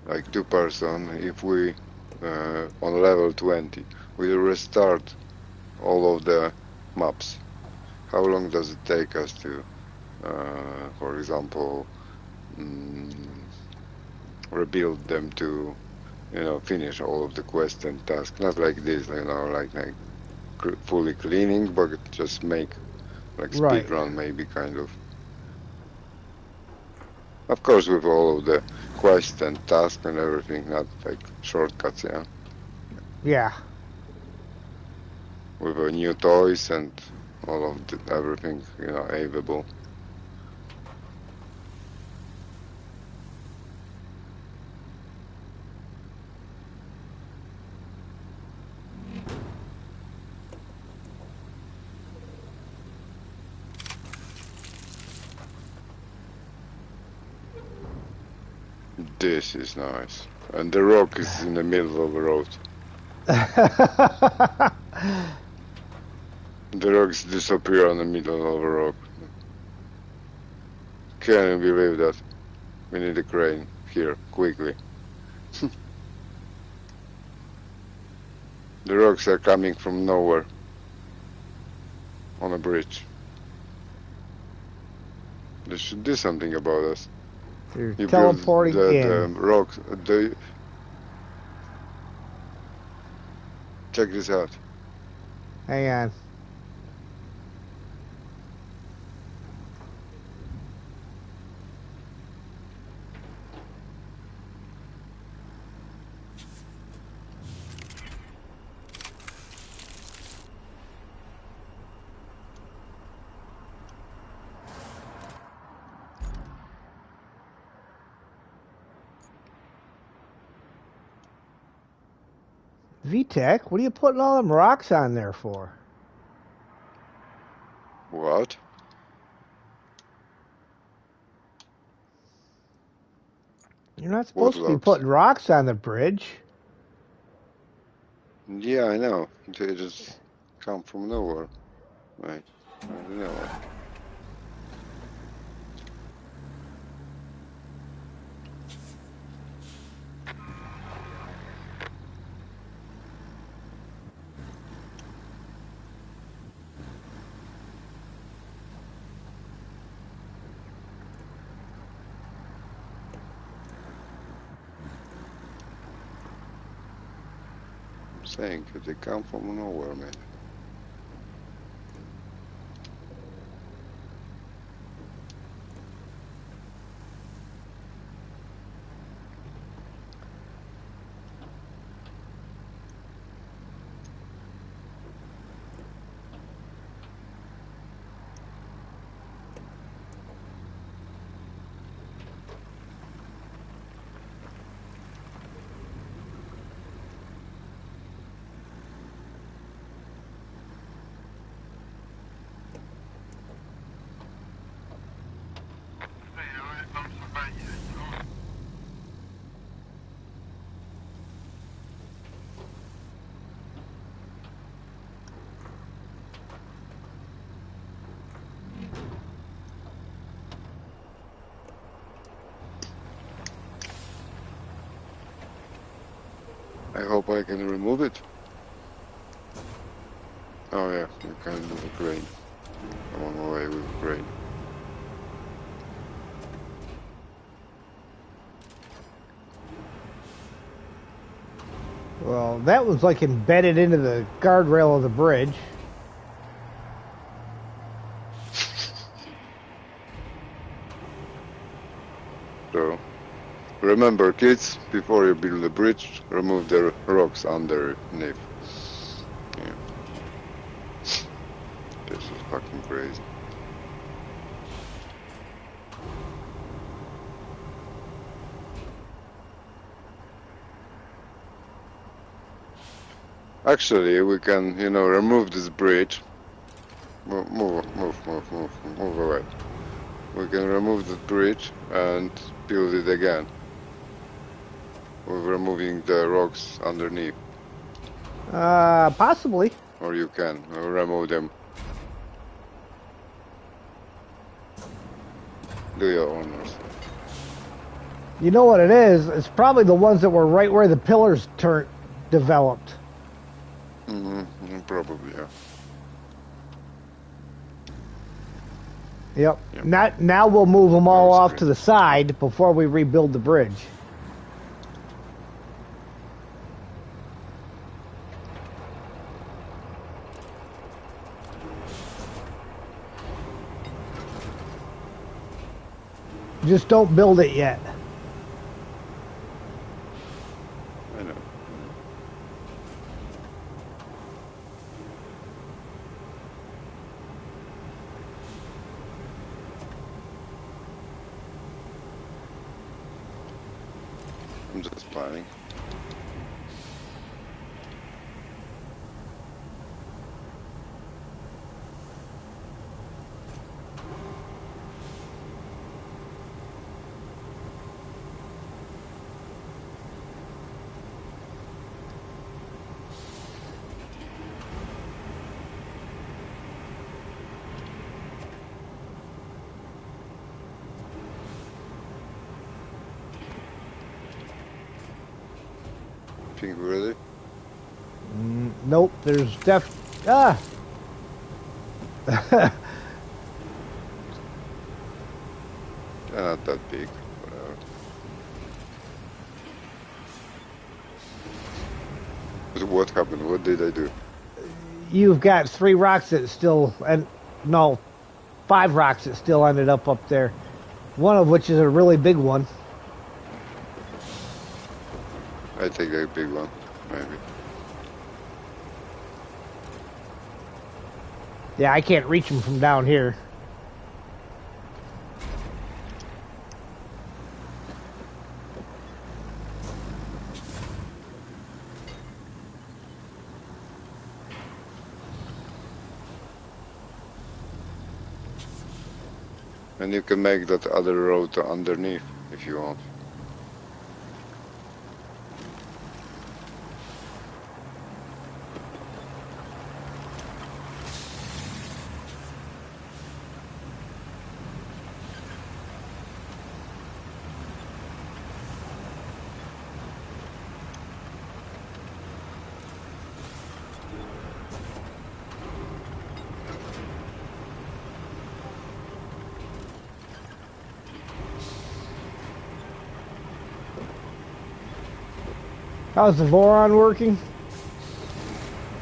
like 2-person, if we, on level 20, we restart all of the maps. How long does it take us to, for example, rebuild them to, finish all of the quests and tasks? Not like this, like fully cleaning, but just make like Right. speed run, maybe, kind of. Of course, with all of the quests and tasks and everything, not like shortcuts, yeah. Yeah. With new toys and all of everything, available. This is nice. And the rock is in the middle of the road. The rocks disappear in the middle of a rock. Can't believe that. We need a crane here, quickly. The rocks are coming from nowhere. On a bridge. They should do something about us. You're You build teleporting the in. rocks. Check this out. Hang on. VTech, what are you putting all them rocks on there for? What? You're not What supposed to be rocks? putting rocks on the bridge. Yeah, I know. They just come from nowhere. Right. I don't know. saying they come from nowhere, man. I hope I can remove it. Oh yeah, you can do a crane. I'm on my way with a crane. Well, that was like embedded into the guardrail of the bridge. So, remember kids, before you build a bridge, remove the rocks underneath. Yeah. This is fucking crazy. Actually, we can, remove this bridge. Move away. We can remove the bridge and build it again. With removing the rocks underneath. Possibly. Or you can remove them. Do your own. You know what it is? It's probably the ones that were right where the pillars developed. Probably, yeah. Yep. Now we'll move them all off to the side before we rebuild the bridge. Just don't build it yet. I know. I'm just planning. Think really? Nope. There's They're not that big. What happened? What did I do? You've got 3 rocks that still, and no, 5 rocks that still ended up there. One of which is a really big one. I take a big one, maybe. Yeah, I can't reach them from down here. And you can make that other road underneath if you want. How's the Voron working?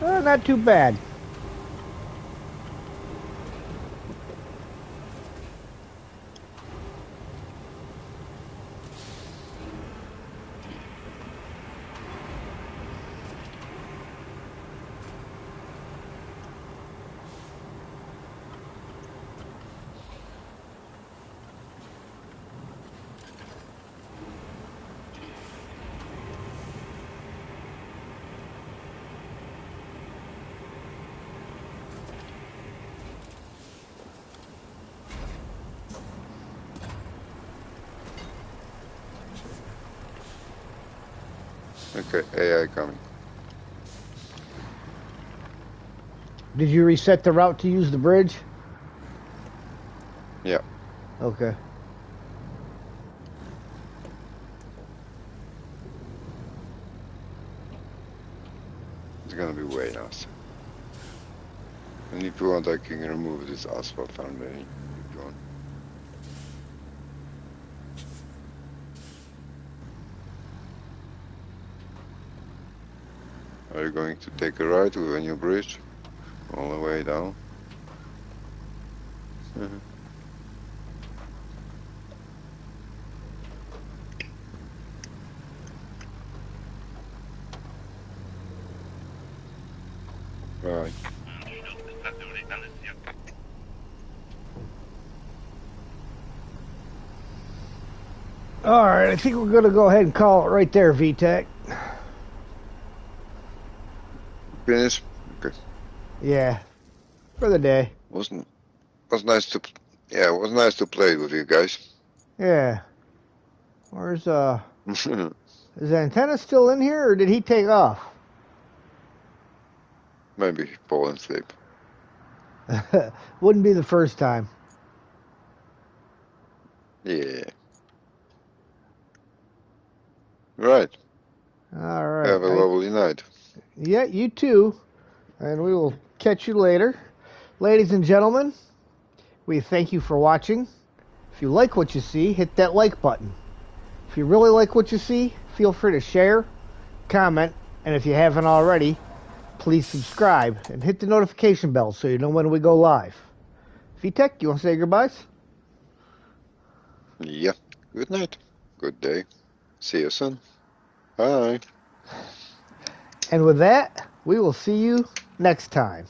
Not too bad. Okay, AI coming. Did you reset the route to use the bridge? Yeah. Okay. It's gonna be way nice. And if you want, I can remove this asphalt underneath if you want. Are you going to take a ride with a new bridge all the way down? Right. All right, I think we're going to go ahead and call it right there, VTech. Finish? Okay. Yeah, for the day. Was nice to, yeah, it was nice to play with you guys. Yeah. Where's is the antenna still in here, or did he take off? Maybe fall asleep. Wouldn't be the first time. Yeah. Right. All right. Have a lovely night. Yeah, you too. And we will catch you later. Ladies and gentlemen, we thank you for watching. If you like what you see, hit that like button. If you really like what you see, feel free to share, comment, and if you haven't already, please subscribe and hit the notification bell so you know when we go live. VTech, you want to say goodbyes? Yeah. Good night. Good day. See you soon. Bye. And with that, we will see you next time.